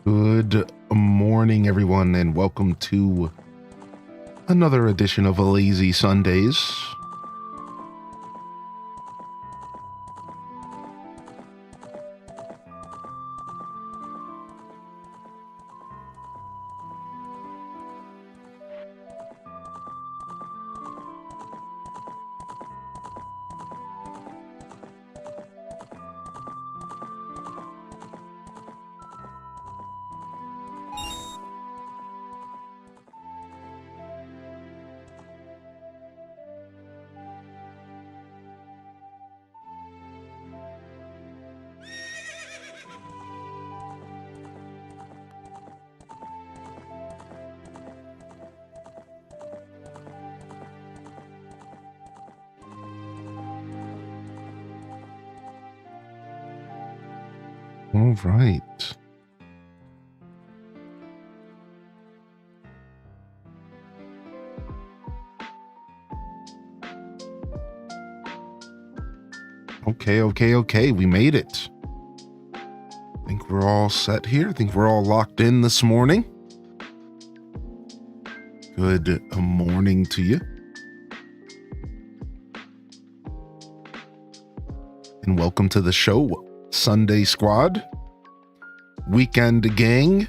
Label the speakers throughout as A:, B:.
A: Good morning, everyone, and welcome to another edition of Lazy Sundays. All right. Okay. We made it. I think we're all set here. I think we're all locked in this morning. Good morning to you. And welcome to the show, Sunday Squad. Weekend Gang.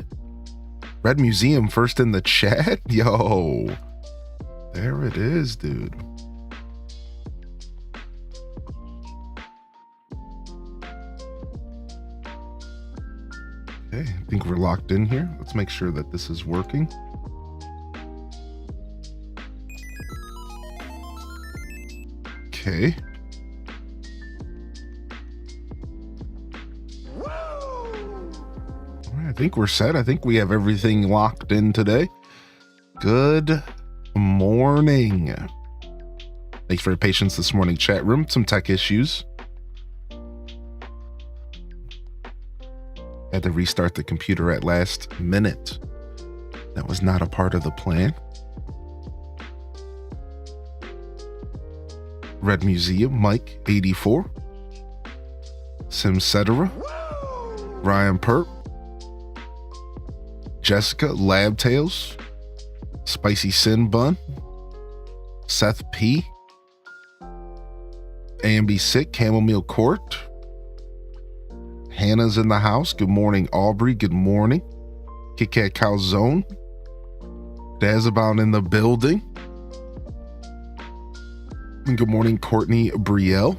A: Red Museum first in the chat. Yo. There it is, dude. Okay, I think we're locked in here. Let's make sure that this is working. Okay. I think we're set. I think we have everything locked in today. Good morning. Thanks for your patience this morning, chat room. Some tech issues. Had to restart the computer at last minute. That was not a part of the plan. Red Museum, Mike 84. Simcetera. Ryan Perp. Jessica, Lab Tales, Spicy Sin Bun, Seth P, AMB Sick, Chamomile Court, Hannah's in the house. Good morning, Aubrey. Good morning, Kit Kat Calzone, Dazabound in the building. And good morning, Courtney Brielle,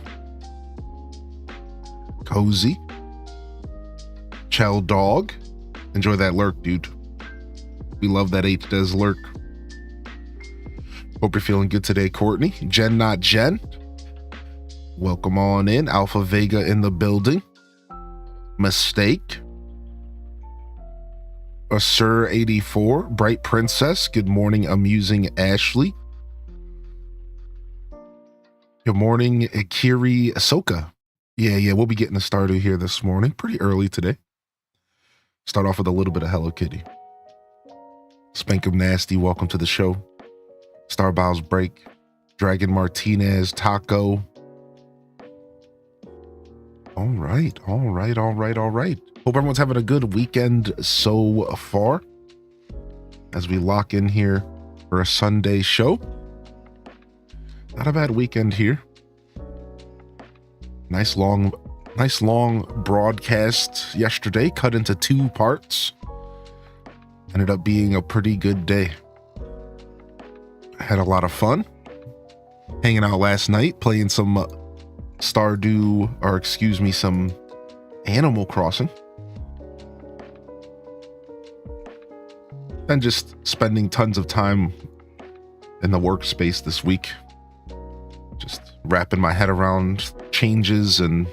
A: Cozy, Chell Dog. Enjoy that lurk, dude. We love that H-Des lurk. Hope you're feeling good today, Courtney. Jen Not Jen. Welcome on in. Alpha Vega in the building. Mistake. Sir 84. Bright Princess. Good morning, Amusing Ashley. Good morning, Akiri Ahsoka. Yeah, we'll be getting a Stardew here this morning. Pretty early today. Start off with a little bit of Hello Kitty. Spankum Nasty, welcome to the show. Starbows Break, Dragon Martinez, Taco. All right. Hope everyone's having a good weekend so far as we lock in here for a Sunday show. Not a bad weekend here. Nice long broadcast yesterday, cut into 2 parts. Ended up being a pretty good day. I had a lot of fun hanging out last night, playing some some Animal Crossing. And just spending tons of time in the workspace this week. Just wrapping my head around changes, and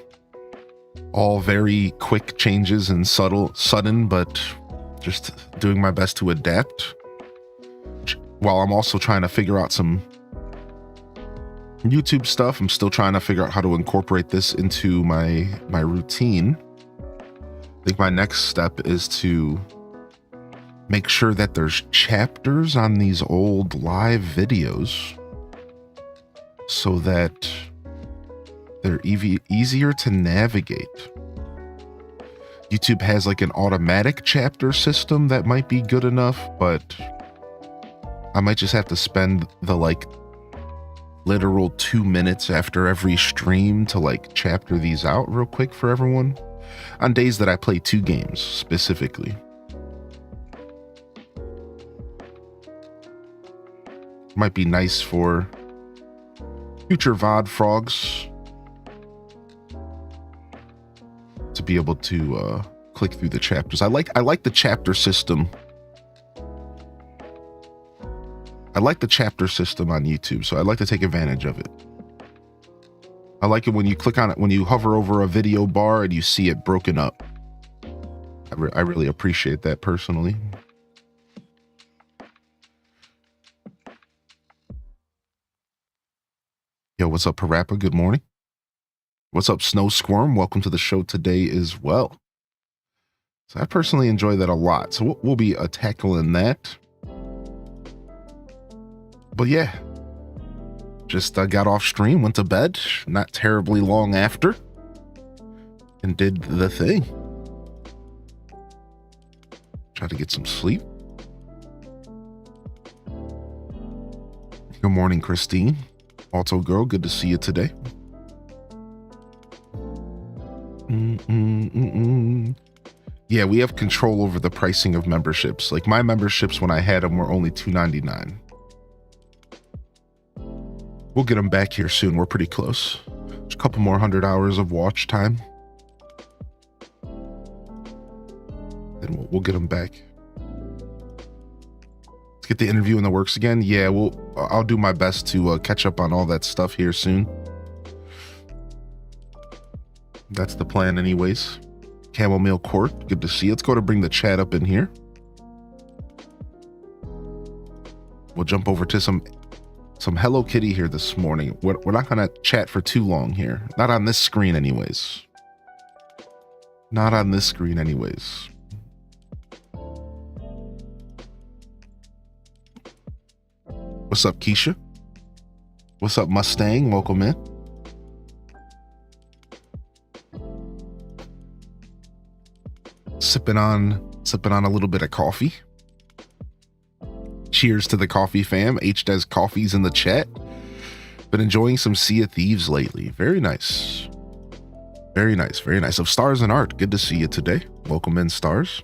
A: all very quick changes and sudden, but just doing my best to adapt while I'm also trying to figure out some YouTube stuff. I'm still trying to figure out how to incorporate this into my routine. I think my next step is to make sure that there's chapters on these old live videos so that they're easier to navigate. YouTube has like an automatic chapter system that might be good enough, but I might just have to spend the like literal 2 minutes after every stream to like chapter these out real quick for everyone on days that I play 2 games specifically. Might be nice for future VOD frogs to be able to click through the chapters. I like the chapter system. I like the chapter system on YouTube, so I like to take advantage of it. I like it when you click on it, when you hover over a video bar and you see it broken up. I really appreciate that personally. Yo, what's up, Parappa? Good morning. What's up, Snow Squirm? Welcome to the show today as well. So I personally enjoy that a lot. So we'll be tackling that. But yeah, just got off stream, went to bed, not terribly long after, and did the thing. Try to get some sleep. Good morning, Christine. Alto Girl, good to see you today. Yeah, we have control over the pricing of memberships. Like my memberships when I had them were only $2.99. We'll get them back here soon. We're pretty close. There's a couple more 100 hours of watch time. Then we'll get them back. Let's get the interview in the works again. Yeah, I'll do my best to catch up on all that stuff here soon. That's the plan anyways. Chamomile Court, good to see you. Let's go to bring the chat up in here. We'll jump over to some Hello Kitty here this morning. We're not going to chat for too long here. Not on this screen anyways. Not on this screen anyways. What's up, Keisha? What's up, Mustang? Welcome in. Sipping on a little bit of coffee. Cheers to the coffee fam. HDes Coffee's in the chat. Been enjoying some Sea of Thieves lately. Very nice. Very nice. Very nice. Of Stars and Art. Good to see you today. Welcome in, Stars.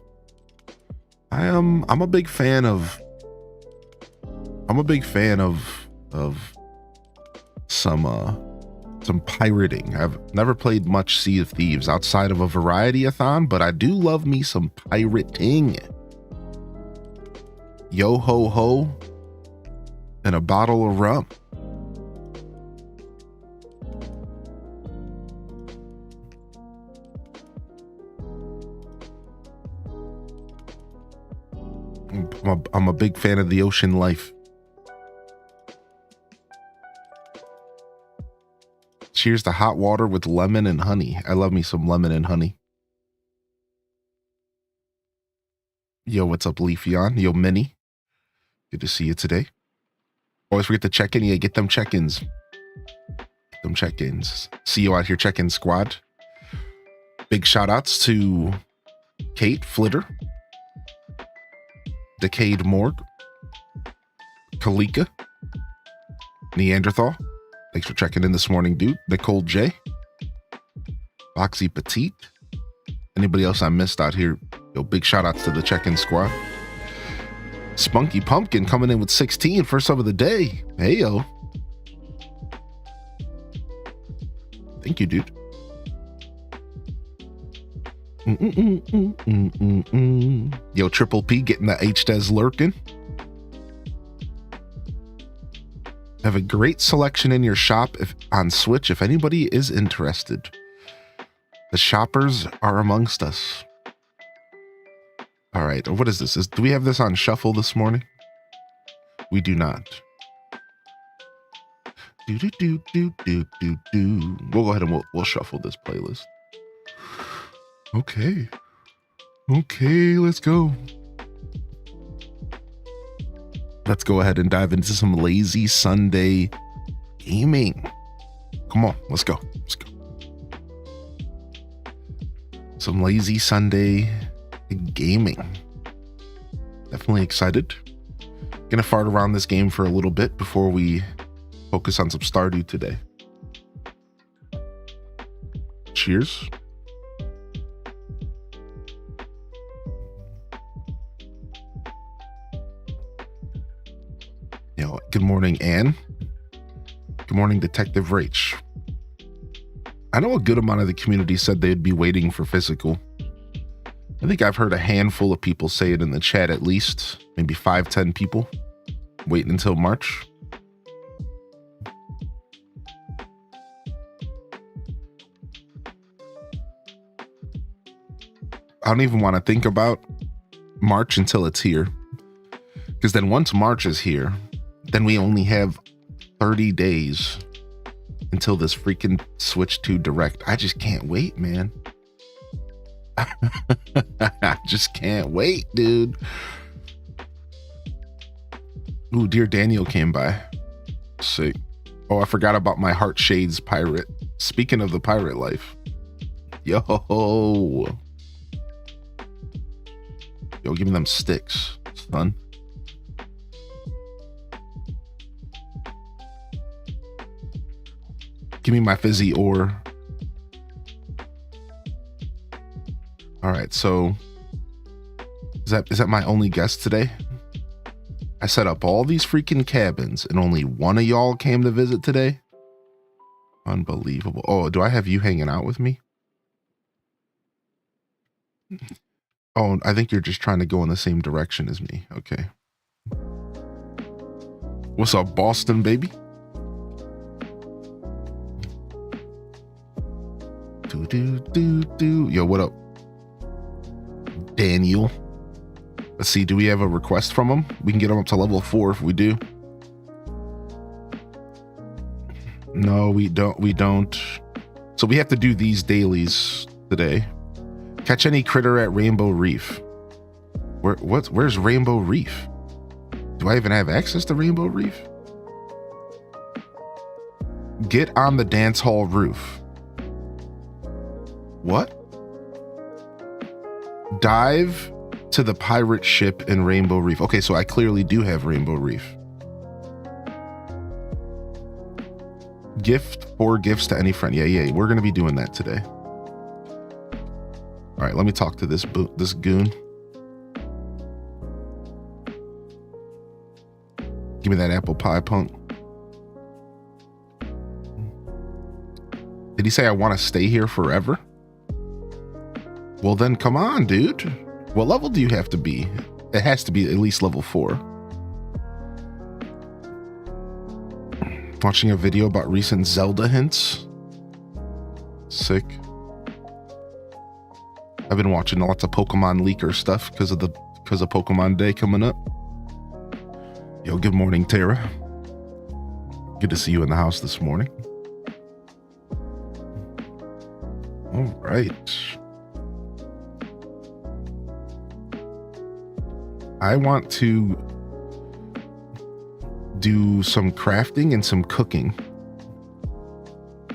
A: I'm a big fan of some pirating. I've never played much Sea of Thieves outside of a variety-a-thon, but I do love me some pirating. Yo ho ho and a bottle of rum. I'm a big fan of the ocean life. Cheers to hot water with lemon and honey. I love me some lemon and honey. Yo, what's up, Leafeon? Yo, Minnie. Good to see you today. Always forget to check in. Yeah, get them check-ins. Them check-ins. See you out here, check-in squad. Big shout-outs to Kate Flitter, Decayed Morgue, Kalika, Neanderthal. Thanks for checking in this morning, dude. Nicole J, Boxy Petite. Anybody else I missed out here? Yo, big shout outs to the check-in squad. Spunky Pumpkin coming in with 16, first of the day. Hey, yo. Thank you, dude. Yo, Triple P getting the HDes lurking. Have a great selection in your shop on Switch if anybody is interested. The shoppers are amongst us. All right, what is this? Do we have this on shuffle this morning? We do not. We'll go ahead and we'll shuffle this playlist. Okay, let's go. Let's go ahead and dive into some lazy Sunday gaming. Come on, let's go. Some lazy Sunday gaming. Definitely excited. Gonna fart around this game for a little bit before we focus on some Stardew today. Cheers. Good morning, Anne. Good morning, Detective Rach. I know a good amount of the community said they'd be waiting for physical. I think I've heard a handful of people say it in the chat, at least maybe 5-10 people waiting until March. I don't even want to think about March until it's here, because then once March is here, then we only have 30 days until this freaking switch to direct. I just can't wait, man. I just can't wait, dude. Ooh, dear Daniel came by. Sick. Oh, I forgot about my Heart Shades pirate. Speaking of the pirate life. Yo, give me them sticks, son. Give me my fizzy ore. All right, so is that my only guest today? I set up all these freaking cabins and only one of y'all came to visit today? Unbelievable. Oh, do I have you hanging out with me? Oh, I think you're just trying to go in the same direction as me. Okay. What's up, Boston, baby? Yo, what up, Daniel? Let's see, do we have a request from him? We can get him up to level 4 if we do. No, we don't. So we have to do these dailies today. Catch any critter at Rainbow Reef. Where's Rainbow Reef? Do I even have access to Rainbow Reef? Get on the dance hall roof. What? Dive to the pirate ship in Rainbow Reef. Okay, so I clearly do have Rainbow Reef. Gift 4 gifts to any friend. Yeah, we're gonna be doing that today. All right, let me talk to this goon. Give me that apple pie, punk. Did he say I want to stay here forever? Well, then come on, dude. What level do you have to be? It has to be at least level 4. Watching a video about recent Zelda hints. Sick. I've been watching lots of Pokemon leaker stuff because of Pokemon Day coming up. Yo, good morning, Tara. Good to see you in the house this morning. All right. I want to do some crafting and some cooking.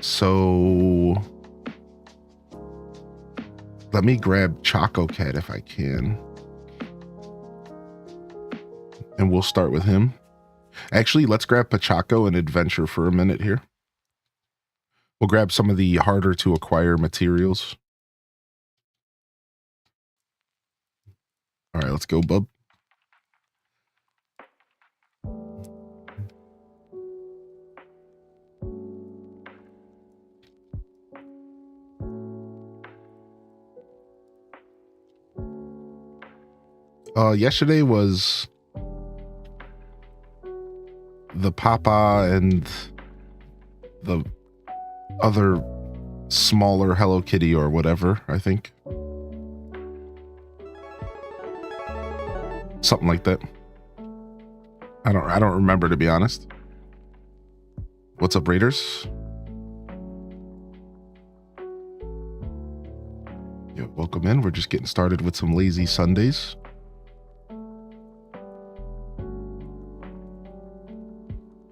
A: So let me grab Choco Cat if I can. And we'll start with him. Actually, let's grab Pachaco and adventure for a minute here. We'll grab some of the harder to acquire materials. All right, let's go, bub. Yesterday was the Papa and the other smaller Hello Kitty or whatever, I think. Something like that. I don't remember, to be honest. What's up, Raiders? Yeah, welcome in. We're just getting started with some lazy Sundays.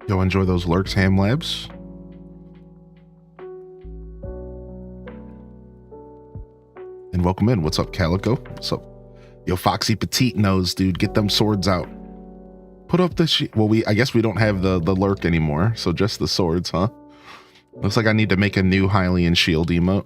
A: Yo, enjoy those Lurks Ham Labs. And welcome in. What's up, Calico? What's up? Yo, Foxy Petite Nose, dude, get them swords out. Put up the well, I guess we don't have the lurk anymore, so just the swords, huh? Looks like I need to make a new Hylian shield emote.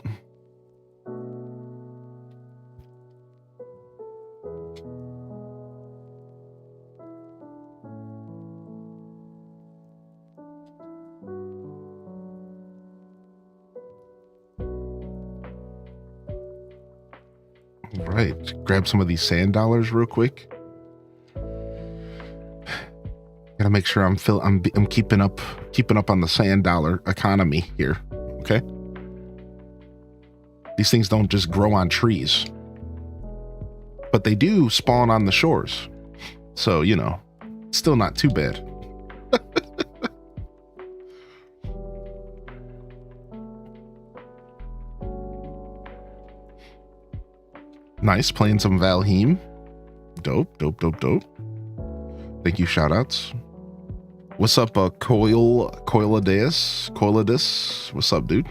A: Right, grab some of these sand dollars real quick. Gotta make sure I'm keeping up on the sand dollar economy here. Okay, these things don't just grow on trees, but they do spawn on the shores. So, you know, still not too bad. Nice, playing some Valheim. Dope. Thank you, shoutouts. What's up, Coiladis? What's up, dude?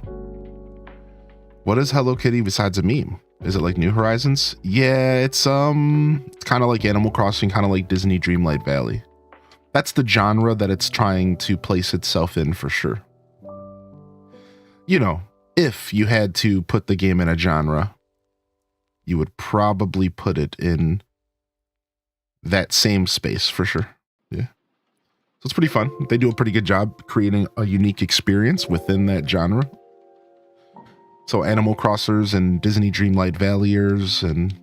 A: What is Hello Kitty besides a meme? Is it like New Horizons? Yeah, it's kind of like Animal Crossing, kind of like Disney Dreamlight Valley. That's the genre that it's trying to place itself in for sure. You know, if you had to put the game in a genre, you would probably put it in that same space for sure. Yeah. So it's pretty fun. They do a pretty good job creating a unique experience within that genre. So Animal Crossers and Disney Dreamlight Valleyers and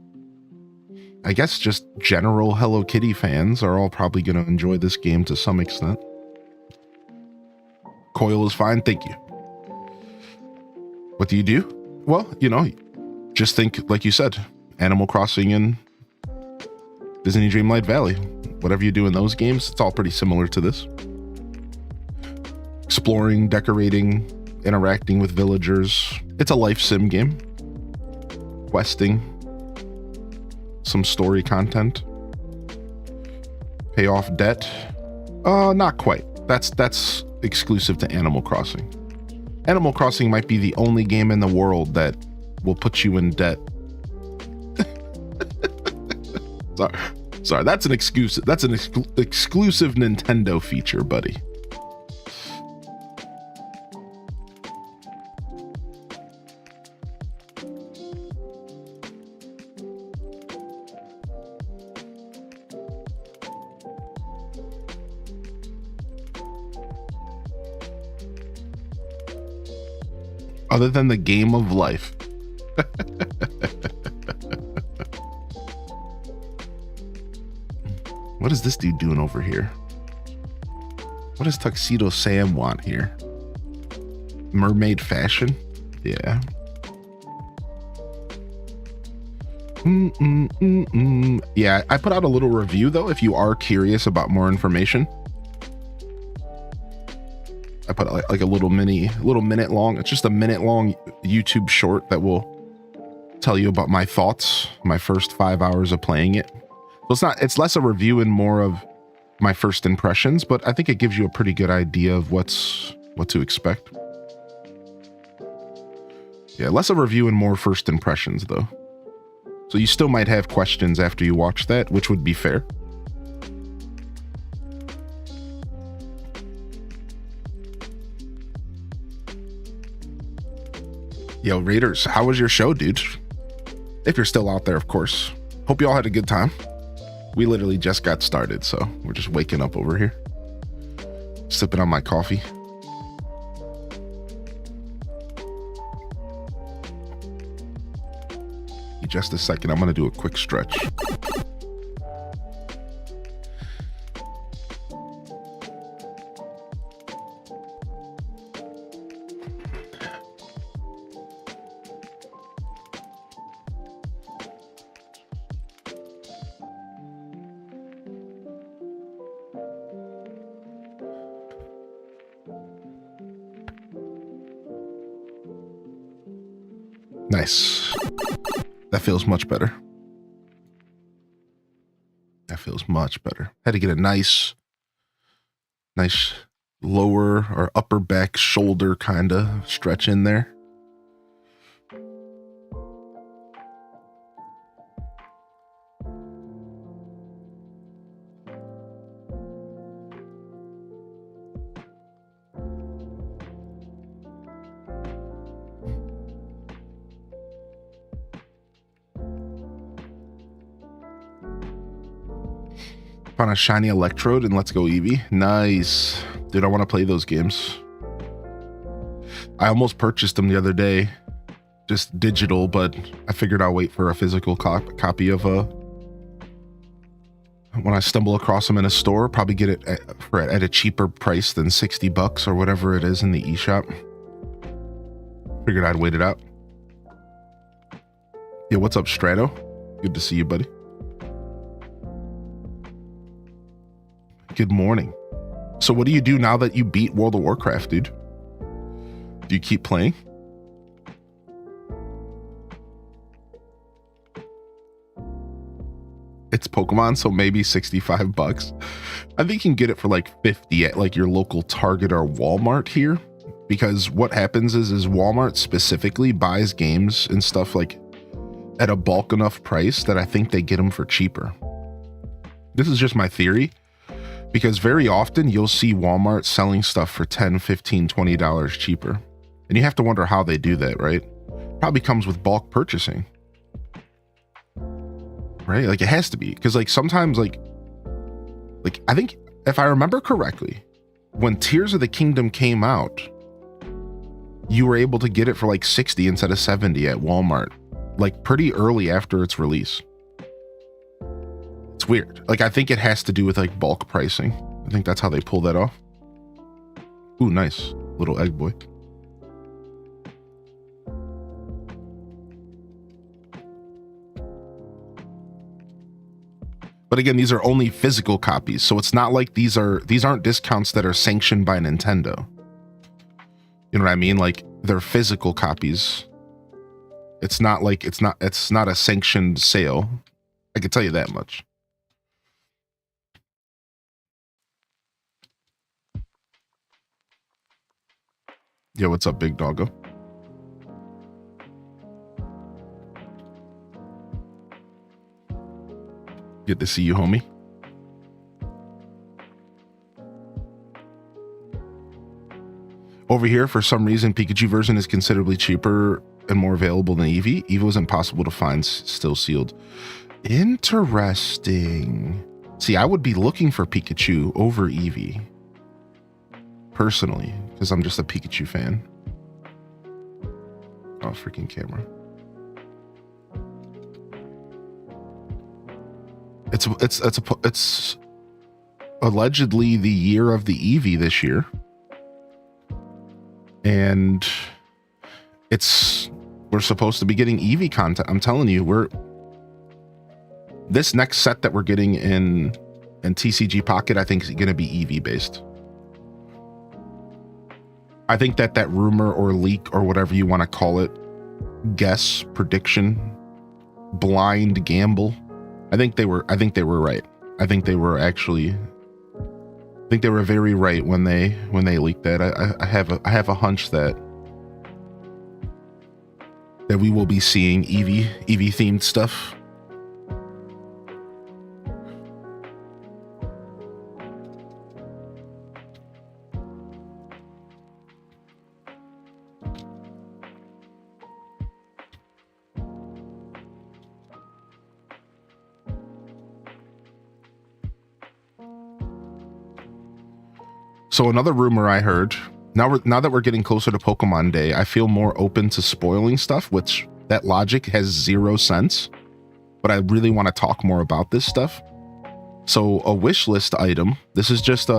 A: I guess just general Hello Kitty fans are all probably going to enjoy this game to some extent. Coil is fine. Thank you. What do you do? Well, you know, just think, like you said, Animal Crossing and Disney Dreamlight Valley. Whatever you do in those games, it's all pretty similar to this. Exploring, decorating, interacting with villagers. It's a life sim game. Questing. Some story content. Pay off debt. Not quite. That's exclusive to Animal Crossing. Animal Crossing might be the only game in the world that will put you in debt. Sorry, that's an exclusive. That's an exclusive Nintendo feature, buddy. Other than the game of life. What is this dude doing over here? What does Tuxedo Sam want here? Mermaid fashion? Yeah. Yeah, I put out a little review though, if you are curious about more information. I put like a little minute long, it's just a minute long YouTube short that will tell you about my thoughts, my first 5 hours of playing it. So it's less a review and more of my first impressions, but I think it gives you a pretty good idea of what to expect. Yeah, less a review and more first impressions though. So you still might have questions after you watch that, which would be fair. Yo, Raiders, how was your show, dude? If you're still out there, of course. Hope you all had a good time. We literally just got started, so we're just waking up over here. Sipping on my coffee. In just a second, I'm going to do a quick stretch. Nice. That feels much better. That feels much better. Had to get a nice lower or upper back shoulder kind of stretch in there. Found a shiny Electrode and let's go Eevee. Nice. Dude, I want to play those games. I almost purchased them the other day. Just digital, but I figured I'll wait for a physical copy of when I stumble across them in a store, probably get it at a cheaper price than $60 or whatever it is in the eShop. Figured I'd wait it out. Yeah, what's up, Strato? Good to see you, buddy. Good morning. So what do you do now that you beat World of Warcraft, dude? Do you keep playing? It's Pokemon, so maybe $65. I think you can get it for like 50 at like your local Target or Walmart here, because what happens is Walmart specifically buys games and stuff like at a bulk enough price that I think they get them for cheaper. This is just my theory, because very often you'll see Walmart selling stuff for $10, $15, $20 cheaper. And you have to wonder how they do that, right? Probably comes with bulk purchasing. Right? Like it has to be, because like sometimes like I think if I remember correctly, when Tears of the Kingdom came out, you were able to get it for like 60 instead of 70 at Walmart, like pretty early after its release. It's weird. Like I think it has to do with like bulk pricing. I think that's how they pull that off. Ooh, nice little egg boy. But again, these are only physical copies, so it's not like these aren't discounts that are sanctioned by Nintendo. You know what I mean? Like they're physical copies. It's not like it's not a sanctioned sale. I can tell you that much. Yo, what's up, big doggo? Good to see you, homie. Over here, for some reason, Pikachu version is considerably cheaper and more available than Eevee. Eevee was impossible to find, still sealed. Interesting. See, I would be looking for Pikachu over Eevee. Personally, because I'm just a Pikachu fan. Oh, freaking camera. It's allegedly the year of the Eevee this year, and we're supposed to be getting Eevee content. I'm telling you, this next set that we're getting in TCG Pocket, I think is going to be Eevee based. I think that rumor or leak or whatever you want to call it, guess, prediction, blind gamble, I think they were right. I think they were very right when they leaked that. I have a hunch that we will be seeing Eevee themed stuff. So another rumor I heard, now that we're getting closer to Pokemon Day, I feel more open to spoiling stuff, which that logic has 0 sense, but I really want to talk more about this stuff. So a wish list item, this is just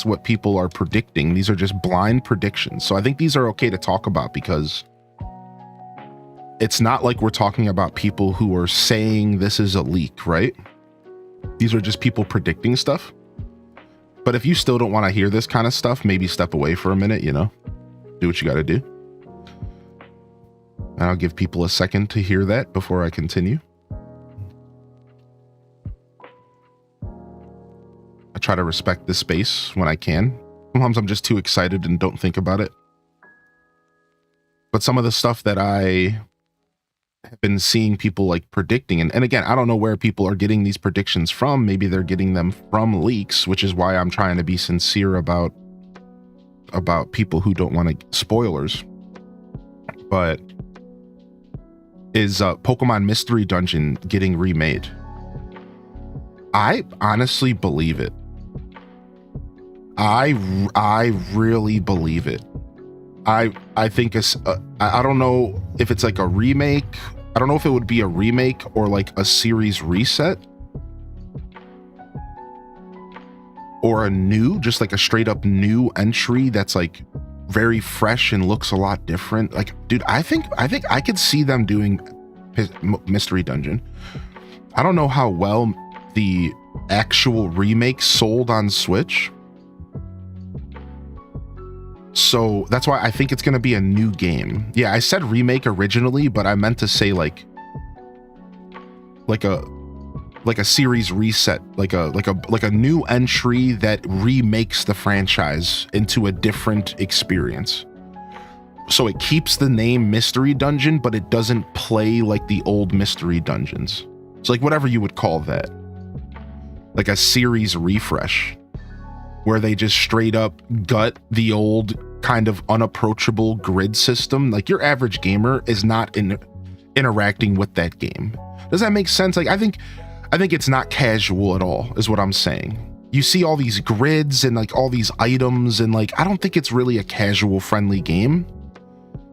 A: what people are predicting. These are just blind predictions. So I think these are okay to talk about, because it's not like we're talking about people who are saying this is a leak, right? These are just people predicting stuff. But if you still don't want to hear this kind of stuff, maybe step away for a minute, you know, do what you got to do. And I'll give people a second to hear that before I continue. I try to respect the space when I can. Sometimes I'm just too excited and don't think about it. But some of the stuff that I have been seeing people like predicting, and again, I don't know where people are getting these predictions from. Maybe they're getting them from leaks, which is why I'm trying to be sincere about people who don't want to spoilers. But is Pokemon Mystery Dungeon getting remade? I honestly believe it. I really believe it. I think it's I don't know if it's like a remake. I don't know if it would be a remake or like a series reset or a new, just like a straight up new entry that's like very fresh and looks a lot different. Like, dude, I think I could see them doing Mystery Dungeon. I don't know how well the actual remake sold on Switch. So that's why I think it's going to be a new game. Yeah, I said remake originally, but I meant to say like a series reset, like a new entry that remakes the franchise into a different experience. So it keeps the name Mystery Dungeon, but it doesn't play like the old Mystery Dungeons. It's like whatever you would call that. Like a series refresh, where they just straight up gut the old kind of unapproachable grid system. Like your average gamer is not interacting with that game. Does that make sense? Like I think it's not casual at all, is what I'm saying. You see all these grids and like all these items, and like I don't think it's really a casual friendly game.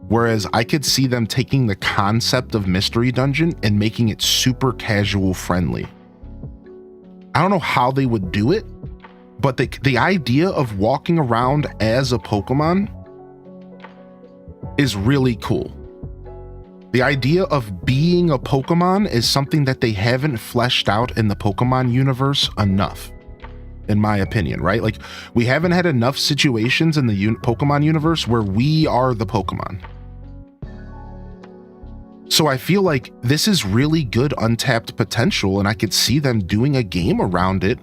A: Whereas I could see them taking the concept of Mystery Dungeon and making it super casual friendly. I don't know how they would do it, but the idea of walking around as a Pokemon is really cool. The idea of being a Pokemon is something that they haven't fleshed out in the Pokemon universe enough, in my opinion, right? Like we haven't had enough situations in the Pokemon universe where we are the Pokemon. So I feel like this is really good untapped potential, and I could see them doing a game around it.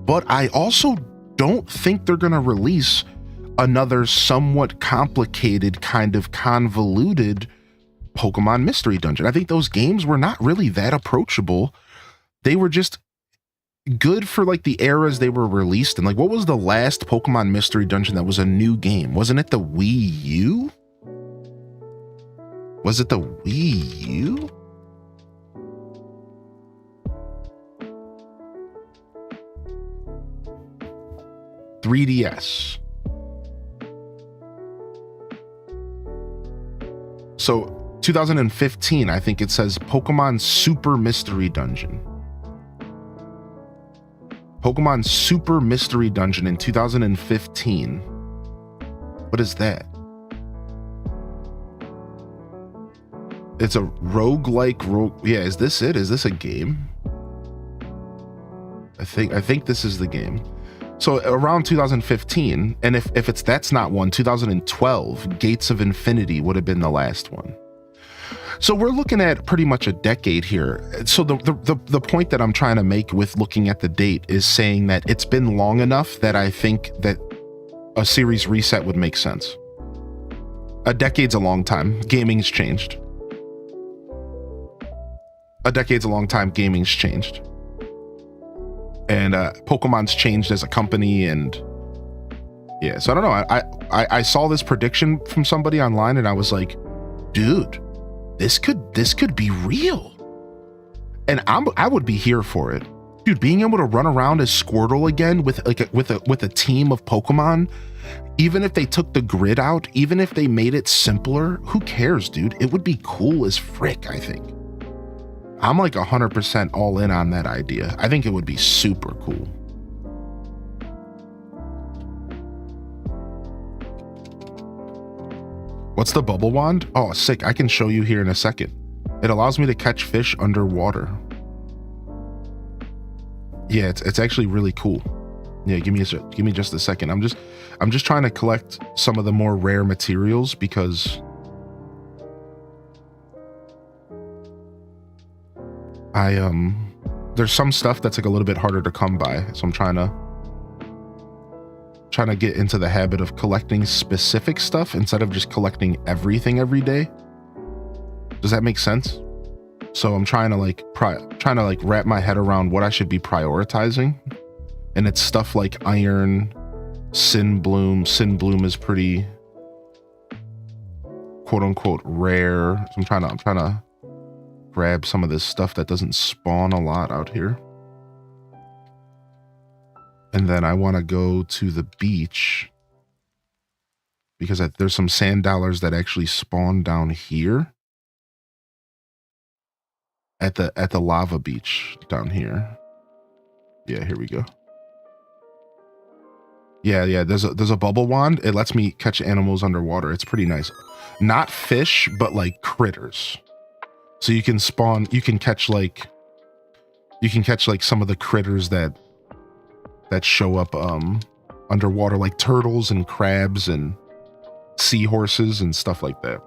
A: But I also don't think they're going to release another somewhat complicated, kind of convoluted Pokemon Mystery Dungeon. I think those games were not really that approachable. They were just good for like the eras they were released in. Like, what was the last Pokemon Mystery Dungeon that was a new game? Wasn't it the Wii U? Was it the Wii U? $3DS. So 2015, I think it says Pokemon Super Mystery Dungeon. Pokemon Super Mystery Dungeon in 2015. What is that? It's a roguelike yeah, is this it? Is this a game? I think this is the game. So around 2015, and if that's not one, 2012, Gates of Infinity would have been the last one. So we're looking at pretty much a decade here. So the point that I'm trying to make with looking at the date is saying that it's been long enough that I think that a series reset would make sense. A decade's a long time. Gaming's changed. A decade's a long time. Gaming's changed. And Pokemon's changed as a company, and yeah, so I don't know. I saw this prediction from somebody online, and I was like, dude, this could be real, and I would be here for it, dude. Being able to run around as Squirtle again with a team of Pokemon, even if they took the grid out, even if they made it simpler, who cares, dude? It would be cool as frick. I think. I'm like 100% all in on that idea. I think it would be super cool. What's the bubble wand? Oh, sick. I can show you here in a second. It allows me to catch fish underwater. Yeah, it's actually really cool. Yeah, give me just a second. I'm just trying to collect some of the more rare materials because there's some stuff that's like a little bit harder to come by, so I'm trying to get into the habit of collecting specific stuff instead of just collecting everything every day. Does that make sense? So I'm trying to wrap my head around what I should be prioritizing, and it's stuff like iron, Sin Bloom. Sin Bloom is pretty quote unquote rare. So I'm trying to grab some of this stuff that doesn't spawn a lot out here. And then I want to go to the beach because there's some sand dollars that actually spawn down here at the lava beach down here. Yeah, here we go. Yeah, there's a bubble wand. It lets me catch animals underwater. It's pretty nice. Not fish, but like critters. So you can catch like some of the critters that show up underwater, like turtles and crabs and seahorses and stuff like that.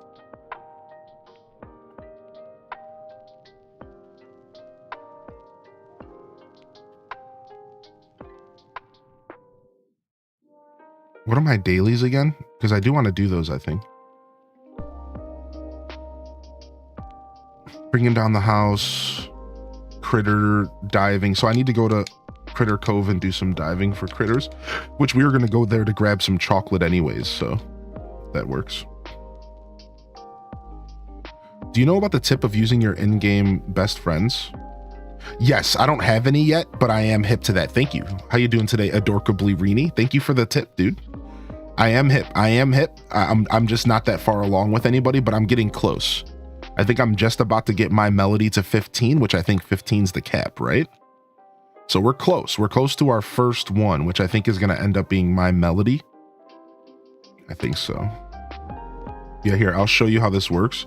A: What are my dailies again? Because I do want to do those, I think. Bringing down the house, critter diving. So I need to go to Critter Cove and do some diving for critters, which we were going to go there to grab some chocolate anyways, so that works. Do you know about the tip of using your in-game best friends? Yes, I don't have any yet, but I am hip to that. Thank you. How you doing today, Adorkably Rini? Thank you for the tip, dude. I am hip. I'm just not that far along with anybody, but I'm getting close. I think I'm just about to get my melody to 15, which I think 15's the cap, right? So we're close. We're close to our first one, which I think is going to end up being my melody. I think so. Yeah, here, I'll show you how this works.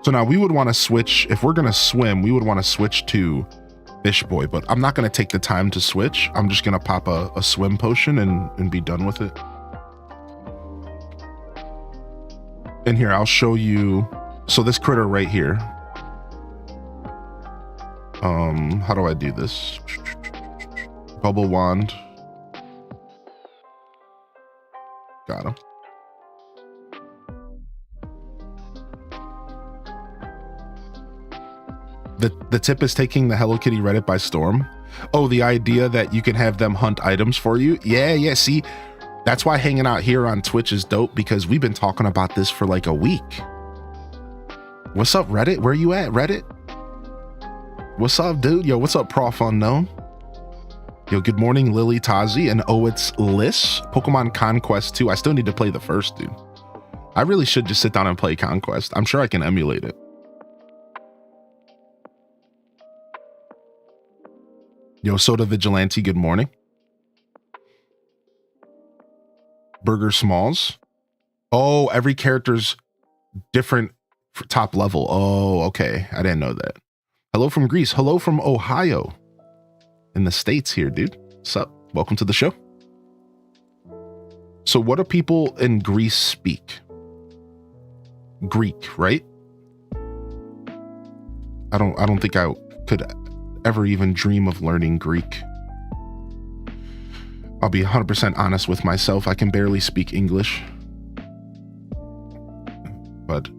A: So now we would want to switch. If we're going to swim, we would want to switch to Fish Boy, but I'm not going to take the time to switch. I'm just going to pop a swim potion and be done with it. And here, I'll show you. So this critter right here. How do I do this? Bubble wand. Got him. The tip is taking the Hello Kitty Reddit by storm. Oh, the idea that you can have them hunt items for you. Yeah. See, that's why hanging out here on Twitch is dope, because we've been talking about this for like a week. What's up, Reddit? Where you at, Reddit? What's up, dude? Yo, what's up, Prof Unknown? Yo, good morning, Lily Tazi, and oh, it's Liss. Pokemon Conquest 2. I still need to play the first, dude. I really should just sit down and play Conquest. I'm sure I can emulate it. Yo, Soda Vigilante, good morning. Burger Smalls. Oh, every character's different top level. Oh, okay. I didn't know that. Hello from Greece. Hello from Ohio. In the States here, dude. What's up? Welcome to the show. So what do people in Greece speak? Greek, right? I don't think I could ever even dream of learning Greek. I'll be 100% honest with myself. I can barely speak English. But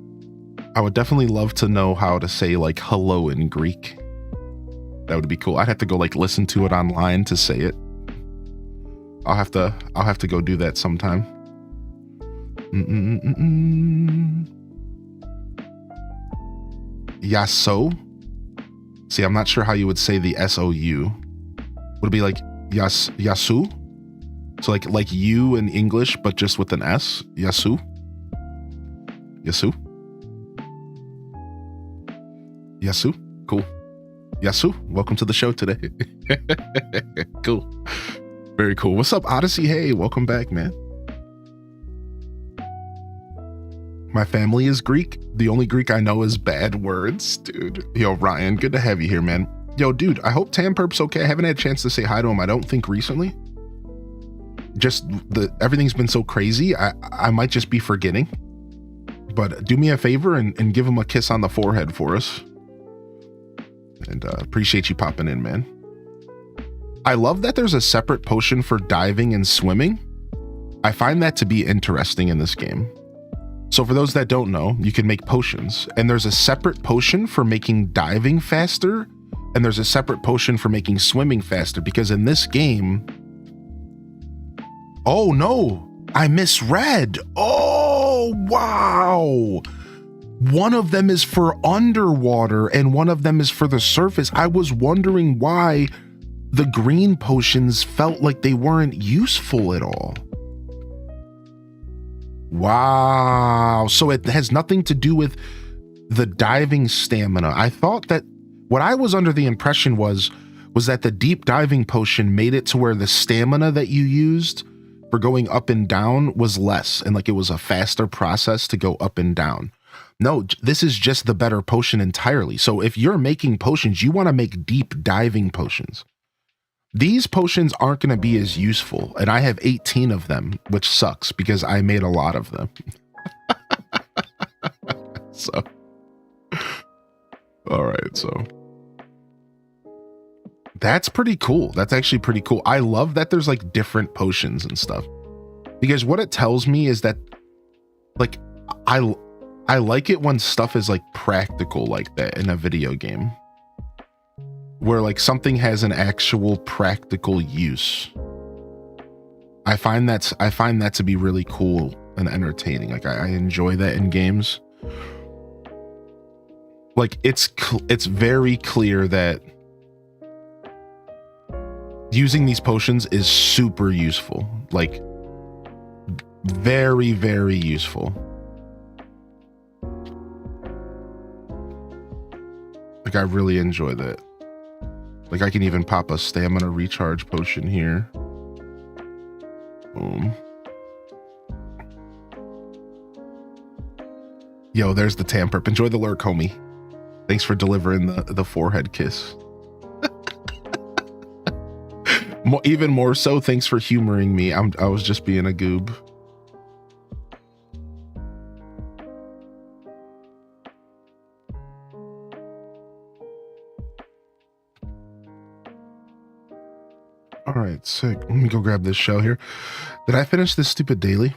A: I would definitely love to know how to say like hello in Greek. That would be cool. I'd have to go like listen to it online to say it. I'll have to go do that sometime. Yaso. See, I'm not sure how you would say the S-O-U. Would it be like Yasu? So like you in English, but just with an S? Yasu? Yasu? Yasu? Cool. Yasu, welcome to the show today. Cool. Very cool. What's up, Odyssey? Hey, welcome back, man. My family is Greek. The only Greek I know is bad words, dude. Yo, Ryan, good to have you here, man. Yo, dude, I hope Tamperp's okay. I haven't had a chance to say hi to him, I don't think, recently. Just everything's been so crazy. I might just be forgetting. But do me a favor and give him a kiss on the forehead for us. And appreciate you popping in, man. I love that there's a separate potion for diving and swimming. I find that to be interesting in this game. So for those that don't know, you can make potions, and there's a separate potion for making diving faster, and there's a separate potion for making swimming faster, because in this game... Oh no, I misread. Oh, wow. One of them is for underwater and one of them is for the surface. I was wondering why the green potions felt like they weren't useful at all. Wow. So it has nothing to do with the diving stamina. I thought that what I was under the impression was that the deep diving potion made it to where the stamina that you used for going up and down was less, and like it was a faster process to go up and down. No, this is just the better potion entirely. So if you're making potions, you want to make deep diving potions. These potions aren't going to be as useful, and I have 18 of them, which sucks because I made a lot of them. So, all right, so that's pretty cool. That's actually pretty cool. I love that there's like different potions and stuff, because what it tells me is that like I like it when stuff is like practical like that in a video game, where like something has an actual practical use. I find that to be really cool and entertaining. Like I enjoy that in games. Like it's very clear that using these potions is super useful. Like very, very useful. Like I really enjoy that. Like I can even pop a stamina recharge potion here. Boom. Yo, there's the Tamperp. Enjoy the lurk, homie. Thanks for delivering the forehead kiss. Even more so, thanks for humoring me. I was just being a goob. All right, sick. Let me go grab this shell here. Did I finish this stupid daily?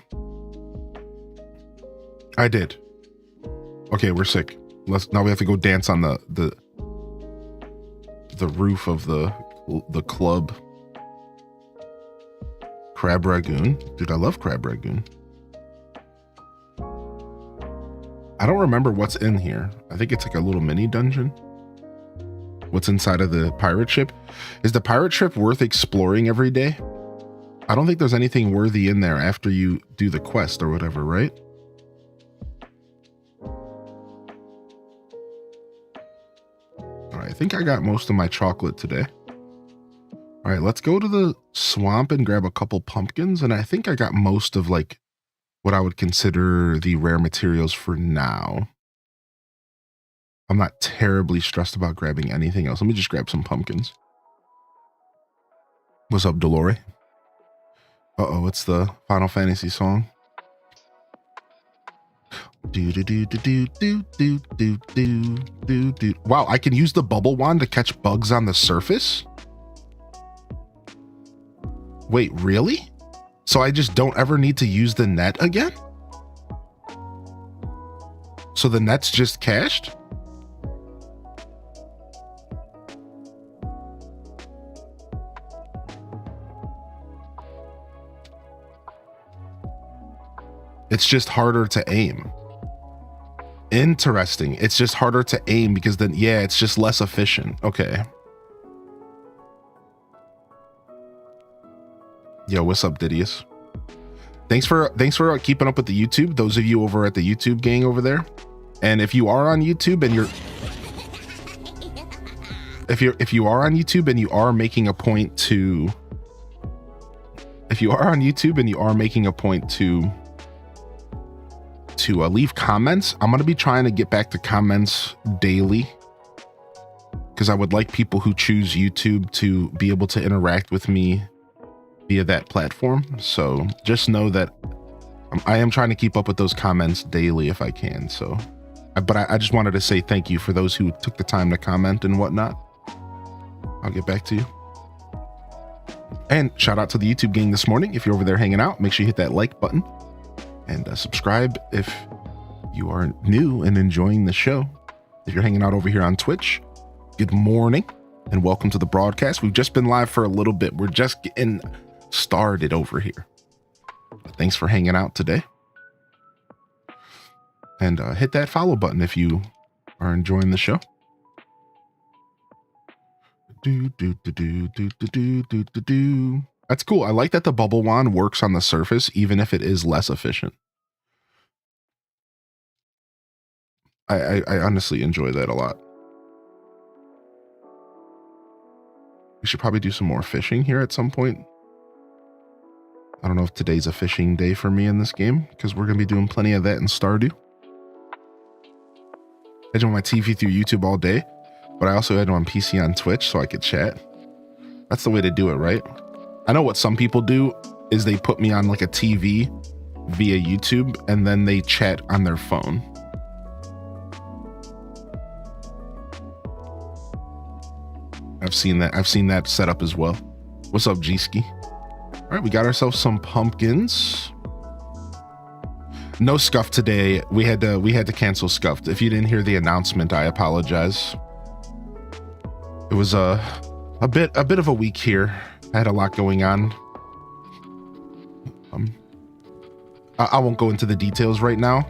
A: I did. Okay, we're sick. Now we have to go dance on the roof of the club. Crab Ragoon. Dude, I love Crab Ragoon. I don't remember what's in here. I think it's like a little mini dungeon. What's inside of the pirate ship? Is the pirate ship worth exploring every day? I don't think there's anything worthy in there after you do the quest or whatever, right? All right, I think I got most of my chocolate today. All right, let's go to the swamp and grab a couple pumpkins. And I think I got most of like what I would consider the rare materials for now. I'm not terribly stressed about grabbing anything else. Let me just grab some pumpkins. What's up, Dolore? Uh-oh, it's the Final Fantasy song. Do do do do do do do do do do. Wow, I can use the bubble wand to catch bugs on the surface? Wait, really? So I just don't ever need to use the net again? So the net's just cached? It's just harder to aim. Interesting. It's just harder to aim because then, yeah, it's just less efficient. Okay. Yo, what's up, Didius? Thanks for keeping up with the YouTube. Those of you over at the YouTube gang over there. And if you are on YouTube and if you are on YouTube and you are making a point to leave comments, I'm going to be trying to get back to comments daily, because I would like people who choose YouTube to be able to interact with me via that platform. So just know that I am trying to keep up with those comments daily if I can. So, but I just wanted to say thank you for those who took the time to comment and whatnot. I'll get back to you. And shout out to the YouTube gang this morning. If you're over there hanging out, make sure you hit that like button and subscribe if you are new and enjoying the show. If you're hanging out over here on Twitch, good morning and welcome to the broadcast. We've just been live for a little bit. We're just getting started over here. But thanks for hanging out today. And hit that follow button if you are enjoying the show. That's cool. I like that the bubble wand works on the surface, even if it is less efficient. I honestly enjoy that a lot. We should probably do some more fishing here at some point. I don't know if today's a fishing day for me in this game, because we're going to be doing plenty of that in Stardew. I had on my TV through YouTube all day, but I also had it on PC on Twitch so I could chat. That's the way to do it, right? I know what some people do is they put me on like a TV via YouTube and then they chat on their phone. I've seen that set up as well. What's up, G-Ski? All right, we got ourselves some pumpkins. No Scuff today. We had to cancel Scuffed. If you didn't hear the announcement, I apologize. It was a bit of a week here. I had a lot going on. I won't go into the details right now.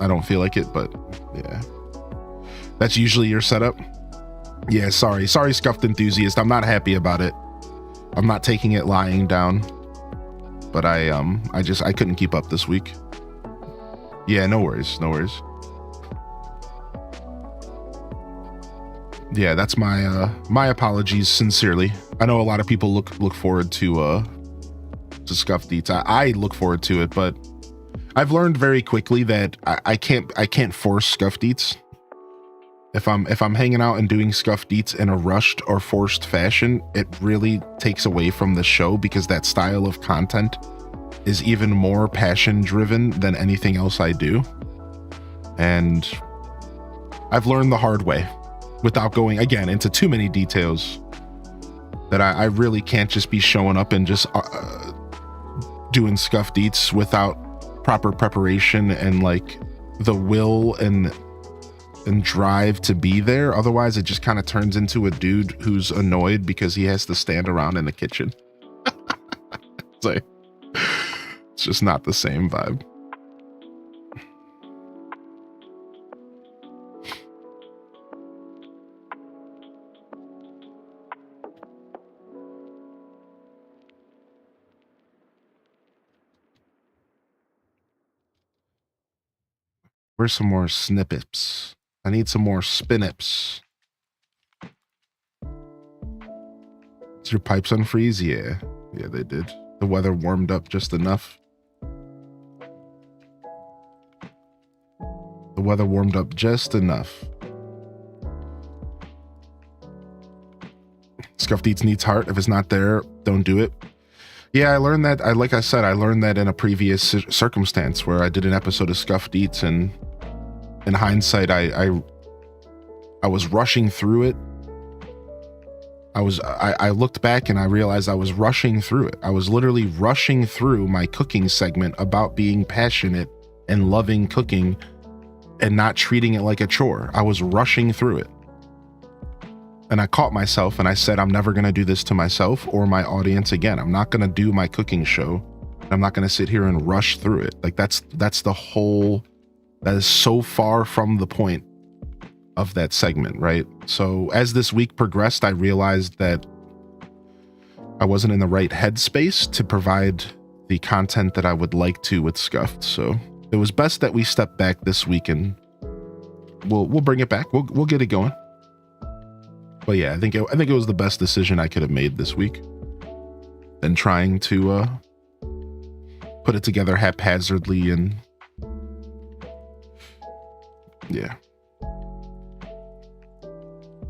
A: I don't feel like it, but yeah. That's usually your setup. Yeah, sorry, Scuffed enthusiast. I'm not happy about it. I'm not taking it lying down. But I couldn't keep up this week. Yeah, no worries. Yeah, that's my apologies sincerely. I know a lot of people look forward to Scuffed Eats. I look forward to it, but I've learned very quickly that I can't force Scuffed Eats. If I'm hanging out and doing Scuffed Eats in a rushed or forced fashion, it really takes away from the show, because that style of content is even more passion driven than anything else I do. And I've learned the hard way, without going again into too many details, that I really can't just be showing up and just doing Scuffed Eats without proper preparation and like the will and drive to be there. Otherwise it just kind of turns into a dude who's annoyed because he has to stand around in the kitchen. It's like, it's just not the same vibe. Where's some more snippets? I need some more spinips. Is your pipes unfreeze? Yeah, they did. The weather warmed up just enough. The weather warmed up just enough. Scuffed Eats needs heart. If it's not there, don't do it. Yeah, I learned that. Like I said, I learned that in a previous circumstance where I did an episode of Scuffed Eats, and in hindsight, I was rushing through it. I looked back and I realized I was rushing through it. I was literally rushing through my cooking segment about being passionate and loving cooking and not treating it like a chore. I was rushing through it. And I caught myself and I said, I'm never going to do this to myself or my audience again. I'm not going to do my cooking show. I'm not going to sit here and rush through it. Like that is so far from the point of that segment, right? So as this week progressed, I realized that I wasn't in the right headspace to provide the content that I would like to with Scuffed. So it was best that we step back this week, and we'll bring it back. We'll get it going. But yeah, I think it was the best decision I could have made this week, than trying to put it together haphazardly. And yeah.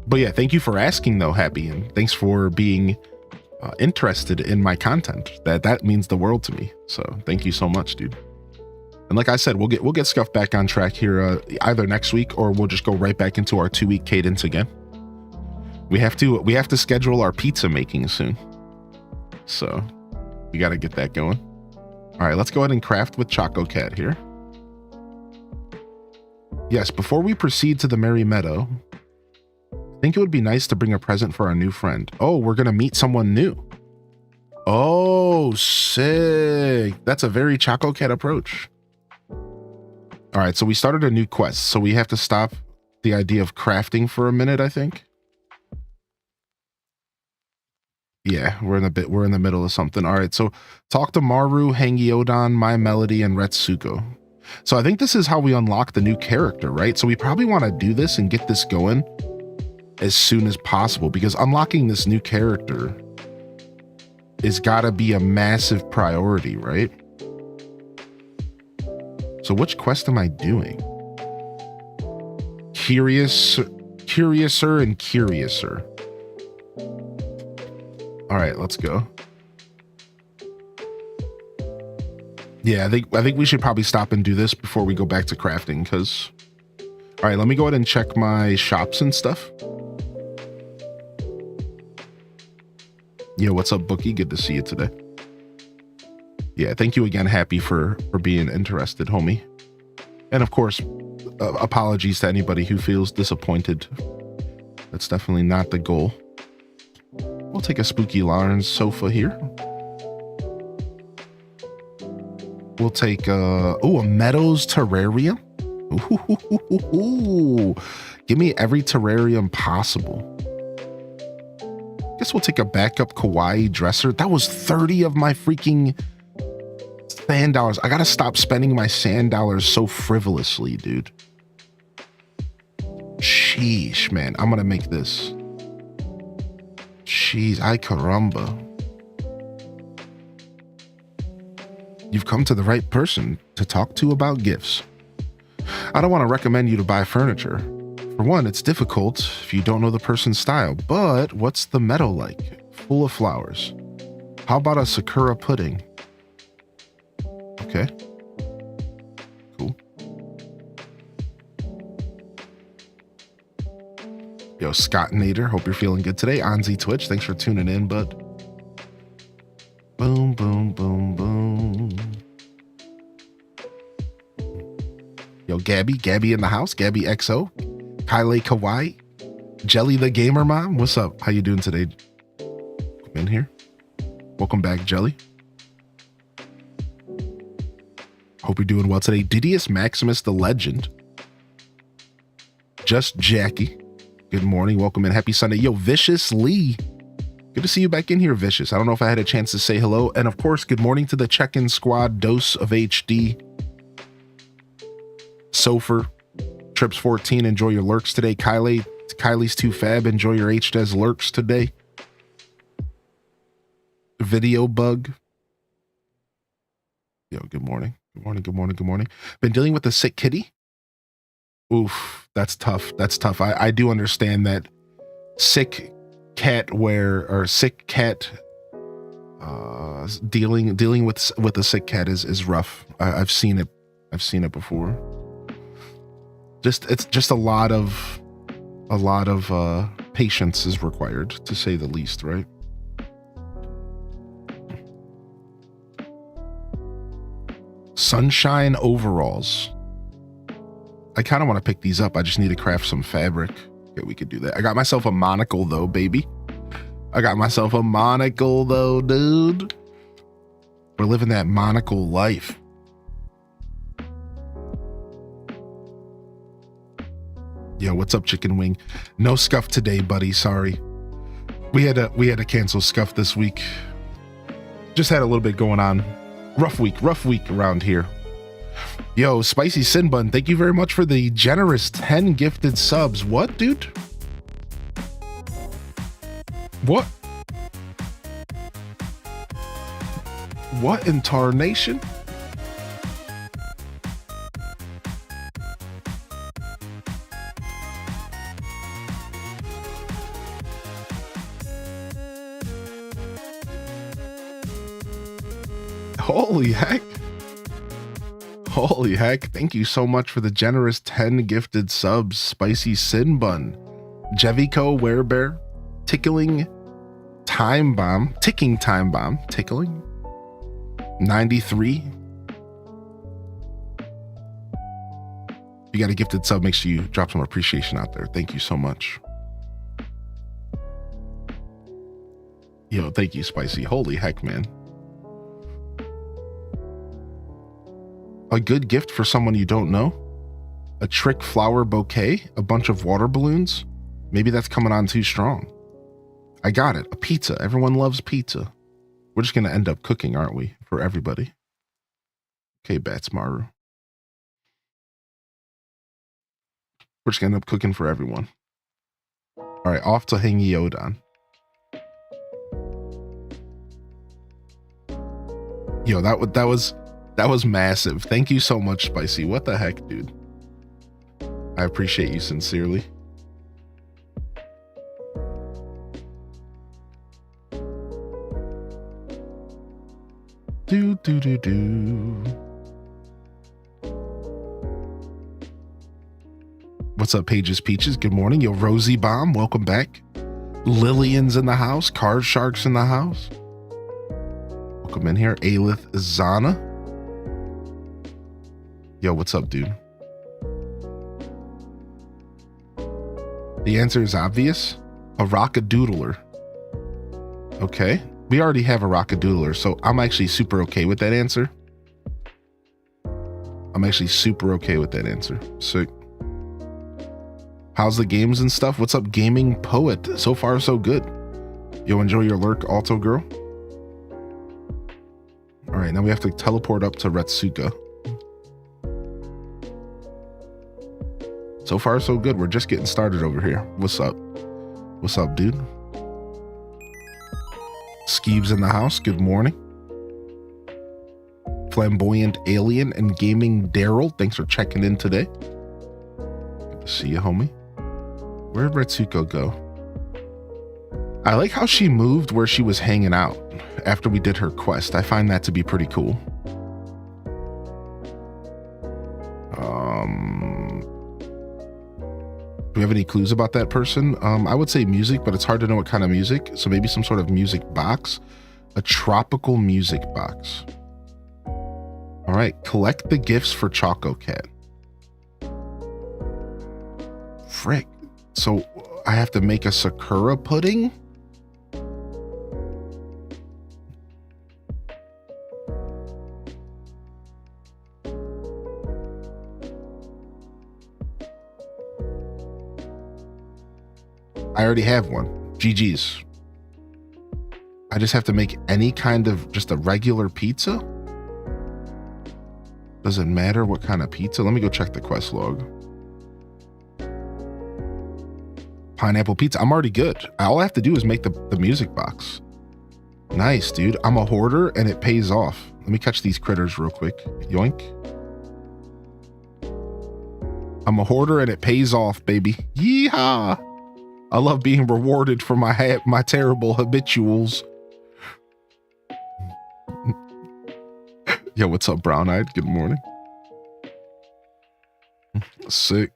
A: But yeah, thank you for asking though, Happy, and thanks for being interested in my content. That means the world to me. So thank you so much, dude. And like I said, we'll get Scuff back on track here either next week, or we'll just go right back into our 2-week cadence again. We have to schedule our pizza making soon, so we got to get that going. All right, let's go ahead and craft with Choco Cat here. Yes, before we proceed to the Merry Meadow, I think it would be nice to bring a present for our new friend. Oh, we're gonna meet someone new. Oh, sick! That's a very Choco Cat approach. All right, so we started a new quest, so we have to stop the idea of crafting for a minute, I think. Yeah, we're in the middle of something. All right, so talk to Maru, Hangyodon, My Melody, and Retsuko. So I think this is how we unlock the new character, right? So we probably want to do this and get this going as soon as possible, because unlocking this new character is gotta be a massive priority, right? So which quest am I doing? Curiouser and Curiouser. All right, let's go. Yeah, I think we should probably stop and do this before we go back to crafting, because... All right, let me go ahead and check my shops and stuff. Yo, what's up, Bookie? Good to see you today. Yeah, thank you again, Happy, for being interested, homie. And of course, apologies to anybody who feels disappointed. That's definitely not the goal. We'll take a Spooky Larn's sofa here. We'll take a Meadows terrarium. Ooh, give me every terrarium possible. Guess we'll take a backup kawaii dresser. That was 30 of my freaking sand dollars. I gotta stop spending my sand dollars so frivolously, dude. Sheesh, man. I'm gonna make this. Jeez, ay caramba. You've come to the right person to talk to about gifts. I don't want to recommend you to buy furniture. For one, it's difficult if you don't know the person's style, but what's the meadow like? Full of flowers. How about a sakura pudding? Okay. Cool. Yo, Scott Nader, hope you're feeling good today. Anzi Twitch, thanks for tuning in, bud. Boom, boom, boom, boom. Yo, Gabby in the house. Gabby XO. Kylie Kawaii. Jelly the Gamer Mom. What's up? How you doing today? Come in here. Welcome back, Jelly. Hope you're doing well today. Didius Maximus the Legend. Just Jackie. Good morning. Welcome in. Happy Sunday. Yo, Vicious Lee. Good to see you back in here, Vicious. I don't know if I had a chance to say hello. And of course, good morning to the check-in squad. Dose of HD. Sofer. Trips 14. Enjoy your lurks today. Kylie's too fab. Enjoy your HDES lurks today. Video bug. Yo, good morning. Good morning. Good morning. Good morning. Been dealing with a sick kitty? Oof, that's tough. That's tough. I do understand that sick cat dealing with a sick cat is rough. I've seen it. I've seen it before. It's just a lot of patience is required, to say the least, right? Sunshine overalls. I kind of want to pick these up. I just need to craft some fabric. Okay, we could do that. I got myself a monocle though, baby. I got myself a monocle though, dude. We're living that monocle life. Yo, what's up, Chicken Wing? No scuff today, buddy. Sorry. We had to cancel scuff this week. Just had a little bit going on. Rough week around here. Yo, Spicy Sinbun, thank you very much for the generous 10 gifted subs. What, dude? What? What in tarnation? Holy heck. Holy heck. Thank you so much for the generous 10 gifted subs. Spicy Sinbun, Jevico Werebear, Ticking Time Bomb, Tickling 93. If you got a gifted sub, make sure you drop some appreciation out there. Thank you so much. Yo, thank you, Spicy. Holy heck, man. A good gift for someone you don't know? A trick flower bouquet? A bunch of water balloons? Maybe that's coming on too strong. I got it. A pizza. Everyone loves pizza. We're just going to end up cooking, aren't we? For everybody. Okay, Batsmaru. We're just going to end up cooking for everyone. All right, off to Hangyodan. Yo, that was massive. Thank you so much, Spicy. What the heck, dude? I appreciate you sincerely. Do do do do. What's up, Pages Peaches? Good morning. Yo, Rosie Bomb, welcome back. Lillian's in the house. Card Shark's in the house. Welcome in here. Alith Zana. Yo, what's up, dude? The answer is obvious. A rockadoodler. Okay. We already have a rockadoodler, so I'm actually super okay with that answer. I'm actually super okay with that answer. Sick. How's the games and stuff? What's up, Gaming Poet? So far, so good. Yo, enjoy your lurk, Alto Girl. All right, now we have to teleport up to Retsuka. So far, so good. We're just getting started over here. What's up? What's up, dude? Skeeb's in the house. Good morning. Flamboyant Alien and Gaming Daryl. Thanks for checking in today. Good to see you, homie. Where did Retsuko go? I like how she moved where she was hanging out after we did her quest. I find that to be pretty cool. Do we have any clues about that person? I would say music, but it's hard to know what kind of music. So maybe some sort of music box. A tropical music box. All right. Collect the gifts for Choco Cat. Frick. So I have to make a Sakura pudding? I already have one. GG's. I just have to make any kind of just a regular pizza? Does it matter what kind of pizza? Let me go check the quest log. Pineapple pizza. I'm already good. All I have to do is make the music box. Nice, dude. I'm a hoarder and it pays off. Let me catch these critters real quick. Yoink. I'm a hoarder and it pays off, baby. Yeehaw. I love being rewarded for my terrible habituals. Yo, what's up, Brown Eyed? Good morning. Sick.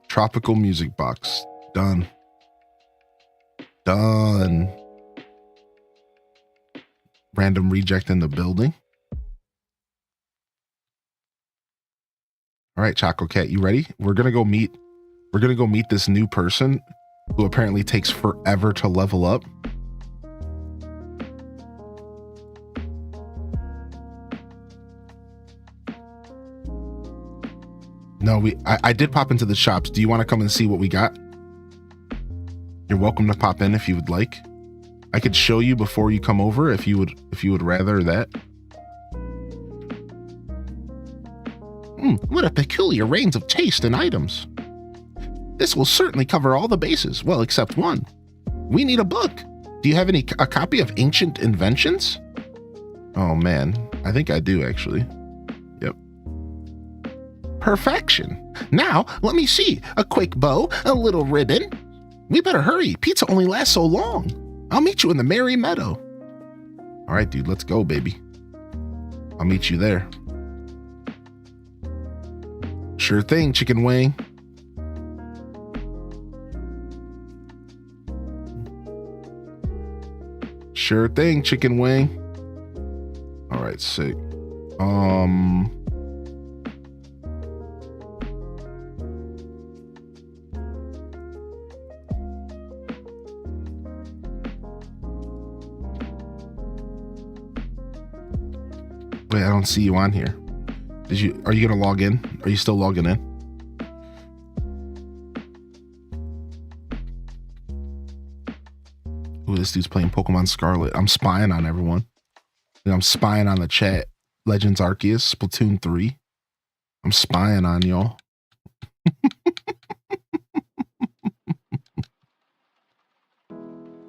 A: Tropical music box. Done. Done. Random reject in the building. All right, Choco Cat, you ready? We're gonna go meet this new person who apparently takes forever to level up. No, I did pop into the shops. Do you want to come and see what we got? You're welcome to pop in if you would like. I could show you before you come over if you would rather that. What a peculiar range of taste and items. This will certainly cover all the bases, well, except one. We need a book. Do you have a copy of Ancient Inventions? Oh man, I think I do actually. Yep. Perfection. Now, let me see. A quick bow, a little ribbon. We better hurry. Pizza only lasts so long. I'll meet you in the Merry Meadow. All right, dude, let's go, baby. I'll meet you there. Sure thing, Chicken Wing. Sure thing, Chicken Wing. All right, sick. Wait, I don't see you on here. Are you gonna log in? Are you still logging in? this dude's playing Pokemon Scarlet. I'm spying on everyone. I'm spying on the chat. Legends Arceus, Splatoon 3. I'm spying on y'all.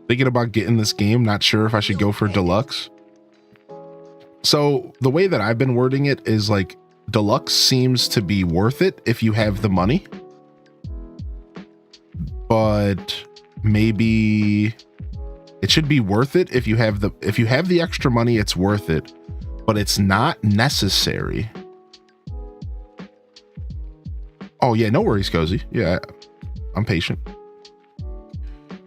A: Thinking about getting this game, not sure if I should go for deluxe. So the way that I've been wording it is like deluxe seems to be worth it if you have the money. But maybe it should be worth it if you have the extra money, it's worth it, but it's not necessary. Oh yeah, no worries, Cozy. Yeah, I'm patient.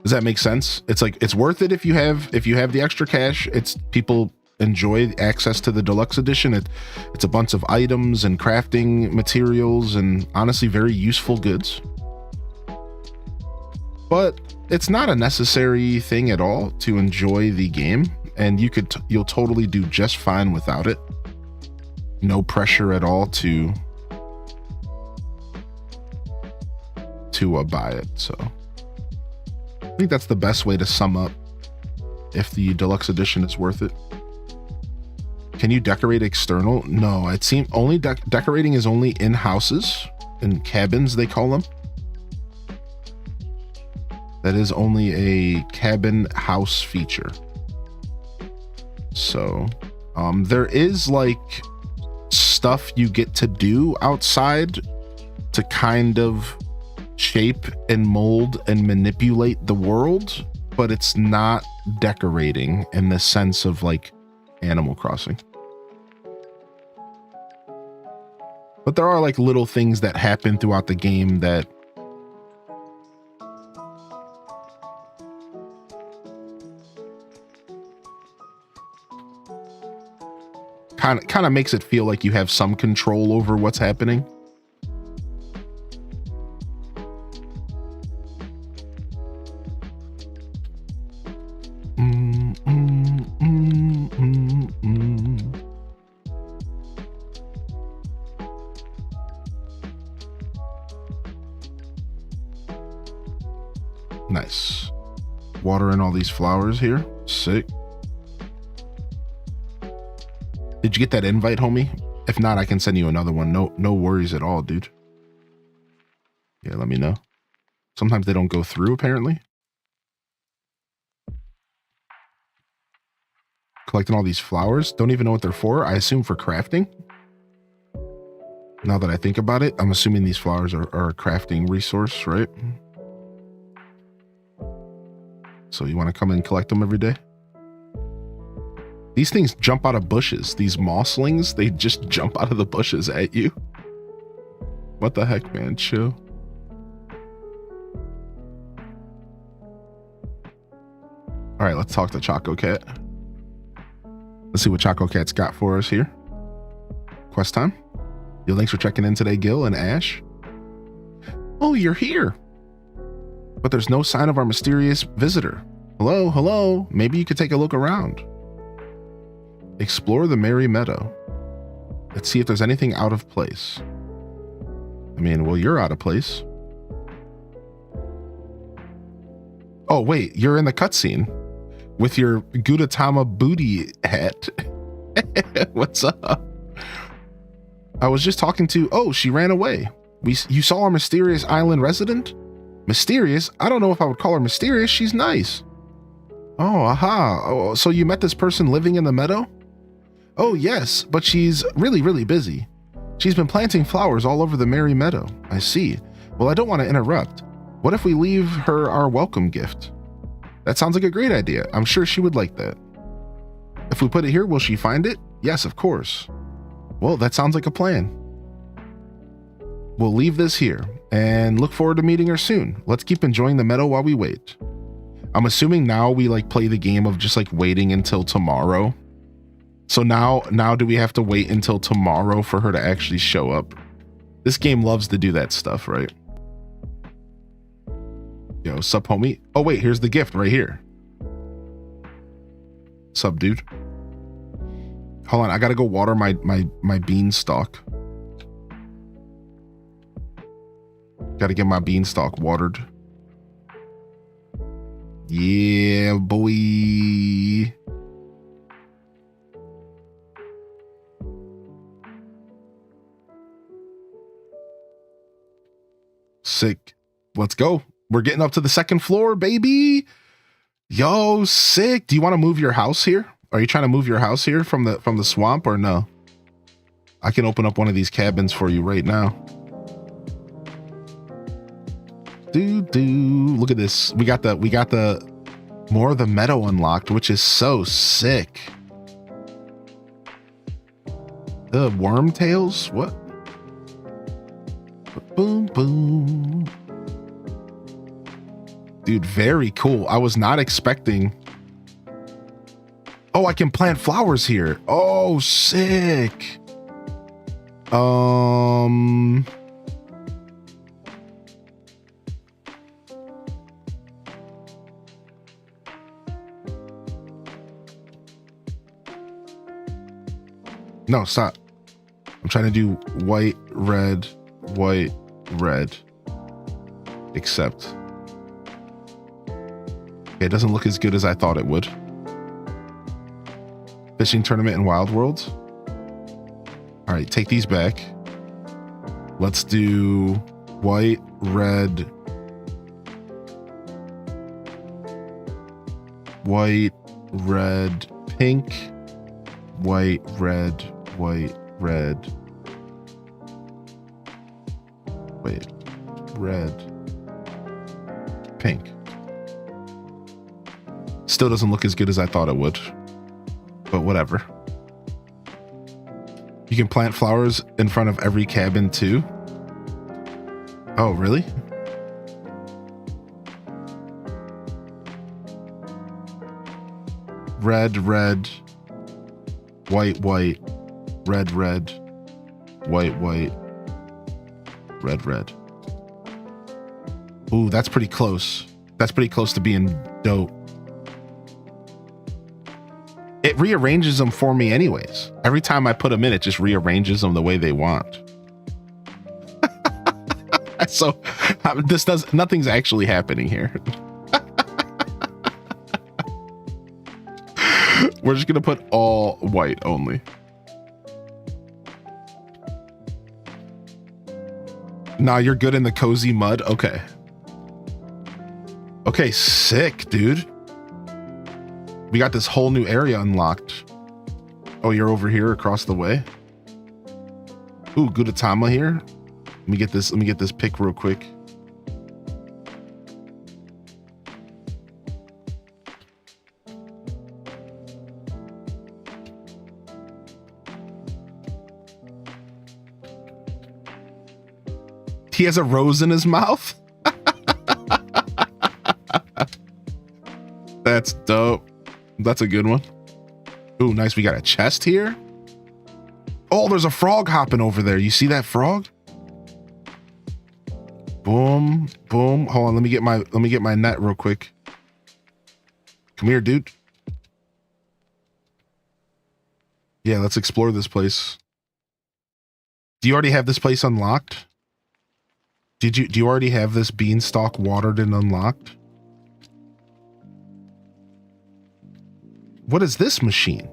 A: Does that make sense? It's like it's worth it if you have the extra cash. It's people enjoy access to the deluxe edition. It's a bunch of items and crafting materials and honestly very useful goods. But it's not a necessary thing at all to enjoy the game, and you'll totally do just fine without it. No pressure at all to buy it. So I think that's the best way to sum up if the deluxe edition is worth it. Can you decorate external? No, it seems only decorating is only in houses, in cabins they call them. That is only a cabin house feature. So there is like stuff you get to do outside to kind of shape and mold and manipulate the world, but it's not decorating in the sense of like Animal Crossing. But there are like little things that happen throughout the game that kind of makes it feel like you have some control over what's happening. Nice. Watering all these flowers here. Sick. Did you get that invite, homie? If not, I can send you another one. No worries at all, dude. Yeah, let me know. Sometimes they don't go through, apparently. Collecting all these flowers. Don't even know what they're for. I assume for crafting. Now that I think about it, I'm assuming these flowers are a crafting resource, right? So you want to come and collect them every day? These things jump out of bushes. These mosslings, they just jump out of the bushes at you. What the heck, man? Chill. All right, let's talk to Choco Cat. Let's see what Choco Cat's got for us here. Quest time. Yo, thanks for checking in today, Gil and Ash. Oh, you're here. But there's no sign of our mysterious visitor. Hello, hello. Maybe you could take a look around. Explore the Merry Meadow. Let's see if there's anything out of place. I mean, well, you're out of place. Oh, wait, you're in the cutscene with your Gudetama booty hat. What's up? I was just talking to, oh, she ran away. You saw our mysterious island resident? Mysterious? I don't know if I would call her mysterious. She's nice. Oh, aha. Oh, so you met this person living in the meadow? Oh, yes, but she's really, really busy. She's been planting flowers all over the Merry Meadow. I see. Well, I don't want to interrupt. What if we leave her our welcome gift? That sounds like a great idea. I'm sure she would like that. If we put it here, will she find it? Yes, of course. Well, that sounds like a plan. We'll leave this here and look forward to meeting her soon. Let's keep enjoying the meadow while we wait. I'm assuming now we like play the game of just like waiting until tomorrow. So now do we have to wait until tomorrow for her to actually show up? This game loves to do that stuff, right? Yo, sup, homie? Oh, wait, here's the gift right here. Sup, dude? Hold on, I gotta go water my beanstalk. Gotta get my beanstalk watered. Yeah, boy. Sick. Let's go. We're getting up to the second floor, baby. Yo, sick. Do you want to move your house here? Are you trying to move your house here from the swamp or no? I can open up one of these cabins for you right now. Look at this. We got the more of the meadow unlocked, which is so sick. The wormtails? What? Boom, boom. Dude, very cool. I was not expecting. Oh, I can plant flowers here. Oh, sick. No, stop. I'm trying to do white, red, except it doesn't look as good as I thought it would. Fishing tournament in Wild World. All right, take these back. Let's do white, red, pink, white, red, pink. Still doesn't look as good as I thought it would, but whatever. You can plant flowers in front of every cabin too. Oh, really? Red, white, red, white, red. Ooh, that's pretty close. That's pretty close to being dope. It rearranges them for me anyways. Every time I put them in, it just rearranges them the way they want. So nothing's actually happening here. We're just gonna put all white only. Nah, you're good in the cozy mud. Okay. Okay, sick, dude. We got this whole new area unlocked. Oh, you're over here across the way. Ooh, Gudetama here. Let me get this pick real quick. He has a rose in his mouth. That's dope. That's a good one. Ooh, nice. We got a chest here. Oh, there's a frog hopping over there. You see that frog? Boom, boom. Hold on. Let me get my net real quick. Come here, dude. Yeah, let's explore this place. Do you already have this place unlocked? Do you already have this beanstalk watered and unlocked? What is this machine?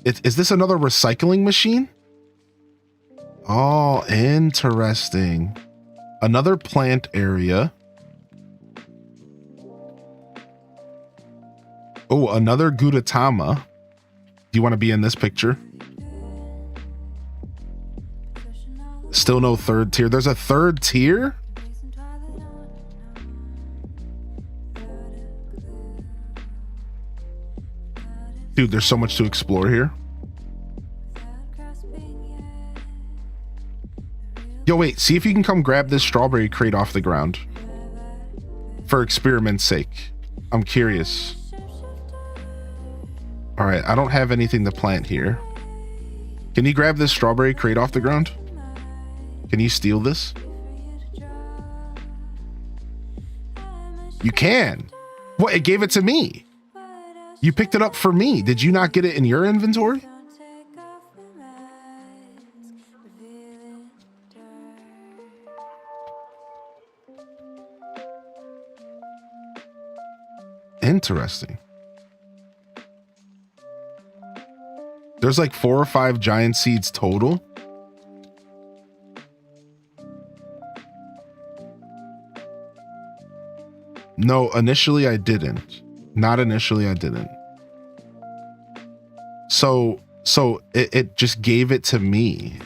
A: Is this another recycling machine? Oh, interesting. Another plant area. Oh, another Gudetama. Do you want to be in this picture? Still no third tier. There's a third tier? Dude, there's so much to explore here. Yo, wait, see if you can come grab this strawberry crate off the ground. For experiment's sake. I'm curious. All right, I don't have anything to plant here. Can you grab this strawberry crate off the ground? Can you steal this? You can. What? It gave it to me. You picked it up for me. Did you not get it in your inventory? Interesting. There's like 4 or 5 giant seeds total. No, initially I didn't. Not initially I didn't. So it just gave it to me.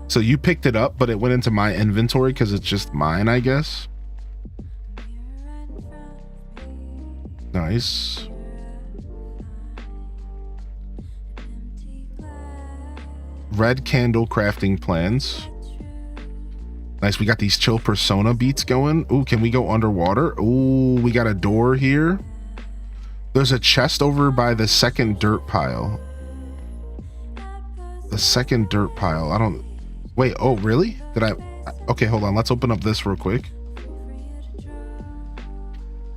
A: So you picked it up, but it went into my inventory because it's just mine, I guess. Nice. Red candle crafting plans. Nice. We got these chill persona beats going. Ooh, can we go underwater? Ooh, we got a door here. There's a chest over by the second dirt pile. The second dirt pile. I don't... Wait, oh, really? Did I... Okay, hold on. Let's open up this real quick.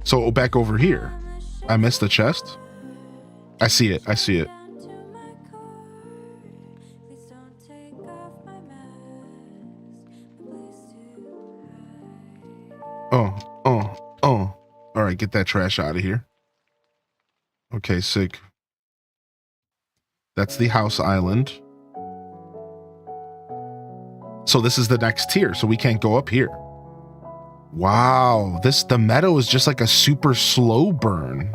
A: So, back over here. I missed the chest. I see it. I see it. Oh. All right, get that trash out of here. Okay, sick. That's the house island. So this is the next tier, so we can't go up here. Wow, the meadow is just like a super slow burn.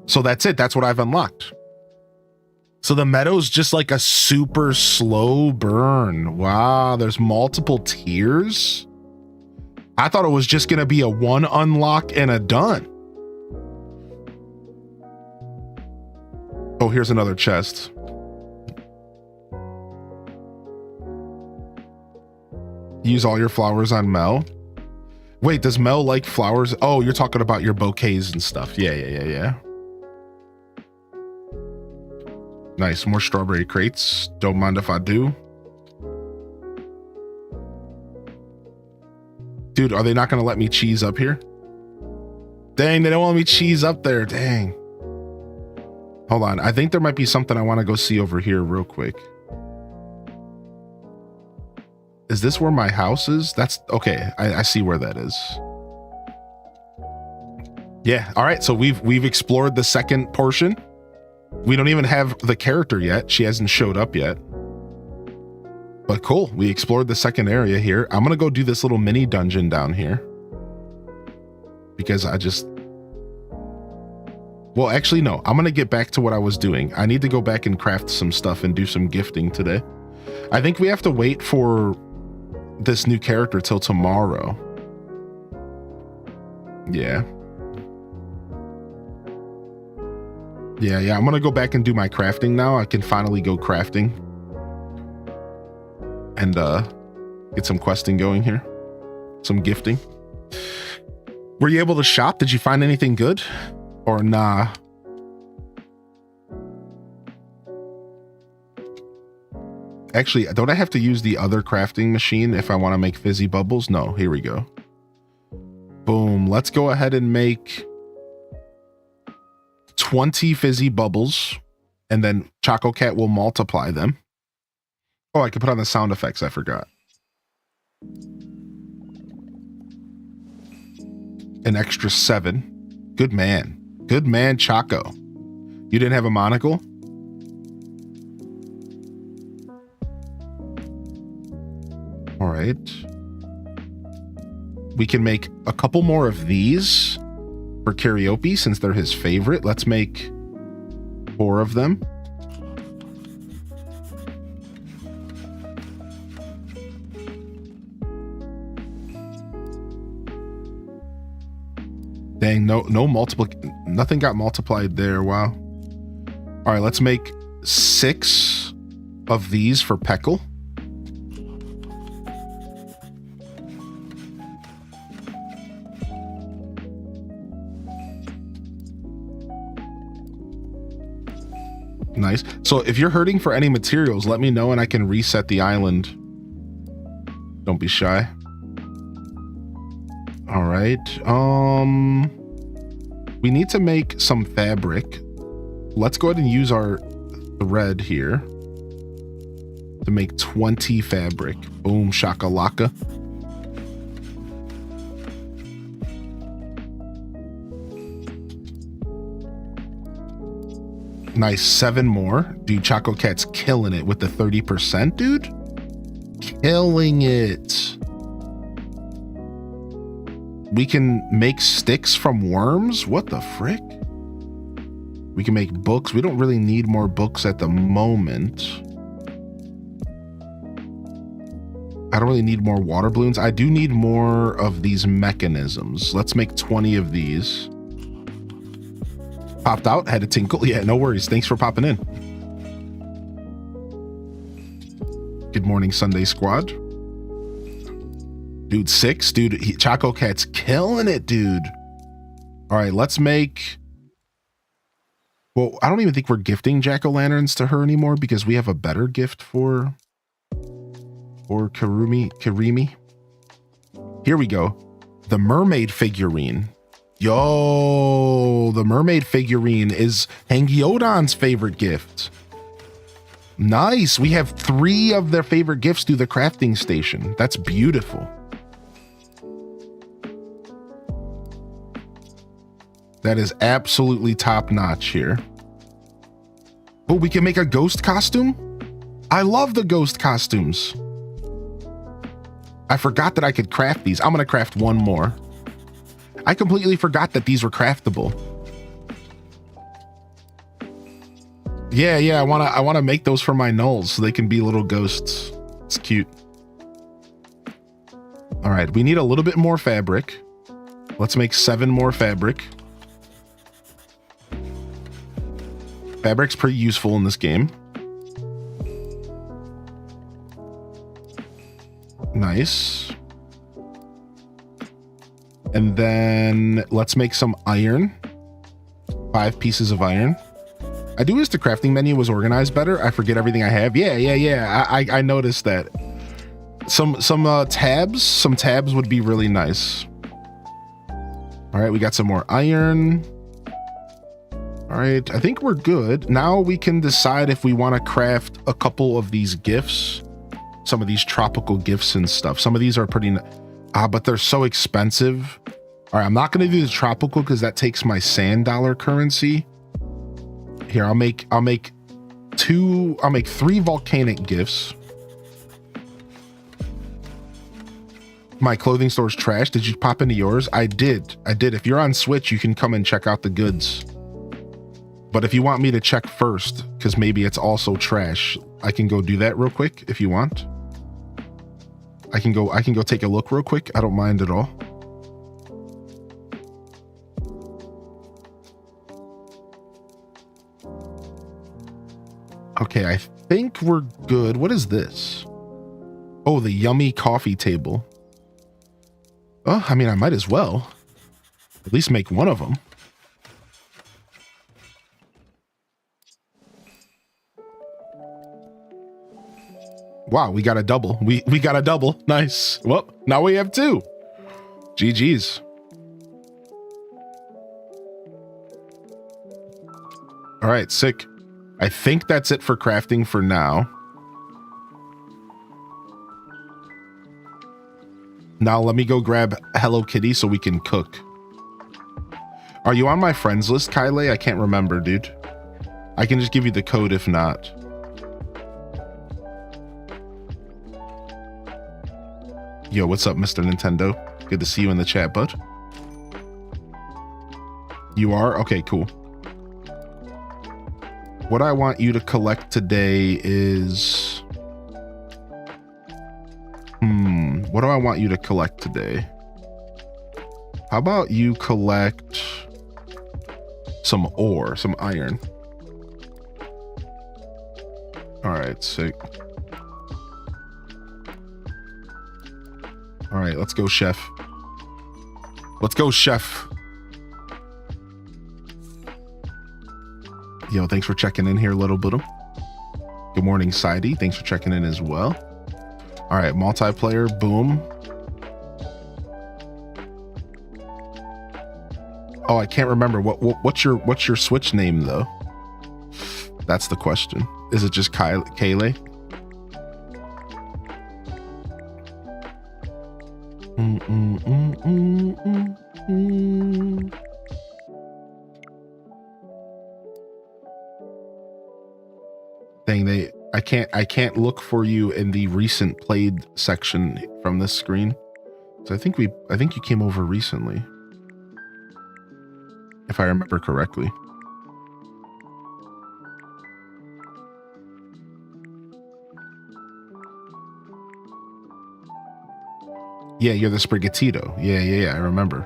A: So that's it. That's what I've unlocked. So the meadow's just like a super slow burn. Wow, there's multiple tiers. I thought it was just going to be a one unlock and a done. Oh, here's another chest. Use all your flowers on Mel. Wait, does Mel like flowers? Oh, you're talking about your bouquets and stuff. Yeah. Nice, more strawberry crates. Don't mind if I do. Dude, are they not going to let me cheese up here? Dang, they don't want me cheese up there. Dang. Hold on. I think there might be something I want to go see over here real quick. Is this where my house is? That's okay. I see where that is. Yeah. All right. So we've explored the second portion. We don't even have the character yet. She hasn't showed up yet. But cool. We explored the second area here. I'm going to go do this little mini dungeon down here. Because I just... Well, actually, no. I'm going to get back to what I was doing. I need to go back and craft some stuff and do some gifting today. I think we have to wait for this new character till tomorrow. Yeah. Yeah. I'm going to go back and do my crafting now. I can finally go crafting. And get some questing going here. Some gifting. Were you able to shop? Did you find anything good? Or nah? Actually, don't I have to use the other crafting machine if I want to make fizzy bubbles? No, here we go. Boom. Let's go ahead and make 20 fizzy bubbles. And then Choco Cat will multiply them. Oh, I can put on the sound effects. I forgot. An extra 7. Good man. Good man, Choco. You didn't have a monocle? All right. We can make a couple more of these for karaoke since they're his favorite. Let's make 4 of them. Dang, nothing got multiplied there. Wow. All right, let's make 6 of these for Peckle. Nice. So if you're hurting for any materials, let me know and I can reset the island. Don't be shy. All right. We need to make some fabric. Let's go ahead and use our thread here to make 20 fabric. Boom, shakalaka. Nice, 7 more. Dude, Choco Cat's killing it with the 30%, dude. Killing it. We can make sticks from worms? What the frick? We can make books. We don't really need more books at the moment. I don't really need more water balloons. I do need more of these mechanisms. Let's make 20 of these. Popped out, had a tinkle. Yeah, no worries. Thanks for popping in. Good morning, Sunday Squad. Dude, 6? Dude, Choco Cat's killing it, dude. All right, let's make... Well, I don't even think we're gifting jack-o'-lanterns to her anymore because we have a better gift for Karimi. Here we go. The mermaid figurine. Yo, the mermaid figurine is Hangyodan's favorite gift. Nice. We have 3 of their favorite gifts through the crafting station. That's beautiful. That is absolutely top notch here. Oh, we can make a ghost costume? I love the ghost costumes. I forgot that I could craft these. I'm gonna craft 1 more. I completely forgot that these were craftable. Yeah, I wanna make those for my gnolls so they can be little ghosts. It's cute. All right, we need a little bit more fabric. Let's make 7 more fabric. Fabric's pretty useful in this game. Nice. And then let's make some iron. 5 pieces of iron. I do wish the crafting menu was organized better. I forget everything I have. Yeah. I noticed that. Some tabs would be really nice. All right, we got some more iron. All right, I think we're good. Now we can decide if we want to craft a couple of these gifts. Some of these tropical gifts and stuff. Some of these are pretty, but they're so expensive. All right, I'm not going to do the tropical because that takes my sand dollar currency. Here, I'll make 3 volcanic gifts. My clothing store's trash. Did you pop into yours? I did. If you're on Switch, you can come and check out the goods. But if you want me to check first, because maybe it's also trash, I can go do that real quick if you want. I can go take a look real quick. I don't mind at all. Okay, I think we're good. What is this? Oh, the yummy coffee table. Oh, I mean, I might as well at least make 1 of them. Wow, we got a double. We got a double. Nice. Well, now we have 2. GG's. All right, sick. I think that's it for crafting for now. Now let me go grab Hello Kitty so we can cook. Are you on my friends list, Kylie? I can't remember, dude. I can just give you the code if not. Yo, what's up, Mr. Nintendo? Good to see you in the chat, bud. You are? Okay, cool. What I want you to collect today is... What do I want you to collect today? How about you collect some ore, some iron? All right, sick. All right, let's go, chef. Let's go, chef. Yo, thanks for checking in here, Little Boodle. Good morning, Sidey. Thanks for checking in as well. All right, multiplayer, boom. Oh, I can't remember. What's your Switch name, though? That's the question. Is it just Kayle? Thing I can't look for you in the recent played section from this screen. So I think you came over recently, if I remember correctly. Yeah, you're the Sprigatito. Yeah, I remember.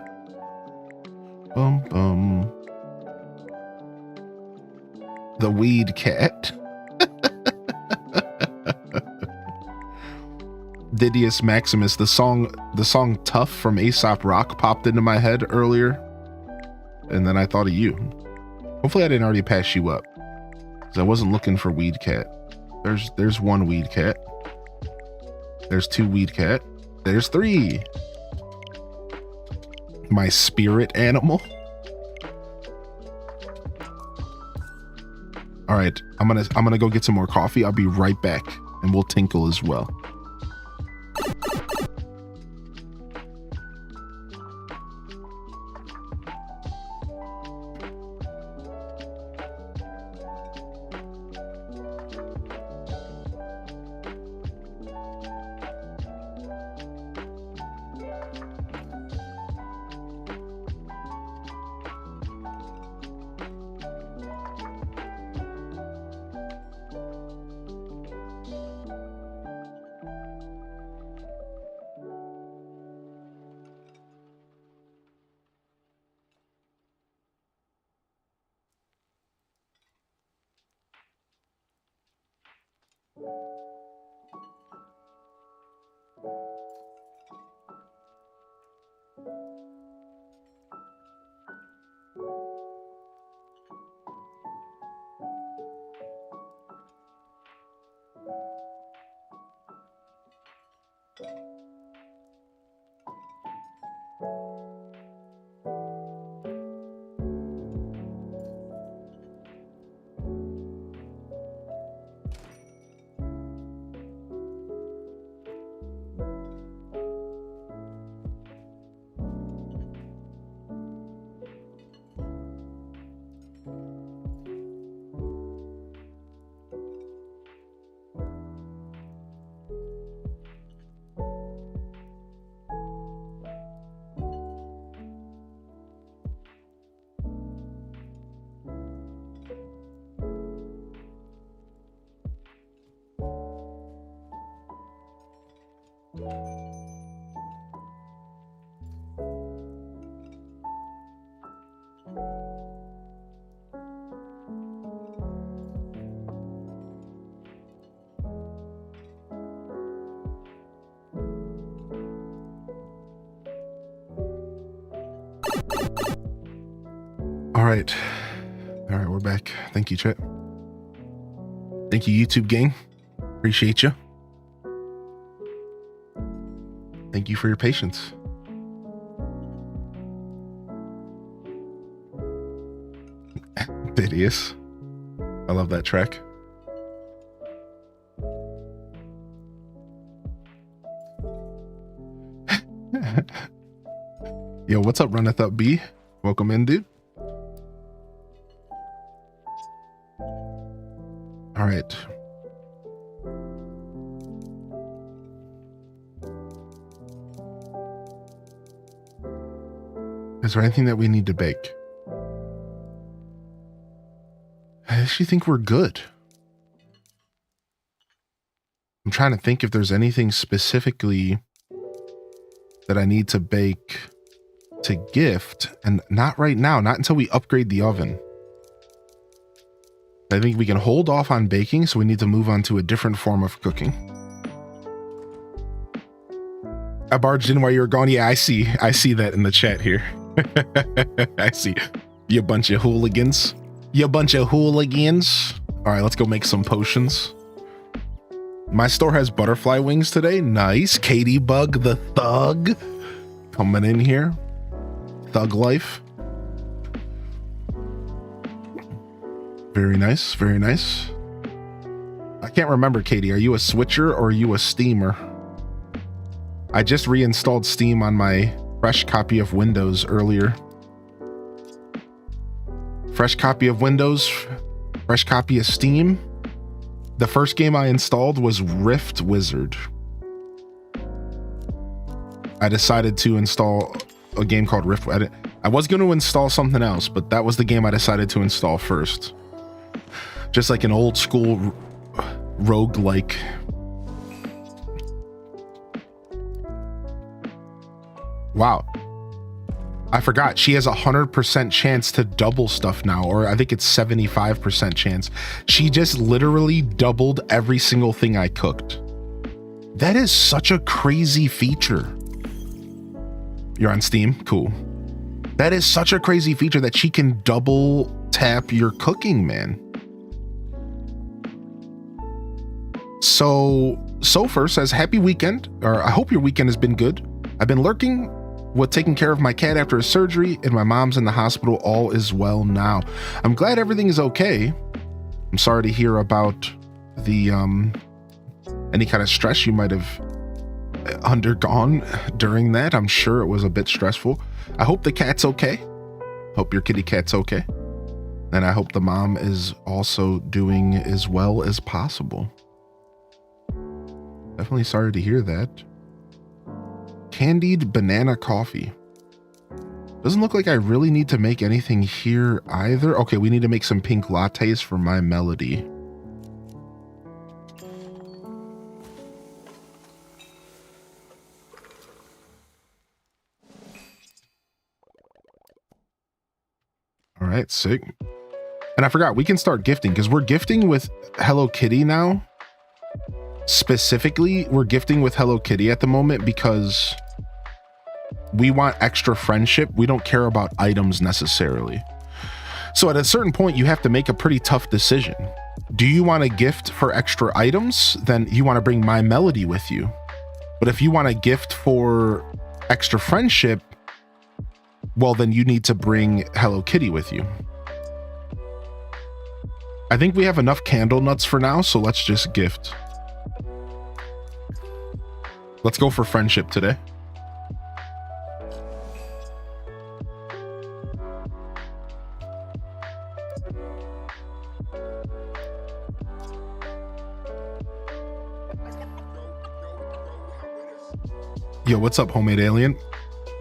A: The weed cat. Didius Maximus, the song Tough from Aesop Rock popped into my head earlier, and then I thought of you. Hopefully I didn't already pass you up, because I wasn't looking for weed cat. There's one weed cat. There's two weed cat. There's three. My spirit animal. All right, I'm gonna go get some more coffee. I'll be right back, and we'll tinkle as well. All right, we're back. Thank you, chat. Thank you, YouTube gang. Appreciate you. Thank you for your patience. Didius. I love that track. Yo, what's up, Runneth Up B? Welcome in, dude. All right. Is there anything that we need to bake? I actually think we're good. I'm trying to think if there's anything specifically that I need to bake to gift, and not right now, not until we upgrade the oven. I think we can hold off on baking, so we need to move on to a different form of cooking. I barged in while you were gone. Yeah, I see that in the chat here. I see. You bunch of hooligans. You bunch of hooligans. All right, let's go make some potions. My store has butterfly wings today. Nice. Katie Bug, the thug, coming in here. Thug life. Very nice, very nice. I can't remember, Katie. Are you a switcher or are you a steamer? I just reinstalled Steam on my fresh copy of Windows earlier. Fresh copy of Windows, fresh copy of Steam. The first game I installed was Rift Wizard. I decided to install a game called Rift. I was going to install something else, but that was the game I decided to install first. Just like an old school roguelike. Wow. I forgot. She has 100% chance to double stuff now, or I think it's 75% chance. She just literally doubled every single thing I cooked. That is such a crazy feature. You're on Steam? Cool. That is such a crazy feature that she can double tap your cooking, man. So Sofer says, happy weekend, or I hope your weekend has been good. I've been lurking with taking care of my cat after his surgery, and my mom's in the hospital. All is well now. I'm glad everything is okay. I'm sorry to hear about the any kind of stress you might have undergone during that. I'm sure it was a bit stressful. I hope the cat's okay. Hope your kitty cat's okay. And I hope the mom is also doing as well as possible. Definitely sorry to hear that. Candied banana coffee. Doesn't look like I really need to make anything here either. Okay, we need to make some pink lattes for my melody. All right, sick. And I forgot, we can start gifting because we're gifting with Hello Kitty now. Specifically, we're gifting with Hello Kitty at the moment because we want extra friendship. We don't care about items necessarily. So at a certain point, you have to make a pretty tough decision. Do you want to gift for extra items? Then you want to bring My Melody with you. But if you want to gift for extra friendship, well, then you need to bring Hello Kitty with you. I think we have enough candle nuts for now, so let's just gift. Let's go for friendship today. Yo, what's up, homemade alien?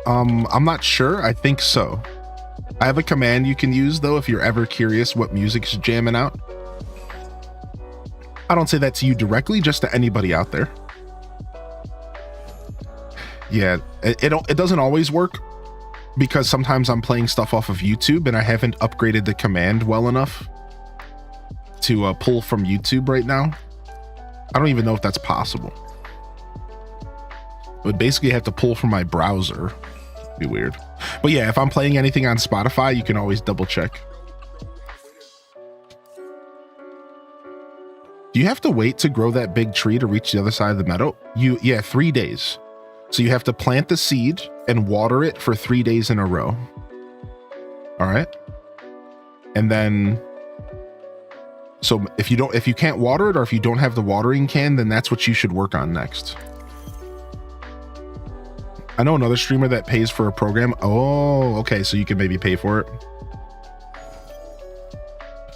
A: I'm not sure. I think so. I have a command you can use though if you're ever curious what music's jamming out. I don't say that to you directly, just to anybody out there. Yeah, it doesn't always work because sometimes I'm playing stuff off of YouTube and I haven't upgraded the command well enough to pull from YouTube right now. I don't even know if that's possible. I would basically have to pull from my browser. It'd be weird. But yeah, if I'm playing anything on Spotify, you can always double check. Do you have to wait to grow that big tree to reach the other side of the meadow? Yeah, 3 days. So you have to plant the seed and water it for 3 days in a row. All right. And then, so if you can't water it, or if you don't have the watering can, then that's what you should work on next. I know another streamer that pays for a program. Oh, okay. So you can maybe pay for it.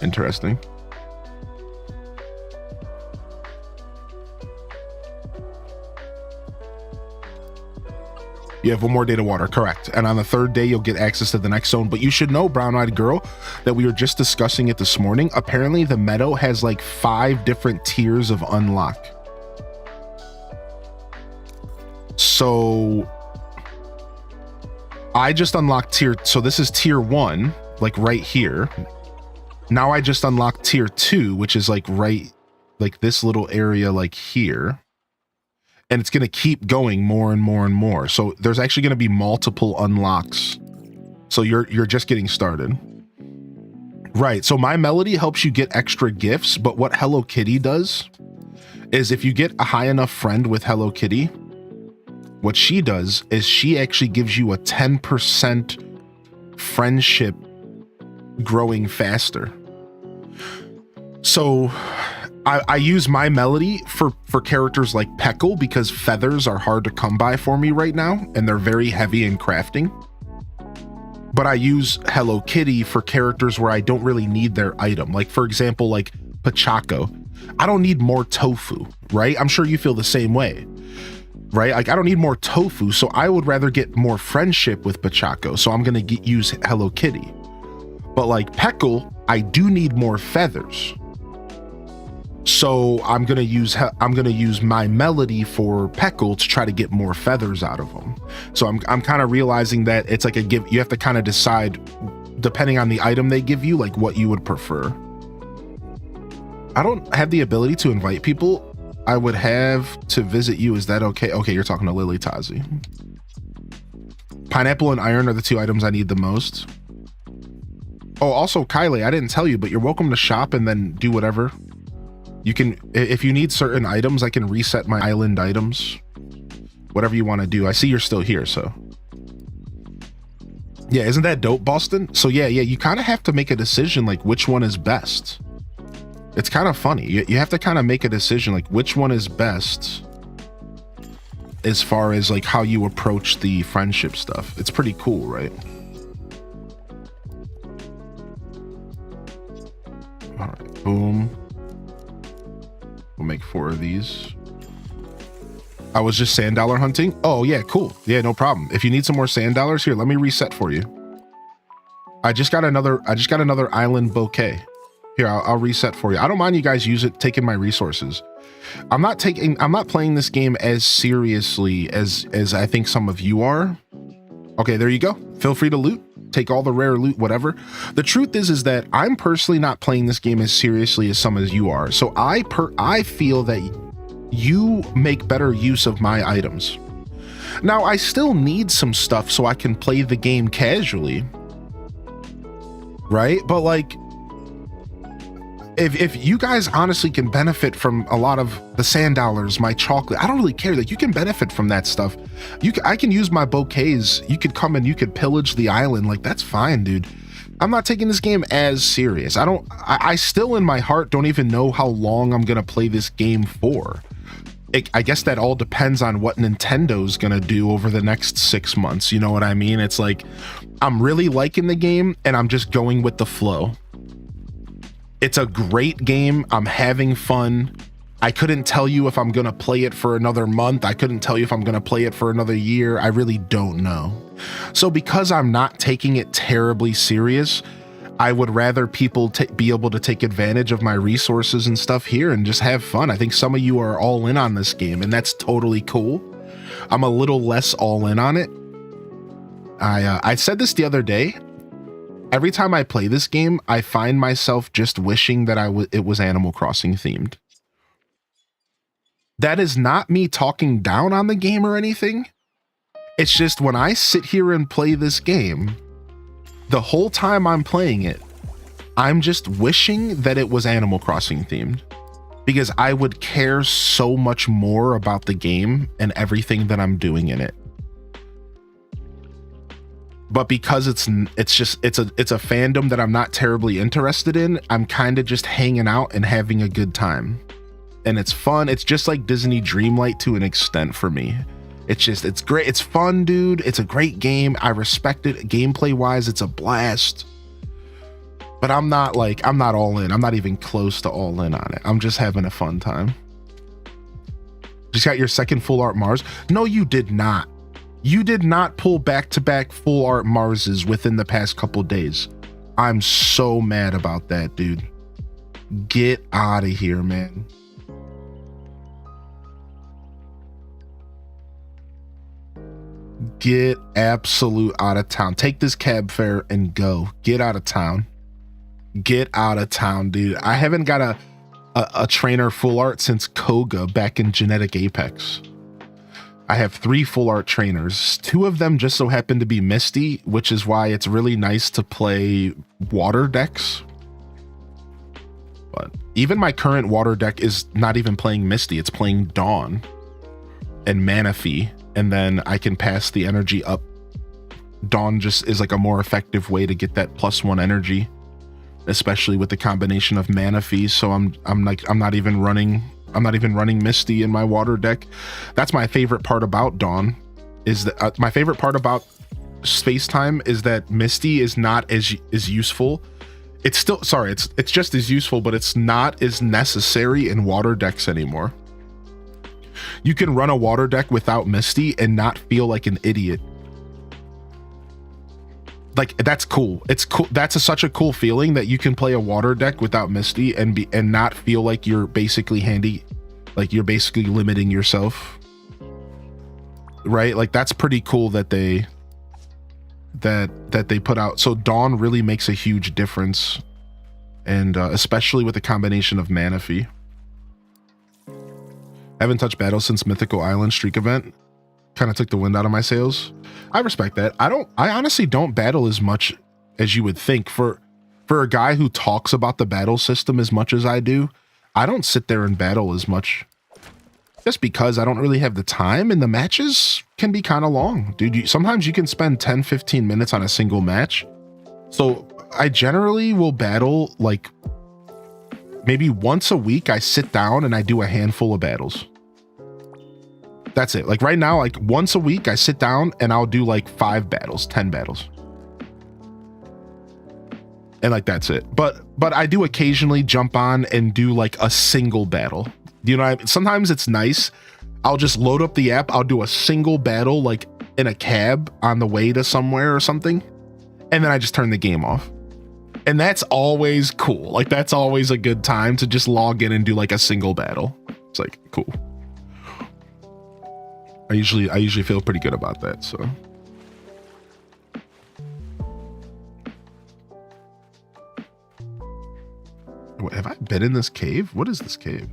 A: Interesting. You have 1 more day to water, correct. And on the 3rd day, you'll get access to the next zone. But you should know, brown-eyed girl, that we were just discussing it this morning. Apparently, the meadow has like 5 different tiers of unlock. So I just unlocked tier, so this is tier 1, like right here. Now I just unlocked tier 2, which is like right, like this little area like here. And it's going to keep going more and more and more. So there's actually going to be multiple unlocks. So you're just getting started. Right. So My Melody helps you get extra gifts. But what Hello Kitty does is if you get a high enough friend with Hello Kitty, what she does is she actually gives you a 10% friendship growing faster. So I use My Melody for characters like Peckle because feathers are hard to come by for me right now, and they're very heavy in crafting. But I use Hello Kitty for characters where I don't really need their item. Like, for example, like Pachaco. I don't need more tofu, right? I'm sure you feel the same way, right? Like I don't need more tofu, so I would rather get more friendship with Pachaco, so I'm gonna use Hello Kitty. But like Peckle, I do need more feathers, so I'm gonna use my melody for Peckle to try to get more feathers out of him. So I'm kind of realizing that it's like a give. You have to kind of decide, depending on the item they give you, like what you would prefer. I don't have the ability to invite people. I would have to visit you. Is that okay? Okay, you're talking to Lily Tazi. Pineapple and iron are the 2 items I need the most. Oh, also Kylie, I didn't tell you, but you're welcome to shop and then do whatever. You can, if you need certain items, I can reset my island items. Whatever you want to do. I see you're still here, so. Yeah, isn't that dope, Boston? So yeah, you kind of have to make a decision like which one is best. It's kind of funny. You have to kind of make a decision like which one is best as far as like how you approach the friendship stuff. It's pretty cool, right? All right, boom. We'll make 4 of these. I was just sand dollar hunting. Oh yeah, cool. Yeah, no problem. If you need some more sand dollars, here, let me reset for you. I just got another island bouquet. Here, I'll reset for you. I don't mind you guys taking my resources. I'm not playing this game as seriously as I think some of you are. Okay, there you go. Feel free to loot. Take all the rare loot, whatever. The truth is that I'm personally not playing this game as seriously as some of you are. So I feel that you make better use of my items. Now, I still need some stuff so I can play the game casually, right? But like, if you guys honestly can benefit from a lot of the sand dollars, my chocolate, I don't really care. Like, you can benefit from that stuff. I can use my bouquets. You could come and you could pillage the island. Like, that's fine, dude. I'm not taking this game as serious. I still in my heart don't even know how long I'm gonna play this game for. I guess that all depends on what Nintendo's gonna do over the next 6 months. You know what I mean? It's like, I'm really liking the game and I'm just going with the flow. It's a great game. I'm having fun. I couldn't tell you if I'm gonna play it for another month. I couldn't tell you if I'm gonna play it for another year. I really don't know. So because I'm not taking it terribly serious, I would rather people be able to take advantage of my resources and stuff here and just have fun. I think some of you are all in on this game, and that's totally cool. I'm a little less all in on it. I said this the other day. Every time I play this game, I find myself just wishing that it was Animal Crossing themed. That is not me talking down on the game or anything. It's just when I sit here and play this game, the whole time I'm playing it, I'm just wishing that it was Animal Crossing themed, because I would care so much more about the game and everything that I'm doing in it. But because it's a fandom that I'm not terribly interested in, I'm kind of just hanging out and having a good time. And it's fun. It's just like Disney Dreamlight to an extent for me. It's great. It's fun, dude. It's a great game. I respect it. Gameplay wise, it's a blast. But I'm not all in. I'm not even close to all in on it. I'm just having a fun time. Just got your second full art Mars? No, you did not. You did not pull back-to-back full art Marses within the past couple days. I'm so mad about that, dude. Get out of here, man. Get absolute out of town. Take this cab fare and go. Get out of town. Get out of town, dude. I haven't got a trainer full art since Koga back in Genetic Apex. I have 3 full art trainers. 2 of them just so happen to be Misty, which is why it's really nice to play water decks. But even my current water deck is not even playing Misty. It's playing Dawn and Manaphy. And then I can pass the energy up. Dawn just is like a more effective way to get that +1 energy, especially with the combination of Manaphy. So I'm not even running Misty in my water deck. That's my favorite part about Dawn. Is that my favorite part about Space Time is that Misty is not as useful It's still, sorry, it's just as useful, but it's not as necessary in water decks anymore. You can run a water deck without Misty and not feel like an idiot. Like, that's cool. It's cool. That's such a cool feeling that you can play a water deck without Misty and not feel like you're basically like you're basically limiting yourself. Right? Like, that's pretty cool that they put out. So Dawn really makes a huge difference, and especially with the combination of Manaphy. Haven't touched battle since Mythical Island streak event. Kind of took the wind out of my sails. I respect that. I honestly don't battle as much as you would think. For a guy who talks about the battle system as much as I do, I don't sit there and battle as much. Just because I don't really have the time, and the matches can be kind of long. Dude, sometimes you can spend 10-15 minutes on a single match. So I generally will battle like maybe once a week. I sit down and I do a handful of battles. That's it. Like right now, like once a week I sit down and I'll do like 5 battles, 10 battles. And like, that's it. But I do occasionally jump on and do like a single battle. You know, sometimes it's nice. I'll just load up the app. I'll do a single battle like in a cab on the way to somewhere or something. And then I just turn the game off. And that's always cool. Like, that's always a good time to just log in and do like a single battle. It's like, cool. I usually feel pretty good about that, so. Wait, have I been in this cave? What is this cave?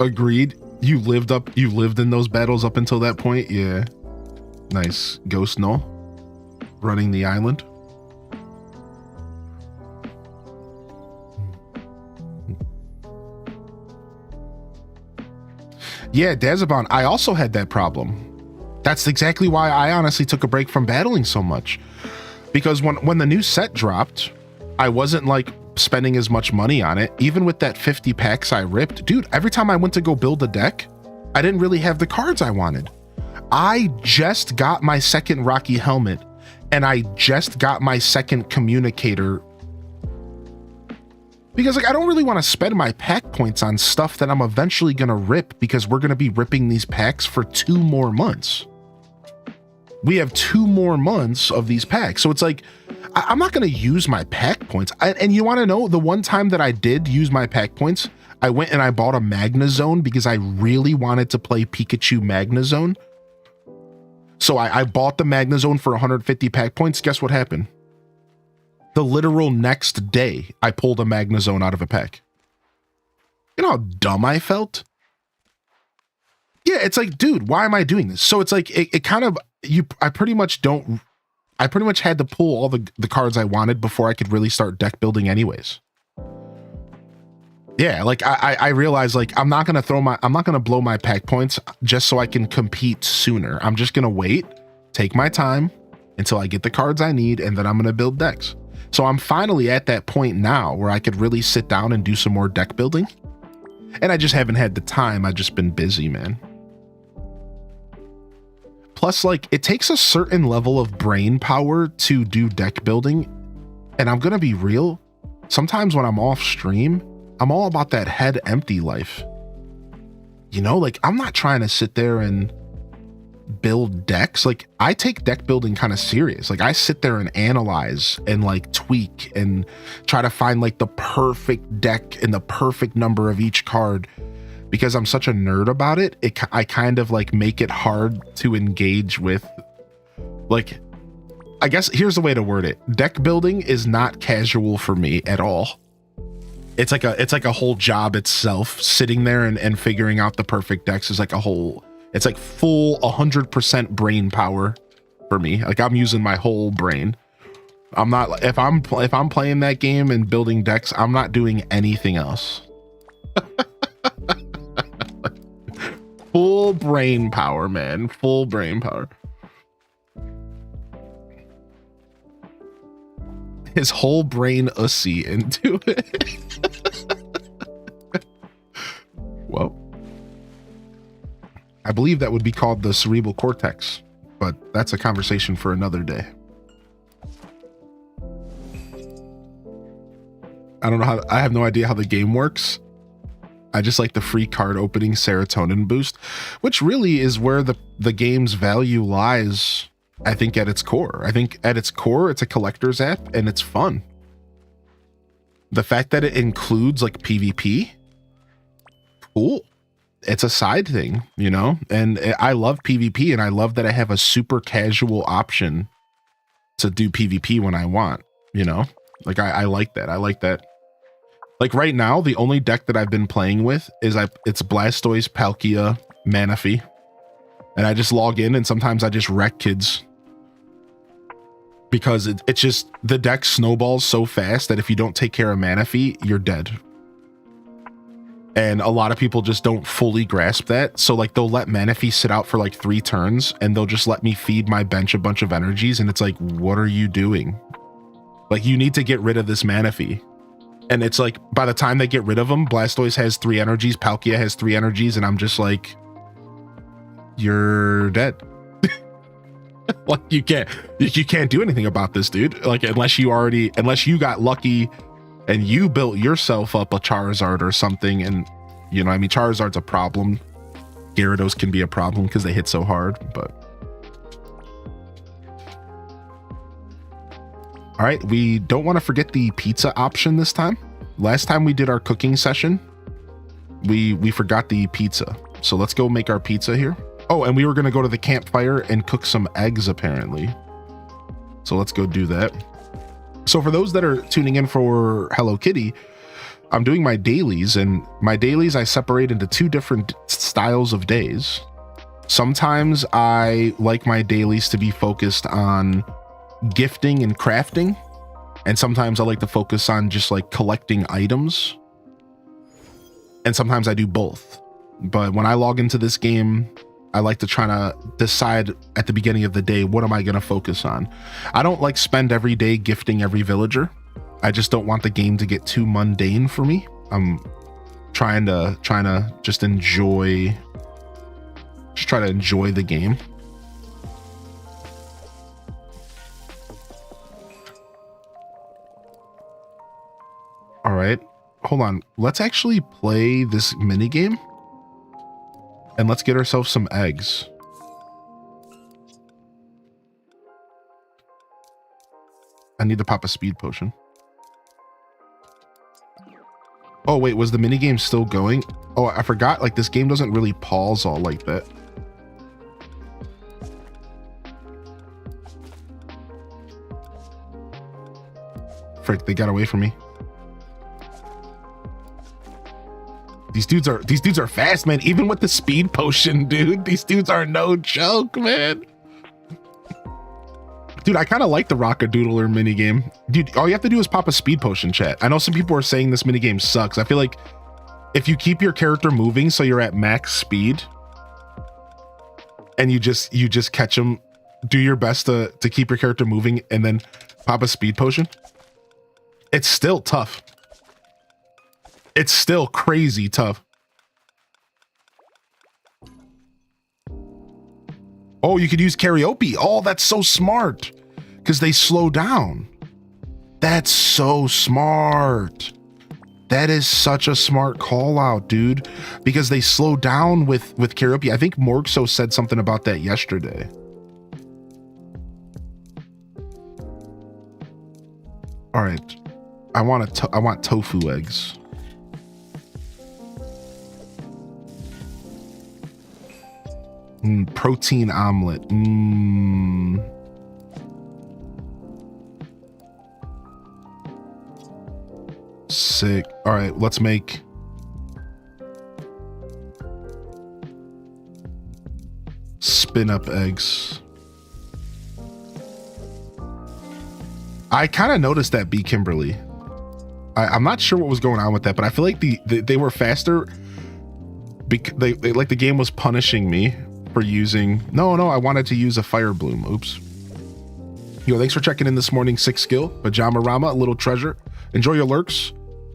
A: Agreed. You lived in those battles up until that point? Yeah. Nice. Ghost Null running the island. Yeah, Dazabon, I also had that problem. That's exactly why I honestly took a break from battling so much. Because when the new set dropped, I wasn't like spending as much money on it. Even with that 50 packs I ripped, dude, every time I went to go build a deck, I didn't really have the cards I wanted. I just got my second Rocky helmet, and I just got my second communicator, because like I don't really want to spend my pack points on stuff that I'm eventually gonna rip, because we're gonna be ripping these packs for 2 more months. We have 2 more months of these packs, so it's like I'm not gonna use my pack points. And you want to know, the one time that I did use my pack points, I went and I bought a Magnezone because I really wanted to play Pikachu Magnezone. So I bought the Magnezone for 150 pack points. Guess what happened? The literal next day, I pulled a Magnezone out of a pack. You know how dumb I felt? Yeah, it's like, dude, why am I doing this? So it's like, it kind of, I pretty much had to pull all the cards I wanted before I could really start deck building anyways. Yeah, like I realized, like, I'm not gonna blow my pack points just so I can compete sooner. I'm just gonna wait, take my time until I get the cards I need, and then I'm gonna build decks. So I'm finally at that point now where I could really sit down and do some more deck building. And I just haven't had the time. I've just been busy, man. Plus, like, it takes a certain level of brain power to do deck building. And I'm gonna be real, sometimes when I'm off stream, I'm all about that head empty life. You know, like, I'm not trying to sit there and build decks. Like, I take deck building kind of serious. Like, I sit there and analyze and like tweak and try to find like the perfect deck and the perfect number of each card. Because I'm such a nerd about it, I kind of like make it hard to engage with. Like, I guess here's the way to word it. Deck building is not casual for me at all. It's like a whole job itself. Sitting there and figuring out the perfect decks is like a whole, it's like full 100% brain power for me. Like, I'm using my whole brain. I'm not, if I'm playing that game and building decks, I'm not doing anything else. Full brain power, man. Full brain power. His whole brain ussy into it. Well, I believe that would be called the cerebral cortex, but that's a conversation for another day. I don't know how, I have no idea how the game works. I just like the free card opening serotonin boost, which really is where the game's value lies, I think, at its core. I think at its core, it's a collector's app and it's fun. The fact that it includes like PvP, cool. It's a side thing, you know? And I love PvP, and I love that I have a super casual option to do PvP when I want, you know? Like, I like that. I like that. Like right now, the only deck that I've been playing with is it's Blastoise, Palkia, Manaphy. And I just log in and sometimes I just wreck kids. Because it's just, the deck snowballs so fast that if you don't take care of Manaphy, you're dead. And a lot of people just don't fully grasp that. So like they'll let Manaphy sit out for like 3 turns and they'll just let me feed my bench a bunch of energies. And it's like, what are you doing? Like, you need to get rid of this Manaphy. And it's like, by the time they get rid of them, Blastoise has 3 energies, Palkia has 3 energies, and I'm just like, you're dead. Like, you can't do anything about this, dude. Like, unless you got lucky and you built yourself up a Charizard or something. And, you know, I mean, Charizard's a problem. Gyarados can be a problem because they hit so hard, but. All right, we don't want to forget the pizza option this time. Last time we did our cooking session, we forgot the pizza. So let's go make our pizza here. Oh, and we were going to go to the campfire and cook some eggs, apparently. So let's go do that. So for those that are tuning in for Hello Kitty, I'm doing my dailies, and my dailies I separate into 2 different styles of days. Sometimes I like my dailies to be focused on gifting and crafting, and sometimes I like to focus on just like collecting items, and sometimes I do both. But when I log into this game, I like to try to decide at the beginning of the day, what am I going to focus on? I don't like spend every day gifting every villager. I just don't want the game to get too mundane for me. I'm trying to just try to enjoy the game. All right, hold on. Let's actually play this mini game, and let's get ourselves some eggs. I need to pop a speed potion. Oh wait, was the mini game still going? Oh, I forgot. Like, this game doesn't really pause all like that. Frick, they got away from me. These dudes are fast, man. Even with the speed potion, dude. These dudes are no joke, man. Dude, I kind of like the Rockadoodler minigame. Dude, all you have to do is pop a speed potion, chat. I know some people are saying this minigame sucks. I feel like if you keep your character moving so you're at max speed and you just catch them, do your best to keep your character moving and then pop a speed potion. It's still tough. It's still crazy tough. Oh, you could use karaoke. Oh, that's so smart. Because they slow down. That's so smart. That is such a smart call out, dude. Because they slow down with karaoke. I think Morgso said something about that yesterday. All right. I want tofu eggs. Protein omelet. Sick. All right, let's make spin up eggs. I kind of noticed that, B. Kimberly. I'm not sure what was going on with that, but I feel like they were faster because they like the game was punishing me for using. No, I wanted to use a fire bloom. Oops. Yo, thanks for checking in this morning. 6 skill, Pajama Rama, a little treasure. Enjoy your lurks.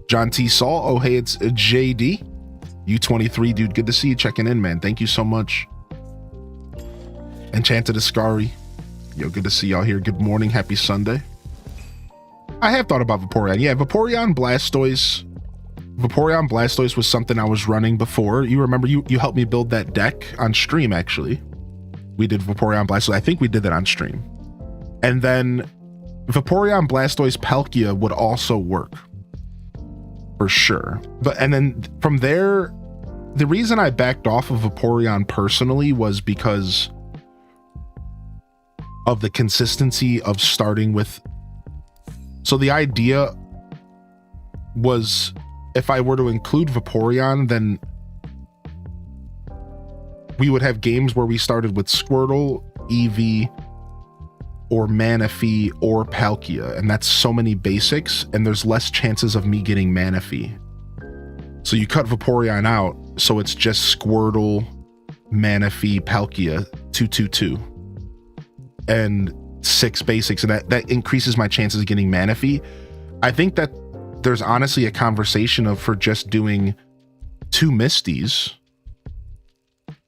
A: John T. Saul. Oh, hey, it's JD. U23, dude. Good to see you checking in, man. Thank you so much. Enchanted Ascari. Yo, good to see y'all here. Good morning. Happy Sunday. I have thought about Vaporeon. Yeah, Vaporeon Blastoise. Vaporeon Blastoise was something I was running before. You remember you helped me build that deck on stream, actually. We did Vaporeon Blastoise. I think we did that on stream. And then Vaporeon Blastoise Palkia would also work. For sure. And then from there, the reason I backed off of Vaporeon personally was because of the consistency of starting with. So the idea was, if I were to include Vaporeon, then we would have games where we started with Squirtle, Eevee, or Manaphy, or Palkia, and that's so many basics, and there's less chances of me getting Manaphy. So you cut Vaporeon out, so it's just Squirtle, Manaphy, Palkia, 222, and 6 basics, and that increases my chances of getting Manaphy. I think that there's honestly a conversation of for just doing 2 Misties,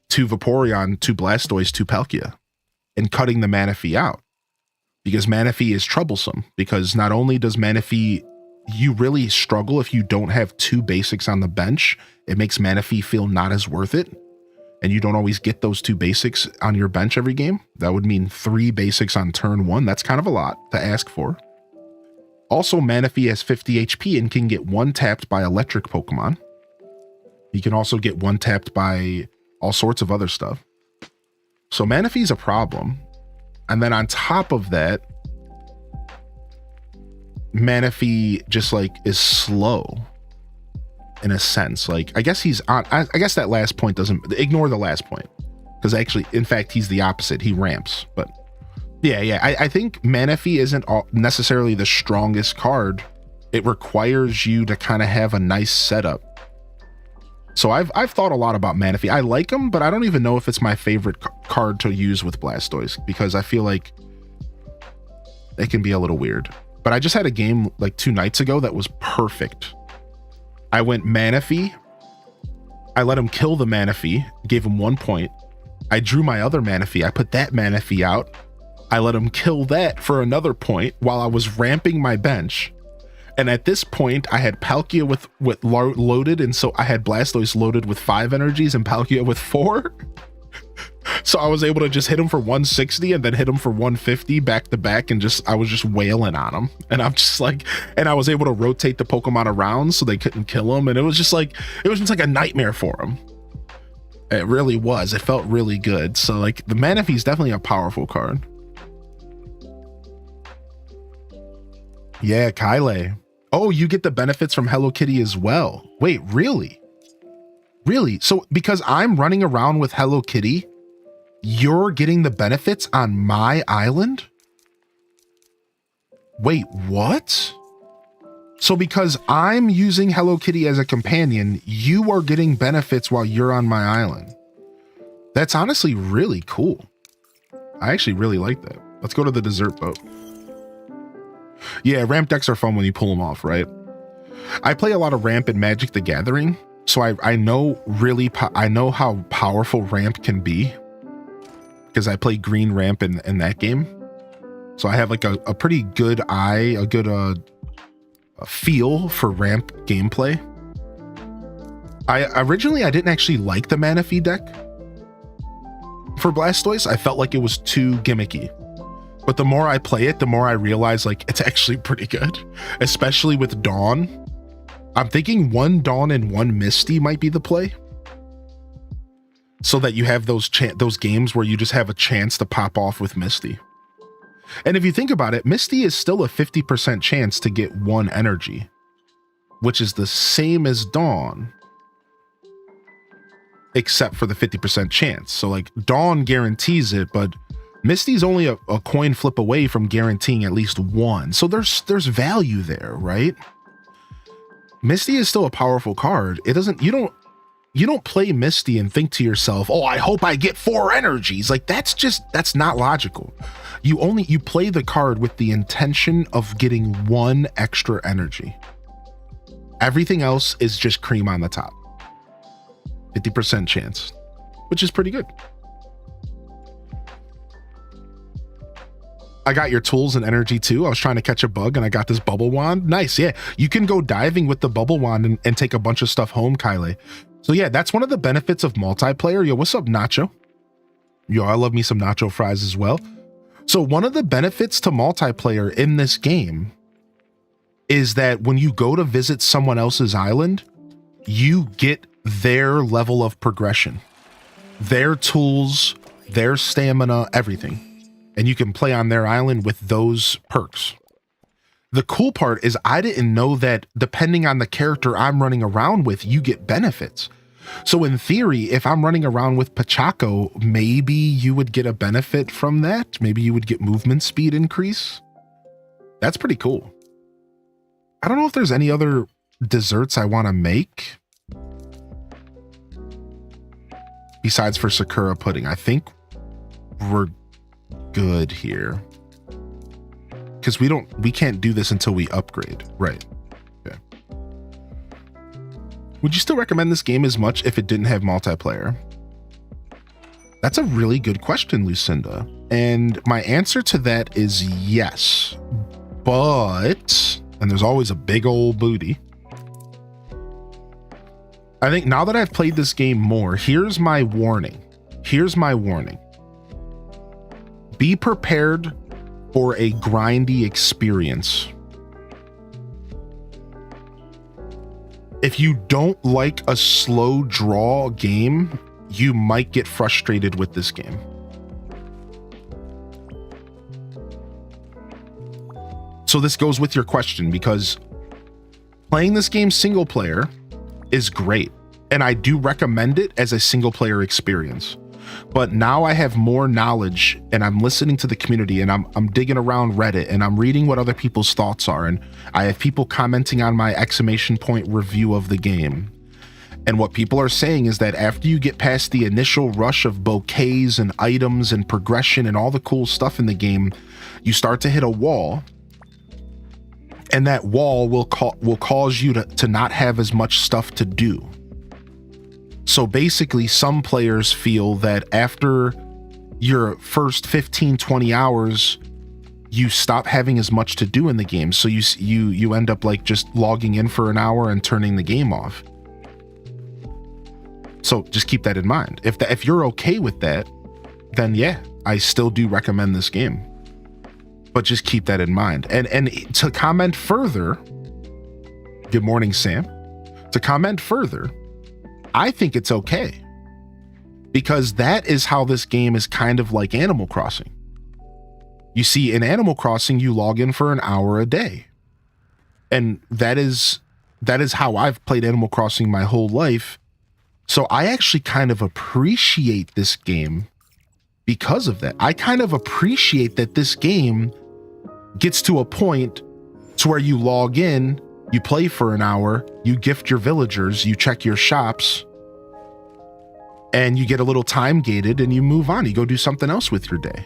A: 2 Vaporeon, 2 Blastoise, 2 Palkia, and cutting the Manaphy out, because Manaphy is troublesome. Because not only does Manaphy, you really struggle if you don't have 2 basics on the bench. It makes Manaphy feel not as worth it. And you don't always get those 2 basics on your bench every game. That would mean 3 basics on turn 1. That's kind of a lot to ask for. Also, Manaphy has 50 HP and can get 1-tapped by electric Pokemon. He can also get 1-tapped by all sorts of other stuff. So Manaphy's a problem. And then on top of that, Manaphy just like is slow. In a sense, like I guess he's on. I guess that last point doesn't ignore the last point, because actually, in fact, he's the opposite. He ramps. But yeah. I think Manaphy isn't necessarily the strongest card. It requires you to kind of have a nice setup. So I've thought a lot about Manaphy. I like him, but I don't even know if it's my favorite card to use with Blastoise, because I feel like it can be a little weird. But I just had a game like 2 nights ago that was perfect. I went Manaphy. I let him kill the Manaphy, gave him 1 point. I drew my other Manaphy. I put that Manaphy out. I let him kill that for another point while I was ramping my bench. And at this point, I had Palkia with loaded, and so I had Blastoise loaded with 5 energies and Palkia with 4. So I was able to just hit him for 160 and then hit him for 150 back to back, and I was just wailing on him. And I'm just like, and I was able to rotate the Pokemon around so they couldn't kill him. And it was just like a nightmare for him. It really was. It felt really good. So like the Manaphy is definitely a powerful card. Yeah, Kyle. Oh, you get the benefits from Hello Kitty as well. Wait, really? Really? So because I'm running around with Hello Kitty, you're getting the benefits on my island? Wait, what? So because I'm using Hello Kitty as a companion, you are getting benefits while you're on my island. That's honestly really cool. I actually really like that. Let's go to the dessert boat. Yeah, ramp decks are fun when you pull them off, right? I play a lot of ramp in Magic the Gathering, so I know I know how powerful ramp can be, because I play green ramp in that game. So I have like a pretty good eye, a good a feel for ramp gameplay. Originally I didn't actually like the Manaphy deck for Blastoise. I felt like it was too gimmicky. But the more I play it, the more I realize like it's actually pretty good, especially with Dawn. I'm thinking 1 Dawn and 1 Misty might be the play, so that you have those games where you just have a chance to pop off with Misty. And if you think about it, Misty is still a 50% chance to get 1 energy, which is the same as Dawn, except for the 50% chance. So like Dawn guarantees it, but Misty's only a coin flip away from guaranteeing at least 1. So there's value there, right? Misty is still a powerful card. It doesn't, you don't play Misty and think to yourself, oh, I hope I get 4 energies. Like that's not logical. You play the card with the intention of getting 1 extra energy. Everything else is just cream on the top. 50% chance, which is pretty good. I got your tools and energy too. I was trying to catch a bug and I got this bubble wand. Nice. Yeah. You can go diving with the bubble wand and take a bunch of stuff home, Kyle. So yeah, that's one of the benefits of multiplayer. Yo, what's up, Nacho? Yo, I love me some nacho fries as well. So one of the benefits to multiplayer in this game is that when you go to visit someone else's island, you get their level of progression, their tools, their stamina, everything. And you can play on their island with those perks. The cool part is I didn't know that depending on the character I'm running around with, you get benefits. So in theory, if I'm running around with Pachaco, maybe you would get a benefit from that. Maybe you would get movement speed increase. That's pretty cool. I don't know if there's any other desserts I want to make besides for Sakura pudding. I think we're good here because we can't do this until we upgrade, right? Okay. Would you still recommend this game as much if it didn't have multiplayer? That's a really good question, Lucinda, and my answer to that is yes, but, and there's always a big old booty, I think now that I've played this game more, here's my warning. Be prepared for a grindy experience. If you don't like a slow draw game, you might get frustrated with this game. So this goes with your question, because playing this game single player is great, and I do recommend it as a single player experience. But now I have more knowledge and I'm listening to the community and I'm digging around Reddit and I'm reading what other people's thoughts are. And I have people commenting on my exclamation point review of the game. And what people are saying is that after you get past the initial rush of bouquets and items and progression and all the cool stuff in the game, you start to hit a wall. And that wall will cause you to not have as much stuff to do. So basically, some players feel that after your first 15, 20 hours, you stop having as much to do in the game. So you end up like just logging in for an hour and turning the game off. So just keep that in mind. If you're okay with that, then yeah, I still do recommend this game. But just keep that in mind. And to comment further, good morning, Sam. To comment further, I think it's okay, because that is how this game is kind of like Animal Crossing. You see, in Animal Crossing, you log in for an hour a day. And that is how I've played Animal Crossing my whole life. So I actually kind of appreciate this game because of that. I kind of appreciate that this game gets to a point to where you log in, you play for an hour, you gift your villagers, you check your shops, and you get a little time gated and you move on. You go do something else with your day.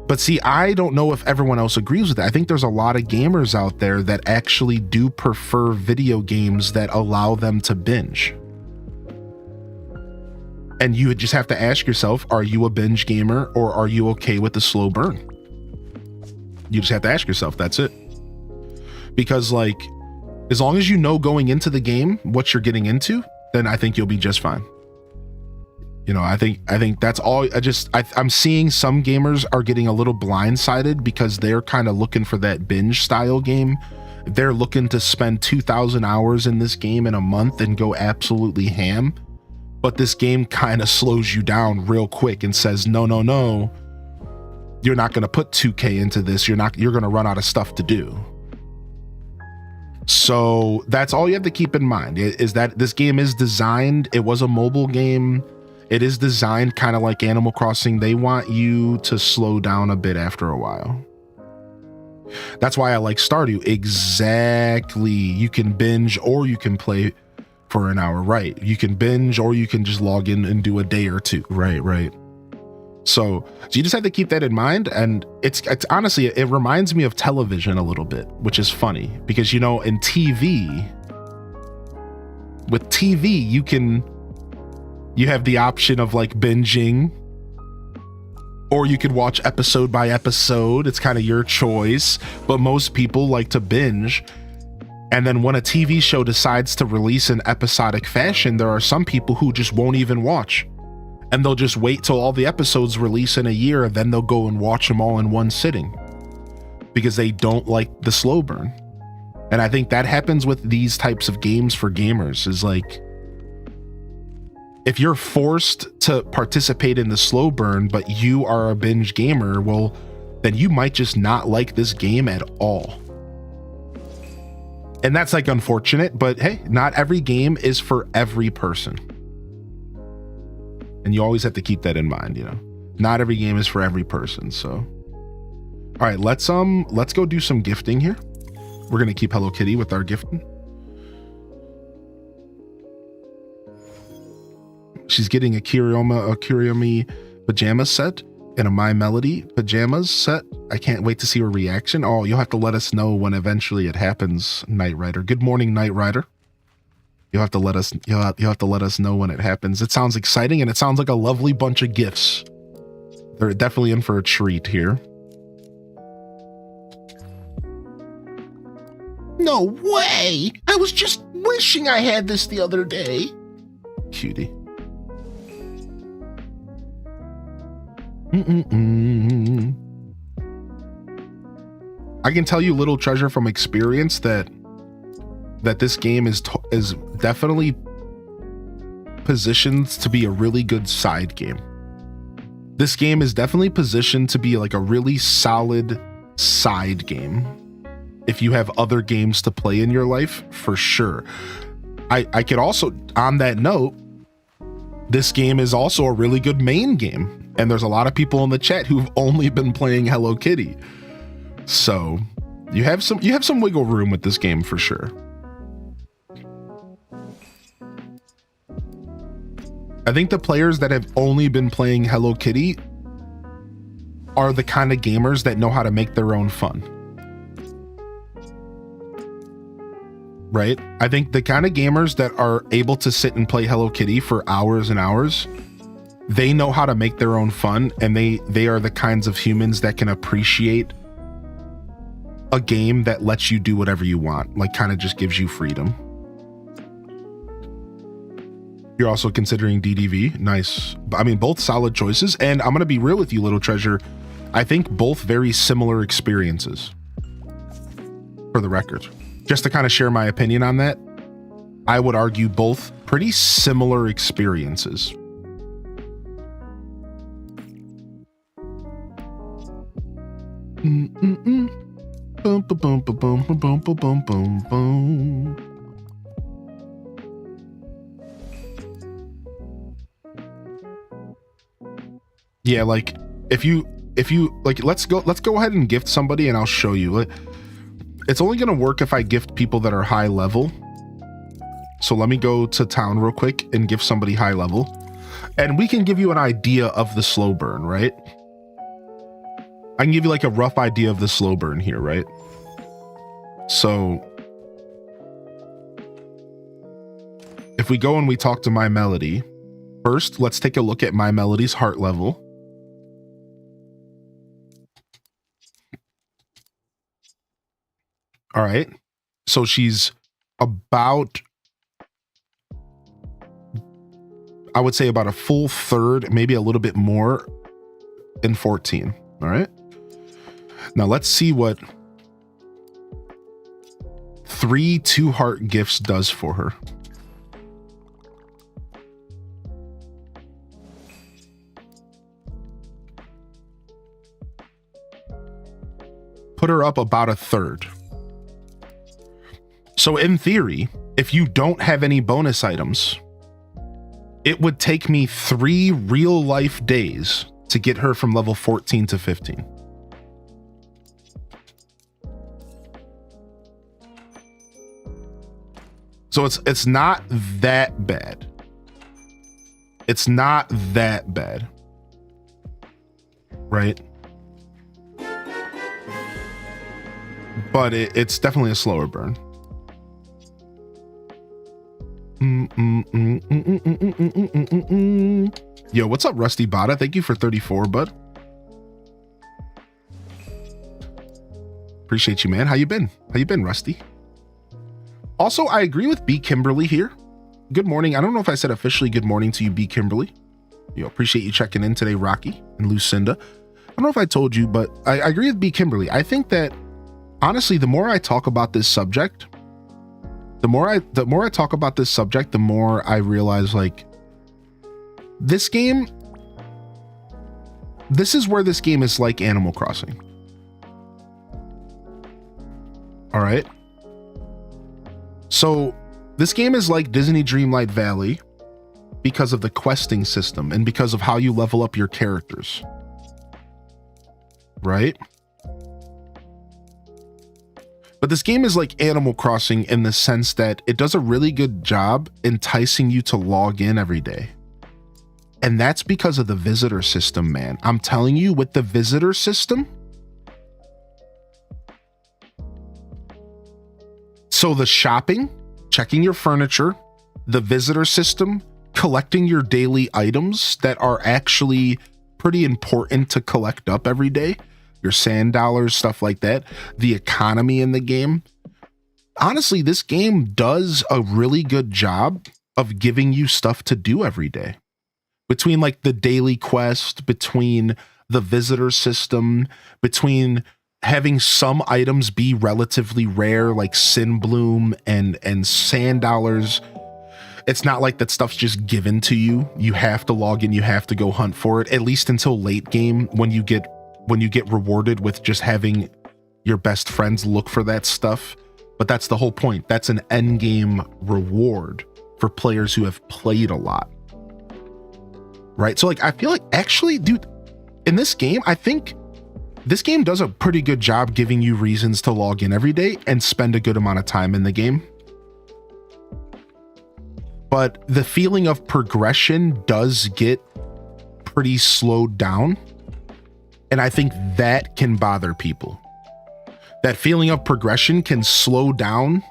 A: But see, I don't know if everyone else agrees with that. I think there's a lot of gamers out there that actually do prefer video games that allow them to binge. And you would just have to ask yourself, are you a binge gamer or are you okay with the slow burn? You just have to ask yourself, that's it. Because like, as long as you know going into the game what you're getting into, then I think you'll be just fine. You know, I think that's all. I'm seeing some gamers are getting a little blindsided because they're kind of looking for that binge style game. They're looking to spend 2,000 hours in this game in a month and go absolutely ham. But this game kind of slows you down real quick and says, no, you're not going to put 2K into this. You're going to run out of stuff to do. So that's all you have to keep in mind, is that this game is designed. It was a mobile game. It is designed kind of like Animal Crossing. They want you to slow down a bit after a while. That's why I like Stardew. Exactly. You can binge or you can play for an hour, right? You can binge or you can just log in and do a day or two, right? So you just have to keep that in mind. And it's honestly, it reminds me of television a little bit, which is funny because, you know, with TV, you have the option of like binging or you could watch episode by episode. It's kind of your choice, but most people like to binge. And then when a TV show decides to release in episodic fashion, there are some people who just won't even watch. And they'll just wait till all the episodes release in a year, and then they'll go and watch them all in one sitting because they don't like the slow burn. And I think that happens with these types of games for gamers, is like, if you're forced to participate in the slow burn, but you are a binge gamer, well, then you might just not like this game at all. And that's like unfortunate, but hey, not every game is for every person. And you always have to keep that in mind, you know. Not every game is for every person, so. All right, let's go do some gifting here. We're gonna keep Hello Kitty with our gifting. She's getting a Kiriomi pajama set and a My Melody pajamas set. I can't wait to see her reaction. Oh, you'll have to let us know when eventually it happens, Knight Rider. Good morning, Knight Rider. You'll have to let us know when it happens. It sounds exciting, and it sounds like a lovely bunch of gifts. They're definitely in for a treat here. No way! I was just wishing I had this the other day. Cutie. I can tell you, Little Treasure, from experience that this game is definitely positioned to be a really good side game. This game is definitely positioned to be like a really solid side game if you have other games to play in your life, for sure. I could also, on that note, this game is also a really good main game. And there's a lot of people in the chat who've only been playing Hello Kitty. So you have some wiggle room with this game for sure. I think the players that have only been playing Hello Kitty are the kind of gamers that know how to make their own fun. Right? I think the kind of gamers that are able to sit and play Hello Kitty for hours and hours, they know how to make their own fun, and they are the kinds of humans that can appreciate a game that lets you do whatever you want, like kind of just gives you freedom. You're also considering DDV. Nice. I mean, both solid choices, and I'm going to be real with you, Little Treasure. I think both very similar experiences, for the record. Just to kind of share my opinion on that, I would argue both pretty similar experiences. Boom, boom, boom, boom, boom, boom, boom, boom, boom. Yeah, like if you like, let's go ahead and gift somebody, and I'll show you. It's only gonna work if I gift people that are high level. So let me go to town real quick and give somebody high level, and we can give you an idea of the slow burn, right? I can give you like a rough idea of the slow burn here, right? So if we go and we talk to My Melody, first, let's take a look at My Melody's heart level. All right. So she's about, I would say about a full third, maybe a little bit more in 14. All right. Now let's see what 3 2-heart gifts does for her. Put her up about a third. So in theory, if you don't have any bonus items, it would take me 3 real life days to get her from level 14 to 15. So it's not that bad. It's not that bad. Right? But it's definitely a slower burn. Yo, what's up, Rusty Bada? Thank you for 34, bud. Appreciate you, man. How you been? How you been, Rusty? Also, I agree with B. Kimberly here. Good morning. I don't know if I said officially good morning to you, B. Kimberly. Appreciate you checking in today, Rocky and Lucinda. I don't know if I told you, but I agree with B. Kimberly. I think that, honestly, the more I talk about this subject, the more I talk about this subject, the more I realize, like, this game, this is where this game is like Animal Crossing. All right. So this game is like Disney Dreamlight Valley because of the questing system and because of how you level up your characters. Right? But this game is like Animal Crossing in the sense that it does a really good job enticing you to log in every day. And that's because of the visitor system, man. I'm telling you, with the visitor system, so the shopping, checking your furniture, the visitor system, collecting your daily items that are actually pretty important to collect up every day, your sand dollars, stuff like that, the economy in the game. Honestly, this game does a really good job of giving you stuff to do every day. Between like the daily quest, between the visitor system, between having some items be relatively rare, like Sin Bloom and sand dollars. It's not like that stuff's just given to you. You have to log in, you have to go hunt for it, at least until late game when you get rewarded with just having your best friends look for that stuff. But that's the whole point. That's an end game reward for players who have played a lot. Right? So like, I feel like actually, dude, in this game, I think this game does a pretty good job giving you reasons to log in every day and spend a good amount of time in the game. But the feeling of progression does get pretty slowed down. And I think that can bother people. That feeling of progression can slow down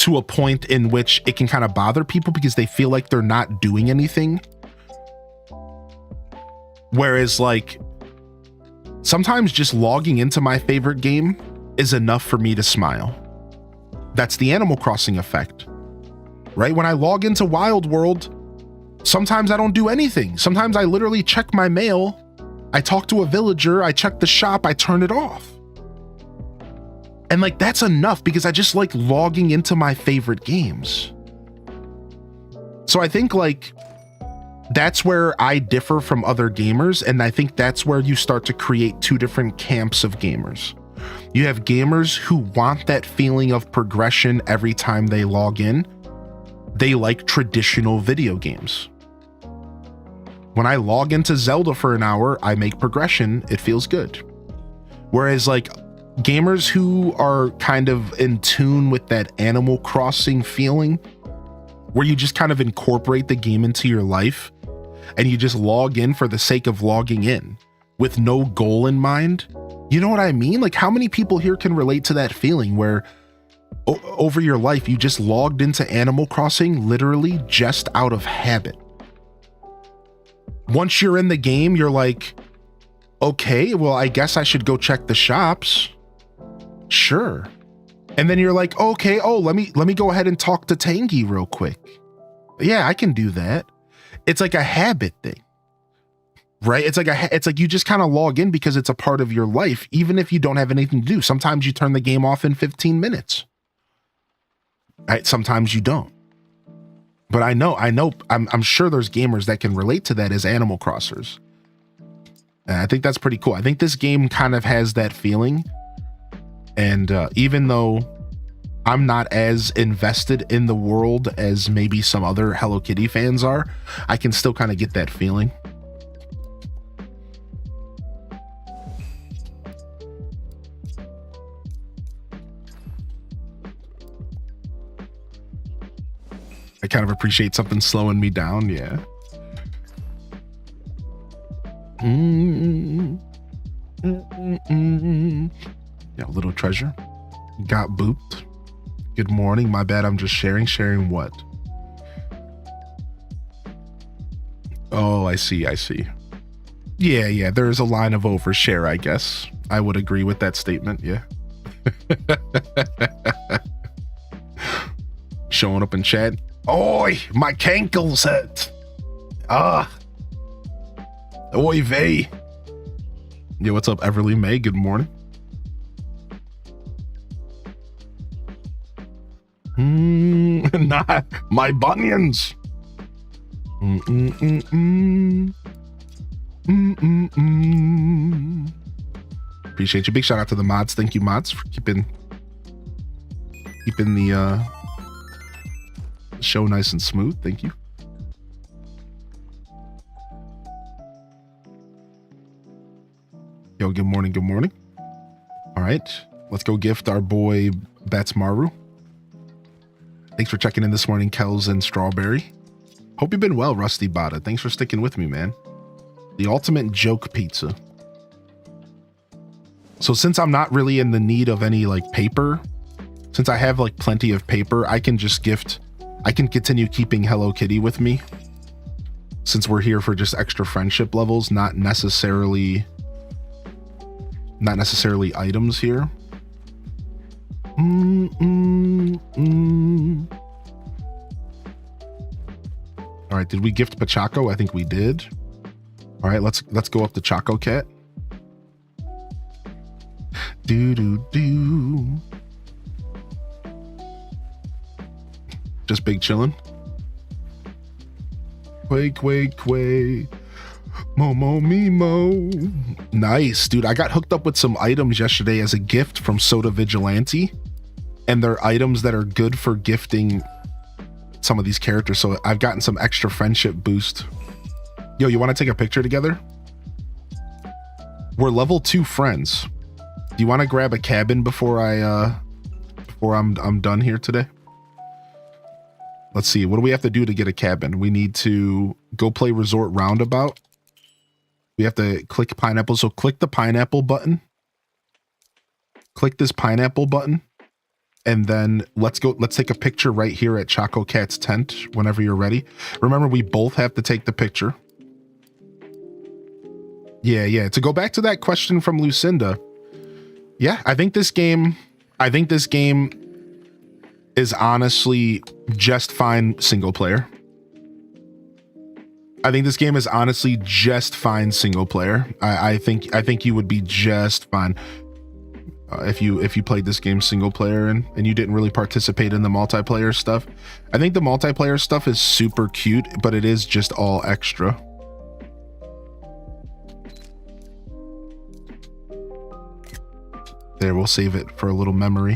A: to a point in which it can kind of bother people because they feel like they're not doing anything. Whereas like, sometimes just logging into my favorite game is enough for me to smile. That's the Animal Crossing effect, right? When I log into Wild World, sometimes I don't do anything. Sometimes I literally check my mail, I talk to a villager, I check the shop, I turn it off. And like, that's enough because I just like logging into my favorite games. So I think like, that's where I differ from other gamers, and I think that's where you start to create two different camps of gamers. You have gamers who want that feeling of progression every time they log in. They like traditional video games. When I log into Zelda for an hour, I make progression, it feels good. Whereas like gamers who are kind of in tune with that Animal Crossing feeling, where you just kind of incorporate the game into your life, and you just log in for the sake of logging in with no goal in mind. You know what I mean? Like, how many people here can relate to that feeling where over your life, you just logged into Animal Crossing literally just out of habit? Once you're in the game, you're like, okay, well, I guess I should go check the shops. Sure. And then you're like, okay, oh, let me go ahead and talk to Tangy real quick. Yeah, I can do that. It's like a habit thing, right? It's like you just kind of log in because it's a part of your life, even if you don't have anything to do. Sometimes you turn the game off in 15 minutes. Right? Sometimes you don't. But I'm sure there's gamers that can relate to that as Animal Crossers. And I think that's pretty cool. I think this game kind of has that feeling. And even though I'm not as invested in the world as maybe some other Hello Kitty fans are, I can still kind of get that feeling. I kind of appreciate something slowing me down, yeah. Yeah, little treasure. Got booped. Good morning. My bad. I'm just sharing. Sharing what? Oh, I see. Yeah. There's a line of overshare, I guess. I would agree with that statement. Yeah. Showing up in chat. Oi, my cankles hurt. Ah. Oy vey. Yo, what's up, Everly May? Good morning. Nah, my bunions. Appreciate you. Big shout out to the mods. Thank you, mods, for keeping the show nice and smooth. Thank you. Yo, good morning. Good morning. All right, let's go gift our boy Bats Maru. Thanks for checking in this morning, Kels and Strawberry. Hope you've been well, Rusty Bada. Thanks for sticking with me, man. The ultimate joke pizza. So since I'm not really in the need of any like paper, since I have like plenty of paper, I can just I can continue keeping Hello Kitty with me. Since we're here for just extra friendship levels, not necessarily items here. All right, did we gift Pachaco? I think we did. All right, let's go up to Choco Cat. Do. Just big chillin'. Quay. Momo Mimo. Nice, dude. I got hooked up with some items yesterday as a gift from Soda Vigilante. And they're items that are good for gifting some of these characters. So I've gotten some extra friendship boost. Yo, you want to take a picture together? We're level 2 friends. Do you want to grab a cabin before I'm done here today? Let's see. What do we have to do to get a cabin? We need to go play Resort Roundabout. We have to click pineapple. So click the pineapple button. Click this pineapple button. And then let's take a picture right here at Choco Cat's tent whenever you're ready. Remember, we both have to take the picture. Yeah. To go back to that question from Lucinda. Yeah, I think this game is honestly just fine single player. I think this game is honestly just fine single player. I think you would be just fine if you played this game single player and you didn't really participate in the multiplayer stuff. I think the multiplayer stuff is super cute, but it is just all extra. There, we'll save it for a little memory.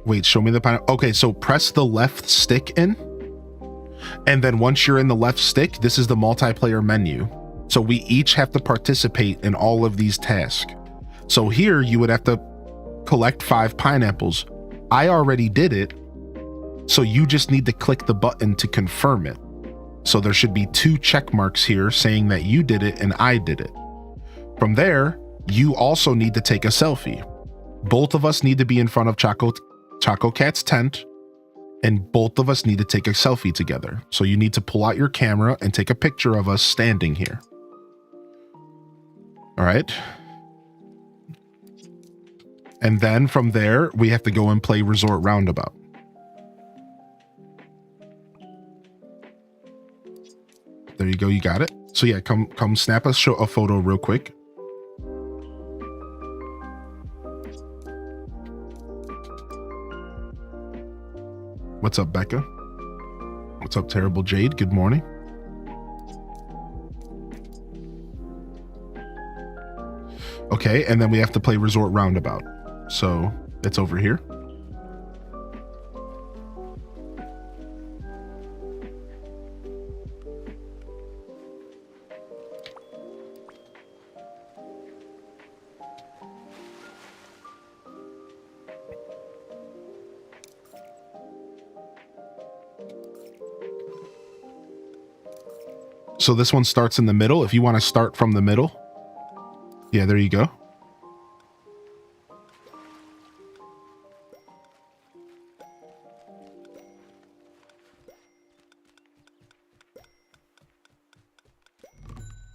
A: Wait, show me the pineapple. Okay, so press the left stick in. And then once you're in the left stick, this is the multiplayer menu. So we each have to participate in all of these tasks. So here you would have to collect 5 pineapples. I already did it. So you just need to click the button to confirm it. So there should be 2 check marks here saying that you did it and I did it. From there, you also need to take a selfie. Both of us need to be in front of Choco Cat's tent, and both of us need to take a selfie together. So you need to pull out your camera and take a picture of us standing here. All right. And then from there, we have to go and play Resort Roundabout. There you go. You got it. So yeah, come snap us a photo real quick. What's up, Becca? What's up, Terrible Jade? Good morning. Okay, and then we have to play Resort Roundabout. So it's over here. So this one starts in the middle. If you want to start from the middle. Yeah, there you go.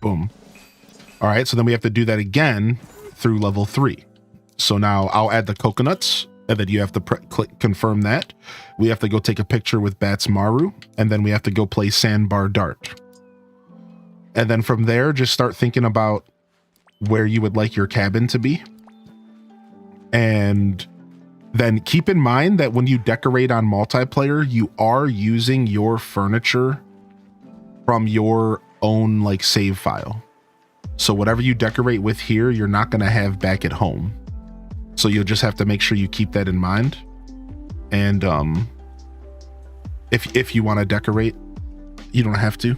A: Boom. All right, so then we have to do that again through level 3. So now I'll add the coconuts, and then you have to click confirm that. We have to go take a picture with Bats Maru, and then we have to go play Sandbar Dart. And then from there, just start thinking about where you would like your cabin to be. And then keep in mind that when you decorate on multiplayer, you are using your furniture from your own like save file. So whatever you decorate with here, you're not going to have back at home. So you'll just have to make sure you keep that in mind. And if you want to decorate, you don't have to.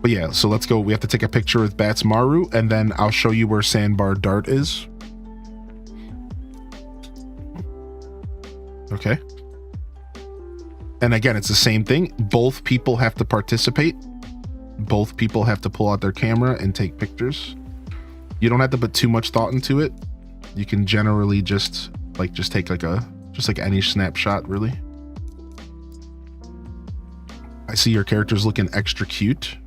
A: But yeah, so let's go. We have to take a picture with Bats Maru, and then I'll show you where Sandbar Dart is. Okay. And again, it's the same thing. Both people have to participate. Both people have to pull out their camera and take pictures. You don't have to put too much thought into it. You can generally just take like any snapshot, really. I see your character's looking extra cute.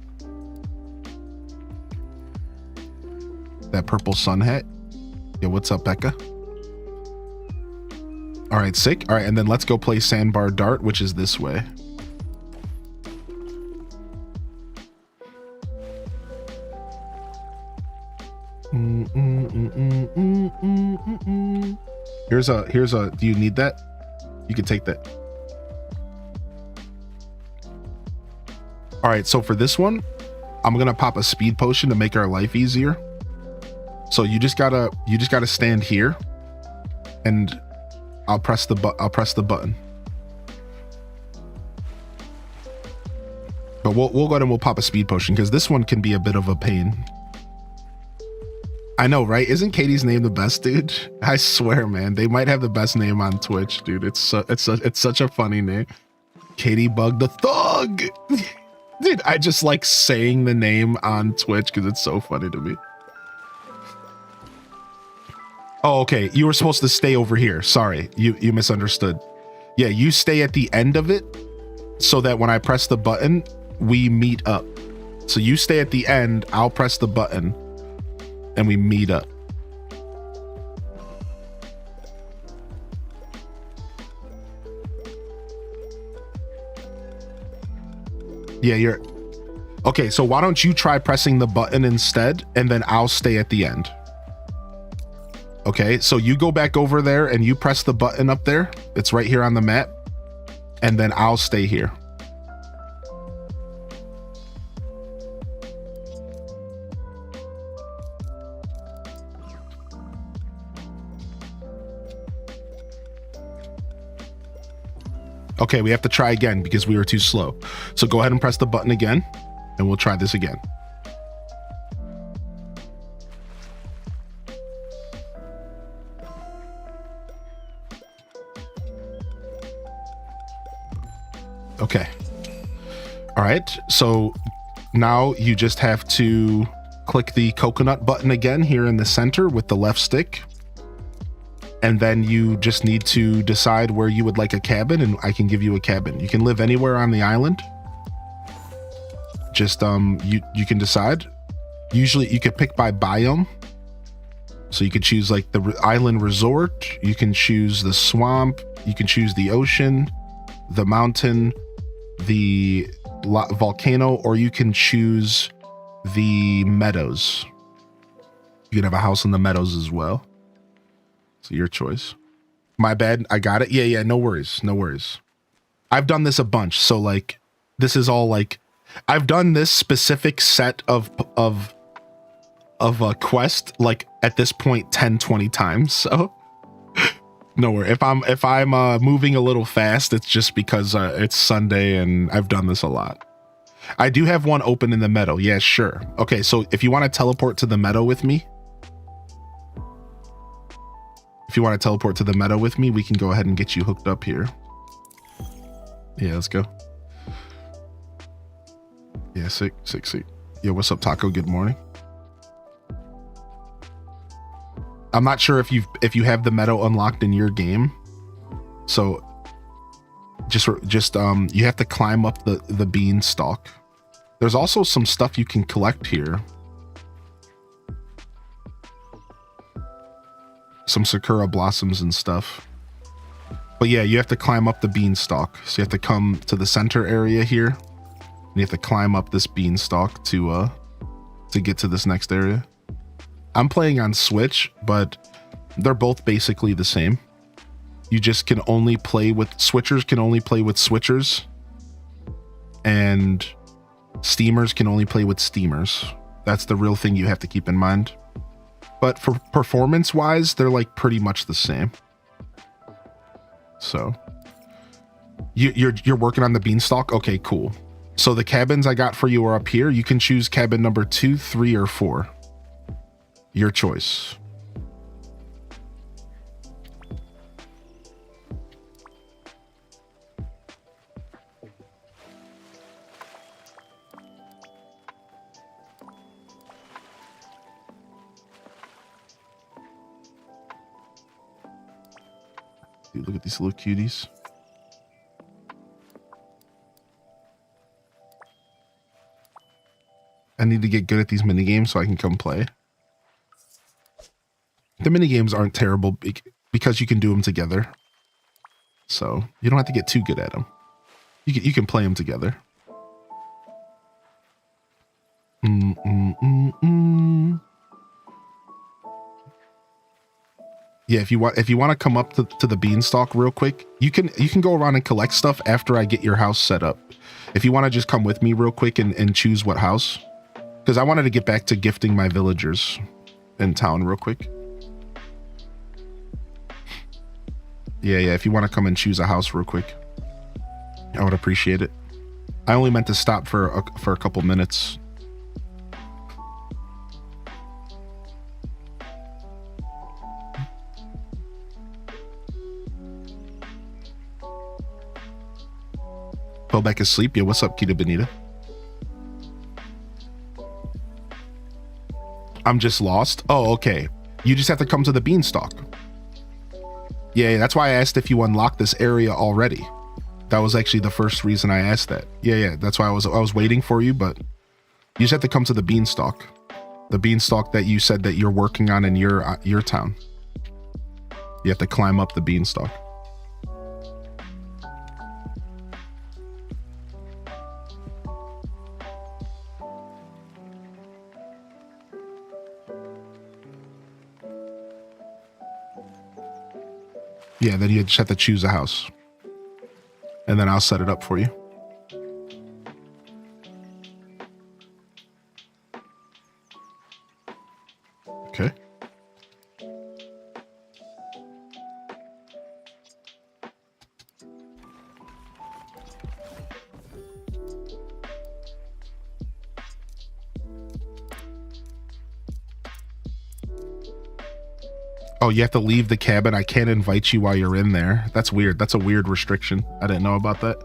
A: That purple sun hat. Yo, what's up, Becca? All right, sick. All right, and then let's go play Sandbar Dart, which is this way. Here's a, do you need that? You can take that. All right, so for this one, I'm going to pop a speed potion to make our life easier. So you just gotta stand here and I'll press the button. But we'll go ahead and we'll pop a speed potion because this one can be a bit of a pain. I know, right? Isn't Katie's name the best, dude? I swear, man, they might have the best name on Twitch, dude. It's such a funny name. Katie Bug the Thug. Dude, I just like saying the name on Twitch because it's so funny to me. Oh, okay. You were supposed to stay over here. Sorry, you misunderstood. Yeah, you stay at the end of it so that when I press the button, we meet up. So you stay at the end, I'll press the button, and we meet up. Yeah, you're... Okay, so why don't you try pressing the button instead, and then I'll stay at the end. Okay, so you go back over there and you press the button up there. It's right here on the map. And then I'll stay here. Okay, we have to try again because we were too slow. So go ahead and press the button again and we'll try this again. Okay. All right. So now you just have to click the coconut button again here in the center with the left stick. And then you just need to decide where you would like a cabin, and I can give you a cabin. You can live anywhere on the island. Just you can decide. Usually you could pick by biome. So you could choose like the island resort, you can choose the swamp, you can choose the ocean, the mountain, the volcano, or you can choose the meadows. You can have a house in the meadows as well. So your choice. My bad, I got it. Yeah, no worries, no worries. I've done this a bunch, so like this is all like I've done this specific set of a quest like at this point 10-20 times. So no worry. If I'm moving a little fast, it's just because it's Sunday and I've done this a lot. I do have one open in the meadow. Yeah, sure. Okay, so if you want to teleport to the meadow with me, we can go ahead and get you hooked up here. Yeah, let's go. Yeah, sick. Yo, what's up, Taco? Good morning. I'm not sure if you have the meadow unlocked in your game. So just you have to climb up the beanstalk. There's also some stuff you can collect here. some sakura blossoms and stuff. But yeah, you have to climb up the beanstalk. So you have to come to the center area here. And you have to climb up this beanstalk to get to this next area. I'm playing on Switch, but they're both basically the same. You just can only play with switchers can only play with switchers, and steamers can only play with steamers. That's the real thing you have to keep in mind. But for performance wise, they're like pretty much the same. So you're working on the beanstalk. Okay, cool. So the cabins I got for you are up here. You can choose cabin number 2, 3, or 4. Your choice. Dude, look at these little cuties. I need to get good at these mini games so I can come play. The mini games aren't terrible because you can do them together. So you don't have to get too good at them. You can play them together. Yeah, if you want to come up to the beanstalk real quick, you can go around and collect stuff after I get your house set up. If you want to just come with me real quick and choose what house, because I wanted to get back to gifting my villagers in town real quick. Yeah, if you want to come and choose a house real quick, I would appreciate it. I only meant to stop for a couple minutes. Fell back asleep. Yeah, what's up, Kita Benita? I'm just lost. Oh, okay. You just have to come to the beanstalk. Yeah, that's why I asked if you unlocked this area already. That was actually the first reason I asked that. Yeah, that's why I was waiting for you, but you just have to come to the beanstalk. The beanstalk that you said that you're working on in your town. You have to climb up the beanstalk. Yeah, then you just have to choose a house. And then I'll set it up for you. Okay. Oh, you have to leave the cabin. I can't invite you while you're in there. That's weird. That's a weird restriction. I didn't know about that.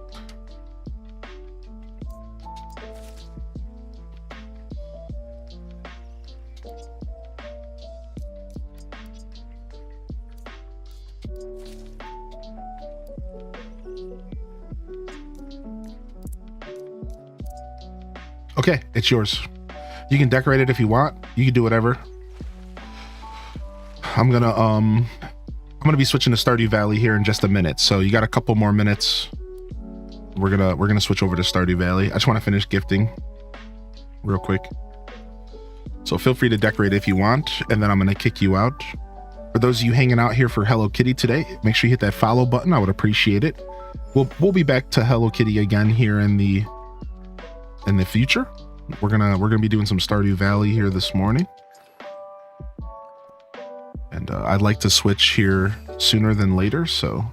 A: Okay, it's yours. You can decorate it if you want. You can do whatever. I'm gonna be switching to Stardew Valley here in just a minute, so you got a couple more minutes. We're gonna switch over to Stardew Valley. I just want to finish gifting real quick, so feel free to decorate if you want, and then I'm gonna kick you out. For those of you hanging out here for Hello Kitty today, make sure you hit that follow button. I would appreciate it. We'll be back to Hello Kitty again here in the future. We're gonna be doing some Stardew Valley here this morning. And I'd like to switch here sooner than later, so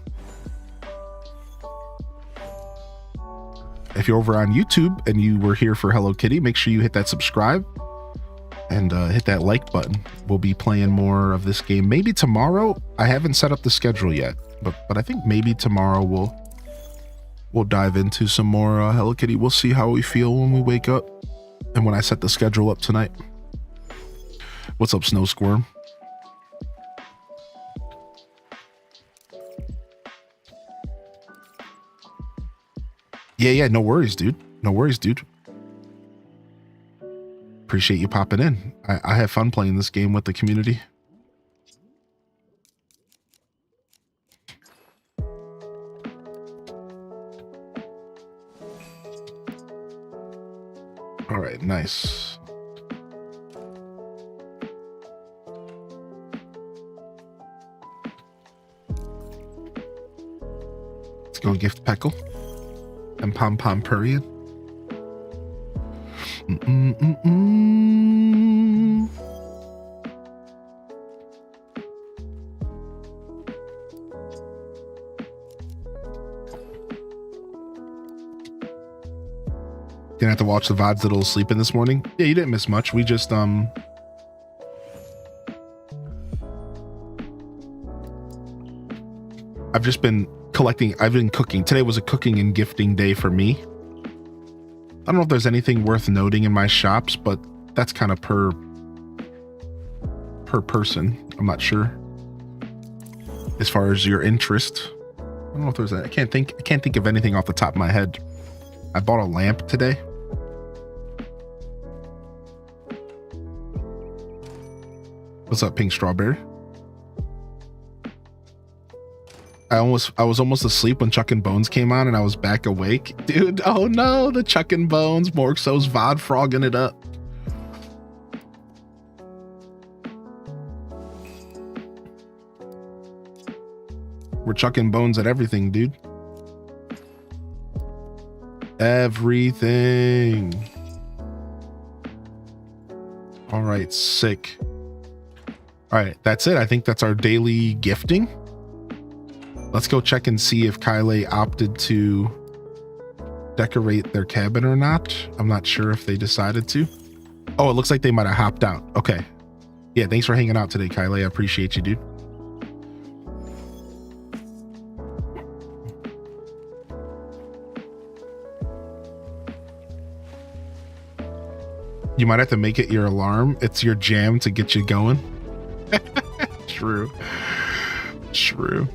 A: if you're over on YouTube and you were here for Hello Kitty, make sure you hit that subscribe and hit that like button. We'll be playing more of this game. Maybe tomorrow. I haven't set up the schedule yet, but I think maybe tomorrow we'll dive into some more Hello Kitty. We'll see how we feel when we wake up and when I set the schedule up tonight. What's up, Snow Squirm? Yeah, no worries, dude. No worries, dude. Appreciate you popping in. I have fun playing this game with the community. All right, nice. Let's go gift Peckle and Pom Pom Period. Didn't have to watch the VODs that will sleep in this morning. Yeah, you didn't miss much. We just I've just been collecting. I've been cooking. Today was a cooking and gifting day for me. I don't know if there's anything worth noting in my shops, but that's kind of per person. I'm not sure. As far as your interest, I don't know if there's that. I can't think of anything off the top of my head. I bought a lamp today. What's up, Pink Strawberry? I was almost asleep when Chuck and Bones came on and I was back awake. Dude, oh no, the Chuck and Bones, Morxo's VOD frogging it up. We're Chuck and Bones at everything, dude. Everything. All right, sick. All right, that's it. I think that's our daily gifting. Let's go check and see if Kyle opted to decorate their cabin or not. I'm not sure if they decided to. Oh, it looks like they might have hopped out. Okay. Yeah, thanks for hanging out today, Kyle. I appreciate you, dude. You might have to make it your alarm. It's your jam to get you going. True. True.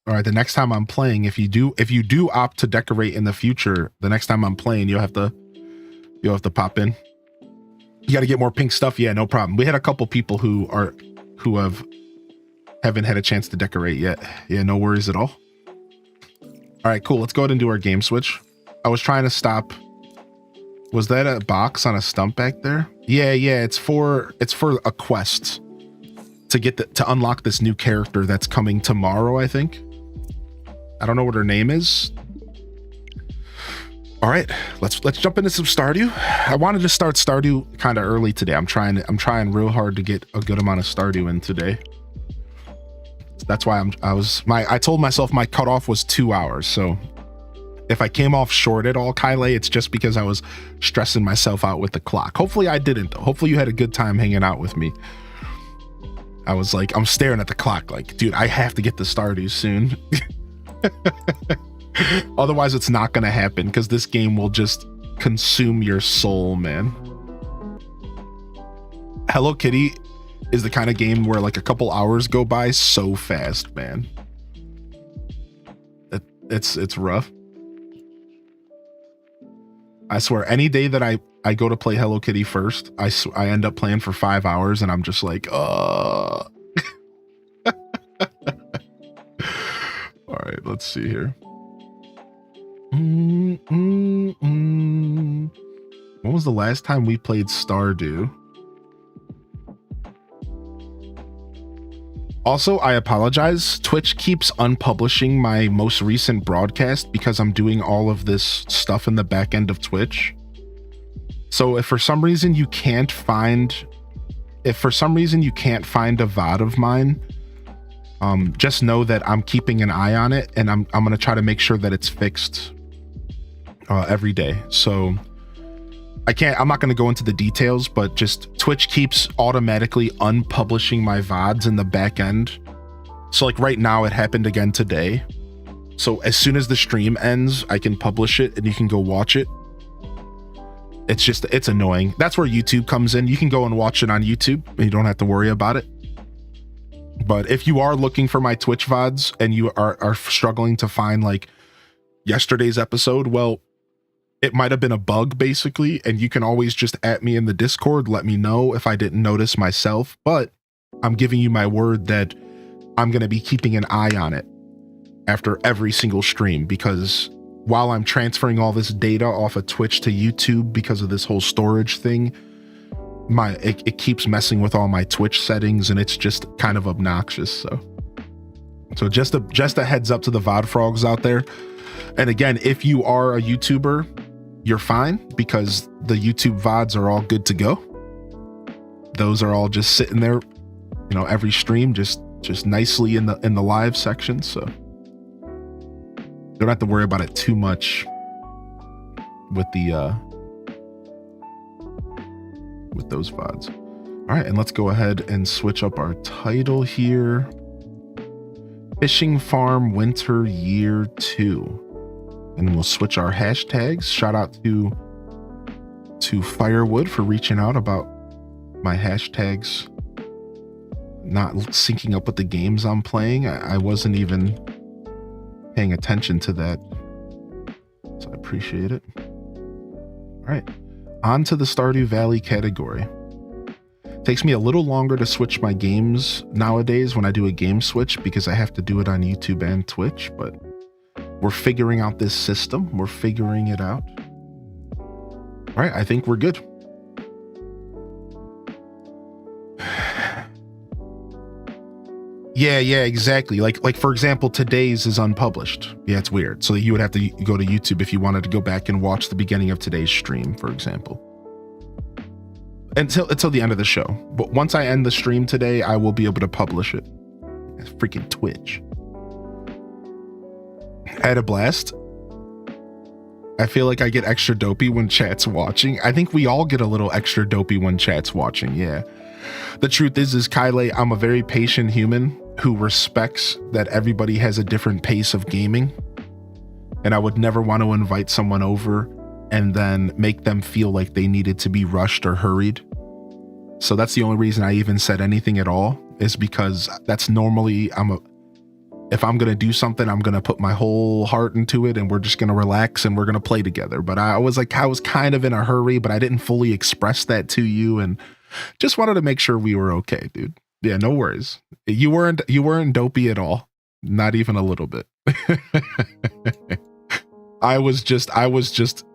A: All right, the next time I'm playing, if you do opt to decorate in the future, the next time I'm playing, you'll have to pop in. You got to get more pink stuff. Yeah, no problem. We had a couple people who haven't had a chance to decorate yet. Yeah, no worries at all. All right, cool. Let's go ahead and do our game switch. I was trying to stop. Was that a box on a stump back there? Yeah. It's for a quest to unlock this new character that's coming tomorrow, I think. I don't know what her name is. All right, let's jump into some Stardew. I wanted to start Stardew kind of early today. I'm trying real hard to get a good amount of Stardew in today. That's why I told myself my cutoff was 2 hours. So if I came off short at all, Kyle, it's just because I was stressing myself out with the clock. Hopefully I didn't though. Hopefully you had a good time hanging out with me. I was like, I'm staring at the clock like, dude, I have to get the Stardew soon. Otherwise it's not going to happen because this game will just consume your soul, man. Hello Kitty is the kind of game where like a couple hours go by so fast, man. It's rough. I swear, any day that I go to play Hello Kitty first, I end up playing for 5 hours and I'm just like, All right, let's see here. When was the last time we played Stardew? Also, I apologize. Twitch keeps unpublishing my most recent broadcast because I'm doing all of this stuff in the back end of Twitch. So if for some reason you can't find a VOD of mine, just know that I'm keeping an eye on it and I'm going to try to make sure that it's fixed every day. So I'm not going to go into the details, but just Twitch keeps automatically unpublishing my VODs in the back end. So like right now it happened again today. So as soon as the stream ends, I can publish it and you can go watch it. It's annoying. That's where YouTube comes in. You can go and watch it on YouTube and you don't have to worry about it. But if you are looking for my Twitch VODs and you are struggling to find like yesterday's episode, well, it might have been a bug basically, and you can always just at me in the Discord, let me know if I didn't notice myself, but I'm giving you my word that I'm going to be keeping an eye on it after every single stream, because while I'm transferring all this data off of Twitch to YouTube because of this whole storage thing, it keeps messing with all my Twitch settings, and it's just kind of obnoxious. So just a heads up to the VOD frogs out there. And again, if you are a YouTuber, you're fine, because the YouTube VODs are all good to go. Those are all just sitting there, you know, every stream, just nicely in the live section. So don't have to worry about it too much with those VODs. All right, and let's go ahead and switch up our title here. Fishing Farm Winter Year 2. And we'll switch our hashtags. Shout out to Firewood for reaching out about my hashtags not syncing up with the games I'm playing. I wasn't even paying attention to that, so I appreciate it. All right, on to the Stardew Valley category. Takes me a little longer to switch my games nowadays when I do a game switch, because I have to do it on YouTube and Twitch, but we're figuring out this system. We're figuring it out. All right, I think we're good. Yeah, exactly. Like for example, today's is unpublished. Yeah, it's weird. So you would have to go to YouTube if you wanted to go back and watch the beginning of today's stream, for example. Until the end of the show. But once I end the stream today, I will be able to publish it. It's freaking Twitch. I had a blast. I feel like I get extra dopey when chat's watching. I think we all get a little extra dopey when chat's watching, yeah. The truth is Kyle, I'm a very patient human who respects that everybody has a different pace of gaming. And I would never want to invite someone over and then make them feel like they needed to be rushed or hurried. So that's the only reason I even said anything at all, is because that's normally, if I'm going to do something, I'm going to put my whole heart into it, and we're just going to relax and we're going to play together. But I was kind of in a hurry, but I didn't fully express that to you, and just wanted to make sure we were okay, dude. Yeah, no worries. You weren't dopey at all. Not even a little bit. I was just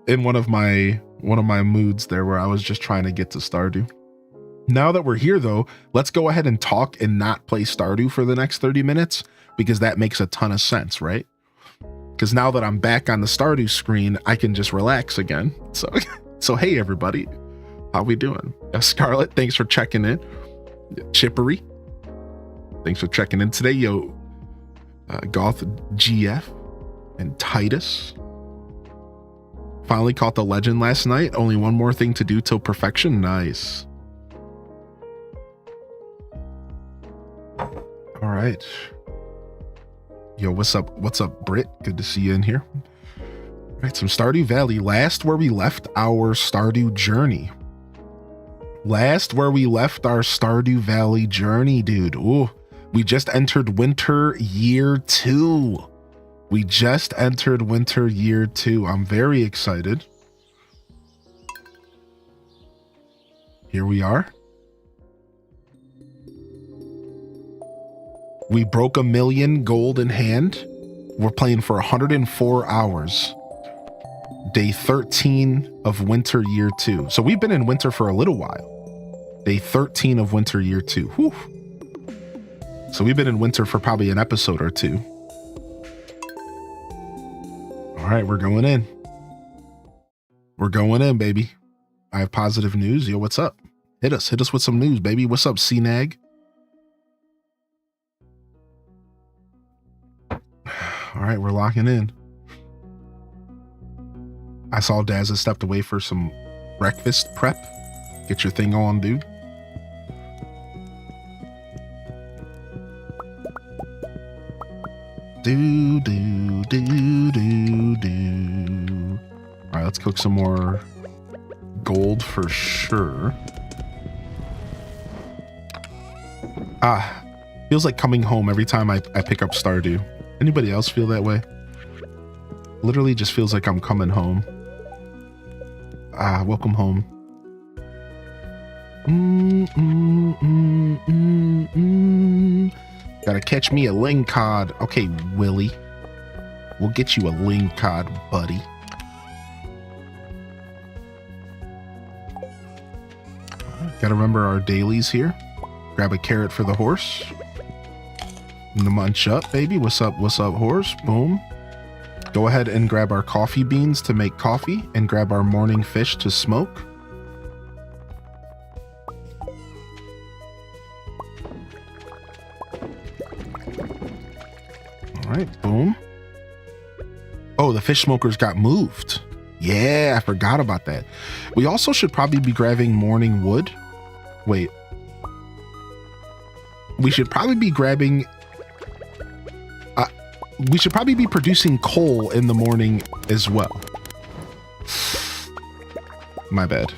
A: in one of my moods there where I was just trying to get to Stardew. Now that we're here though, let's go ahead and talk and not play Stardew for the next 30 minutes, because that makes a ton of sense, right? Because now that I'm back on the Stardew screen, I can just relax again. So hey everybody, how we doing? Scarlett, thanks for checking in. Chippery, thanks for checking in today. Yo, Goth GF and Titus. Finally caught the legend last night. Only one more thing to do till perfection. Nice. All right. Yo, what's up, Britt? Good to see you in here. All right, some Stardew Valley. Last where we left our Stardew journey. Valley journey, dude. Ooh, we just entered Winter Year 2. I'm very excited. Here we are. We broke 1 million gold in hand. We're playing for 104 hours. Day 13 of Winter Year 2. So we've been in winter for a little while. Day 13 of Winter Year 2. Whew. So we've been in winter for probably an episode or two. All right, we're going in. We're going in, baby. I have positive news. Yo, what's up? Hit us with some news, baby. What's up, CNAG? All right, we're locking in. I saw Daz has stepped away for some breakfast prep. Get your thing on, dude. Do. All right, let's cook some more gold for sure. Feels like coming home every time I pick up Stardew. Anybody else feel that way? Literally just feels like I'm coming home. Welcome home. Gotta catch me a lingcod. Okay, Willie. We'll get you a lingcod, buddy. Gotta remember our dailies here. Grab a carrot for the horse. Munch up, baby. What's up, horse? Boom. Go ahead and grab our coffee beans to make coffee and grab our morning fish to smoke. All right, boom. Oh, the fish smokers got moved. Yeah, I forgot about that. We also should probably be grabbing morning wood. Wait. We should probably be grabbing... we should probably be producing coal in the morning as well. My bad.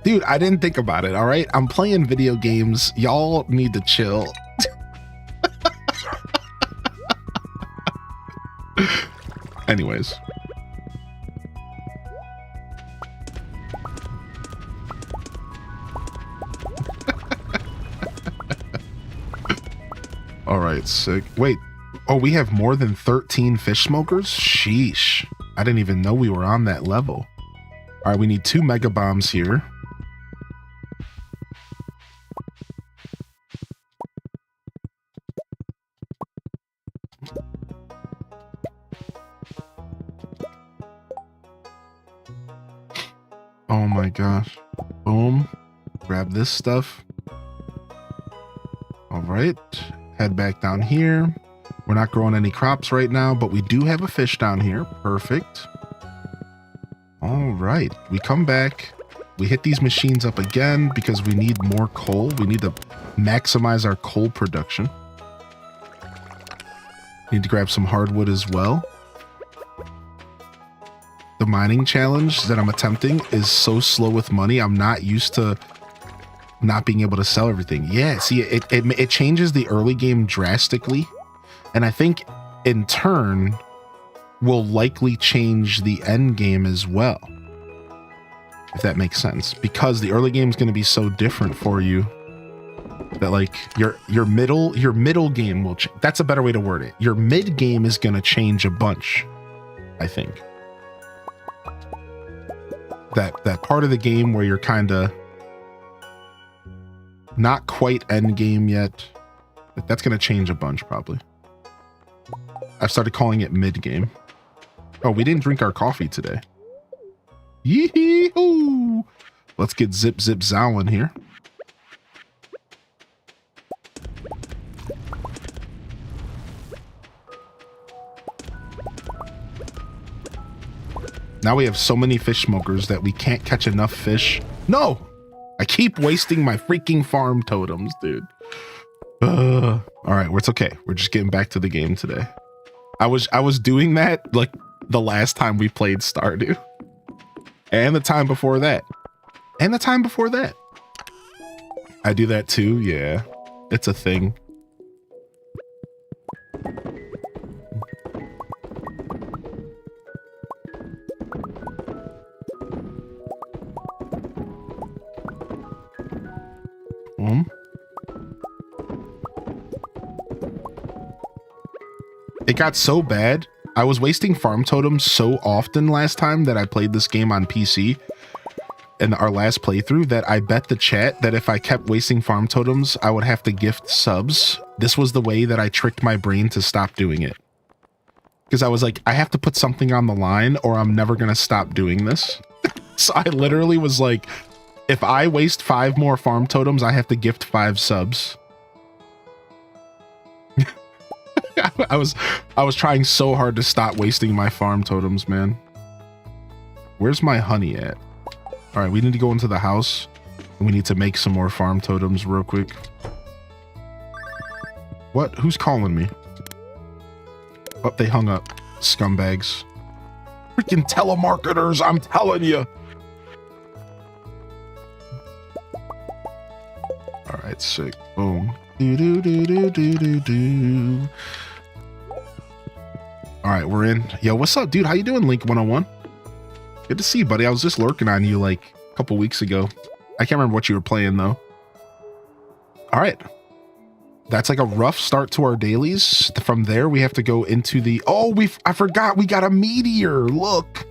A: Dude, I didn't think about it, all right? I'm playing video games. Y'all need to chill. Anyways. All right, sick. Wait, oh, we have more than 13 fish smokers? Sheesh. I didn't even know we were on that level. All right, we need 2 mega bombs here. Oh my gosh. Boom. Grab this stuff. All right. Head back down here. We're not growing any crops right now, but we do have a fish down here. Perfect. All right. We come back. We hit these machines up again because we need more coal. We need to maximize our coal production. Need to grab some hardwood as well. The mining challenge that I'm attempting is so slow with money. I'm not used to not being able to sell everything. Yeah, see, it changes the early game drastically. And I think in turn will likely change the end game as well. If that makes sense. Because the early game is going to be so different for you that like your middle game will change. That's a better way to word it. Your mid game is going to change a bunch, I think. That part of the game where you're kind of not quite end game yet, that's going to change a bunch probably. I've started calling it mid game. Oh, we didn't drink our coffee today. Yee-hoo! Let's get zip zowing here. Now we have so many fish smokers that we can't catch enough fish. No! I keep wasting my freaking farm totems, dude. All right, well, it's okay. We're just getting back to the game today. I was doing that like the last time we played Stardew. And the time before that. And the time before that. I do that too, yeah. It's a thing. It got so bad. I was wasting farm totems so often last time that I played this game on PC in our last playthrough that I bet the chat that if I kept wasting farm totems, I would have to gift subs. This was the way that I tricked my brain to stop doing it. Because I was like, I have to put something on the line or I'm never going to stop doing this. So I literally was like, if I waste 5 more farm totems, I have to gift 5 subs. I was trying so hard to stop wasting my farm totems, man. Where's my honey at? All right, we need to go into the house and we need to make some more farm totems real quick. What? Who's calling me? Oh, they hung up. Scumbags. Freaking telemarketers, I'm telling you. All right, sick. Boom. Do do do do do do do. All right, we're in. Yo, what's up, dude? How you doing, Link 101? Good to see you, buddy. I was just lurking on you like a couple weeks ago. I can't remember what you were playing though. All right, That's like a rough start to our dailies. From there, we have to go into the... Oh, I forgot we got a meteor. Look.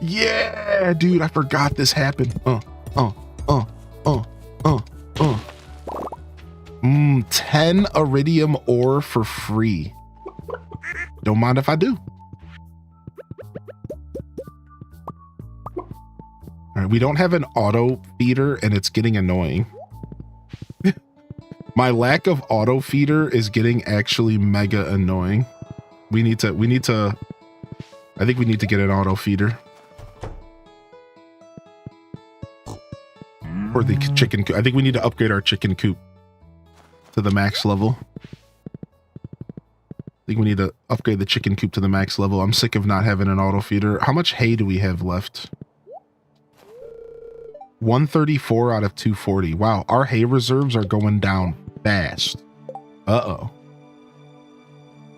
A: Yeah, dude, I forgot this happened. 10 iridium ore for free. Don't mind if I do. All right, we don't have an auto feeder and it's getting annoying. My lack of auto feeder is getting actually mega annoying. I think we need to get an auto feeder. Or the chicken coop. I think we need to upgrade our chicken coop to the max level. I think we need to upgrade the chicken coop to the max level. I'm sick of not having an auto feeder. How much hay do we have left? 134 out of 240. Wow, our hay reserves are going down fast. Uh-oh.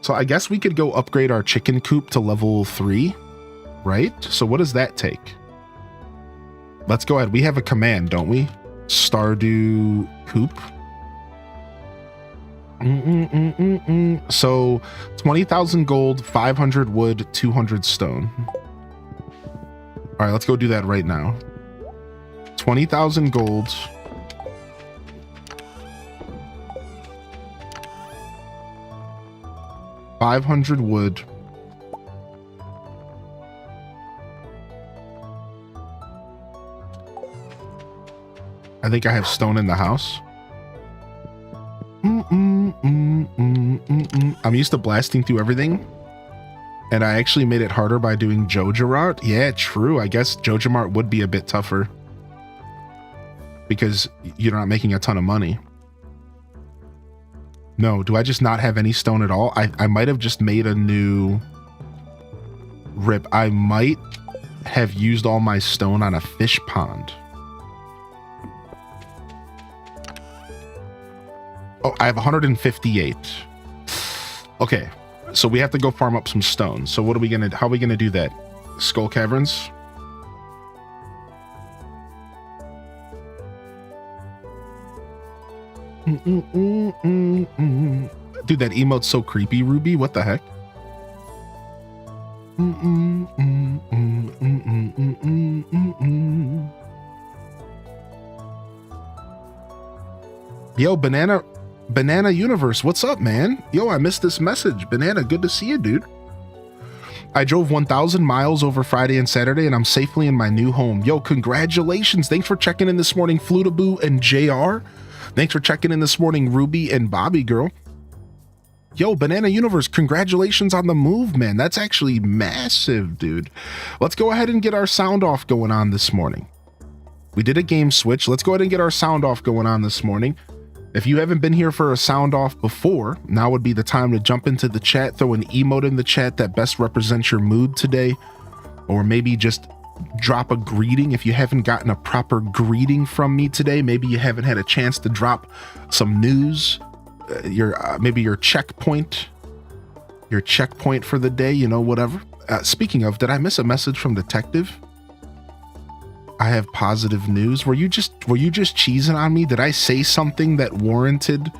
A: So I guess we could go upgrade our chicken coop to level 3, right? So what does that take? Let's go ahead. We have a command, don't we? Stardew coop. So 20,000 gold, 500 wood, 200 stone. All right, let's go do that right now. 20,000 gold. $500 wood. I think I have stone in the house. I'm used to blasting through everything. And I actually made it harder by doing Majora. Yeah, true. I guess Majora would be a bit tougher. Because you're not making a ton of money. No, do I just not have any stone at all? I might have just made a new... Rip, I might have used all my stone on a fish pond. Oh, I have 158. Okay, so we have to go farm up some stone. So what are we gonna? How are we gonna do that? Skull caverns. Dude, that emote's so creepy, Ruby. What the heck? Yo, Banana Universe, what's up, man? Yo, I missed this message. Banana, good to see you, dude. I drove 1,000 miles over Friday and Saturday, and I'm safely in my new home. Yo, congratulations. Thanks for checking in this morning, Flutaboo and JR. Thanks for checking in this morning, Ruby and Bobby Girl. Yo, Banana Universe, congratulations on the move, man. That's actually massive, dude. Let's go ahead and get our sound off going on this morning. We did a game switch. Let's go ahead and get our sound off going on this morning. If you haven't been here for a sound off before, now would be the time to jump into the chat, throw an emote in the chat that best represents your mood today, or maybe just drop a greeting. If you haven't gotten a proper greeting from me today, maybe you haven't had a chance to drop some news, maybe your checkpoint for the day, you know, whatever. Speaking of, did I miss a message from Detective? I have positive news. Were you just cheesing on me? Did I say something that warranted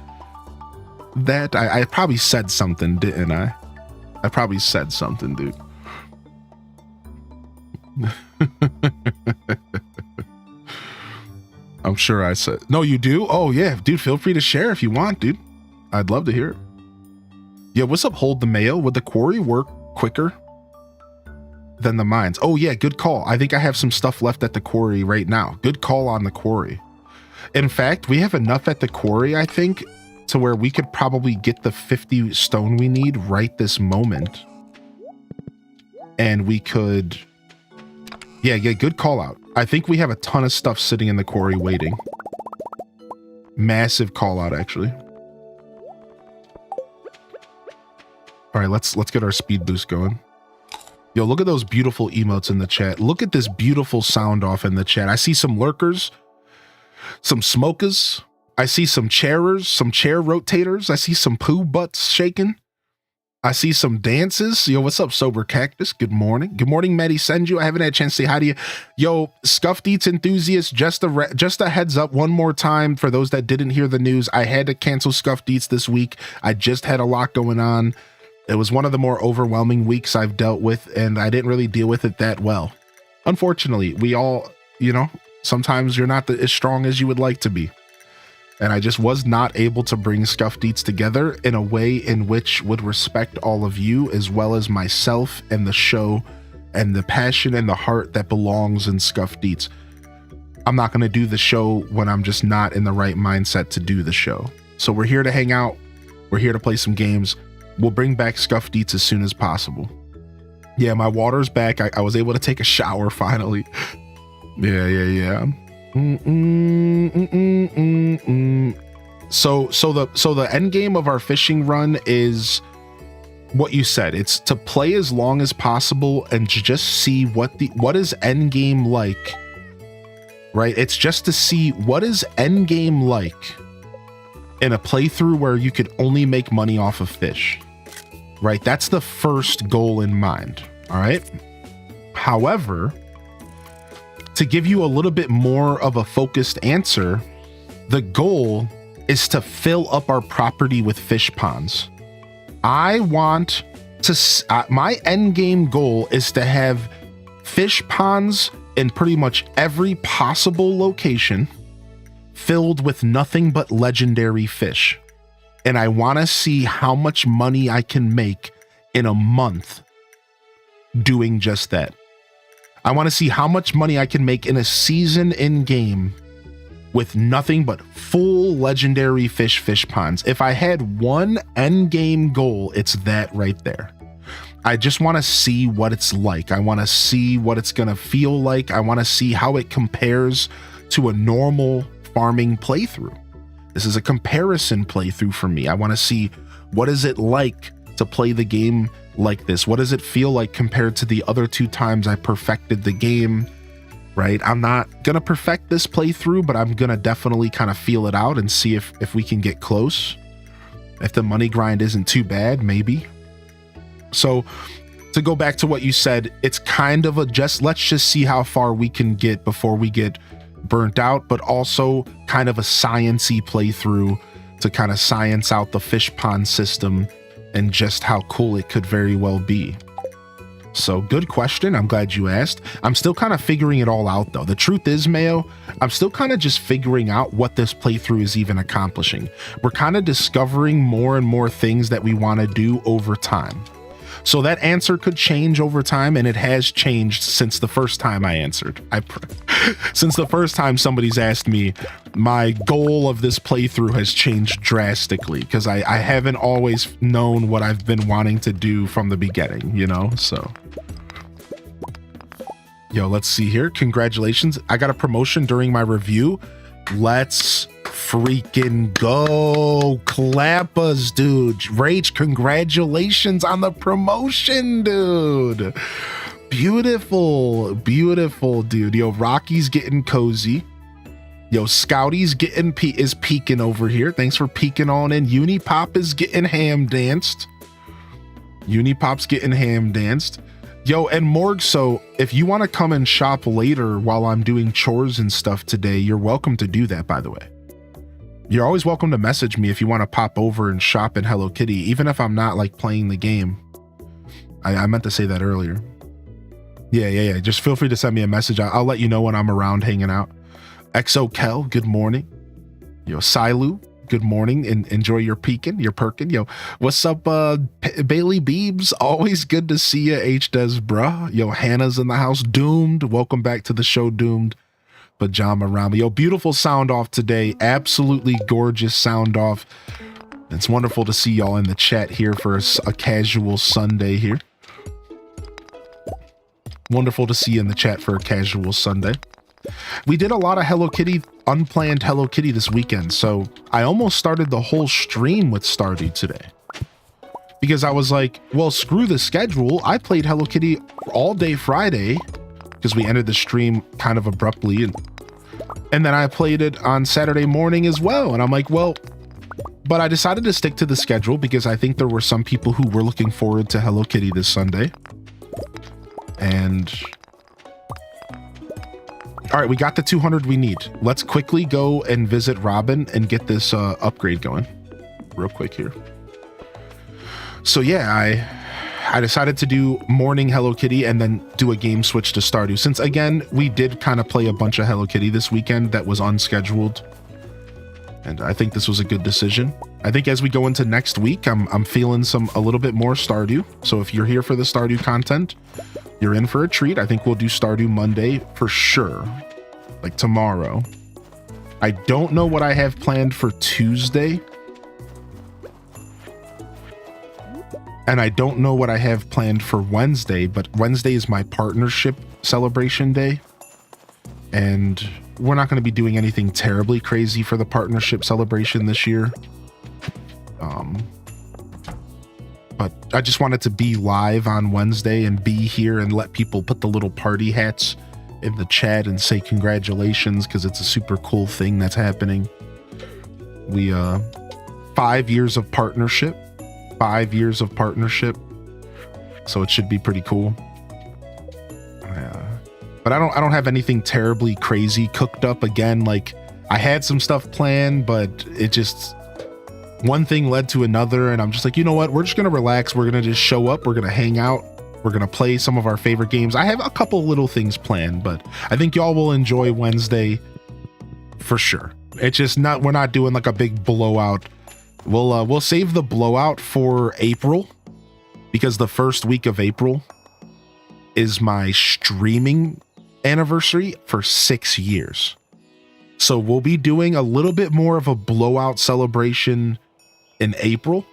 A: that? I probably said something, didn't I? I probably said something, dude. I'm sure I said. No, you do? Oh, yeah. Dude, feel free to share if you want, dude. I'd love to hear it. Yeah, what's up, Hold the Mail? Would the quarry work quicker than the mines? Oh yeah, good call. I think I have some stuff left at the quarry right now. Good call on the quarry. In fact, we have enough at the quarry, I think, to where we could probably get the 50 stone we need right this moment. And we could... Yeah, good call out. I think we have a ton of stuff sitting in the quarry waiting. Massive call out, actually. All right, let's get our speed boost going. Yo, look at those beautiful emotes in the chat. Look at this beautiful sound off in the chat. I see some lurkers, some smokers. I see some chairers, some chair rotators. I see some poo butts shaking. I see some dances. Yo, what's up, Sober Cactus? Good morning. Good morning, Maddie Senju. I haven't had a chance to say hi to you. Yo, Scuffed Eats enthusiasts, just a heads up one more time for those that didn't hear the news. I had to cancel Scuffed Eats this week. I just had a lot going on. It was one of the more overwhelming weeks I've dealt with, and I didn't really deal with it that well. Unfortunately, we all, sometimes you're not as strong as you would like to be. And I just was not able to bring Scuffed Eats together in a way in which would respect all of you as well as myself and the show and the passion and the heart that belongs in Scuffed Eats. I'm not going to do the show when I'm just not in the right mindset to do the show. So we're here to hang out. We're here to play some games. We'll bring back Scuffed Eats as soon as possible. Yeah, my water's back. I was able to take a shower finally. Yeah. So the end game of our fishing run is what you said. It's to play as long as possible and just see what is end game like, right? It's just to see what is end game like in a playthrough where you could only make money off of fish, right? That's the first goal in mind. All right. However, to give you a little bit more of a focused answer, the goal is to fill up our property with fish ponds. I want to, my end game goal is to have fish ponds in pretty much every possible location filled with nothing but legendary fish. And I want to see how much money I can make in a month doing just that. I want to see how much money I can make in a season in game with nothing but full legendary fish ponds. If I had one end game goal, it's that right there. I just want to see what it's like. I want to see what it's going to feel like. I want to see how it compares to a normal farming playthrough. This is a comparison playthrough for me. I want to see what is it like to play the game like this. What does it feel like compared to the other 2 times I perfected the game, right? I'm not gonna perfect this playthrough, but I'm gonna definitely kind of feel it out and see if we can get close. If the money grind isn't too bad, maybe. So to go back to what you said, it's kind of let's just see how far we can get before we get burnt out, but also kind of a science-y playthrough to kind of science out the fish pond system and just how cool it could very well be. So good question. I'm glad you asked. I'm still kind of figuring it all out though. The truth is, Mayo, I'm still kind of just figuring out what this playthrough is even accomplishing. We're kind of discovering more and more things that we want to do over time. So that answer could change over time, and it has changed since the first time I answered. Since the first time somebody's asked me, my goal of this playthrough has changed drastically because I haven't always known what I've been wanting to do from the beginning, so. Yo, let's see here. Congratulations. I got a promotion during my review. Let's freaking go. Clap us, dude. Rage, congratulations on the promotion, dude. Beautiful, dude. Yo, Rocky's getting cozy. Yo, Scouty's is peeking over here. Thanks for peeking on in. Unipop is getting ham danced. Unipop's getting ham danced. Yo, and Morg, so if you want to come and shop later while I'm doing chores and stuff today, you're welcome to do that, by the way. You're always welcome to message me if you want to pop over and shop in Hello Kitty, even if I'm not like playing the game. I meant to say that earlier. Yeah. Just feel free to send me a message. I'll let you know when I'm around hanging out. XOKel, good morning. Yo, Silu, good morning, and enjoy your peeking, your perking. Yo, what's up, Bailey Beebs? Always good to see you, H-Des, bruh. Yo, Hannah's in the house. Doomed, welcome back to the show, Doomed. Pajama Rama. Yo, beautiful sound off today. Absolutely gorgeous sound off. It's wonderful to see y'all in the chat here for a casual Sunday here. Wonderful to see you in the chat for a casual Sunday. We did a lot of Hello Kitty, unplanned Hello Kitty this weekend, so I almost started the whole stream with Stardew today. Because I was like, well, screw the schedule. I played Hello Kitty all day Friday, because we ended the stream kind of abruptly, and then I played it on Saturday morning as well. And I'm like, well, But I decided to stick to the schedule because I think there were some people who were looking forward to Hello Kitty this Sunday. And all right, we got the 200 we need. Let's quickly go and visit Robin and get this upgrade going real quick here. So yeah, I decided to do morning Hello Kitty and then do a game switch to Stardew, since again we did kind of play a bunch of Hello Kitty this weekend that was unscheduled, and I think this was a good decision. I think as we go into next week, I'm feeling a little bit more Stardew. So if you're here for the Stardew content, you're in for a treat. I think we'll do Stardew Monday for sure, like tomorrow. I don't know what I have planned for Tuesday. And I don't know what I have planned for Wednesday, but Wednesday is my partnership celebration day. And we're not going to be doing anything terribly crazy for the partnership celebration this year. But I just wanted to be live on Wednesday and be here and let people put the little party hats in the chat and say congratulations, because it's a super cool thing that's happening. We 5 years of partnership. 5 years of partnership, so it should be pretty cool. But I don't have anything terribly crazy cooked up. Again, like I had some stuff planned, but it just one thing led to another, and I'm just like, you know what, we're just gonna relax, we're gonna just show up, we're gonna hang out, we're gonna play some of our favorite games. I have a couple little things planned, but I think y'all will enjoy Wednesday for sure. It's just not, we're not doing like a big blowout. We'll save the blowout for April, because the first week of April is my streaming anniversary for 6 years. So we'll be doing a little bit more of a blowout celebration in April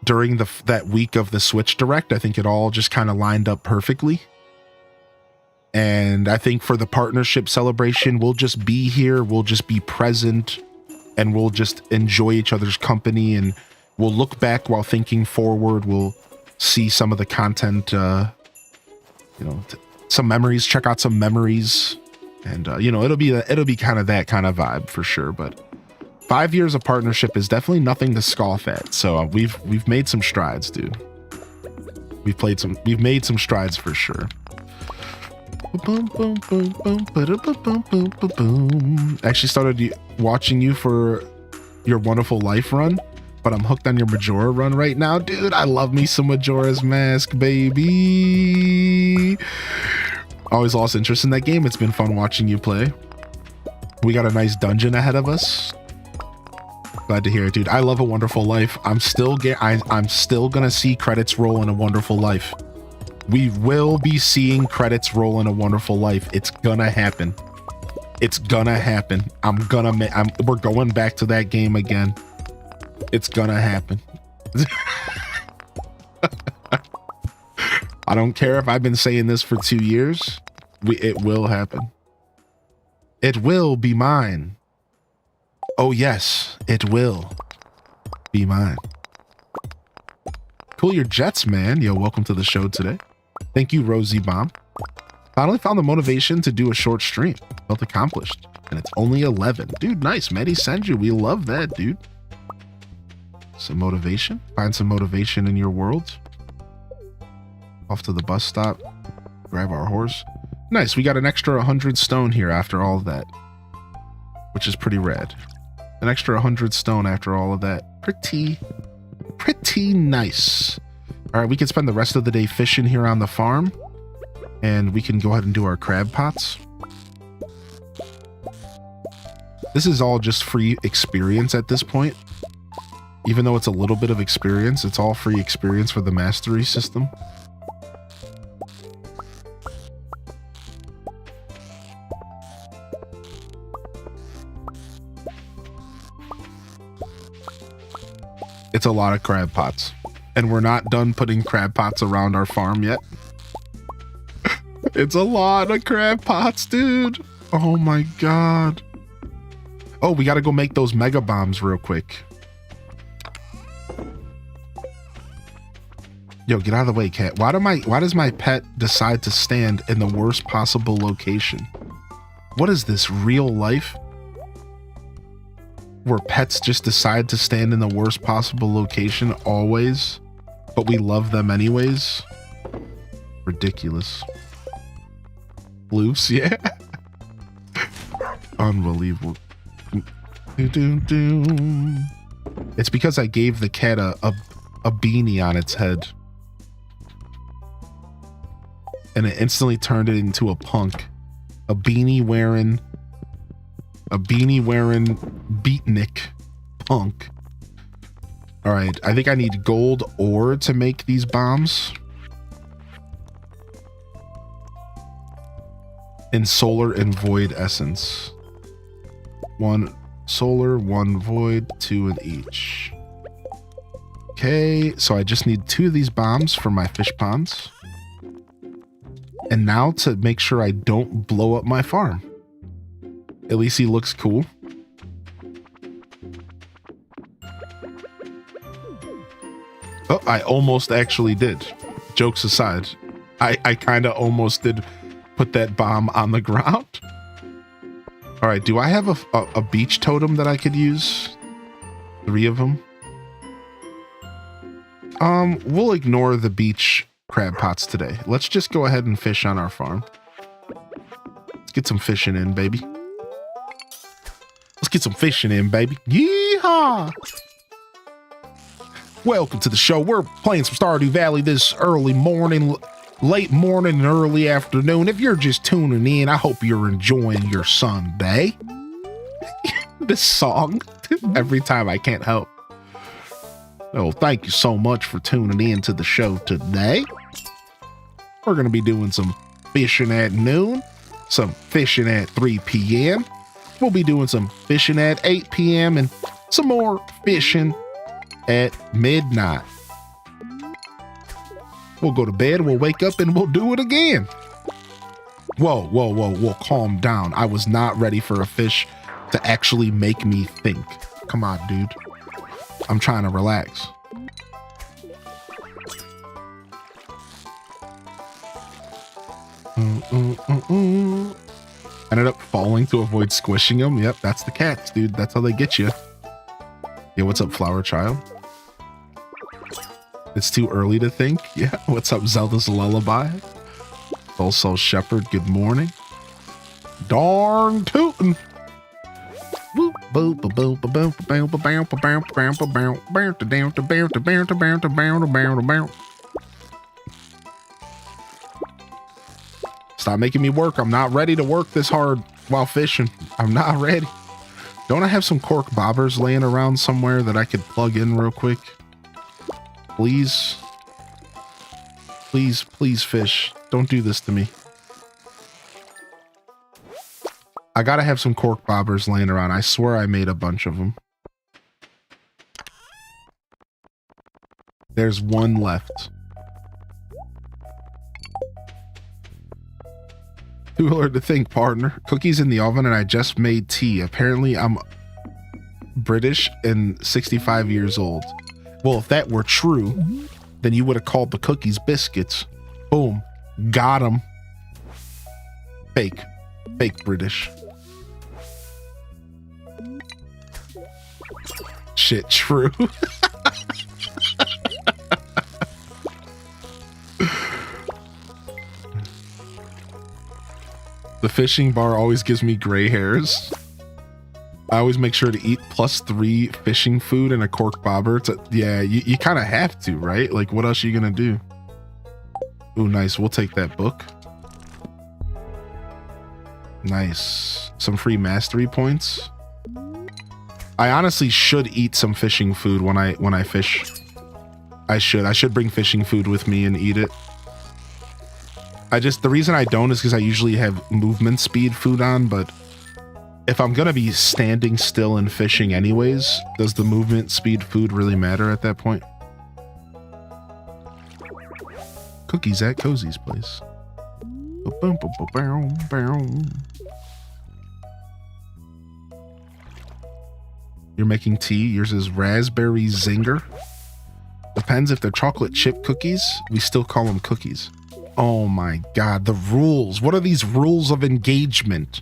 A: during that week of the Switch Direct. I think it all just kind of lined up perfectly. And I think for the partnership celebration, we'll just be here, we'll just be present, and we'll just enjoy each other's company, and we'll look back while thinking forward. We'll see some of the content, some memories, check out some memories, and it'll be kind of that kind of vibe for sure. But 5 years of partnership is definitely nothing to scoff at. So we've made some strides, dude. We've made some strides for sure. Actually started watching you for your Wonderful Life run, but I'm hooked on your Majora run right now. Dude, I love me some Majora's Mask, baby. Always lost interest in that game. It's been fun watching you play. We got a nice dungeon ahead of us. Glad to hear it, dude. I love A Wonderful Life. I'm still gonna see credits roll in A Wonderful Life. We will be seeing credits roll in A Wonderful Life. It's gonna happen. It's gonna happen. We're going back to that game again. It's gonna happen. I don't care if I've been saying this for 2 years. It will happen. It will be mine. Oh yes, it will be mine. Cool your jets, man. Yo, welcome to the show today. Thank you, Rosie Bomb. Finally found the motivation to do a short stream. Felt accomplished. And it's only 11. Dude, nice. Maddie send you. We love that, dude. Some motivation. Find some motivation in your world. Off to the bus stop. Grab our horse. Nice. We got an extra 100 stone here after all of that, which is pretty rad. An extra 100 stone after all of that. Pretty nice. All right, we can spend the rest of the day fishing here on the farm, and we can go ahead and do our crab pots. This is all just free experience at this point. Even though it's a little bit of experience, it's all free experience for the mastery system. It's a lot of crab pots. And we're not done putting crab pots around our farm yet. It's a lot of crab pots, dude. Oh my god. Oh, we gotta go make those mega bombs real quick. Yo, get out of the way, cat. Why does my pet decide to stand in the worst possible location? What is this, real life? where pets just decide to stand in the worst possible location always, but we love them anyways. Ridiculous. Loose, yeah. Unbelievable. It's because I gave the cat a beanie on its head. And it instantly turned it into a punk. A beanie wearing beatnik punk. All right, I think I need gold ore to make these bombs. And solar and void essence. 1 solar, 1 void, 2 in each. Okay, so I just need 2 of these bombs for my fish ponds. And now to make sure I don't blow up my farm. At least he looks cool. Oh, I almost actually did. Jokes aside, I kind of almost did put that bomb on the ground. All right, do I have a beach totem that I could use? 3 of them. We'll ignore the beach crab pots today. Let's just go ahead and fish on our farm. Let's get some fishing in, baby. Let's get some fishing in, baby. Yeehaw! Welcome to the show. We're playing some Stardew Valley this early morning, late morning and early afternoon. If you're just tuning in, I hope you're enjoying your Sunday. This song, every time I can't help. Oh, thank you so much for tuning in to the show today. We're going to be doing some fishing at noon, some fishing at 3 p.m. We'll be doing some fishing at 8 p.m. and some more fishing at midnight. We'll go to bed, we'll wake up, and we'll do it again. Whoa, calm down. I was not ready for a fish to actually make me think. Come on, dude. I'm trying to relax. Ended up falling to avoid squishing them. Yep, that's the cats, dude. That's how they get you. Yeah, what's up, Flower Child? It's too early to think. Yeah, what's up, Zelda's Lullaby? Also, Shepherd, good morning. Darn tootin'. Stop making me work. I'm not ready to work this hard while fishing. I'm not ready. Don't I have some cork bobbers laying around somewhere that I could plug in real quick? Please. Please, please, fish. Don't do this to me. I gotta have some cork bobbers laying around. I swear I made a bunch of them. There's one left. Too hard to think, partner. Cookies in the oven and I just made tea. Apparently I'm British and 65 years old. Well, if that were true, then you would have called the cookies biscuits. Boom. Got them. Fake. Fake British. Shit, true. The fishing bar always gives me gray hairs. I always make sure to eat +3 fishing food and a cork bobber. Yeah, you kind of have to, right? Like, what else are you gonna do? Ooh, nice. We'll take that book. Nice. Some free mastery points. I honestly should eat some fishing food when I fish. I should bring fishing food with me and eat it. The reason I don't is because I usually have movement speed food on, but if I'm gonna be standing still and fishing anyways, does the movement speed food really matter at that point? Cookies at Cozy's place. You're making tea. Yours is raspberry zinger. Depends if they're chocolate chip cookies. We still call them cookies. Oh my God, the rules. What are these rules of engagement?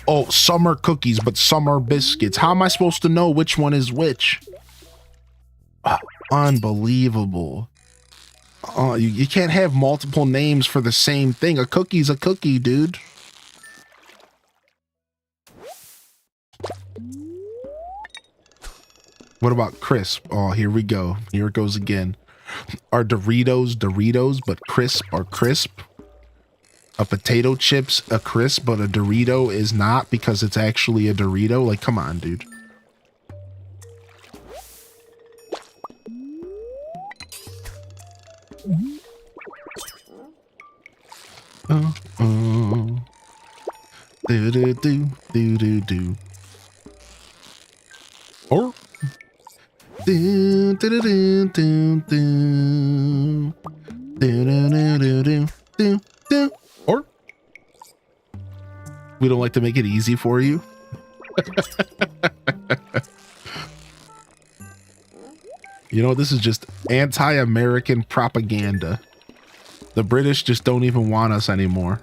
A: Oh, some are cookies, but some are biscuits. How am I supposed to know which one is which? Unbelievable. You can't have multiple names for the same thing. A cookie's a cookie, dude. What about crisp? Oh, here we go. Here it goes again. Are Doritos Doritos, but crisp are crisp? A potato chip's a crisp, but a Dorito is not because it's actually a Dorito? Like, come on, dude. Do do do do do do. Or do do do do do do do do do do do. Or we don't like to make it easy for you. You know, this is just anti-American propaganda. The British just don't even want us anymore.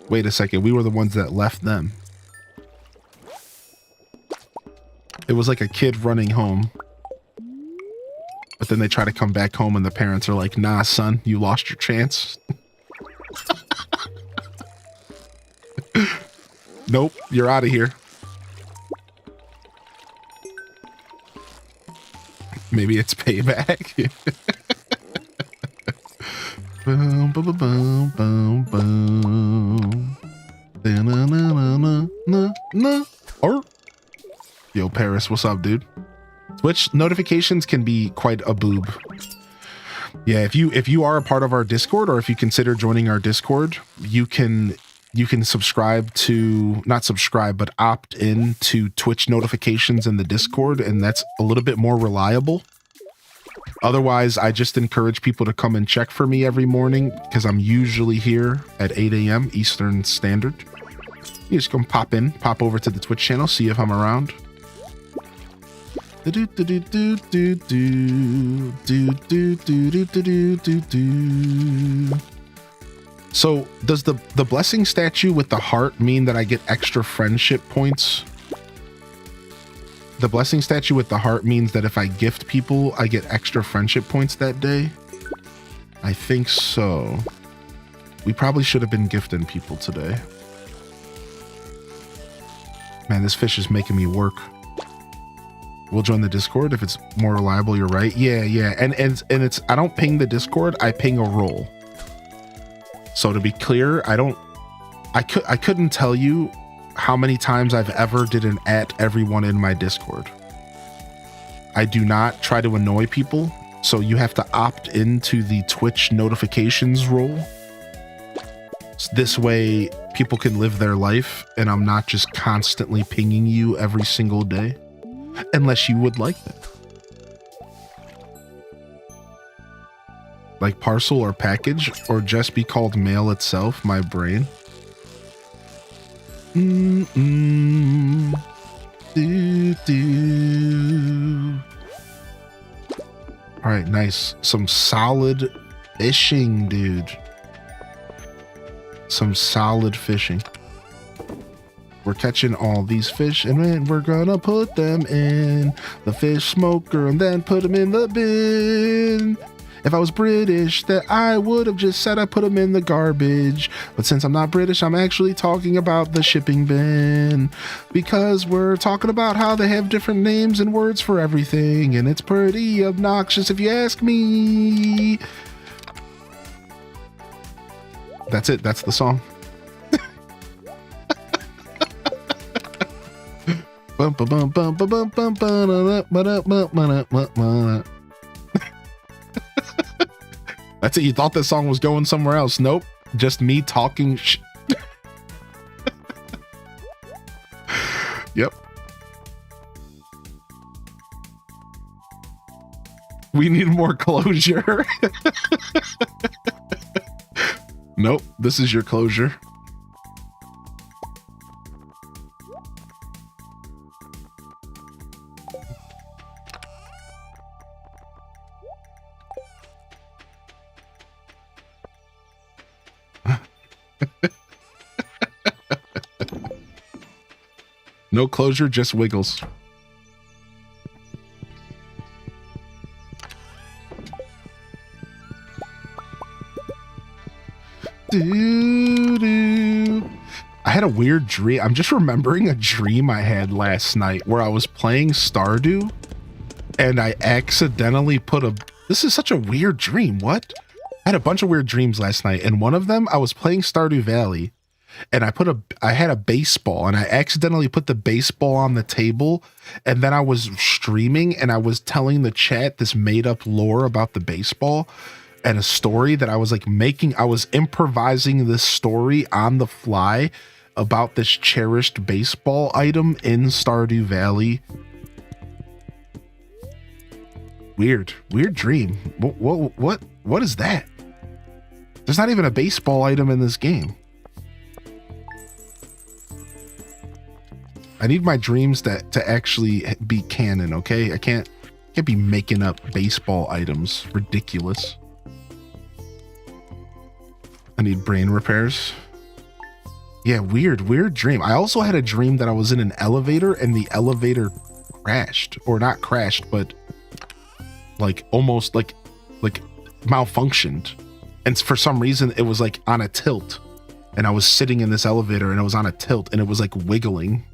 A: Wait a second, we were the ones that left them. It was like a kid running home. But then they try to come back home and the parents are like, nah, son, you lost your chance. Nope, you're out of here. Maybe it's payback. Boom, boom, boom, boom, boom. Or, yo, Paris, what's up, dude? Twitch notifications can be quite a boob. Yeah, if you are a part of our Discord, or if you consider joining our Discord, you can subscribe to, not subscribe, but opt in to Twitch notifications in the Discord, and that's a little bit more reliable. Otherwise, I just encourage people to come and check for me every morning because I'm usually here at 8 a.m. Eastern Standard. You just come pop over to the Twitch channel, see if I'm around. So, does the blessing statue with the heart mean that I get extra friendship points? The blessing statue with the heart means that if I gift people, I get extra friendship points that day? I think so. We probably should have been gifting people today. Man, this fish is making me work. We'll join the Discord if it's more reliable, you're right. Yeah. And it's, I don't ping the Discord, I ping a role. So to be clear, I couldn't tell you how many times I've ever did an at everyone in my Discord. I do not try to annoy people, so you have to opt into the Twitch notifications role. So this way people can live their life and I'm not just constantly pinging you every single day, unless you would like that. Like parcel or package, or just be called mail itself, my brain. Do, do. All right, nice. Some solid fishing, dude. Some solid fishing. We're catching all these fish and then we're gonna put them in the fish smoker and then put them in the bin. If I was British, that I would have just said I put them in the garbage. But since I'm not British, I'm actually talking about the shipping bin. Because we're talking about how they have different names and words for everything. And it's pretty obnoxious if you ask me. That's it. That's the song. That's it. You thought this song was going somewhere else. Nope. Just me talking Yep. We need more closure. Nope. This is your closure. No closure, just wiggles. Doo-doo. I had a weird dream. I'm just remembering a dream I had last night where I was playing Stardew and I accidentally put a... This is such a weird dream. What? I had a bunch of weird dreams last night, and one of them, I was playing Stardew Valley and I had a baseball and I accidentally put the baseball on the table, and then I was streaming and I was telling the chat this made up lore about the baseball and a story that I was like making. I was improvising this story on the fly about this cherished baseball item in Stardew Valley. Weird dream. What is that? There's not even a baseball item in this game. I need my dreams to actually be canon, okay? I can't be making up baseball items. Ridiculous. I need brain repairs. Yeah, weird dream. I also had a dream that I was in an elevator and the elevator crashed, or not crashed, but like almost like malfunctioned. And for some reason it was like on a tilt, and I was sitting in this elevator and it was on a tilt and it was like wiggling.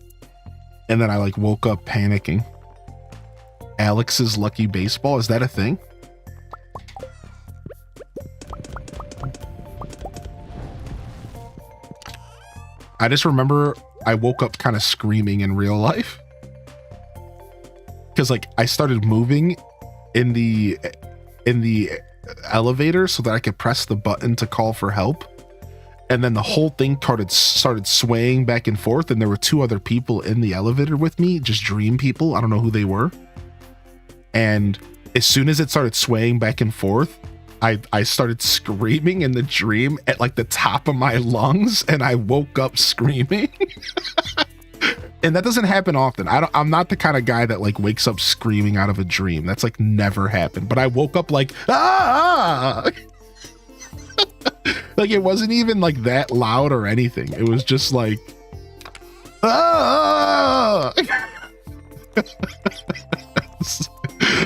A: And then I like woke up panicking. Alex's lucky baseball, is that a thing? I just remember I woke up kind of screaming in real life. Because like I started moving in the elevator so that I could press the button to call for help. And then the whole thing started swaying back and forth, and there were two other people in the elevator with me, just dream people. I don't know who they were. And as soon as it started swaying back and forth, I started screaming in the dream at like the top of my lungs, and I woke up screaming. And that doesn't happen often. I'm not the kind of guy that like wakes up screaming out of a dream. That's like never happened. But I woke up like, ah! Like it wasn't even like that loud or anything. It was just like, ah!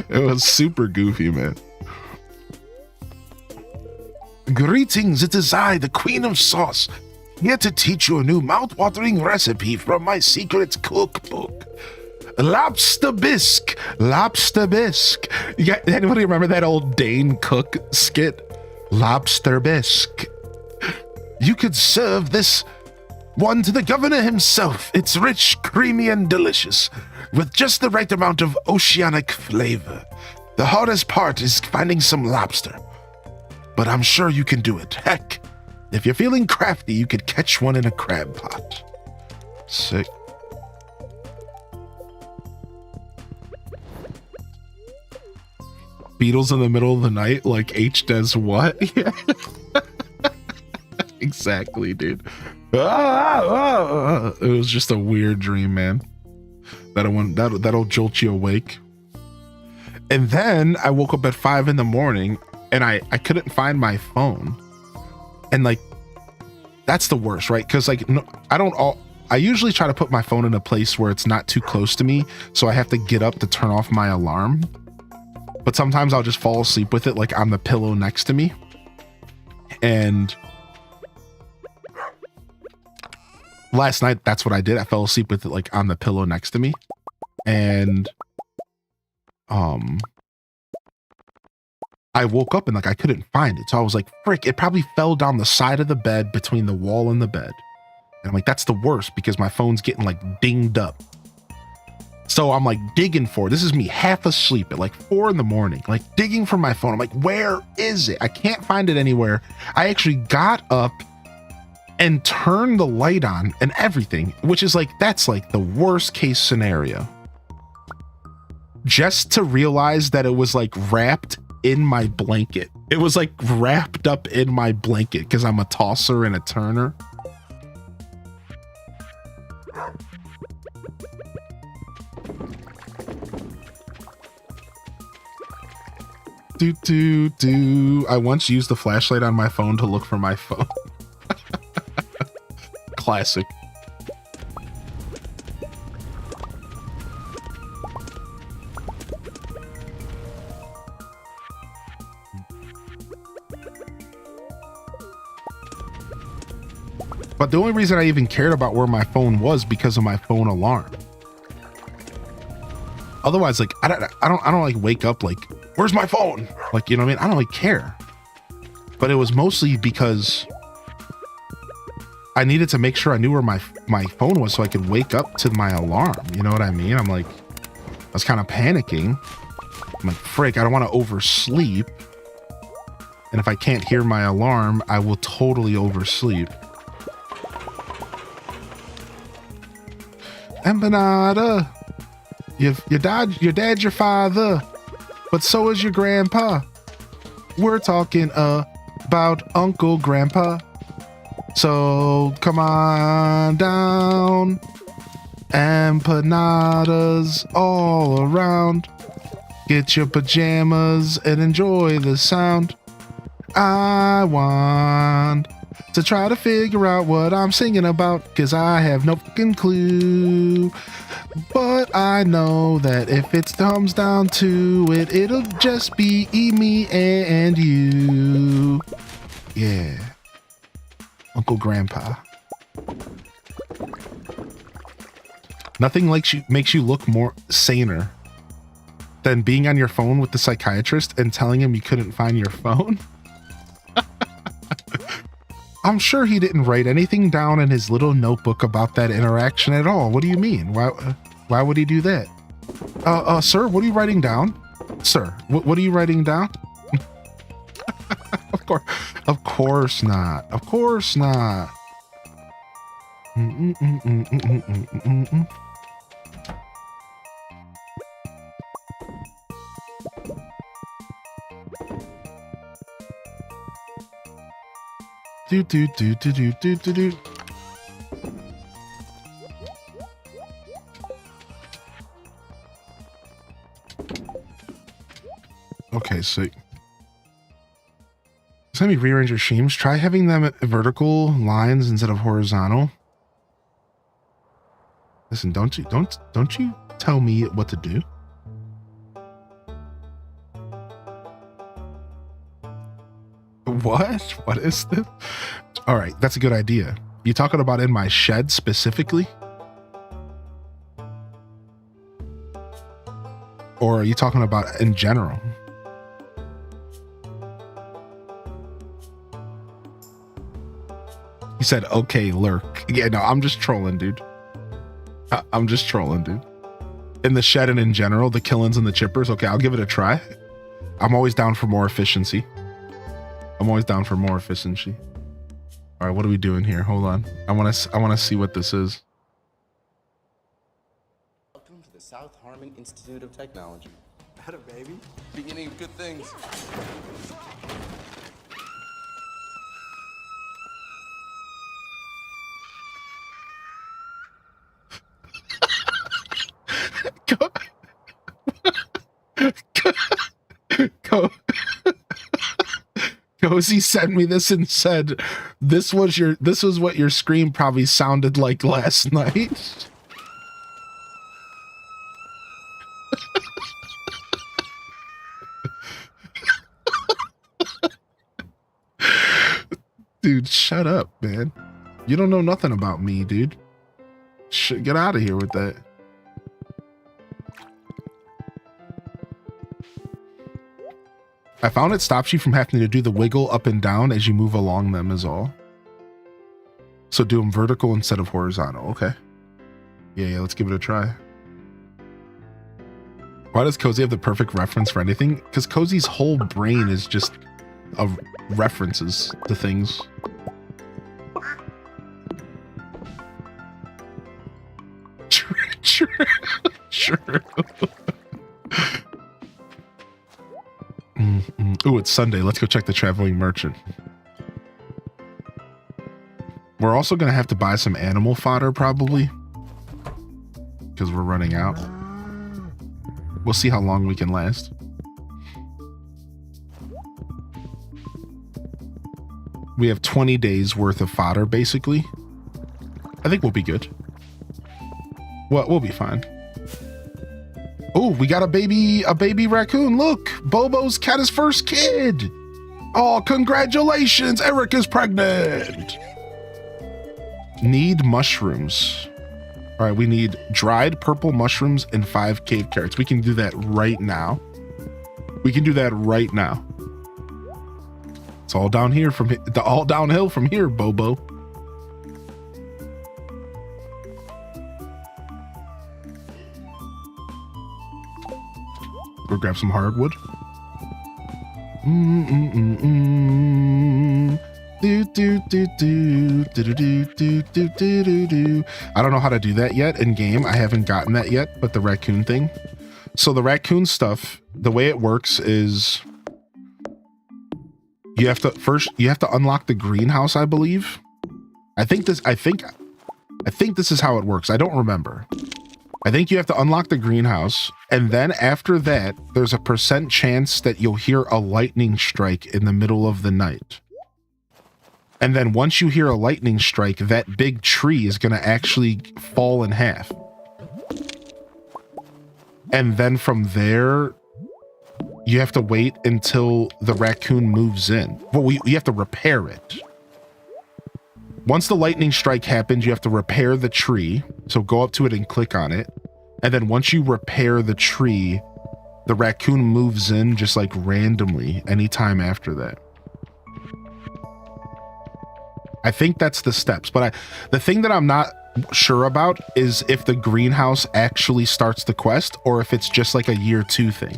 A: It was super goofy, man. Greetings, it is I, the Queen of Sauce, here to teach you a new mouth-watering recipe from my secret cookbook. Lobster bisque. Anybody remember that old Dane Cook skit? Lobster bisque. You could serve this one to the governor himself. It's rich, creamy, and delicious, with just the right amount of oceanic flavor. The hardest part is finding some lobster, but I'm sure you can do it. Heck, if you're feeling crafty, you could catch one in a crab pot. Sick. Beatles in the middle of the night, like H does what? Yeah. Exactly, dude. It was just a weird dream, man. That'll jolt you awake. And then I woke up at 5 a.m. and I couldn't find my phone. And like, that's the worst, right? Because like, no, I usually try to put my phone in a place where it's not too close to me, so I have to get up to turn off my alarm. But sometimes I'll just fall asleep with it like on the pillow next to me. And last night, that's what I did. I fell asleep with it like on the pillow next to me. And I woke up and like I couldn't find it. So I was like, frick, it probably fell down the side of the bed between the wall and the bed. And I'm like, that's the worst because my phone's getting like dinged up. So I'm like digging for it. This is me half asleep at like 4 a.m, like digging for my phone. I'm like, where is it? I can't find it anywhere. I actually got up and turned the light on and everything, which is like, that's like the worst case scenario. Just to realize that it was like wrapped in my blanket. It was like wrapped up in my blanket because I'm a tosser and a turner. I once used the flashlight on my phone to look for my phone. Classic. But the only reason I even cared about where my phone was because of my phone alarm. Otherwise, like I don't like wake up like, where's my phone? Like, you know what I mean? I don't like care. But it was mostly because I needed to make sure I knew where my phone was so I could wake up to my alarm. You know what I mean? I'm like, I was kind of panicking. I'm like, frick, I don't want to oversleep. And if I can't hear my alarm, I will totally oversleep. Empanada, your dad's your father, but so is your grandpa. We're talking about Uncle Grandpa. So come on down, empanadas all around. Get your pajamas and enjoy the sound. I want to try to figure out what I'm singing about, cause I have no fucking clue. But I know that if it comes down to it, it'll just be me and you. Yeah. Uncle Grandpa. Nothing makes you look more saner than being on your phone with the psychiatrist and telling him you couldn't find your phone. I'm sure he didn't write anything down in his little notebook about that interaction at all. What do you mean? Why would he do that? Sir, what are you writing down? Sir, what are you writing down? Of course not. Of course not. Do. Okay, so let me rearrange your streams. Try having them at vertical lines instead of horizontal. Listen, don't you tell me what to do. What? What is this? All right, that's a good idea. You talking about in my shed specifically? Or are you talking about in general? He said, okay, lurk. Yeah, no, I'm just trolling, dude. I'm just trolling, dude. In the shed and in general, the killings and the chippers. Okay, I'll give it a try. I'm always down for more efficiency. All right, what are we doing here? Hold on. I want to see what this is.
B: Welcome to the South Harmon Institute of Technology. Atta baby. Beginning of good things.
A: Cozy sent me this and said, this was what your scream probably sounded like last night. Dude, shut up, man. You don't know nothing about me, dude. Get out of here with that. I found it stops you from having to do the wiggle up and down as you move along them is all. So do them vertical instead of horizontal. Okay. Yeah, let's give it a try. Why does Cozy have the perfect reference for anything? Because Cozy's whole brain is just of references to things. True. Ooh, it's Sunday. Let's go check the traveling merchant. We're also going to have to buy some animal fodder probably, because we're running out. We'll see how long we can last. We have 20 days worth of fodder basically. I think we'll be good. Well, we'll be fine. Oh, we got a baby raccoon. Look, Bobo's cat his first kid. Oh, congratulations. Eric is pregnant. Need mushrooms. All right, we need dried purple mushrooms and 5 cave carrots. We can do that right now. We can do that right now. It's all down here from all downhill from here, Bobo. Go grab some hardwood. I don't know how to do that yet in game. I haven't gotten that yet, but the raccoon thing. So the raccoon stuff, the way it works is you have to unlock the greenhouse, I believe. I think this is how it works. I don't remember. I think you have to unlock the greenhouse, and then after that, there's a % chance that you'll hear a lightning strike in the middle of the night. And then once you hear a lightning strike, that big tree is going to actually fall in half. And then from there, you have to wait until the raccoon moves in. Well, you have to repair it. Once the lightning strike happens, you have to repair the tree. So go up to it and click on it. And then once you repair the tree, the raccoon moves in just like randomly anytime after that. I think that's the steps, but the thing that I'm not sure about is if the greenhouse actually starts the quest or if it's just like a year 2 thing.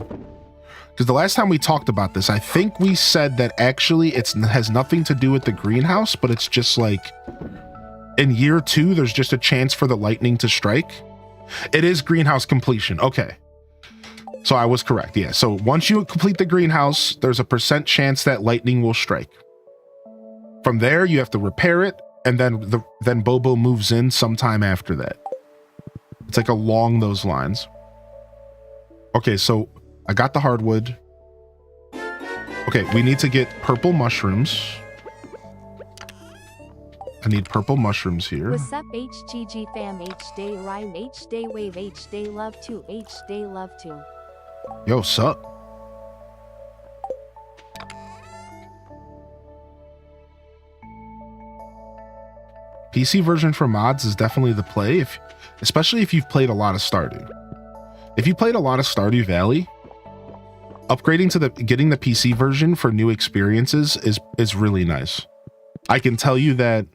A: Because the last time we talked about this, I think we said that actually it has nothing to do with the greenhouse, but it's just like in year 2, there's just a chance for the lightning to strike. It is greenhouse completion. Okay. So I was correct. Yeah. So once you complete the greenhouse, there's a % chance that lightning will strike. From there, you have to repair it. And then Bobo moves in sometime after that. It's like along those lines. Okay. So I got the hardwood. Okay, we need to get purple mushrooms. I need purple mushrooms here.
C: What's up, HGG fam? H-Day Rhyme, H-Day Wave, H-Day Love 2, H-Day Love 2.
A: Yo, sup? PC version for mods is definitely the play, especially if you've played a lot of Stardew. If you played a lot of Stardew Valley, upgrading to getting the PC version for new experiences is really nice. I can tell you that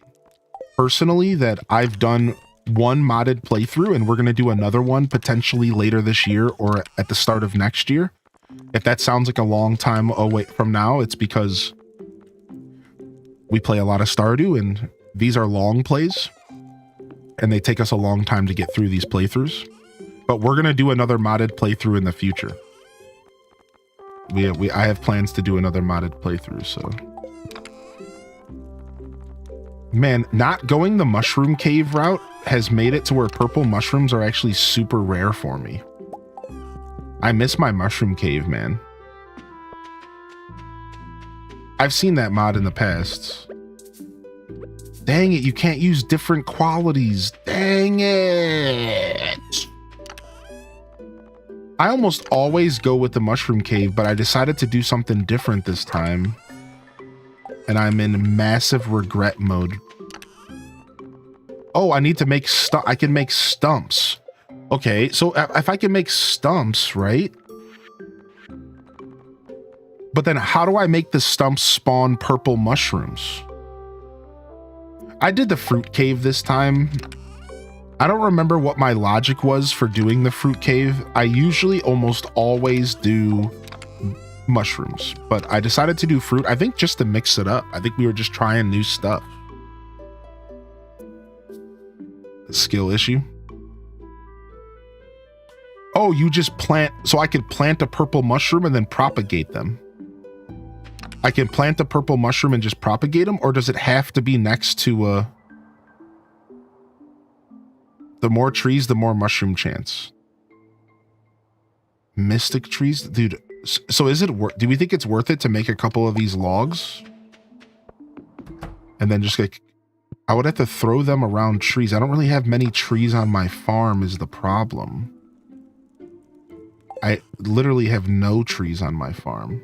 A: personally that I've done one modded playthrough and we're going to do another one potentially later this year or at the start of next year. If that sounds like a long time away from now, it's because we play a lot of Stardew and these are long plays and they take us a long time to get through these playthroughs. But we're going to do another modded playthrough in the future. I have plans to do another modded playthrough, so. Man, not going the mushroom cave route has made it to where purple mushrooms are actually super rare for me. I miss my mushroom cave, man. I've seen that mod in the past. Dang it, you can't use different qualities. Dang it. I almost always go with the mushroom cave, but I decided to do something different this time. And I'm in massive regret mode. Oh, I need to make I can make stumps. Okay, so if I can make stumps, right? But then how do I make the stumps spawn purple mushrooms? I did the fruit cave this time. I don't remember what my logic was for doing the fruit cave. I usually almost always do mushrooms, but I decided to do fruit, I think just to mix it up. I think we were just trying new stuff. Skill issue. Oh, you just plant, so I could plant a purple mushroom and then propagate them. I can plant a purple mushroom and just propagate them, or does it have to be next to the more trees, the more mushroom chance? Mystic trees? Dude, so is it worth, do we think it's worth it to make a couple of these logs? And then just like, I would have to throw them around trees. I don't really have many trees on my farm is the problem. I literally have no trees on my farm.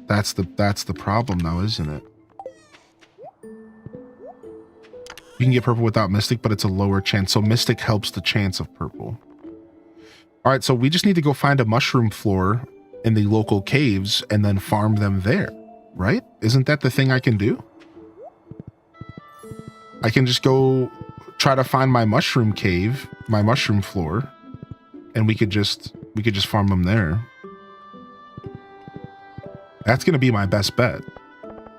A: That's the problem though, isn't it? You can get purple without Mystic, but it's a lower chance. So Mystic helps the chance of purple. All right, so we just need to go find a mushroom floor in the local caves and then farm them there, right? Isn't that the thing I can do? I can just go try to find my mushroom cave, my mushroom floor, and we could just farm them there. That's going to be my best bet,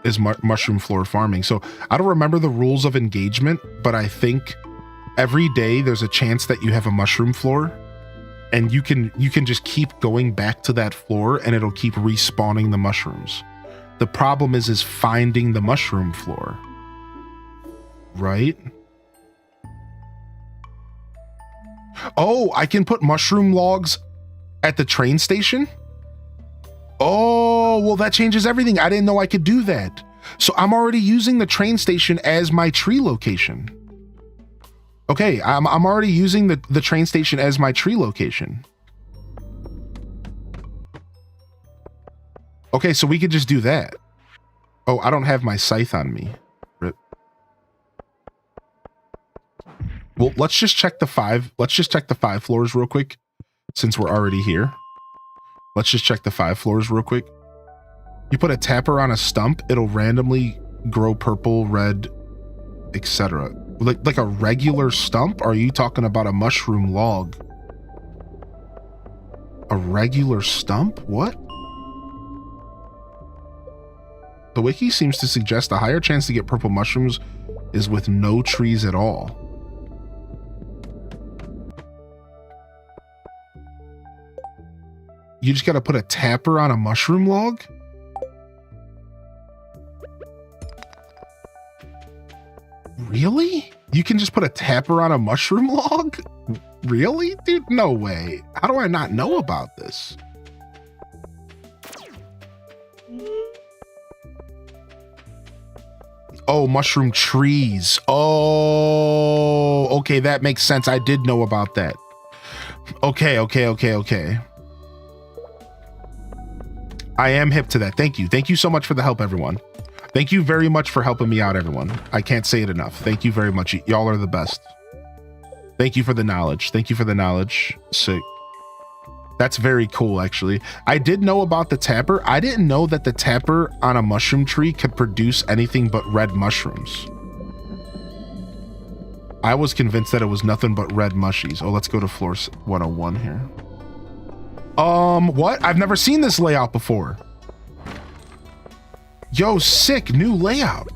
A: is mushroom floor farming. So I don't remember the rules of engagement, but I think every day there's a chance that you have a mushroom floor, and you can just keep going back to that floor and it'll keep respawning the mushrooms. The problem is finding the mushroom floor, right? Oh, I can put mushroom logs at the train station? Oh, well, that changes everything. I didn't know I could do that. So I'm already using the train station as my tree location. Okay, I'm already using the train station as my tree location. Okay, so we could just do that. Oh, I don't have my scythe on me. Rip. Well, let's just check the 5 floors real quick, since we're already here. Let's just check the 5 floors real quick. You put a tapper on a stump, it'll randomly grow purple, red, etc. Like a regular stump? Or are you talking about a mushroom log? A regular stump? What? The wiki seems to suggest a higher chance to get purple mushrooms is with no trees at all. You just gotta put a tapper on a mushroom log? Really? You can just put a tapper on a mushroom log? Really? Dude, no way. How do I not know about this? Oh, mushroom trees. Oh, okay, that makes sense. I did know about that. Okay. I am hip to that. Thank you. Thank you so much for the help, everyone. Thank you very much for helping me out, everyone. I can't say it enough. Thank you very much. Y'all are the best. Thank you for the knowledge. Thank you for the knowledge. Sick. That's very cool, actually. I did know about the tapper. I didn't know that the tapper on a mushroom tree could produce anything but red mushrooms. I was convinced that it was nothing but red mushies. Oh, let's go to floor 101 here. What? I've never seen this layout before. Yo, sick, new layout.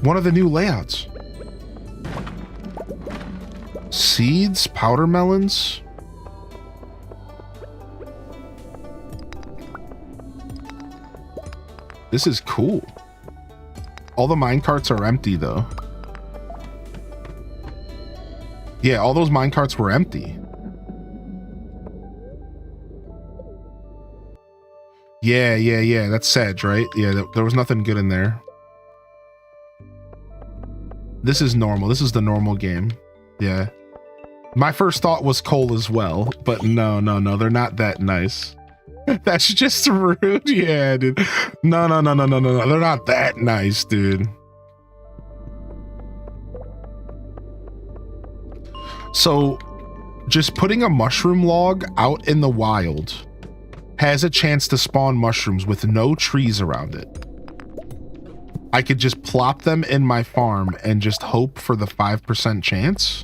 A: One of the new layouts. Seeds, powder melons. This is cool. All the minecarts are empty though. Yeah, all those minecarts were empty. Yeah. That's Sedge, right? Yeah, there was nothing good in there. This is normal. This is the normal game. Yeah. My first thought was coal as well, but no. They're not that nice. That's just rude. Yeah, dude. No. They're not that nice, dude. So, just putting a mushroom log out in the wild has a chance to spawn mushrooms with no trees around it. I could just plop them in my farm and just hope for the 5% chance.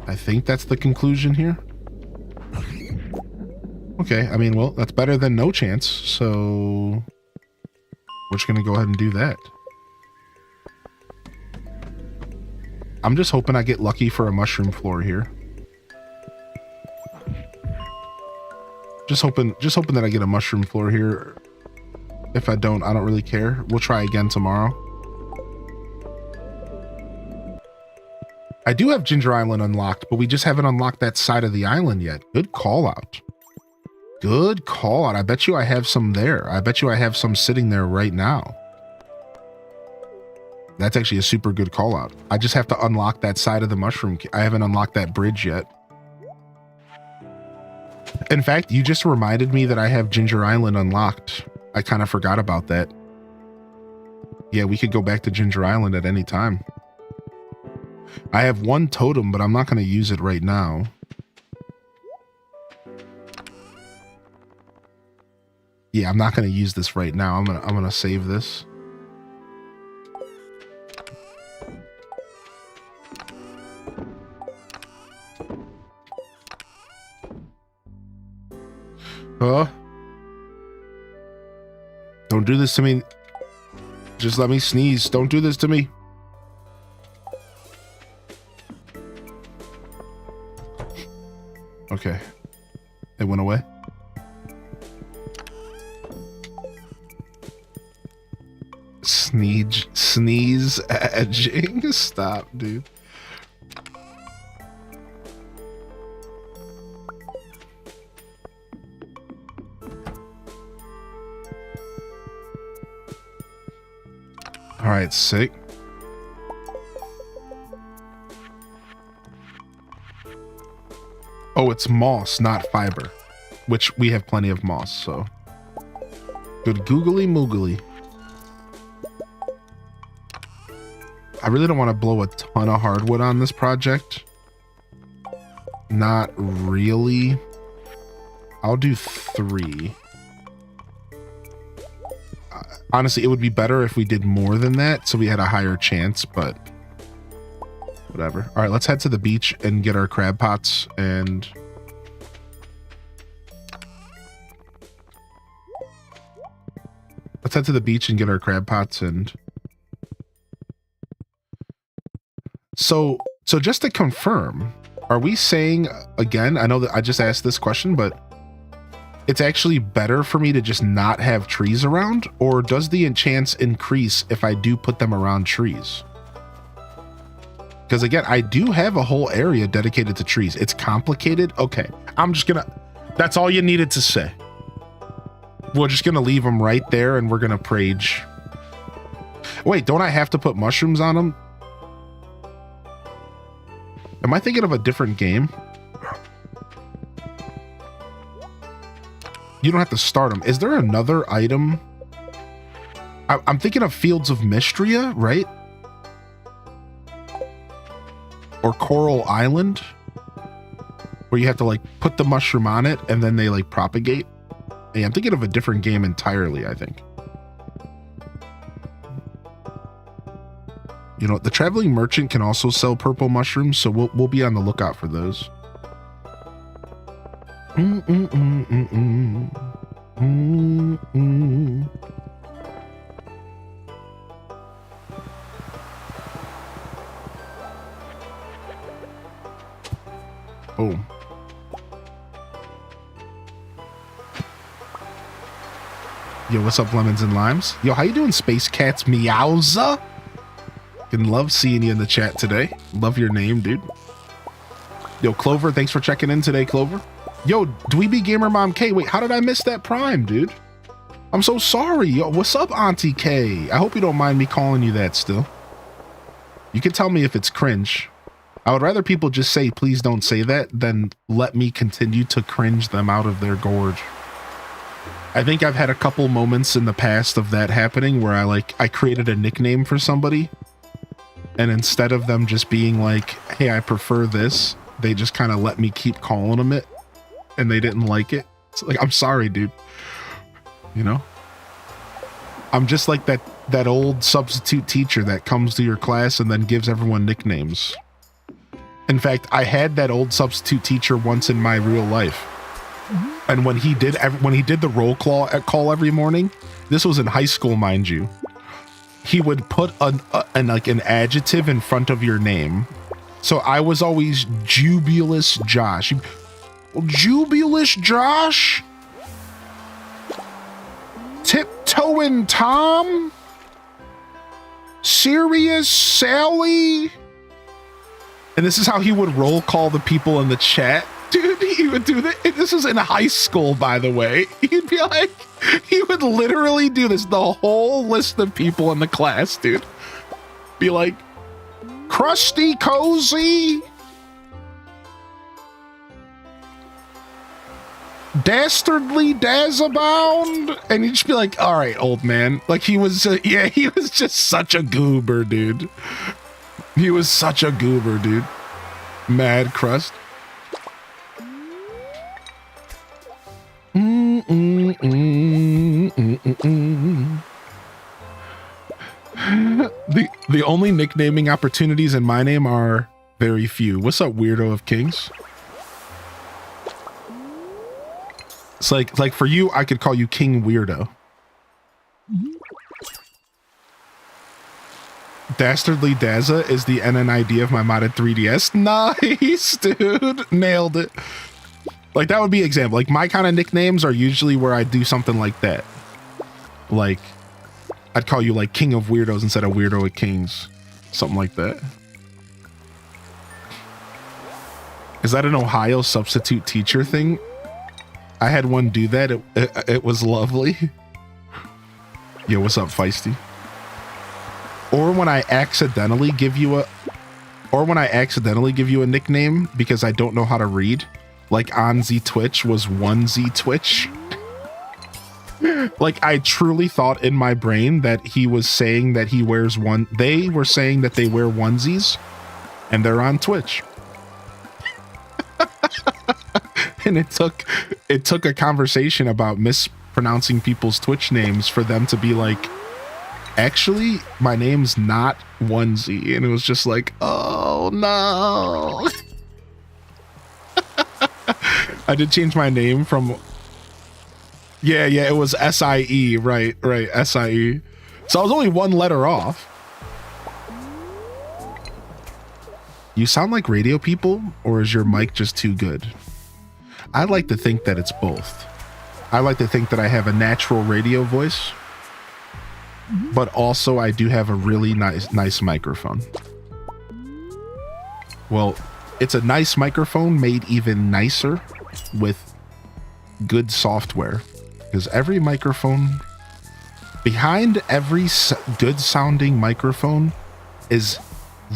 A: I think that's the conclusion here. Okay, I mean, well, that's better than no chance, so we're just gonna go ahead and do that. I'm just hoping I get lucky for a mushroom floor here. Just hoping that I get a mushroom floor here. If I don't really care. We'll try again tomorrow. I do have Ginger Island unlocked, but we just haven't unlocked that side of the island yet. Good call out. Good call out. I bet you I have some there. I bet you I have some sitting there right now. That's actually a super good call out. I just have to unlock that side of the mushroom. I haven't unlocked that bridge yet. In fact, you just reminded me that I have Ginger Island unlocked. I kind of forgot about that. Yeah, we could go back to Ginger Island at any time. I have one totem, but I'm not going to use it right now. Yeah, I'm not going to use this right now. I'm going to save this. Don't do this to me. Just let me sneeze. Don't do this to me. Okay. It went away. Sneeze edging. Stop, dude. All right, sick. Oh, it's moss, not fiber, which we have plenty of moss, so. Good googly moogly. I really don't want to blow a ton of hardwood on this project. Not really. I'll do 3. Honestly, it would be better if we did more than that, so we had a higher chance, but whatever. All right, let's head to the beach and get our crab pots and... Let's head to the beach and get our crab pots and... So just to confirm, are we saying, again, I know that I just asked this question, but it's actually better for me to just not have trees around, or does the enchants increase if I do put them around trees? Because again, I do have a whole area dedicated to trees. It's complicated. Okay, I'm just gonna, that's all you needed to say. We're just gonna leave them right there and we're gonna prage. Wait, don't I have to put mushrooms on them? Am I thinking of a different game? You don't have to start them. Is there another item? I'm thinking of Fields of Mystria, right? Or Coral Island, where you have to like put the mushroom on it and then they like propagate. Hey, I'm thinking of a different game entirely, I think. You know, the traveling merchant can also sell purple mushrooms, so we'll be on the lookout for those. Oh. Yo, what's up, lemons and limes? Yo, how you doing, Space Cats Meowza? Fucking love seeing you in the chat today. Love your name, dude. Yo, Clover, thanks for checking in today, Clover. Yo, Dweeby Gamer Mom K. Wait, how did I miss that Prime, dude? I'm so sorry. Yo, what's up, Auntie K? I hope you don't mind me calling you that still. You can tell me if it's cringe. I would rather people just say, please don't say that, than let me continue to cringe them out of their gorge. I think I've had a couple moments in the past of that happening where I created a nickname for somebody, and instead of them just being like, hey, I prefer this, they just kind of let me keep calling them it, and they didn't like it. It's like, I'm sorry, dude. You know? I'm just like that old substitute teacher that comes to your class and then gives everyone nicknames. In fact, I had that old substitute teacher once in my real life. And when he did the roll call every morning, this was in high school, mind you, he would put an adjective in front of your name. So I was always Jubilous Josh. Jubilous Josh? Tiptoeing Tom? Serious Sally? And this is how he would roll call the people in the chat. Dude, he would do that. This was in high school, by the way. He'd be like, he would literally do this. The whole list of people in the class, dude. Be like, Krusty Cozy, Dastardly Dazabound, and you'd just be like, all right, old man. Like he was, yeah, he was just such a goober, dude. He was such a goober, dude. Mad Crust. The only nicknaming opportunities in my name are very few. What's up, Weirdo of Kings? It's like for you, I could call you King Weirdo. Dastardly Daza is the NNID of my modded 3DS. Nice, dude. Nailed it. Like, that would be an example. Like, my kind of nicknames are usually where I do something like that. Like, I'd call you, like, King of Weirdos instead of Weirdo of Kings. Something like that. Is that an Ohio substitute teacher thing? I had one do that. It was lovely. Yo, what's up, Feisty? Or when I accidentally give you a nickname because I don't know how to read, like on Z Twitch was 1Z Twitch. Like, I truly thought in my brain that he was saying that he wears one. They were saying that they wear onesies and they're on Twitch. And it took a conversation about mispronouncing people's Twitch names for them to be like, actually, my name's not Onesie. And it was just like, oh no. I did change my name from, yeah, it was SIE, right, SIE. So I was only one letter off. You sound like radio people, or is your mic just too good? I like to think that it's both. I like to think that I have a natural radio voice, but also I do have a really nice microphone. Well, it's a nice microphone made even nicer with good software, because every microphone, behind every good sounding microphone is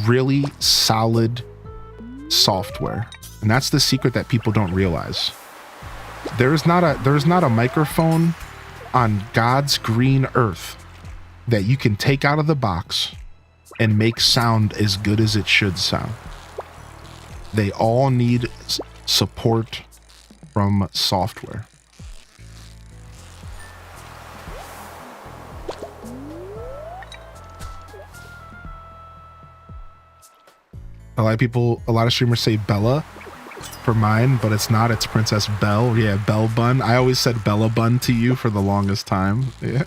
A: really solid software. And that's the secret that people don't realize. There's not a microphone on God's green earth that you can take out of the box and make sound as good as it should sound. They all need support from software. A lot of streamers say Bella for mine, but it's not. It's Princess Belle. Yeah, Belle Bun. I always said Bella Bun to you for the longest time. Yeah.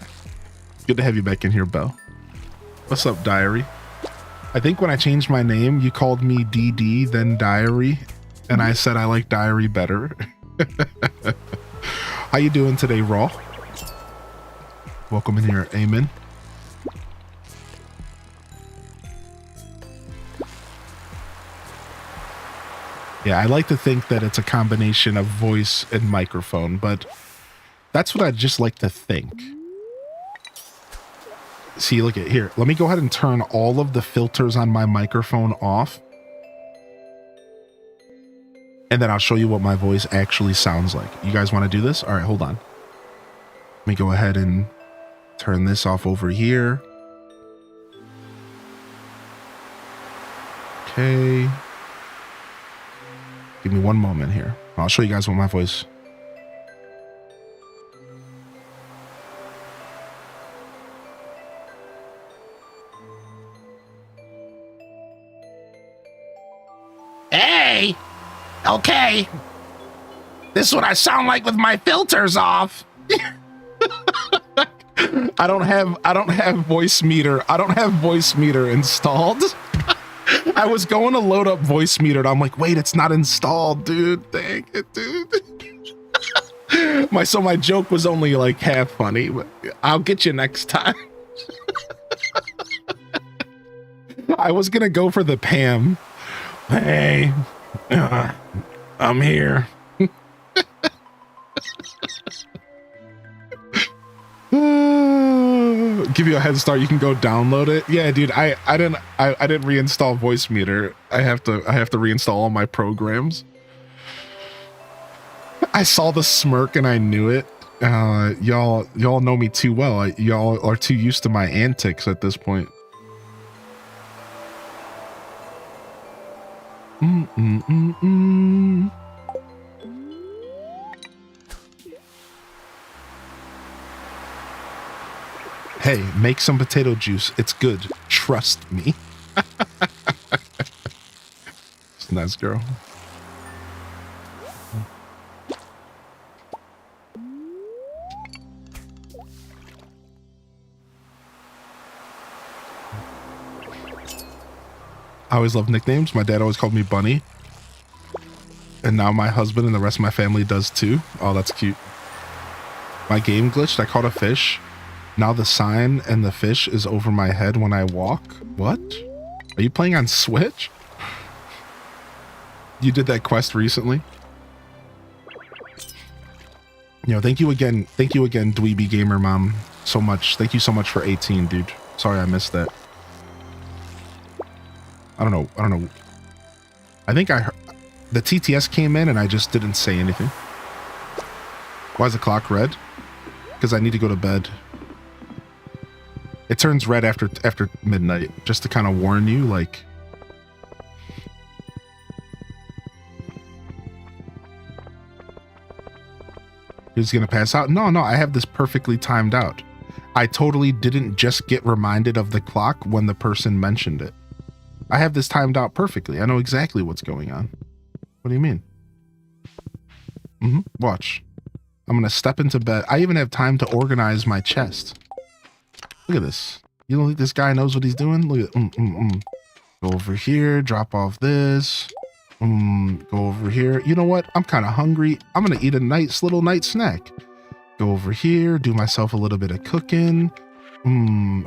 A: Good to have you back in here, Belle. What's up, Diary? I think when I changed my name, you called me DD, then Diary, and I said I like Diary better. How you doing today, Raw? Welcome in here, Amen. Yeah, I like to think that it's a combination of voice and microphone, but that's what I just like to think. See, look at here. Let me go ahead and turn all of the filters on my microphone off. And then I'll show you what my voice actually sounds like. You guys want to do this? All right, hold on. Let me go ahead and turn this off over here. Okay. Give me one moment here. I'll show you guys what my voice. Hey! Okay. This is what I sound like with my filters off. I don't have voice meter. I don't have voice meter installed. I was going to load up voice meter and I'm like, wait, it's not installed, dude. Dang it, dude. My joke was only like half funny, but I'll get you next time. I was gonna go for the Pam. Hey, I'm here. Give you a head start. You can go download it. Yeah, dude. I didn't reinstall voice meter. I have to reinstall all my programs. I saw the smirk and I knew it. Y'all know me too well. Y'all are too used to my antics at this point. Hey, make some potato juice. It's good. Trust me. It's a nice girl. I always loved nicknames. My dad always called me Bunny. And now my husband and the rest of my family does too. Oh, that's cute. My game glitched. I caught a fish. Now the sign and the fish is over my head when I walk. What? Are you playing on Switch? You did that quest recently? You know, thank you again, Dweeby Gamer Mom, so much. Thank you so much for 18, dude. Sorry I missed that. I don't know. I think I heard the TTS came in and I just didn't say anything. Why is the clock red? Because I need to go to bed. It turns red after midnight, just to kind of warn you, like. He's gonna pass out? No, I have this perfectly timed out. I totally didn't just get reminded of the clock when the person mentioned it. I have this timed out perfectly. I know exactly what's going on. What do you mean? Watch. I'm gonna step into bed. I even have time to organize my chest. Look at this. You don't think this guy knows what he's doing? Look at Go over here, drop off this. Go over here. You know what? I'm kind of hungry. I'm gonna eat a nice little night snack. Go over here, do myself a little bit of cooking.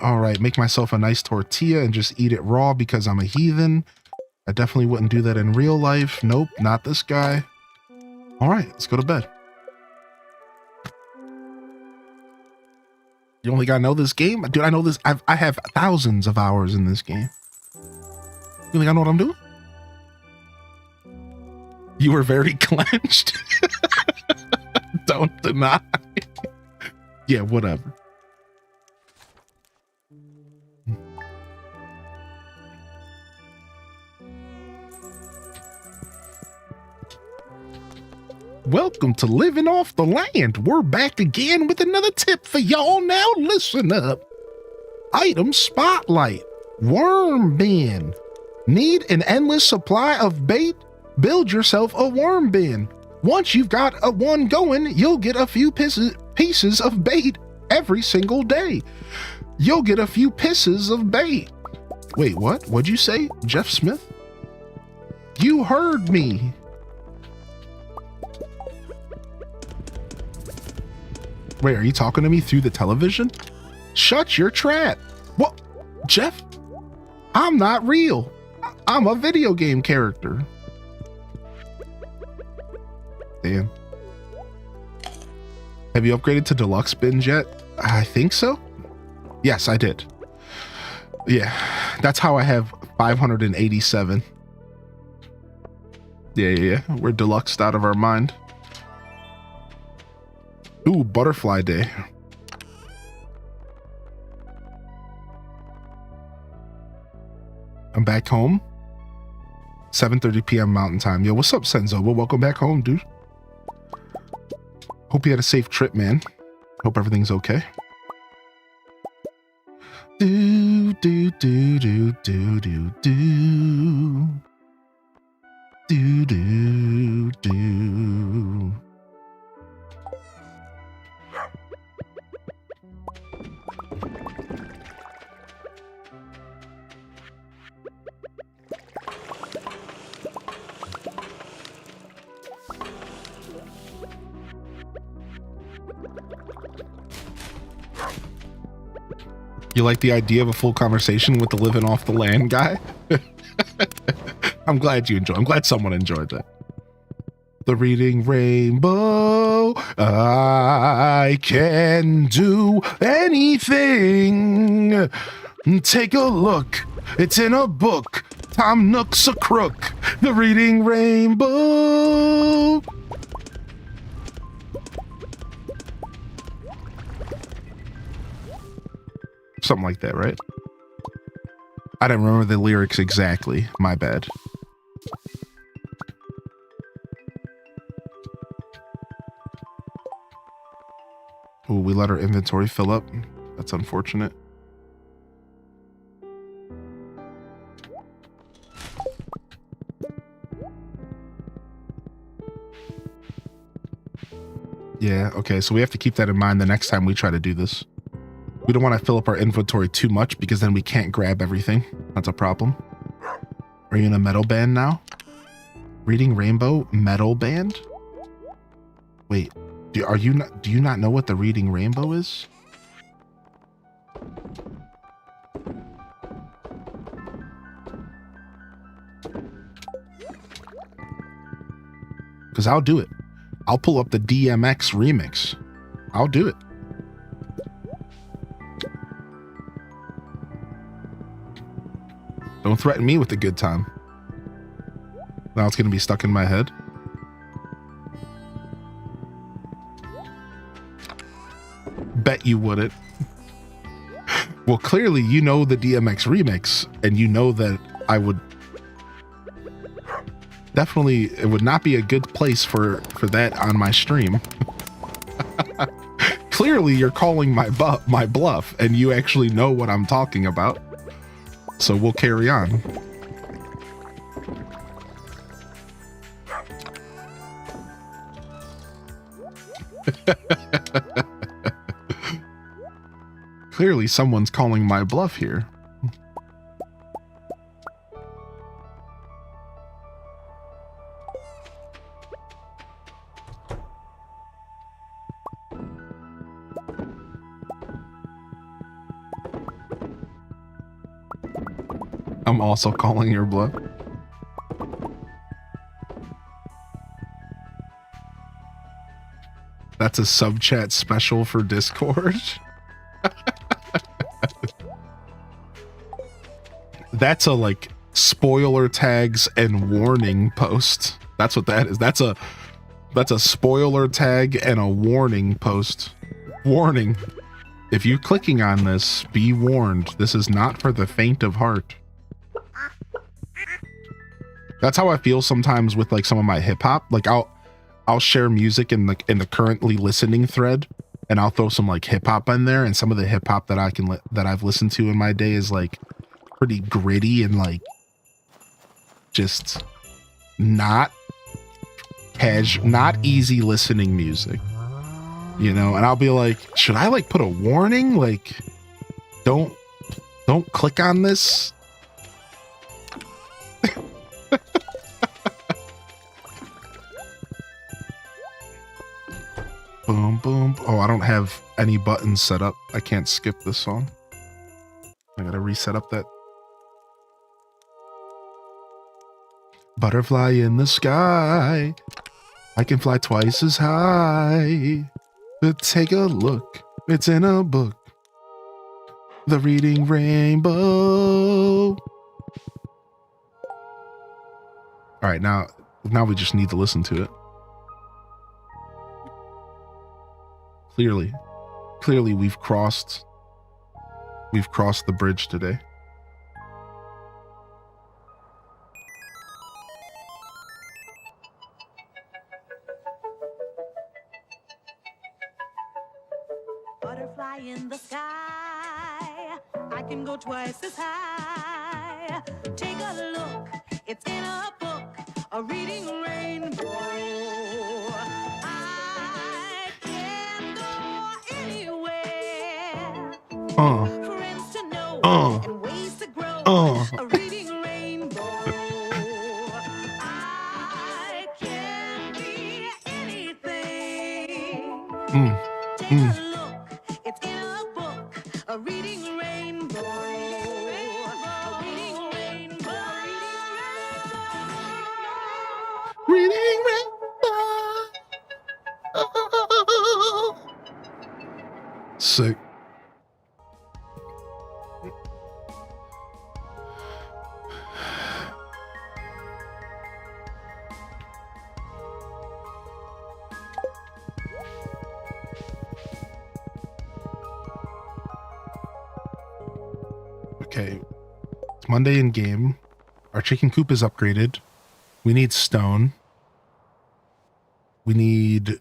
A: All right, make myself a nice tortilla and just eat it raw because I'm a heathen. I definitely wouldn't do that in real life. Nope, not this guy. All right, let's go to bed. You don't think I know this game? Dude, I know this. I have thousands of hours in this game. You think I know what I'm doing? You were very clenched. Don't deny. Yeah, whatever. Welcome to Living Off the Land. We're back again with another tip for y'all. Now listen up. Item spotlight. Worm bin. Need an endless supply of bait? Build yourself a worm bin. Once you've got a one going, you'll get a few pieces of bait every single day. You'll get a few pieces of bait. Wait, what? What'd you say, Jeff Smith? You heard me. Wait, are you talking to me through the television? Shut your trap. What? Jeff? I'm not real. I'm a video game character. Damn. Have you upgraded to deluxe bins yet? I think so. Yes, I did. Yeah, that's how I have 587. Yeah. We're deluxed out of our mind. Ooh, butterfly day. I'm back home. 7:30 p.m. Mountain Time. Yo, what's up, Senzo? Well, welcome back home, dude. Hope you had a safe trip, man. Hope everything's okay. Do. You like the idea of a full conversation with the living off the land guy? I'm glad you enjoyed. I'm glad someone enjoyed that. The reading rainbow. I can do anything. Take a look. It's in a book. Tom Nook's a crook. The reading rainbow. something like that, right? I don't remember the lyrics exactly. My bad. Oh, we let our inventory fill up. That's unfortunate. Yeah, okay, so we have to keep that in mind the next time we try to do this. We don't want to fill up our inventory too much because then we can't grab everything. That's a problem. Are you in a metal band now? Reading Rainbow metal band? Wait, do you not know what the Reading Rainbow is? Because I'll do it. I'll pull up the DMX remix. I'll do it. Don't threaten me with a good time. Now it's going to be stuck in my head. Bet you wouldn't. Well, clearly you know the DMX remix, and you know that I would definitely, it would not be a good place for that on my stream. Clearly you're calling my bluff, and you actually know what I'm talking about. So we'll carry on. Clearly someone's calling my bluff here. I'm also calling your bluff. That's a sub chat special for Discord. That's a like spoiler tags and warning post. That's what that is. That's a spoiler tag and a warning post. Warning. If you're clicking on this, be warned. This is not for the faint of heart. That's how I feel sometimes with like some of my hip hop. Like I'll share music in the currently listening thread, and I'll throw some like hip hop in there. And some of the hip hop that I've listened to in my day is like pretty gritty and like just not easy listening music, you know. And I'll be like, should I like put a warning like don't click on this? Boom, boom. Oh, I don't have any buttons set up. I can't skip this song. I gotta reset up that. Butterfly in the sky. I can fly twice as high. But take a look. It's in a book. The Reading Rainbow. All right, now we just need to listen to it. Clearly we've crossed the bridge today.
D: Butterfly in the sky, I can go twice as high. Take a look, it's in a book, a reading rainbow. I can go anywhere. Friends to know and ways to grow. A reading rainbow. I can be anything. Take a look, it's in a book, a reading rainbow. A reading rainbow.
A: Reading Rainbow. Sick. Okay. It's Monday in game. Our chicken coop is upgraded. We need stone. We need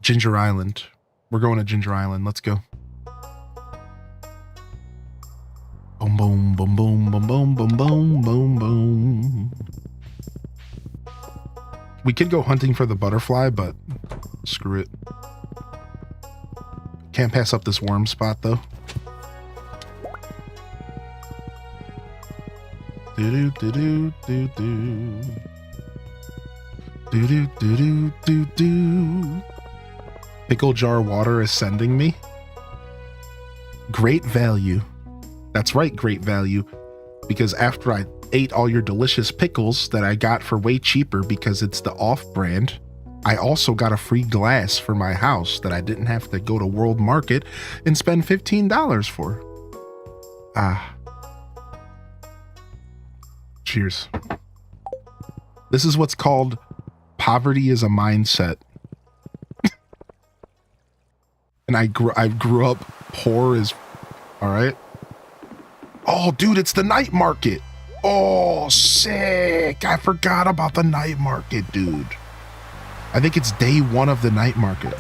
A: Ginger Island. We're going to Ginger Island. Let's go. Boom, boom, boom, boom, boom, boom, boom, boom, boom, boom. We could go hunting for the butterfly, but screw it. Can't pass up this worm spot, though. Do do do do do do do do do do do. Pickle jar water is sending me. Great value. That's right, great value. Because after I ate all your delicious pickles that I got for way cheaper because it's the off-brand, I also got a free glass for my house that I didn't have to go to World Market and spend $15 for. Ah. Cheers. This is what's called poverty is a mindset. And I grew up poor as... All right. Oh, dude, it's the night market. Oh, sick. I forgot about the night market, dude. I think it's day 1 of the night market.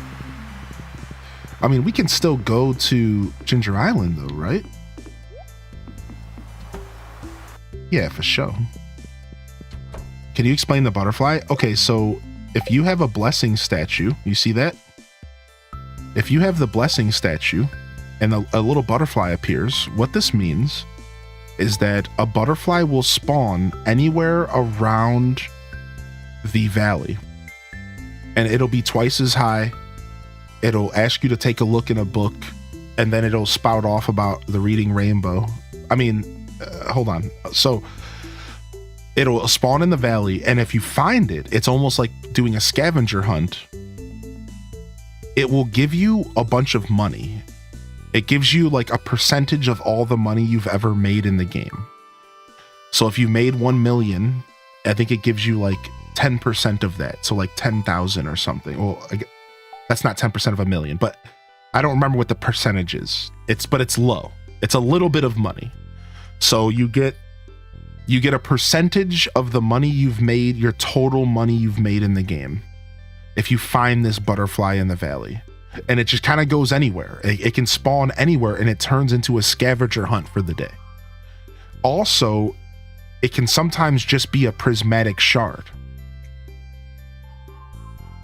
A: I mean, we can still go to Ginger Island, though, right? Yeah, for sure. Can you explain the butterfly? Okay, so if you have a blessing statue, you see that? If you have the blessing statue and a little butterfly appears, what this means is that a butterfly will spawn anywhere around the valley. And it'll be twice as high. It'll ask you to take a look in a book, and then it'll spout off about the reading rainbow. I mean, hold on. So it'll spawn in the valley, and if you find it, it's almost like doing a scavenger hunt. It will give you a bunch of money. It gives you like a percentage of all the money you've ever made in the game. So if you made 1 million, I think it gives you like 10% of that. So like 10,000 or something. Well, that's not 10% of a million, but I don't remember what the percentage is. But it's low. It's a little bit of money. So you get a percentage of the money you've made, your total money you've made in the game, if you find this butterfly in the valley. And it just kind of goes anywhere. It can spawn anywhere, and it turns into a scavenger hunt for the day. Also, it can sometimes just be a prismatic shard.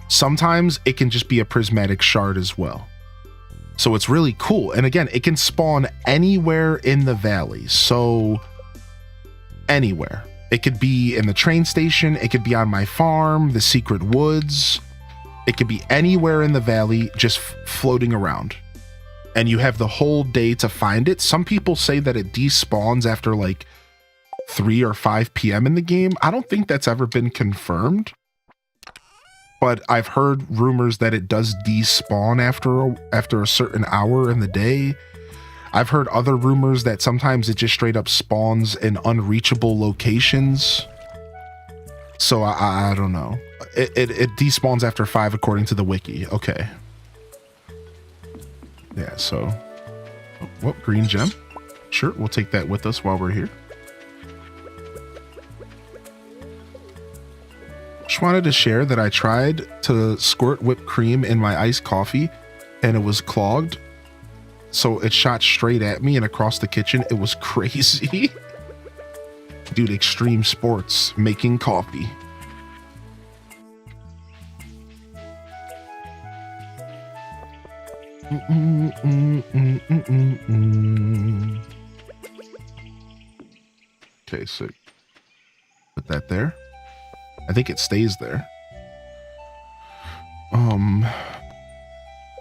A: Sometimes it can just be a prismatic shard as well. So it's really cool. And again, it can spawn anywhere in the valley. So anywhere. It could be in the train station. It could be on my farm, the secret woods. It could be anywhere in the valley, just floating around. And you have the whole day to find it. Some people say that it despawns after like 3 or 5 p.m. in the game. I don't think that's ever been confirmed. But I've heard rumors that it does despawn after a certain hour in the day. I've heard other rumors that sometimes it just straight up spawns in unreachable locations. So I don't know. It despawns after 5 according to the wiki. Okay. Yeah, so... Well, green gem. Sure, we'll take that with us while we're here. Just wanted to share that I tried to squirt whipped cream in my iced coffee and it was clogged. So it shot straight at me and across the kitchen. It was crazy. Dude, extreme sports, making coffee. Okay, so put that there. I think it stays there.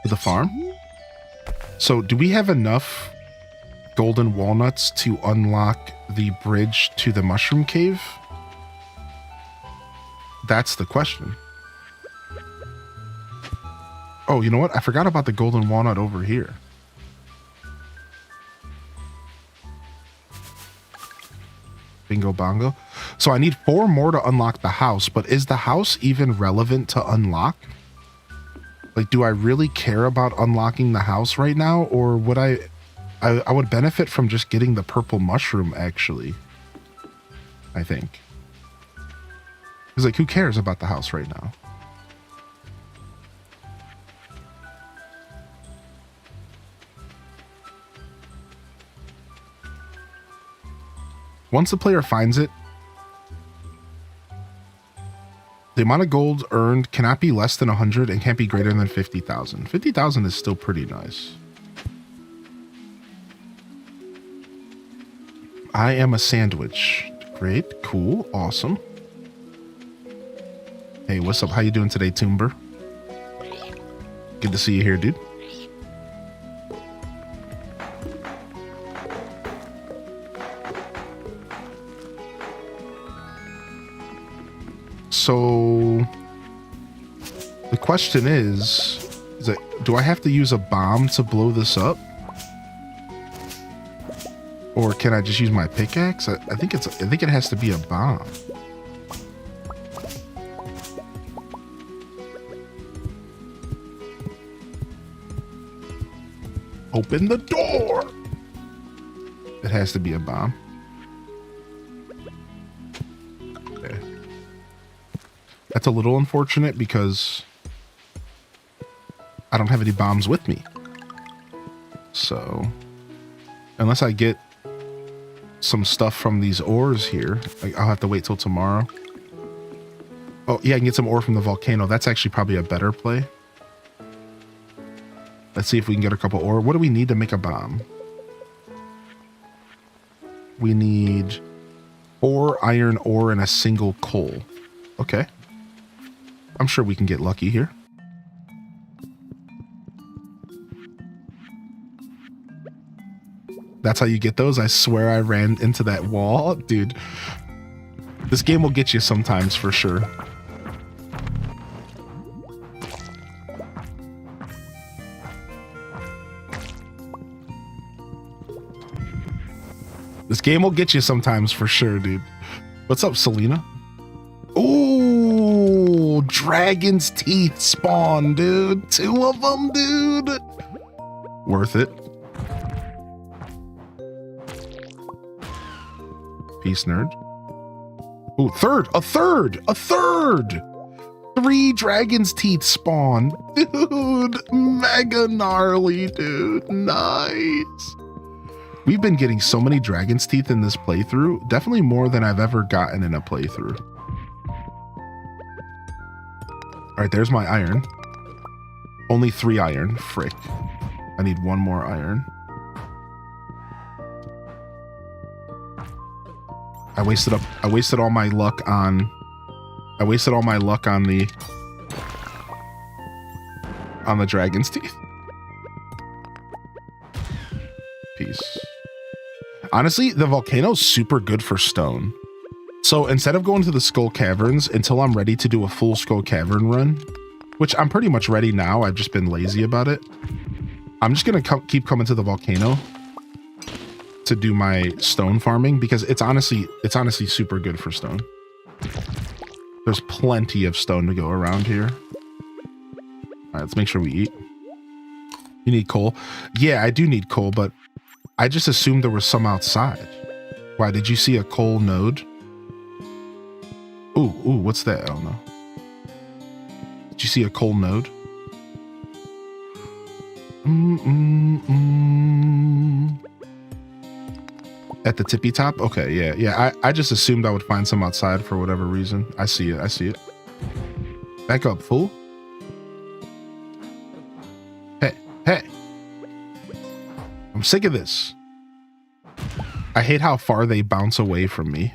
A: The farm. So do we have enough golden walnuts to unlock the bridge to the mushroom cave? That's the question. Oh, you know what? I forgot about the golden walnut over here. Bingo bongo. So I need 4 more to unlock the house, but is the house even relevant to unlock? Like, do I really care about unlocking the house right now, or would I I would benefit from just getting the purple mushroom, actually. I think. Because, like, who cares about the house right now? Once the player finds it, the amount of gold earned cannot be less than 100 and can't be greater than 50,000. 50,000 is still pretty nice. I am a sandwich. Great, cool, awesome. Hey, what's up? How you doing today, Toomber? Good to see you here, dude. So the question is that, do I have to use a bomb to blow this up? Or can I just use my pickaxe? I think it has to be a bomb. Open the door. It has to be a bomb. Okay. That's a little unfortunate because I don't have any bombs with me. So unless I get some stuff from these ores here, I'll have to wait till tomorrow. Oh yeah, I can get some ore from the volcano. That's actually probably a better play. Let's see if we can get a couple ore. What do we need to make a bomb? We need 4 iron ore and a single coal. Okay. I'm sure we can get lucky here. That's how you get those? I swear I ran into that wall. Dude, this game will get you sometimes for sure. This game will get you sometimes for sure, dude. What's up, Selena? Ooh, dragon's teeth spawn, dude. 2 of them, dude. Worth it. Peace, nerd. Ooh, a third. 3 dragon's teeth spawn. Dude, mega gnarly, dude. Nice. We've been getting so many dragon's teeth in this playthrough. Definitely more than I've ever gotten in a playthrough. All right, there's my iron. Only 3 iron. Frick. I need 1 more iron. I wasted all my luck on the dragon's teeth. Peace. Honestly, the volcano's super good for stone. So instead of going to the Skull Caverns until I'm ready to do a full Skull Cavern run, which I'm pretty much ready now, I've just been lazy about it. I'm just gonna keep coming to the volcano to do my stone farming because it's honestly super good for stone. There's plenty of stone to go around here. All right, let's make sure we eat. You need coal? Yeah, I do need coal, but I just assumed there was some outside. Why, did you see a coal node? Ooh, what's that? I don't know. Did you see a coal node? At the tippy top? Okay, yeah. I just assumed I would find some outside for whatever reason. I see it. Back up, fool. Hey. I'm sick of this. I hate how far they bounce away from me.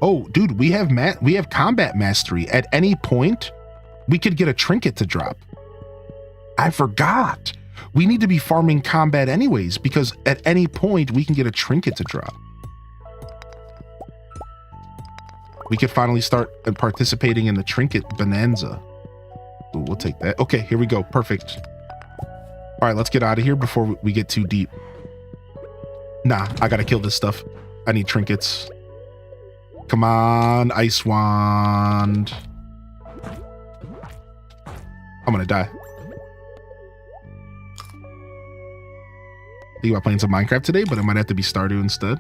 A: Oh, dude, we have combat mastery. At any point, we could get a trinket to drop. I forgot. We need to be farming combat anyways, because at any point we can get a trinket to drop. We could finally start participating in the trinket bonanza. Ooh, we'll take that. Okay, here we go. Perfect. All right, let's get out of here before we get too deep. Nah, I gotta kill this stuff. I need trinkets. Come on, ice wand. I'm gonna die. Think about playing some Minecraft today, but it might have to be Stardew instead.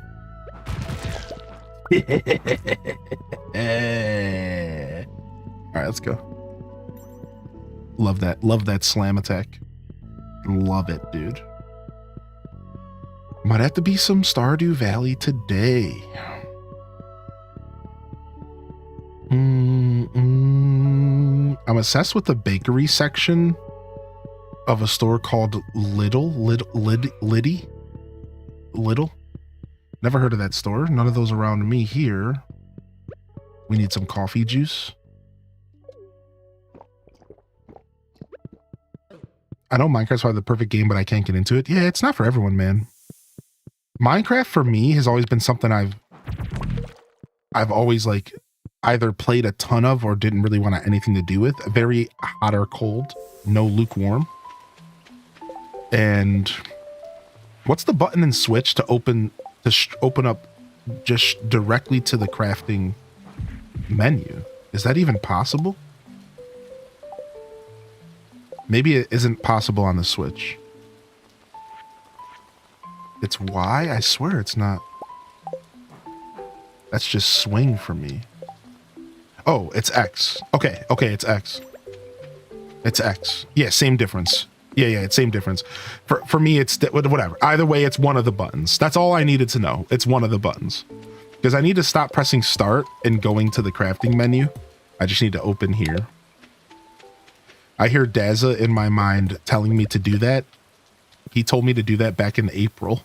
A: All right, let's go. Love that. Love that slam attack. Love it, dude. Might have to be some Stardew Valley today. I'm obsessed with the bakery section of a store called Liddy. Never heard of that store. None of those around me here. We need some coffee juice. I know Minecraft's probably the perfect game, but I can't get into it. Yeah, it's not for everyone, man. Minecraft for me has always been something I've always like either played a ton of or didn't really want anything to do with. Very hot or cold, no lukewarm. And what's the button and switch to open up just directly to the crafting menu? Is that even possible? Maybe it isn't possible on the Switch. It's Y? I swear it's not. That's just swing for me. Oh, it's X. Okay, it's X. It's X. Yeah, same difference. Yeah, it's same difference. For me, it's whatever. Either way, it's one of the buttons. That's all I needed to know. It's one of the buttons. Because I need to stop pressing start and going to the crafting menu. I just need to open here. I hear Daza in my mind telling me to do that. He told me to do that back in April.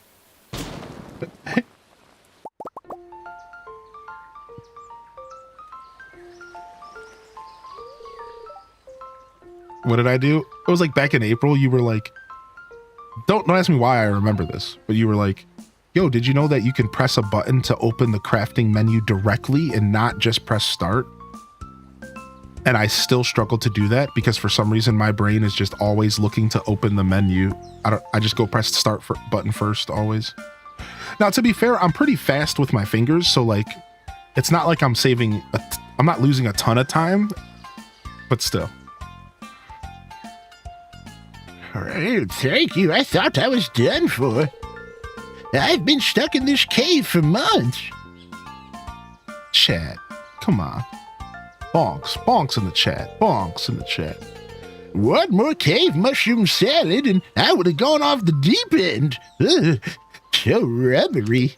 A: What did I do? It was like back in April, you were like, don't ask me why I remember this, but you were like, yo, did you know that you can press a button to open the crafting menu directly and not just press start? And I still struggle to do that because for some reason my brain is just always looking to open the menu. I just go press the start button first always. Now, to be fair, I'm pretty fast with my fingers. So like, it's not like I'm I'm not losing a ton of time, but still.
E: All right, thank you. I thought I was done for. I've been stuck in this cave for months.
A: Chat, come on. Bonks in the chat. Bonks in the chat.
E: One more cave mushroom salad and I would have gone off the deep end. Ugh, so rubbery.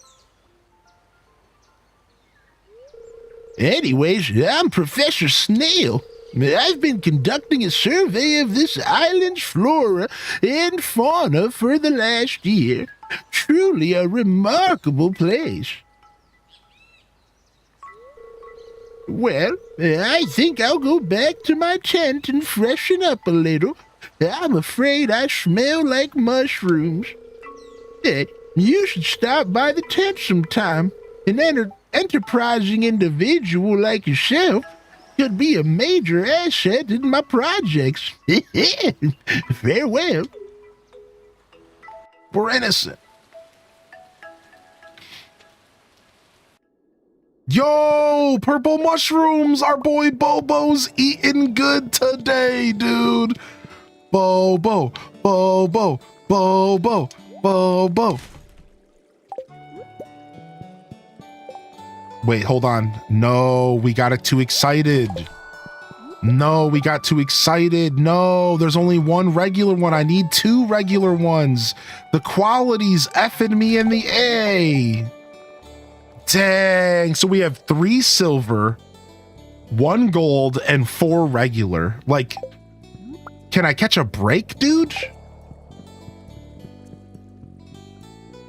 E: Anyways, I'm Professor Snail. I've been conducting a survey of this island's flora and fauna for the last year. Truly a remarkable place. Well, I think I'll go back to my tent and freshen up a little. I'm afraid I smell like mushrooms. You should stop by the tent sometime. An enterprising individual like yourself could be a major asset in my projects. Farewell.
A: We're innocent. Yo, purple mushrooms. Our boy Bobo's eating good today, dude. Bobo. Wait, hold on. No, we got it too excited. No, there's only one regular one. I need two regular ones. The quality's effing me in the A. Dang. So we have 3 silver, 1 gold, and 4 regular. Like, can I catch a break, dude?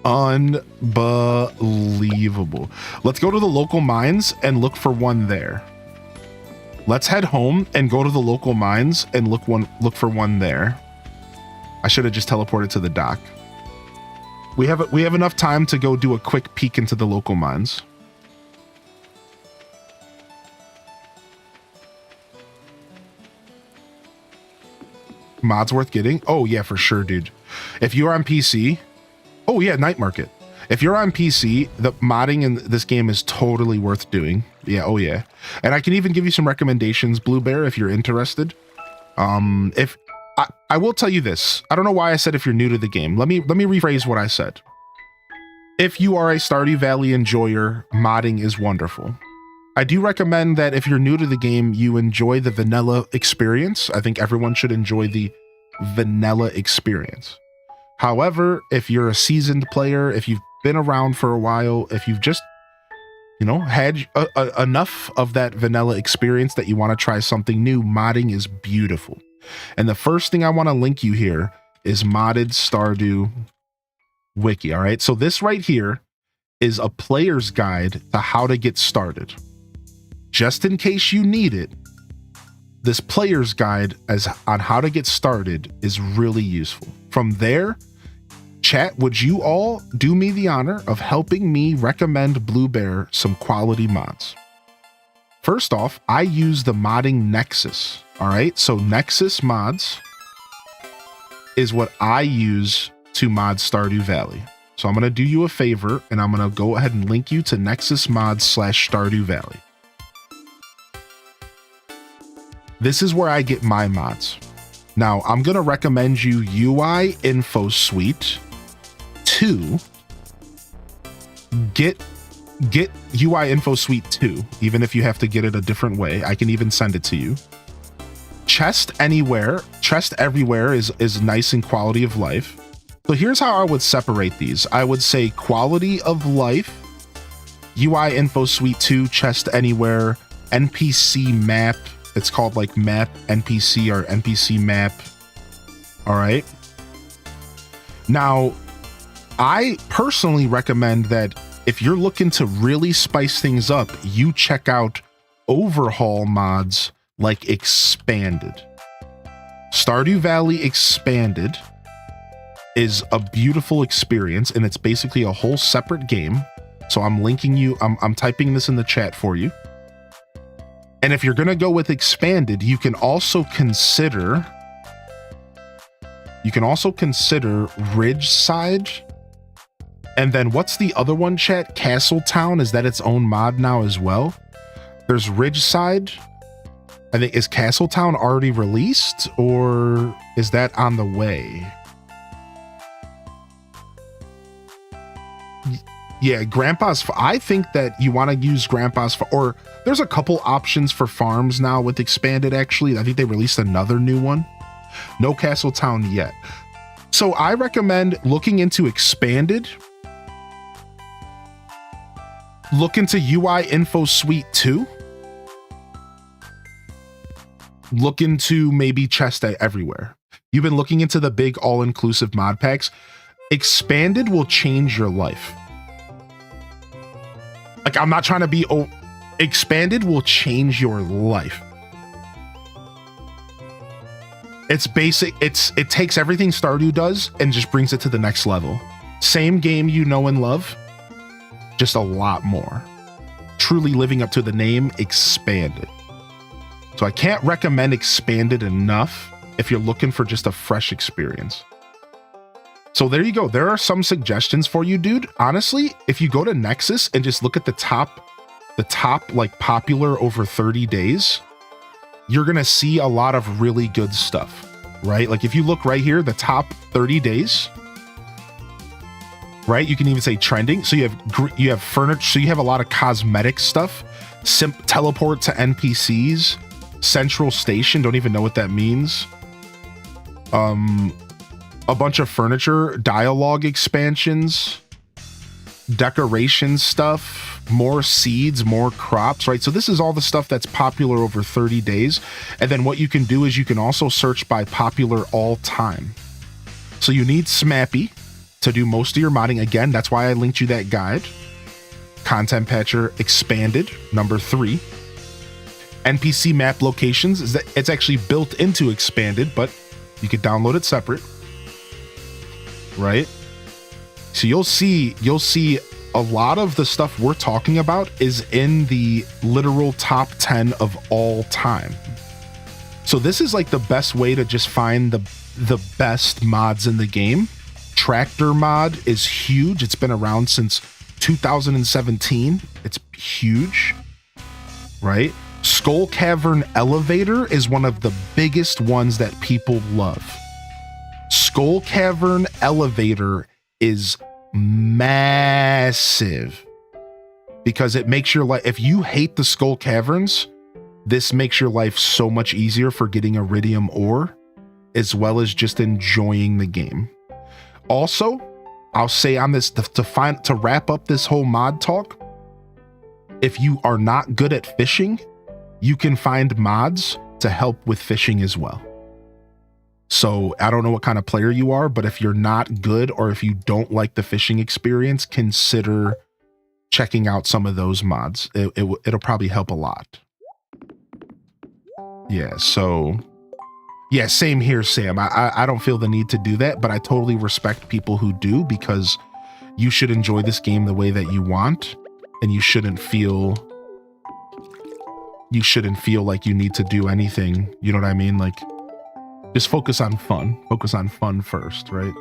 A: Unbelievable. Let's go to the local mines and look for one there. Let's head home and go to the local mines and look for one there. I should have just teleported to the dock. We have enough time to go do a quick peek into the local mines. Mods worth getting? Oh yeah, for sure, dude. If you're on PC, oh yeah, night market. If you're on PC, the modding in this game is totally worth doing. Yeah, oh yeah. And I can even give you some recommendations, Blue Bear, if you're interested. If I will tell you this, I don't know why I said if you're new to the game. Let me rephrase what I said. If you are a Stardew Valley enjoyer, modding is wonderful. I do recommend that if you're new to the game, you enjoy the vanilla experience. I think everyone should enjoy the vanilla experience. However, if you're a seasoned player, if you've been around for a while, if you've just, you know, had enough of that vanilla experience that you want to try something new, modding is beautiful. And the first thing I want to link you here is modded Stardew Wiki. All right. So this right here is a player's guide to how to get started. Just in case you need it, this player's guide on how to get started is really useful. From there, chat, would you all do me the honor of helping me recommend Blue Bear some quality mods? First off, I use the modding Nexus. All right, so Nexus mods is what I use to mod Stardew Valley. So I'm going to do you a favor and I'm going to go ahead and link you to Nexus mods / Stardew Valley. This is where I get my mods. Now, I'm going to recommend you UI Info Suite 2. Get UI Info Suite 2, even if you have to get it a different way. I can even send it to you. Chest Anywhere, Chest Everywhere is nice in quality of life. So here's how I would separate these. I would say quality of life, UI Info Suite 2, Chest Anywhere, NPC map. It's called like map NPC or NPC map. All right. Now, I personally recommend that if you're looking to really spice things up, you check out overhaul mods like Expanded. Stardew Valley Expanded is a beautiful experience, and it's basically a whole separate game. So I'm linking you, I'm typing this in the chat for you. And if you're going to go with Expanded, you can also consider Ridgeside. And then what's the other one, chat? Castletown, is that its own mod now as well? There's Ridgeside. I think, is Castletown already released or is that on the way? Yeah, Grandpa's. I think that you want to use Grandpa's, or there's a couple options for farms now with Expanded. Actually, I think they released another new one. No Castletown yet. So I recommend looking into Expanded. Look into UI Info Suite 2. Look into maybe Chest Everywhere. You've been looking into the big all-inclusive mod packs. Expanded will change your life. Like, I'm not trying to be... Expanded will change your life. It's basic. It takes everything Stardew does and just brings it to the next level. Same game you know and love, just a lot more. Truly living up to the name, Expanded. So I can't recommend Expanded enough if you're looking for just a fresh experience. So there you go. There are some suggestions for you, dude. Honestly, if you go to Nexus and just look at the top like popular over 30 days, you're going to see a lot of really good stuff, right? Like if you look right here, the top 30 days, right? You can even say trending. So you have furniture. So you have a lot of cosmetic stuff, teleport to NPCs, central station. Don't even know what that means. A bunch of furniture, dialogue expansions, decoration stuff, more seeds, more crops, right? So this is all the stuff that's popular over 30 days. And then what you can do is you can also search by popular all time. So you need Smappy to do most of your modding. Again, that's why I linked you that guide. Content Patcher Expanded, number 3. NPC map locations, it's actually built into Expanded, but you could download it separate. Right? So you'll see a lot of the stuff we're talking about is in the literal top 10 of all time. So this is like the best way to just find the best mods in the game. Tractor mod is huge. It's been around since 2017. It's huge, right? Skull Cavern Elevator is one of the biggest ones that people love. Skull Cavern Elevator is massive because it makes your life, if you hate the Skull Caverns, this makes your life so much easier for getting iridium ore, as well as just enjoying the game. Also, I'll say on this, to wrap up this whole mod talk, if you are not good at fishing, you can find mods to help with fishing as well. So I don't know what kind of player you are, but if you're not good or if you don't like the fishing experience, consider checking out some of those mods. It'll probably help a lot. Yeah, so yeah, same here, Sam. I don't feel the need to do that, but I totally respect people who do, because you should enjoy this game the way that you want, and you shouldn't feel like you need to do anything. You know what I mean? Like, just focus on fun. Focus on fun first, right?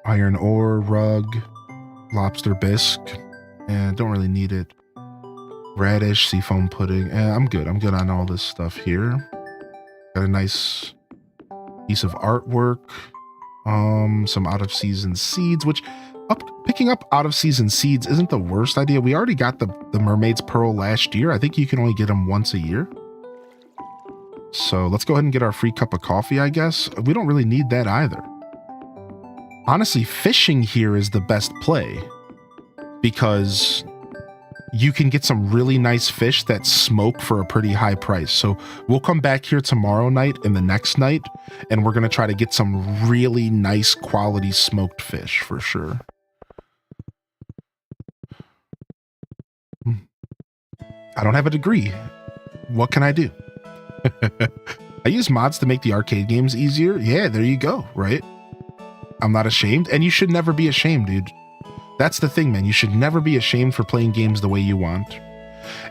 A: Iron ore, rug, lobster bisque, and don't really need it. Radish, seafoam pudding. I'm good. I'm good on all this stuff here. Got a nice piece of artwork. Some out of season seeds, which picking up out of season seeds isn't the worst idea. We already got the mermaid's pearl last year. I think you can only get them once a year. So let's go ahead and get our free cup of coffee, I guess. We don't really need that either. Honestly, fishing here is the best play because you can get some really nice fish that smoke for a pretty high price. So we'll come back here tomorrow night and the next night, and we're going to try to get some really nice quality smoked fish for sure. I don't have a degree. What can I do? I use mods to make the arcade games easier. Yeah, there you go, right? I'm not ashamed, and you should never be ashamed, dude. That's the thing, man. You should never be ashamed for playing games the way you want.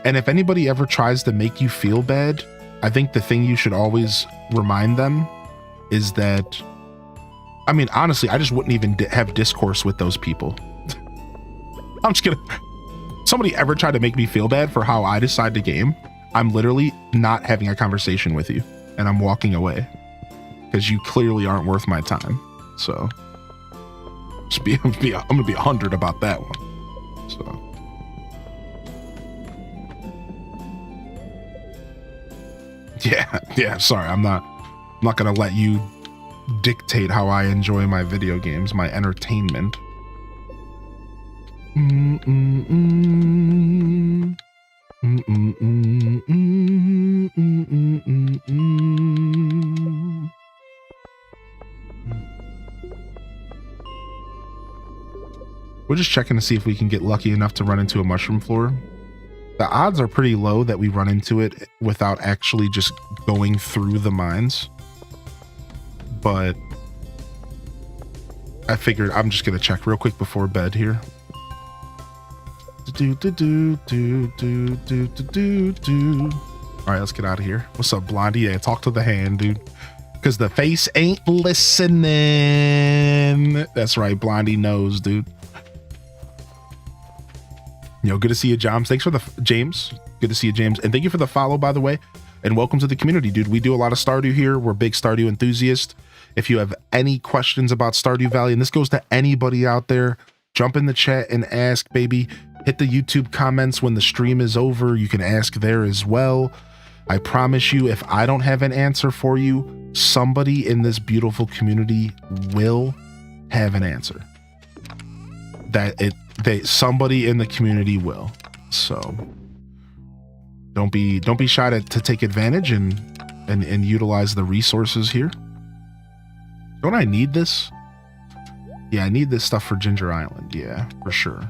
A: And if anybody ever tries to make you feel bad, I think the thing you should always remind them is that, I mean, honestly, I just wouldn't even have discourse with those people. I'm just gonna, somebody ever tried to make me feel bad for how I decide to game, I'm literally not having a conversation with you, and I'm walking away because you clearly aren't worth my time. So I'm gonna be 100 about that one. So yeah. Sorry, I'm not gonna let you dictate how I enjoy my video games, my entertainment. We're just checking to see if we can get lucky enough to run into a mushroom floor. The odds are pretty low that we run into it without actually just going through the mines. But I figured I'm just going to check real quick before bed here. All right, let's get out of here. What's up, Blondie? Yeah, talk to the hand, dude. Because the face ain't listening. That's right, Blondie knows, dude. Yo, good to see you, James. Thanks for the James. Good to see you, James. And thank you for the follow, by the way. And welcome to the community, dude. We do a lot of Stardew here. We're big Stardew enthusiasts. If you have any questions about Stardew Valley, and this goes to anybody out there, jump in the chat and ask, baby. Hit the YouTube comments when the stream is over. You can ask there as well. I promise you, if I don't have an answer for you, somebody in this beautiful community will have an answer. Somebody in the community will. So don't be shy to take advantage and utilize the resources here. Don't I need this? Yeah, I need this stuff for Ginger Island. Yeah, for sure.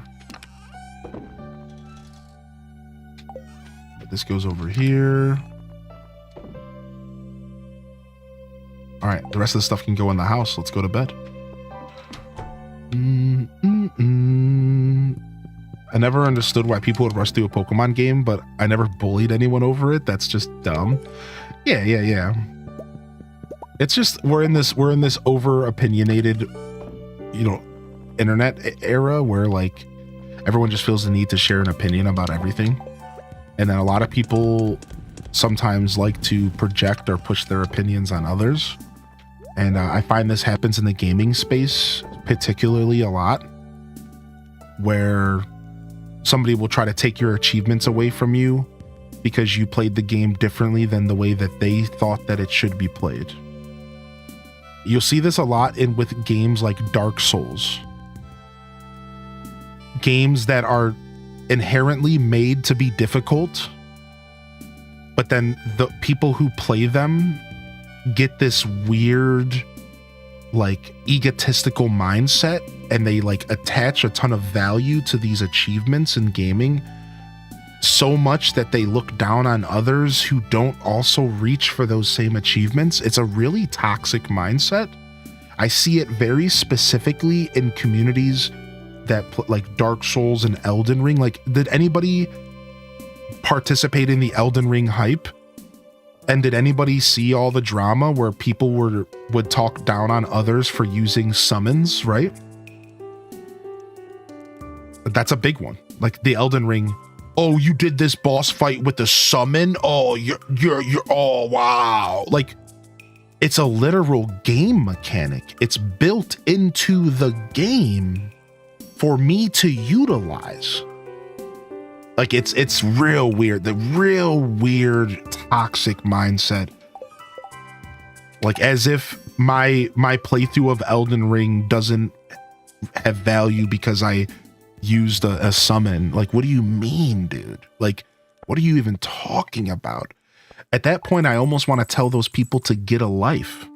A: This goes over here. All right, the rest of the stuff can go in the house. Let's go to bed. I never understood why people would rush through a Pokemon game, but I never bullied anyone over it. That's just dumb. Yeah. It's just we're in this over opinionated, internet era where, like, everyone just feels the need to share an opinion about everything. And then a lot of people sometimes like to project or push their opinions on others. And I find this happens in the gaming space particularly a lot, where somebody will try to take your achievements away from you because you played the game differently than the way that they thought that it should be played. You'll see this a lot with games like Dark Souls. Games that are inherently made to be difficult, but then the people who play them get this weird, like, egotistical mindset, and they like attach a ton of value to these achievements in gaming so much that they look down on others who don't also reach for those same achievements. It's a really toxic mindset. I see it very specifically in communities that like Dark Souls and Elden Ring. Like, did anybody participate in the Elden Ring hype? And did anybody see all the drama where people would talk down on others for using summons, right? That's a big one. Like the Elden Ring. Oh, you did this boss fight with the summon? Oh, you're oh, wow. Like, it's a literal game mechanic. It's built into the game for me to utilize. Like, it's real weird. The real weird, toxic mindset. Like, as if my playthrough of Elden Ring doesn't have value because I used a summon. Like, what do you mean, dude? Like, what are you even talking about? At that point, I almost want to tell those people to get a life.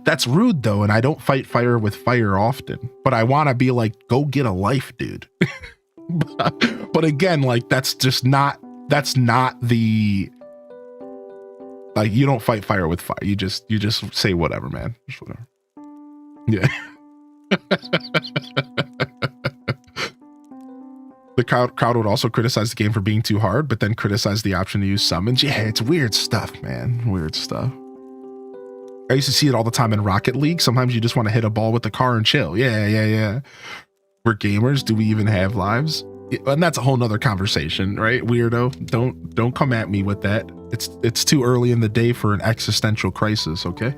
A: That's rude, though, and I don't fight fire with fire often, but I want to be like, go get a life, dude. But again, like, that's not the, like, you don't fight fire with fire. You just say whatever, man. Just whatever. Yeah. The crowd would also criticize the game for being too hard, but then criticize the option to use summons. Yeah, it's weird stuff, man. Weird stuff. I used to see it all the time in Rocket League. Sometimes you just want to hit a ball with the car and chill. Yeah. We're gamers. Do we even have lives? And that's a whole nother conversation, right? Weirdo. Don't come at me with that. It's too early in the day for an existential crisis, okay?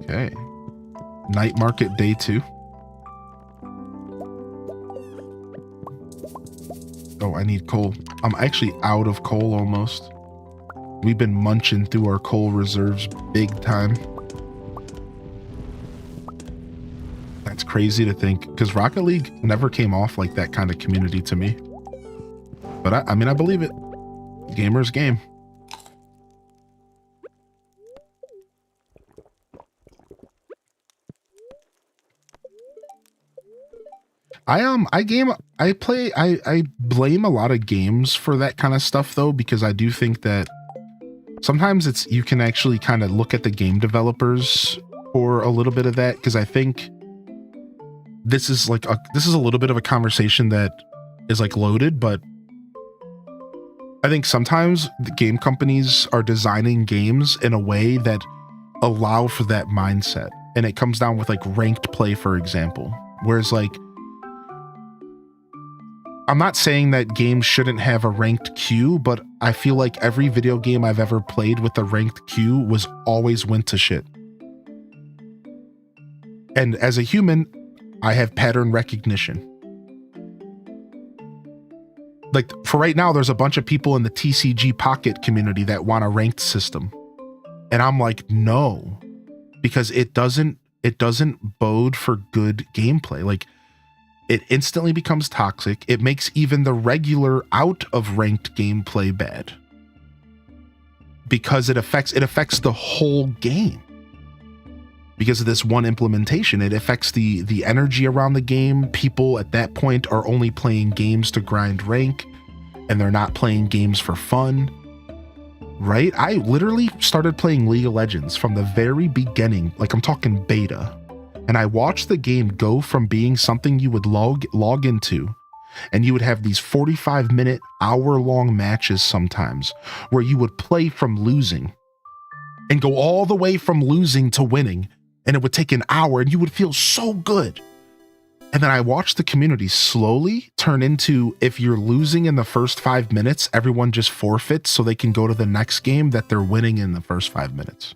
A: Okay. Night market day 2. Oh, I need coal. I'm actually out of coal almost. We've been munching through our coal reserves big time. That's crazy to think, because Rocket League never came off like that kind of community to me. But I mean, I believe it. Gamer's game. I blame a lot of games for that kind of stuff, though, because I do think that sometimes you can actually kind of look at the game developers for a little bit of that, because I think this is a little bit of a conversation that is like loaded, but I think sometimes the game companies are designing games in a way that allow for that mindset, and it comes down with like ranked play, for example, whereas like, I'm not saying that games shouldn't have a ranked queue, but I feel like every video game I've ever played with a ranked queue was always went to shit. And as a human, I have pattern recognition. Like, for right now, there's a bunch of people in the TCG Pocket community that want a ranked system. And I'm like, no, because it doesn't bode for good gameplay. Like, it instantly becomes toxic. It makes even the regular out of ranked gameplay bad, because it affects the whole game. Because of this one implementation, it affects the energy around the game. People at that point are only playing games to grind rank, and they're not playing games for fun. Right? I literally started playing League of Legends from the very beginning, like I'm talking beta. And I watched the game go from being something you would log into, and you would have these 45-minute, hour-long matches sometimes where you would play from losing. and go all the way from losing to winning. And it would take an hour and you would feel so good. And then I watched the community slowly turn into, if you're losing in the first 5 minutes, everyone just forfeits so they can go to the next game that they're winning in the first 5 minutes.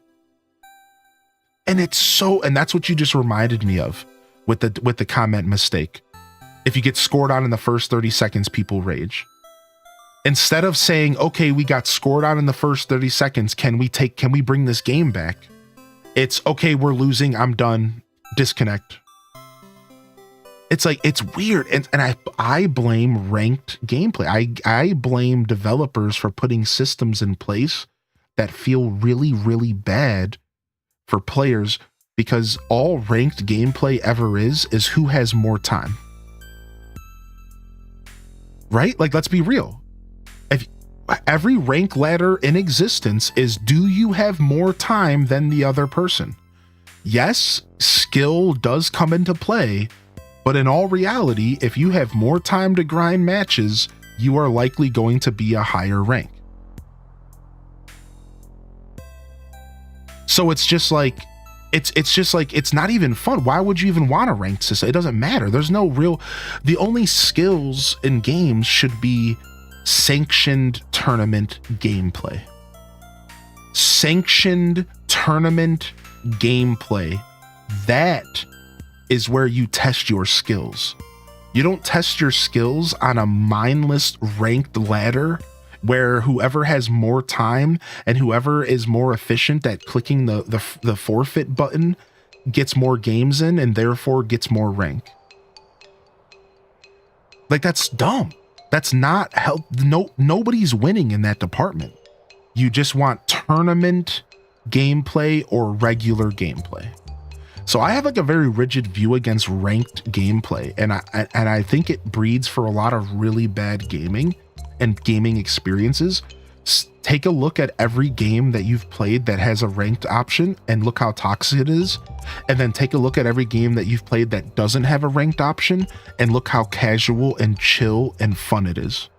A: And and that's what you just reminded me of with the comment mistake. If you get scored on in the first 30 seconds, people rage. Instead of saying, okay, we got scored on in the first 30 seconds, can we bring this game back? It's okay, we're losing, I'm done, disconnect. It's like, it's weird. And I blame ranked gameplay. I blame developers for putting systems in place that feel really, really bad for players, because all ranked gameplay ever is who has more time. Right? Like, let's be real. If every rank ladder in existence is, do you have more time than the other person? Yes, skill does come into play, but in all reality, if you have more time to grind matches, you are likely going to be a higher rank. So it's just like, it's not even fun. Why would you even want a ranked system? It doesn't matter. There's no real, the only skills in games should be sanctioned tournament gameplay. Sanctioned tournament gameplay. That is where you test your skills. You don't test your skills on a mindless ranked ladder where whoever has more time and whoever is more efficient at clicking the forfeit button gets more games in and therefore gets more rank. Like, that's dumb. That's not help. Nobody's winning in that department. You just want tournament gameplay or regular gameplay. So I have like a very rigid view against ranked gameplay, and I think it breeds for a lot of really bad gaming and gaming experiences. Take a look at every game that you've played that has a ranked option and look how toxic it is. And then take a look at every game that you've played that doesn't have a ranked option and look how casual and chill and fun it is.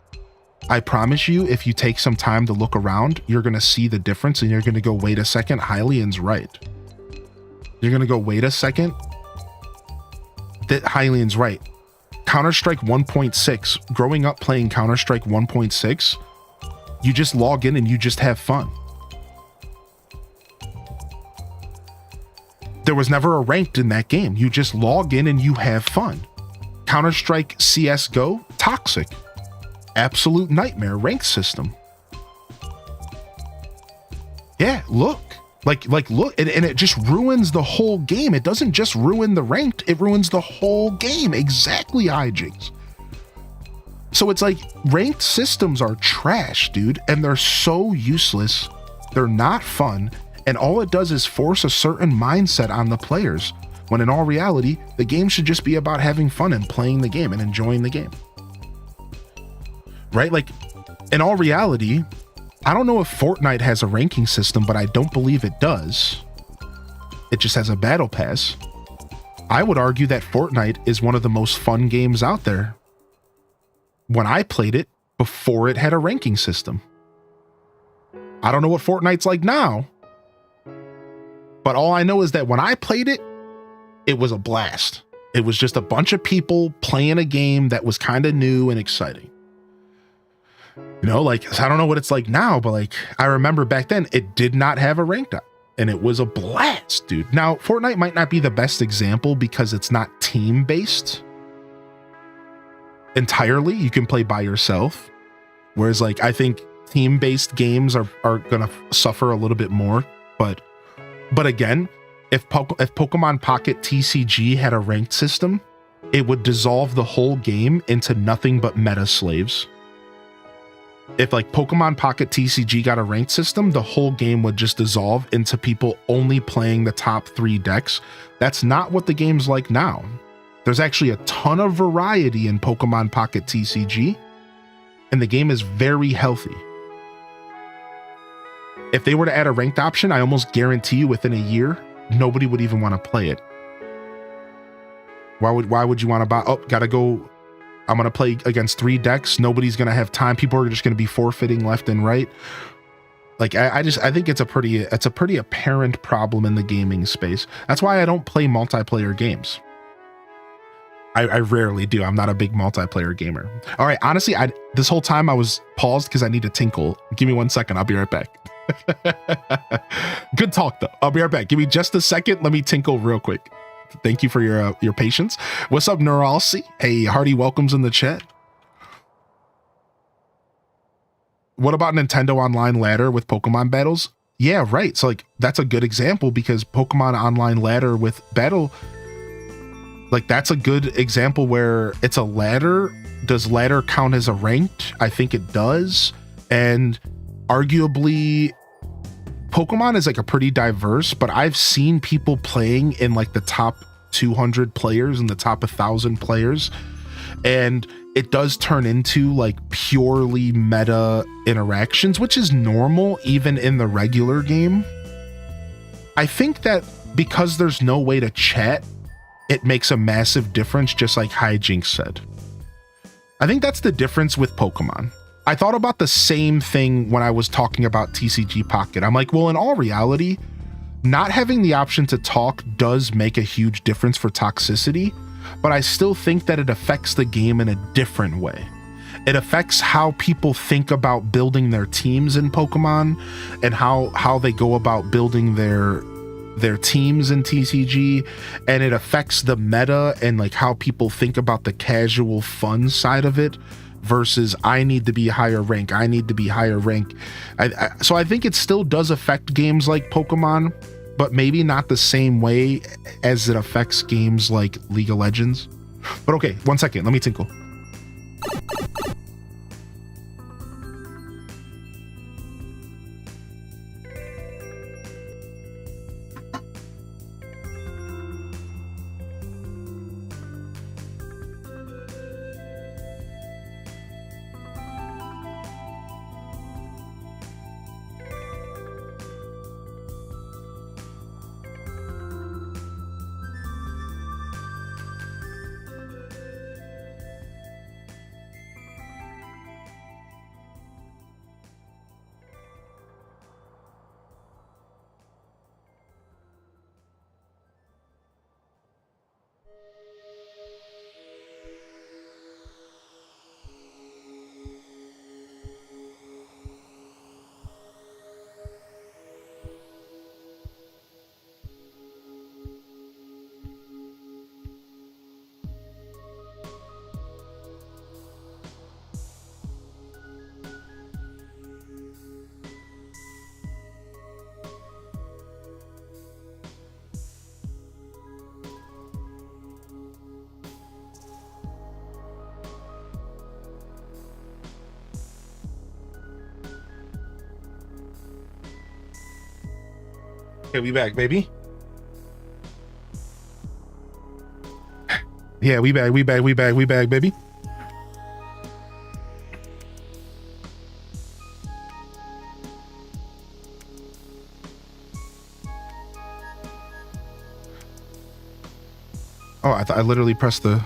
A: I promise you, if you take some time to look around, you're going to see the difference and you're going to go, wait a second, Hylian's right. You're going to go, wait a second, that Hylian's right. Counter-Strike 1.6, growing up playing Counter-Strike 1.6, you just log in and you just have fun. There was never a ranked in that game. You just log in and you have fun. Counter-Strike CSGO, toxic. Absolute nightmare ranked system. Yeah, look. Like look, and it just ruins the whole game. It doesn't just ruin the ranked, it ruins the whole game. Exactly, hijinks. So it's like, ranked systems are trash, dude, and they're so useless. They're not fun, and all it does is force a certain mindset on the players, when in all reality, the game should just be about having fun and playing the game and enjoying the game. Right? Like, in all reality, I don't know if Fortnite has a ranking system, but I don't believe it does. It just has a battle pass. I would argue that Fortnite is one of the most fun games out there. When I played it, before it had a ranking system. I don't know what Fortnite's like now, but all I know is that when I played it, it was a blast. It was just a bunch of people playing a game that was kind of new and exciting. You know, like, I don't know what it's like now, but like, I remember back then it did not have a ranked up and it was a blast, dude. Now, Fortnite might not be the best example because it's not team based entirely. You can play by yourself. Whereas like, I think team based games are going to suffer a little bit more. But again, if Pokemon Pocket TCG had a ranked system, it would dissolve the whole game into nothing but meta slaves. If like Pokemon Pocket TCG got a ranked system, the whole game would just dissolve into people only playing the top 3 decks. That's not what the game's like now. There's actually a ton of variety in Pokemon Pocket TCG, and the game is very healthy. If they were to add a ranked option, I almost guarantee you within a year, nobody would even want to play it. Why would you want to buy? Oh, gotta go. I'm going to play against 3 decks. Nobody's going to have time. People are just going to be forfeiting left and right. Like I think it's a pretty apparent problem in the gaming space. That's why I don't play multiplayer games. I rarely do. I'm not a big multiplayer gamer. All right, honestly, this whole time I was paused because I need to tinkle. Give me 1 second. I'll be right back. Good talk though. I'll be right back. Give me just a second. Let me tinkle real quick. Thank you for your patience. What's up, Neuralcy? Hey, hearty welcomes in the chat. What about Nintendo Online Ladder with Pokemon battles? Yeah, right. So like that's a good example because Pokemon Online Ladder with battle, like that's a good example where it's a ladder. Does ladder count as a ranked? I think it does. And arguably Pokemon is like a pretty diverse, but I've seen people playing in like the top 200 players and the top 1,000 players. And it does turn into like purely meta interactions, which is normal even in the regular game. I think that because there's no way to chat, it makes a massive difference, just like Hijinx said. I think that's the difference with Pokemon. I thought about the same thing when I was talking about TCG Pocket. I'm like, well, in all reality, not having the option to talk does make a huge difference for toxicity, but I still think that it affects the game in a different way. It affects how people think about building their teams in Pokemon and how they go about building their teams in TCG, and it affects the meta and like how people think about the casual fun side of it versus I need to be higher rank, I need to be higher rank. So I think it still does affect games like Pokemon, but maybe not the same way as it affects games like League of Legends. But okay, 1 second, let me tinkle. Okay, we back, baby. Yeah, we back, baby. Oh, I literally pressed the...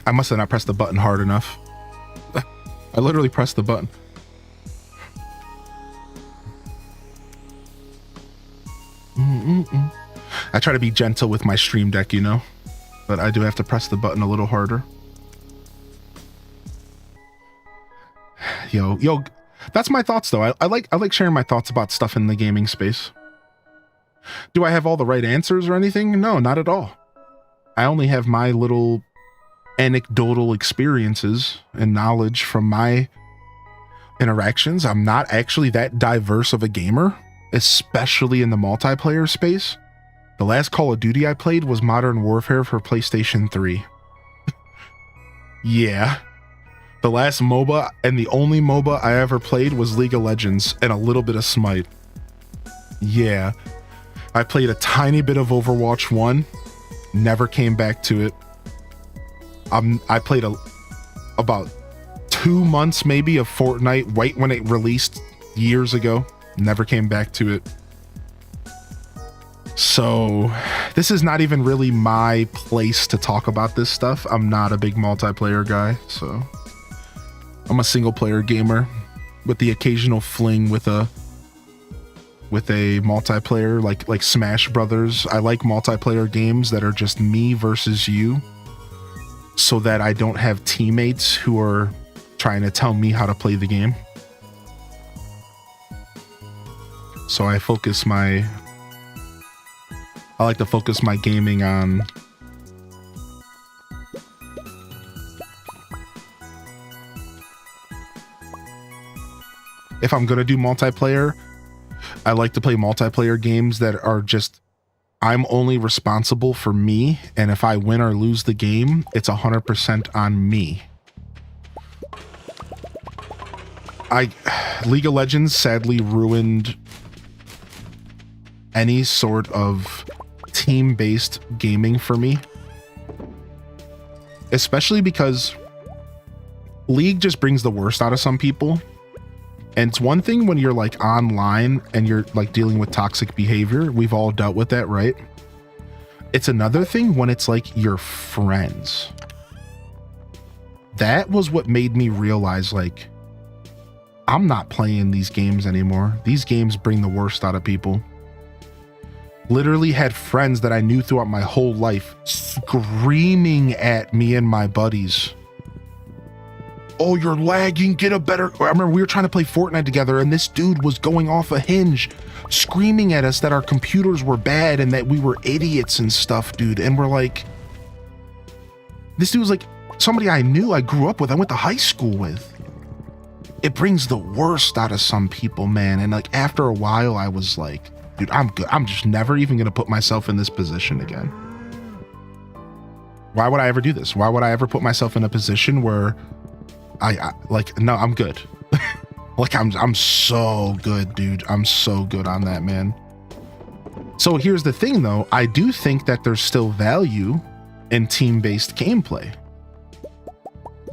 A: I must have not pressed the button hard enough. I literally pressed the button. I try to be gentle with my stream deck, you know, but I do have to press the button a little harder. Yo, that's my thoughts though. I like sharing my thoughts about stuff in the gaming space. Do I have all the right answers or anything? No, not at all. I only have my little anecdotal experiences and knowledge from my interactions. I'm not actually that diverse of a gamer, especially in the multiplayer space. The last Call of Duty I played was Modern Warfare for PlayStation 3. Yeah. The last MOBA and the only MOBA I ever played was League of Legends and a little bit of Smite. Yeah. I played a tiny bit of Overwatch 1, never came back to it. I played about 2 months maybe of Fortnite right when it released years ago, never came back to it. So this is not even really my place to talk about this stuff. I'm not a big multiplayer guy, so I'm a single player gamer. with the occasional fling with a multiplayer like Smash Brothers. I like multiplayer games that are just me versus you, so that I don't have teammates who are trying to tell me how to play the game. So I like to focus my gaming on if I'm gonna do multiplayer, I like to play multiplayer games that are just, I'm only responsible for me, and if I win or lose the game, it's 100% on me. League of Legends sadly ruined any sort of team-based gaming for me, especially because League just brings the worst out of some people. And it's one thing when you're like online and you're like dealing with toxic behavior. We've all dealt with that, right? It's another thing when it's like your friends. That was what made me realize, like, I'm not playing these games anymore. These games bring the worst out of people. Literally had friends that I knew throughout my whole life screaming at me and my buddies. Oh, you're lagging, get a better... I remember we were trying to play Fortnite together and this dude was going off a hinge, screaming at us that our computers were bad and that we were idiots and stuff, dude. And we're like... This dude was like somebody I knew, I grew up with, I went to high school with. It brings the worst out of some people, man. And like after a while, I was like, dude, I'm good. I'm just never even going to put myself in this position again. Why would I ever do this? Why would I ever put myself in a position where... I like, no, I'm good. Like I'm so good, dude. I'm so good on that, man. So here's the thing though. I do think that there's still value in team-based gameplay,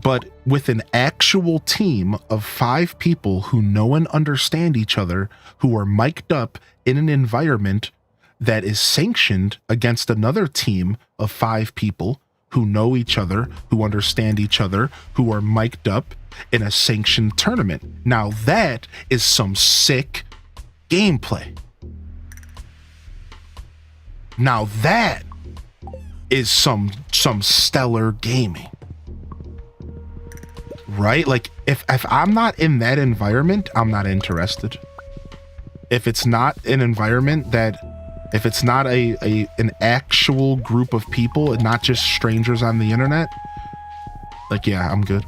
A: but with an actual team of 5 people who know and understand each other, who are mic'd up in an environment that is sanctioned against another team of 5 people who know each other, who understand each other, who are mic'd up in a sanctioned tournament. Now that is some sick gameplay. Now that is some stellar gaming. Right? Like if I'm not in that environment, I'm not interested. If it's not an environment that, if it's not an actual group of people and not just strangers on the internet, like, yeah, I'm good.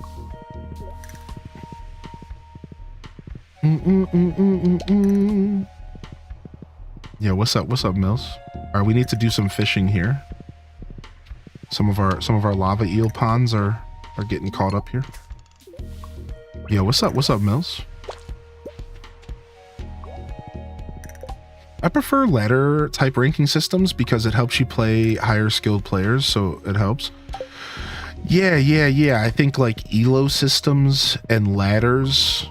A: Yeah, what's up, Mills? All right, we need to do some fishing here. Some of our lava eel ponds are getting caught up here. Yeah, what's up, Mills? I prefer ladder type ranking systems because it helps you play higher skilled players, so it helps. Yeah. I think like elo systems and ladders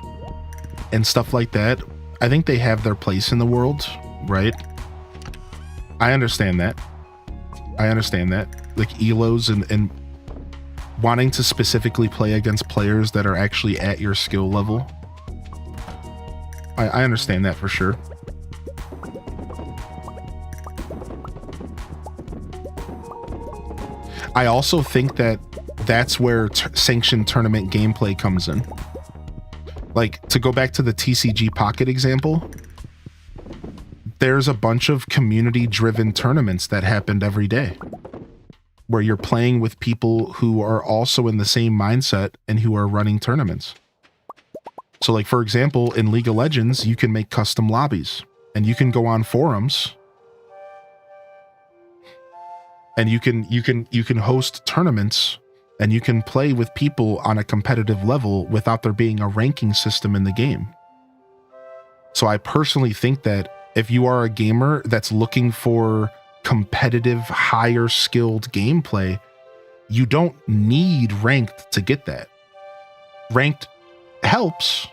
A: and stuff like that, I think they have their place in the world, right? I understand that. Like elos and wanting to specifically play against players that are actually at your skill level. I understand that for sure. I also think that that's where sanctioned tournament gameplay comes in. Like, to go back to the TCG Pocket example, there's a bunch of community-driven tournaments that happened every day where you're playing with people who are also in the same mindset and who are running tournaments. So, like, for example, in League of Legends, you can make custom lobbies and you can go on forums and you can host tournaments and you can play with people on a competitive level without there being a ranking system in the game. So I personally think that if you are a gamer that's looking for competitive, higher skilled gameplay, you don't need ranked to get that. Ranked helps,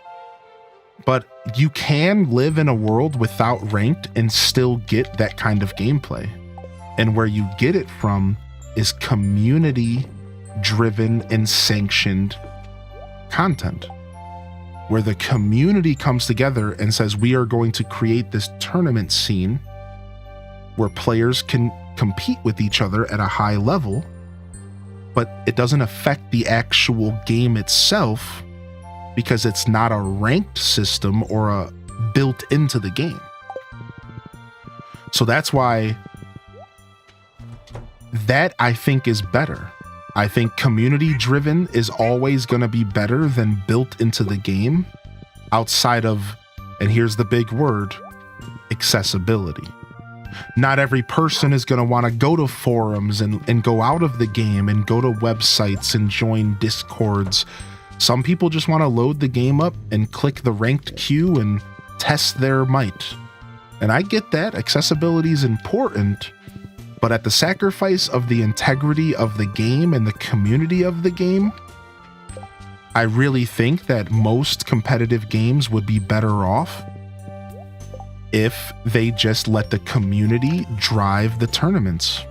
A: but you can live in a world without ranked and still get that kind of gameplay. And where you get it from is community driven and sanctioned content. where the community comes together and says, we are going to create this tournament scene where players can compete with each other at a high level, but it doesn't affect the actual game itself because it's not a ranked system or a built into the game. So that's why that I think is better. I think community driven is always going to be better than built into the game outside of, and here's the big word, accessibility. Not every person is going to want to go to forums and go out of the game and go to websites and join discords. Some people just want to load the game up and click the ranked queue and test their might. And I get that. Accessibility is important, but at the sacrifice of the integrity of the game and the community of the game, I really think that most competitive games would be better off if they just let the community drive the tournaments,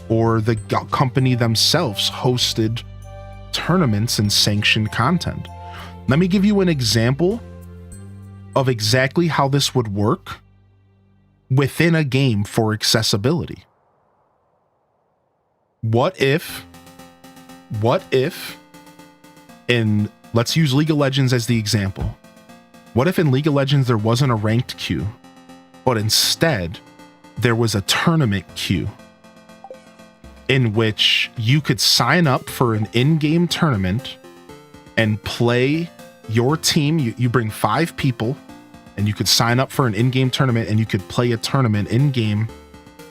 A: or the company themselves hosted tournaments and sanctioned content. Let me give you an example of exactly how this would work within a game for accessibility. What if in, let's use League of Legends as the example. What if in League of Legends there wasn't a ranked queue, but instead there was a tournament queue in which you could sign up for an in-game tournament and play your team. You bring 5 people and you could sign up for an in-game tournament and you could play a tournament in-game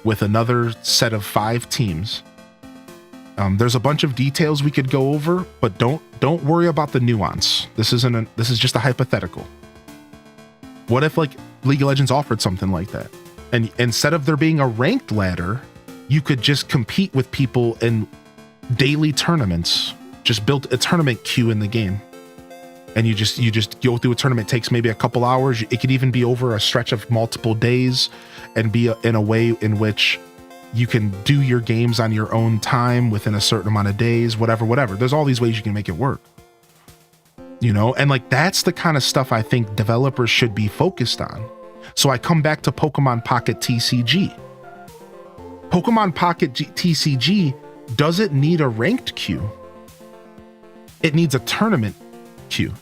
A: with another set of 5 teams. There's a bunch of details we could go over, but don't worry about the nuance. This is just a hypothetical. What if like League of Legends offered something like that? And instead of there being a ranked ladder, you could just compete with people in daily tournaments. Just build a tournament queue in the game. And you just go through a tournament. It takes maybe a couple hours. It could even be over a stretch of multiple days and be in a way in which you can do your games on your own time within a certain amount of days, whatever. There's all these ways you can make it work. You know, and like that's the kind of stuff I think developers should be focused on. So I come back to Pokemon Pocket TCG. Pokemon Pocket TCG doesn't need a ranked queue. It needs a tournament queue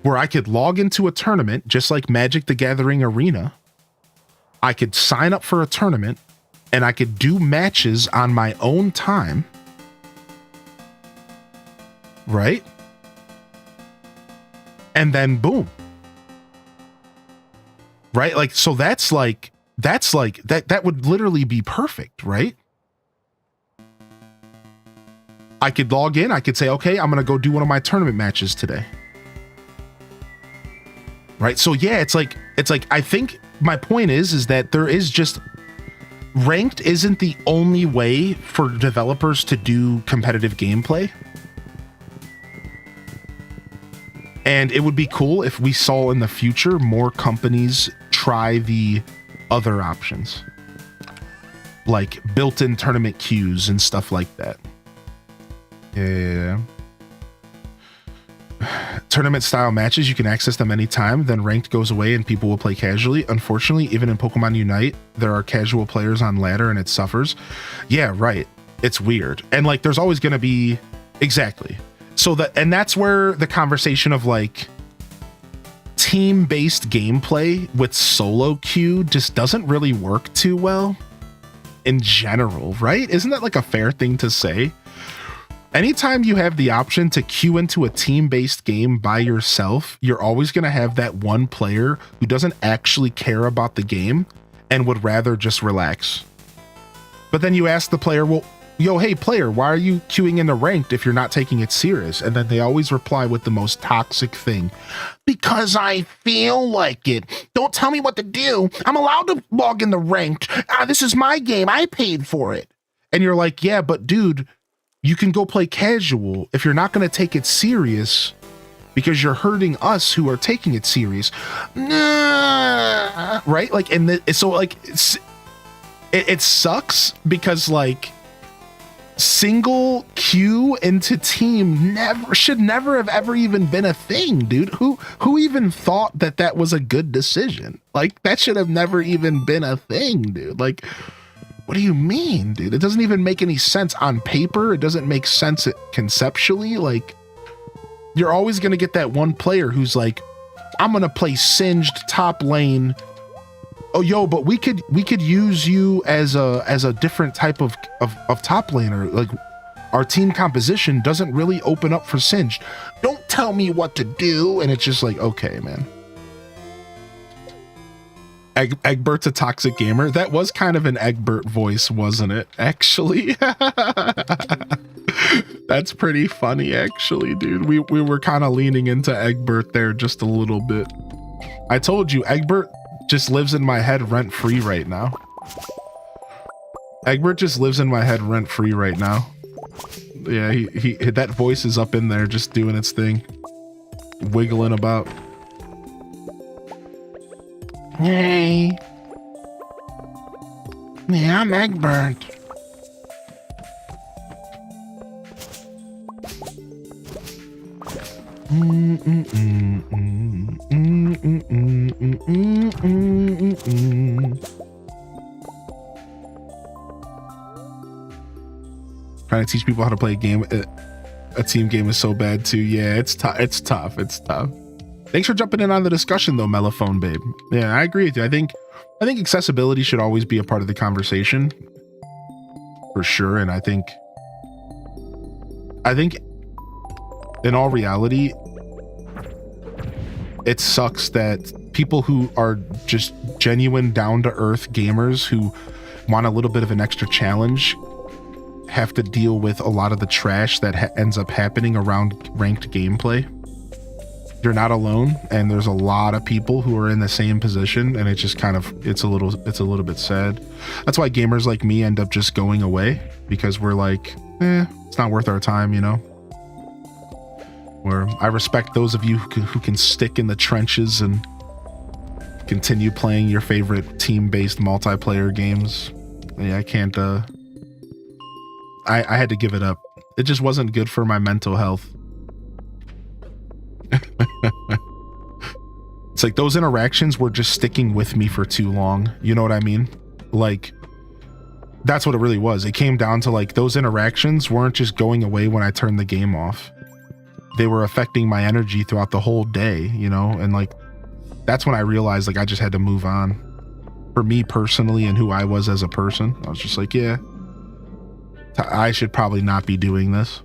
A: where I could log into a tournament just like Magic the Gathering Arena. I could sign up for a tournament and I could do matches on my own time. Right? And then boom. Right? Like, so that would literally be perfect, right? I could log in, I could say, okay, I'm gonna go do one of my tournament matches today. Right? So yeah, it's like I think my point is that there is just ranked isn't the only way for developers to do competitive gameplay. And it would be cool if we saw in the future more companies try the other options, like built-in tournament queues and stuff like that. Yeah. Tournament style matches, you can access them anytime, then ranked goes away and people will play casually. Unfortunately, even in Pokemon Unite, there are casual players on ladder and it suffers. Yeah, right. It's weird. And like there's always going to be exactly. So that's where the conversation of like team-based gameplay with solo queue just doesn't really work too well in general, right? Isn't that like a fair thing to say? Anytime you have the option to queue into a team-based game by yourself, you're always going to have that one player who doesn't actually care about the game and would rather just relax. But then you ask the player, well, yo, hey player, why are you queuing into ranked if you're not taking it serious? And then they always reply with the most toxic thing. Because I feel like it. Don't tell me what to do. I'm allowed to log into ranked. This is my game. I paid for it. And you're like, yeah, but dude, you can go play casual if you're not going to take it serious because you're hurting us who are taking it serious. Right? Like, and so like, it sucks because like, single queue into team should never have ever even been a thing, dude. Who even thought that that was a good decision? Like, that should have never even been a thing, dude. Like, what do you mean, dude? It doesn't even make any sense on paper. It doesn't make sense conceptually. Like, you're always going to get that one player who's like, I'm going to play Singed top lane. Oh, yo, but we could use you as a different type of top laner. Like, our team composition doesn't really open up for Singed. Don't tell me what to do. And it's just like, okay, man. Egbert's a toxic gamer. That was kind of an Egbert voice, wasn't it? Actually, that's pretty funny, actually, dude. We were kind of leaning into Egbert there just a little bit. I told you, Egbert just lives in my head rent free right now. Egbert just lives in my head rent free right now. Yeah, he that voice is up in there just doing its thing, wiggling about. Hey. Yeah, I'm Egbert. Trying to teach people how to play a game, a team game is so bad too. Yeah, it's tough. It's tough. Thanks for jumping in on the discussion though, Mellophone babe. Yeah, I agree with you. I think accessibility should always be a part of the conversation, for sure. And I think in all reality, it sucks that people who are just genuine down-to-earth gamers who want a little bit of an extra challenge have to deal with a lot of the trash that ends up happening around ranked gameplay. You're not alone, and there's a lot of people who are in the same position, and it's just kind of it's a little bit sad. That's why gamers like me end up just going away, because we're like, it's not worth our time, you know. Where I respect those of you who can stick in the trenches and continue playing your favorite team-based multiplayer games. Yeah, I can't. I had to give it up. It just wasn't good for my mental health. It's like those interactions were just sticking with me for too long. You know what I mean? Like, that's what it really was. It came down to like those interactions weren't just going away when I turned the game off. They were affecting my energy throughout the whole day, you know? And like, that's when I realized like I just had to move on. For me personally and who I was as a person, I was just like, yeah, I should probably not be doing this.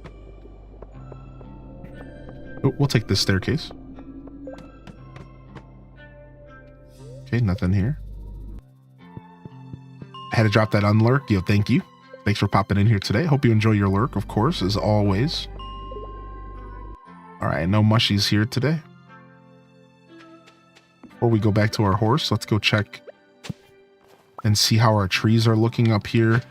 A: We'll take this staircase. Okay, nothing here. Had to drop that unlurk. Yo, thank you. Thanks for popping in here today. Hope you enjoy your lurk, of course, as always. All right, no mushies here today. Before we go back to our horse, let's go check and see how our trees are looking up here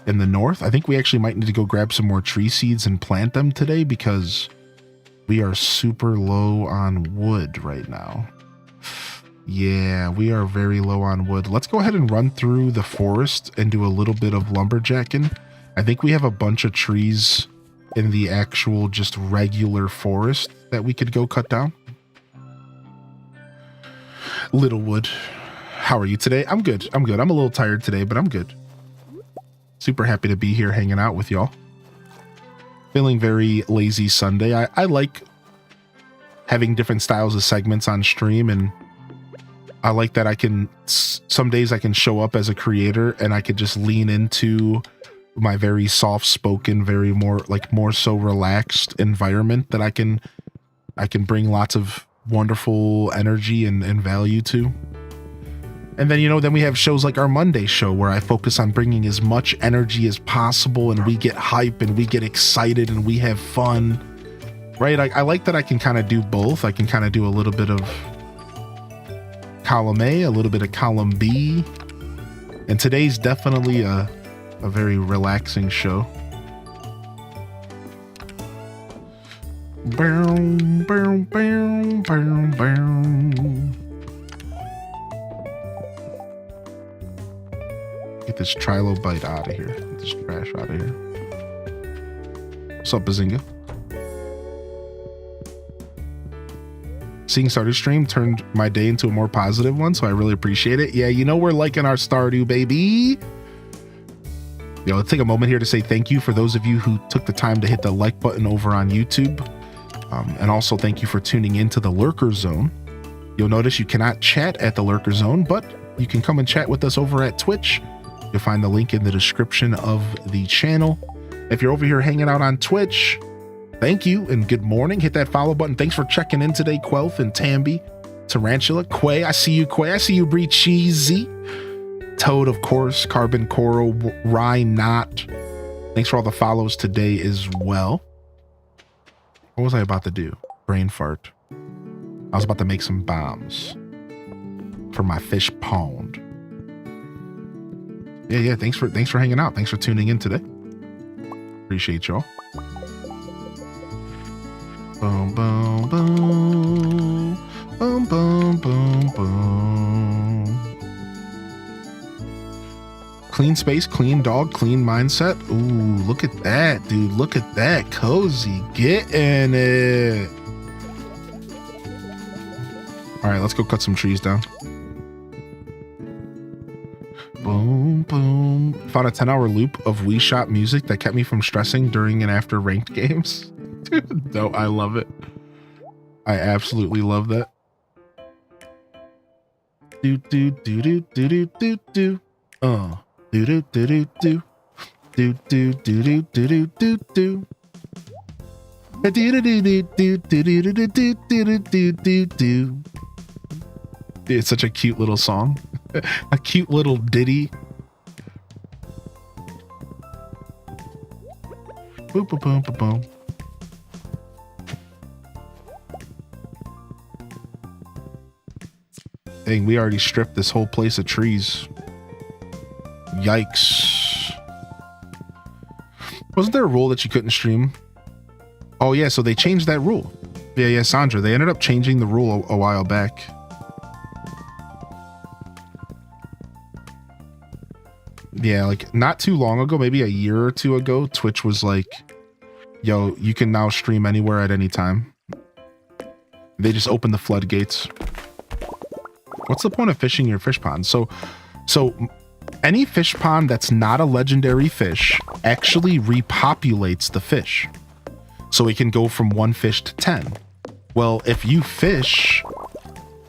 A: in the north. I think we actually might need to go grab some more tree seeds and plant them today because we are super low on wood right now. Yeah, we are very low on wood. Let's go ahead and run through the forest and do a little bit of lumberjacking. I think we have a bunch of trees in the actual just regular forest that we could go cut down. Littlewood, how are you today? I'm good. I'm a little tired today, but I'm good. Super happy to be here hanging out with y'all. Feeling very lazy Sunday. I like having different styles of segments on stream, and I like that I can, some days I can show up as a creator and I could just lean into my very soft-spoken, very more so relaxed environment that I can bring lots of wonderful energy and value to. And then, you know, then we have shows like our Monday show where I focus on bringing as much energy as possible, and we get hype and we get excited and we have fun, right? I like that I can kind of do both. I can kind of do a little bit of column A, a little bit of column B. And today's definitely a very relaxing show. Boom, boom, boom, boom, boom. Get this trilobite out of here. Get this trash out of here. What's up, Bazinga? Seeing Stardew stream turned my day into a more positive one, so I really appreciate it. Yeah, you know we're liking our Stardew, baby. Yo, let's take a moment here to say thank you for those of you who took the time to hit the like button over on YouTube. And also thank you for tuning into the Lurker Zone. You'll notice you cannot chat at the Lurker Zone, but you can come and chat with us over at Twitch. You'll find the link in the description of the channel. If you're over here hanging out on Twitch, thank you and good morning. Hit that follow button. Thanks for checking in today, Quelf and Tambi, Tarantula, Quay. I see you, Quay. I see you, Bree Cheesy. Toad, of course, Carbon Coral, Rye Knot. Thanks for all the follows today as well. What was I about to do? Brain fart. I was about to make some bombs for my fish pond. Yeah. Thanks for hanging out. Thanks for tuning in today. Appreciate y'all. Boom, boom, boom. Boom, boom, boom, boom. Clean space, clean dog, clean mindset. Ooh, look at that, dude. Look at that. Cozy. Get in it. All right, let's go cut some trees down. Boom, boom. Found a 10-hour loop of Wii Shop music that kept me from stressing during and after ranked games. Dude, no, I love it. I absolutely love that. Do, do, do, do, do, do, do, do. Do, do, do, do, do. Do, do, do, do, do, do, do, do. Do, do, do, do, do, do, do, do, do, do, do, do. It's such a cute little song. A cute little ditty. Boom, boom, boom, boom, boom. Dang, we already stripped this whole place of trees. Yikes. Wasn't there a rule that you couldn't stream? Oh yeah, so they changed that rule. Yeah, Sandra, they ended up changing the rule a while back. Yeah, like not too long ago, maybe a year or two ago, Twitch was like, yo, you can now stream anywhere at any time. They just opened the floodgates. What's the point of fishing your fish pond? So any fish pond that's not a legendary fish actually repopulates the fish. So it can go from 1 fish to 10. Well, if you fish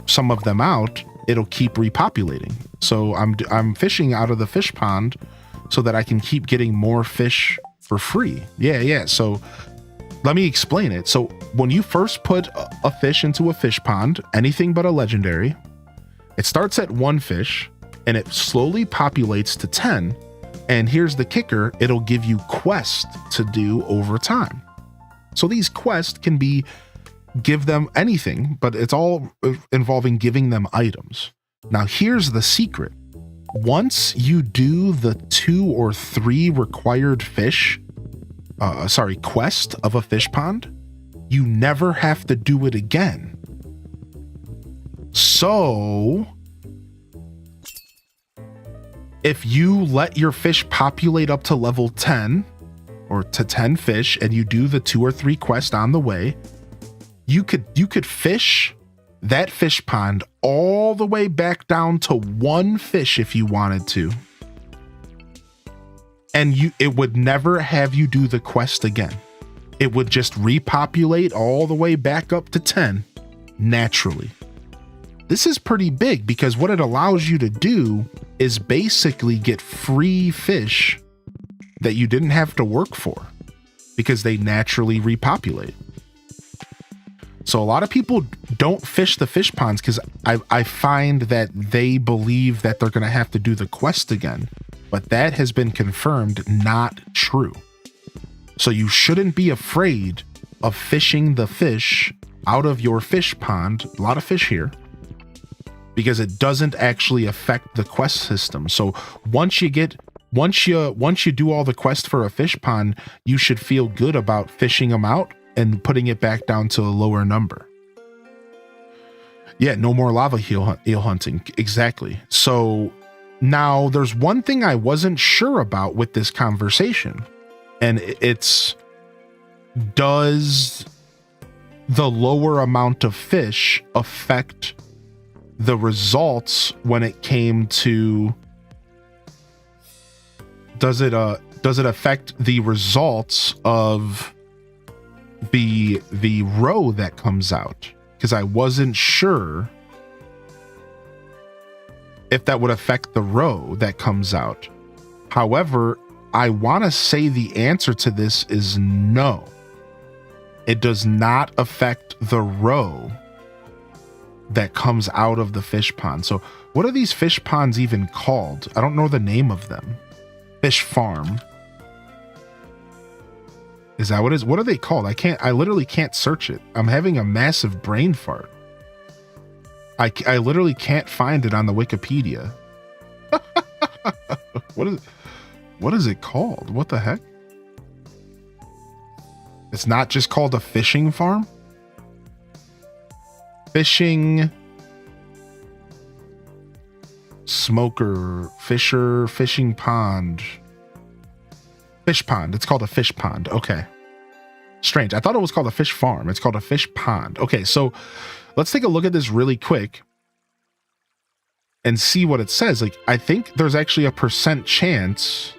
A: some of them out, it'll keep repopulating. So I'm fishing out of the fish pond so that I can keep getting more fish for free. Yeah. So let me explain it. So when you first put a fish into a fish pond, anything but a legendary, it starts at 1 fish and it slowly populates to 10. And here's the kicker, it'll give you quests to do over time. So these quests can be give them anything, but it's all involving giving them items. Now here's the secret. Once you do the 2 or 3 required quest of a fish pond, you never have to do it again. So if you let your fish populate up to level 10 or to 10 fish and you do the 2 or 3 quests on the way, you could fish that fish pond all the way back down to 1 fish if you wanted to. And it would never have you do the quest again. It would just repopulate all the way back up to 10 naturally. This is pretty big because what it allows you to do is basically get free fish that you didn't have to work for because they naturally repopulate. So a lot of people don't fish the fish ponds because I find that they believe that they're going to have to do the quest again, but that has been confirmed not true. So you shouldn't be afraid of fishing the fish out of your fish pond. A lot of fish here, because it doesn't actually affect the quest system. So once you do all the quests for a fish pond, you should feel good about fishing them out and putting it back down to a lower number. Yeah, no more lava eel hunting. Exactly. So now there's one thing I wasn't sure about with this conversation, and it's does the lower amount of fish affect the results when it came to, does it affect the results of the row that comes out? Because I wasn't sure if that would affect the row that comes out. However, I want to say the answer to this is no. It does not affect the row that comes out of the fish pond. So what are these fish ponds even called? I don't know the name of them. Fish farm. Is that what it is? What are they called? I literally can't search it. I'm having a massive brain fart. I literally can't find it on the Wikipedia. What is it called? What the heck? It's not just called a fishing farm? Fishing smoker, fisher, fishing pond. Fish pond. It's called a fish pond. Okay. Strange. I thought it was called a fish farm. It's called a fish pond. Okay, so let's take a look at this really quick and see what it says. Like, I think there's actually a % chance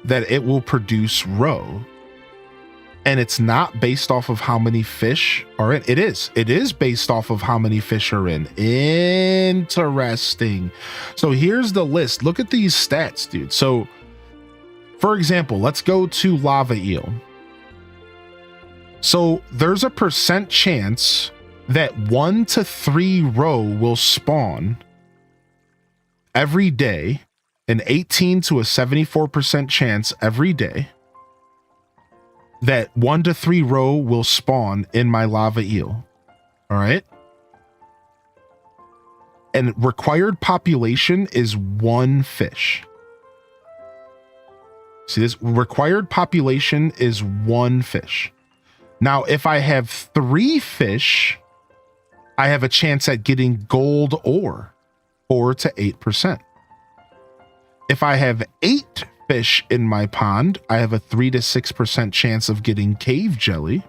A: that it will produce roe. And it's not based off of how many fish are in. It is based off of how many fish are in. Interesting. So here's the list. Look at these stats, dude. So, for example, let's go to lava eel. So there's a % chance that 1 to 3 roe will spawn every day, an 18 to a 74% chance every day that 1 to 3 roe will spawn in my lava eel. All right. And required population is 1 fish. See this? Required population is 1 fish. Now, if I have 3 fish, I have a chance at getting gold ore, 4 to 8%. If I have 8 fish in my pond, I have a 3 to 6% chance of getting cave jelly.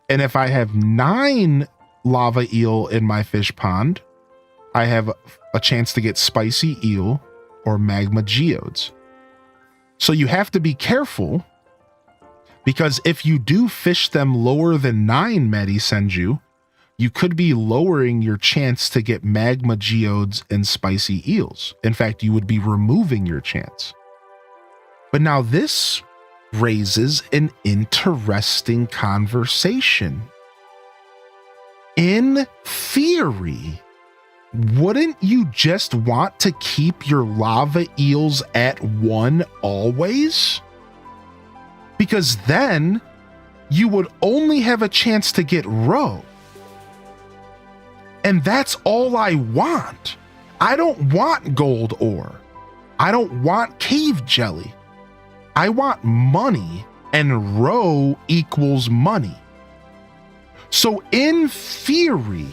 A: And if I have 9 lava eel in my fish pond, I have a chance to get spicy eel or magma geodes. So you have to be careful, because if you do fish them lower than 9, Maddie Senju, you could be lowering your chance to get magma geodes and spicy eels. In fact, you would be removing your chance. But now this raises an interesting conversation. In theory, wouldn't you just want to keep your lava eels at 1 always? Because then you would only have a chance to get roe. And that's all I want. I don't want gold ore. I don't want cave jelly. I want money, and roe equals money. So in theory,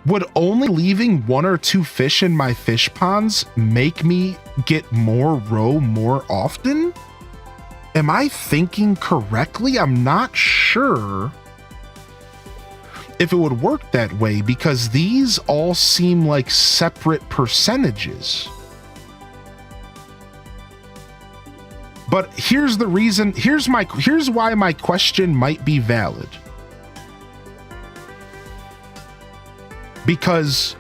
A: would only leaving 1 or 2 fish in my fish ponds make me get more roe more often? Am I thinking correctly? I'm not sure if it would work that way, because these all seem like separate percentages. But here's the reason, here's why my question might be valid. Because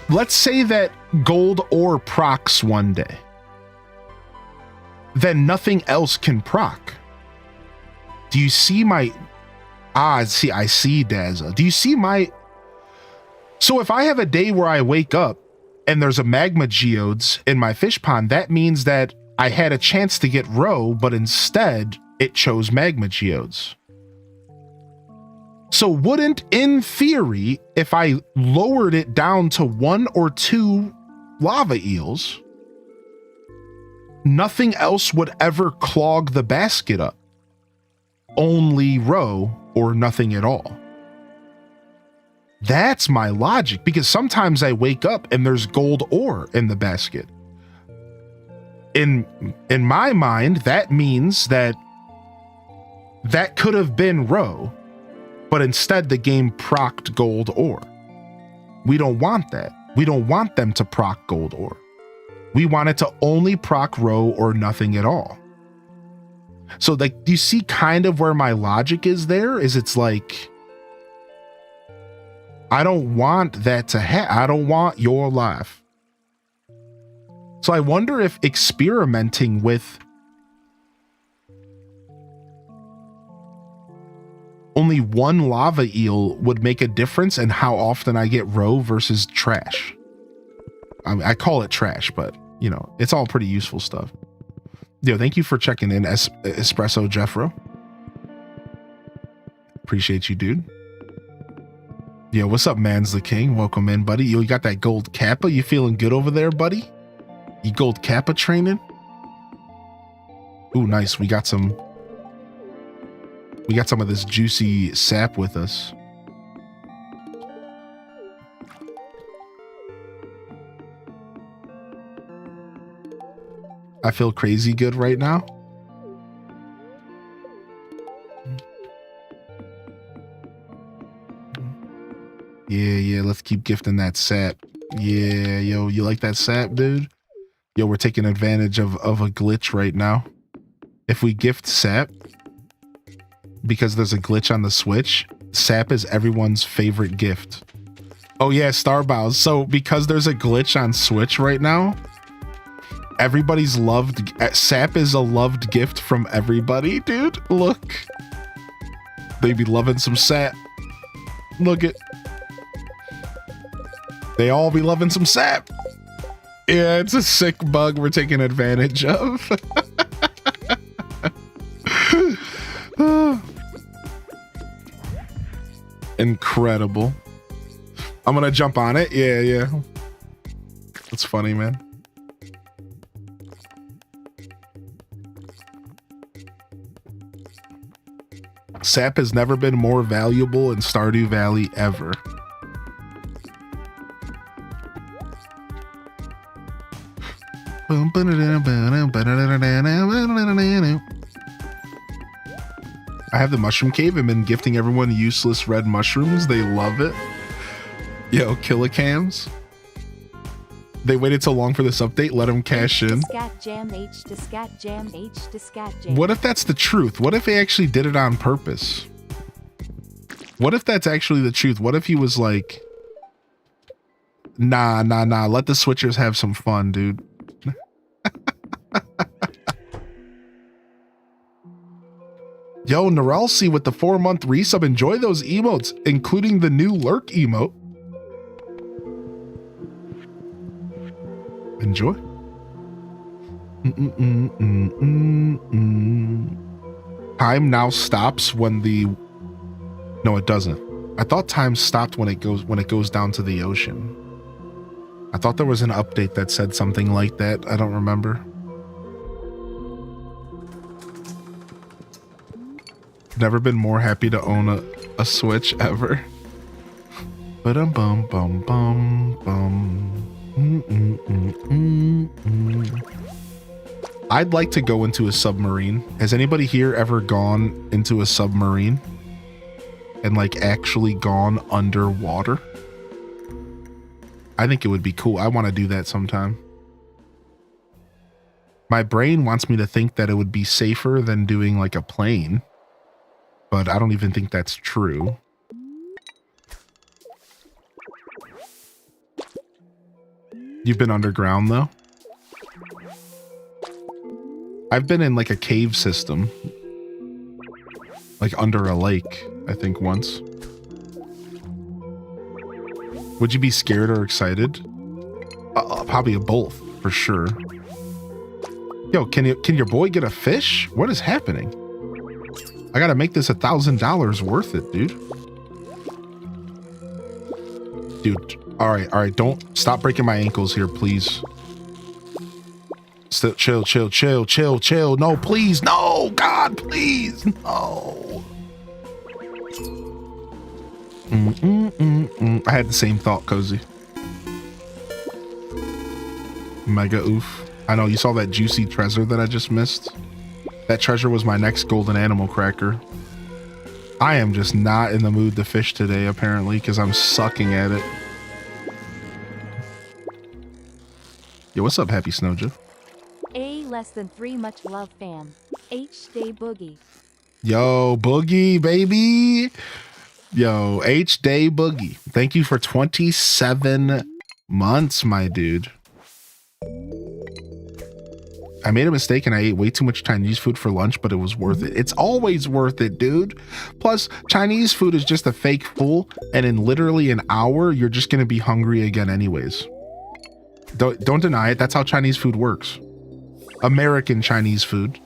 A: let's say that gold ore procs one day, then nothing else can proc. Do you see my, I see Daza. Do you see my, so if I have a day where I wake up and there's a magma geodes in my fish pond, that means that I had a chance to get roe, but instead it chose magma geodes. So wouldn't, in theory, if I lowered it down to 1 or 2 lava eels, nothing else would ever clog the basket up? Only roe or nothing at all. That's my logic, because sometimes I wake up and there's gold ore in the basket. in my mind, that means that could have been Row, but instead the game procced gold ore. We don't want that. We don't want them to proc gold ore. We want it to only proc Row or nothing at all. So like, do you see kind of where my logic is there? Is it's like, I don't want that to I don't want your life. So I wonder if experimenting with only one lava eel would make a difference in how often I get Row versus trash. I mean, I call it trash, but you know, it's all pretty useful stuff. Yo, thank you for checking in, Espresso Jeffro. Appreciate you, dude. Yo, what's up, Man's the King? Welcome in, buddy. Yo, you got that gold kappa? You feeling good over there, buddy? You gold kappa training? Ooh, nice. We got some of this juicy sap with us. I feel crazy good right now. Yeah, let's keep gifting that sap. Yeah, yo, you like that sap, dude? Yo, we're taking advantage of a glitch right now. If we gift sap, because there's a glitch on the Switch, sap is everyone's favorite gift. Oh yeah, Starbows. So because there's a glitch on Switch right now, everybody's loved sap is a loved gift from everybody, dude. Look, they be loving some sap. Look it. They all be loving some sap. Yeah, it's a sick bug we're taking advantage of. Incredible. I'm gonna jump on it. Yeah. That's funny, man. Sap has never been more valuable in Stardew Valley ever. I have the mushroom cave and been gifting everyone useless red mushrooms. They love it. Yo, kilocams. They waited so long for this update. Let them cash in. What if that's the truth? What if he actually did it on purpose? What if that's actually the truth? What if he was like, nah, let the switchers have some fun, dude. Yo, Naralsi with the 4-month resub. Enjoy those emotes, including the new lurk emote. Enjoy. Time now stops when the... No, it doesn't. I thought time stopped when it goes down to the ocean. I thought there was an update that said something like that. I don't remember. Never been more happy to own a Switch ever. Bum bum bum bum bum. I'd like to go into a submarine. Has anybody here ever gone into a submarine and like actually gone underwater? I think it would be cool. I want to do that sometime. My brain wants me to think that it would be safer than doing like a plane, but I don't even think that's true. You've been underground though? I've been in like a cave system. Like under a lake, I think once. Would you be scared or excited? Probably a both, for sure. Yo, can your boy get a fish? What is happening? I gotta make this $1,000 worth it, dude. Dude, all right, don't stop breaking my ankles here, please. Still chill. No, please, no, God, please, no. I had the same thought, Cozy. Mega oof. I know you saw that juicy treasure that I just missed. That treasure was my next golden animal cracker. I am just not in the mood to fish today, apparently, because I'm sucking at it. Yo, what's up, Happy Snowja?
C: A less than 3 much love fam. H Day Boogie.
A: Yo, Boogie, baby. Yo, H Day Boogie. Thank you for 27 months, my dude. I made a mistake and I ate way too much Chinese food for lunch, but it was worth it. It's always worth it, dude. Plus, Chinese food is just a fake full, and in literally an hour, you're just gonna be hungry again anyways. Don't deny it. That's how Chinese food works. American Chinese food.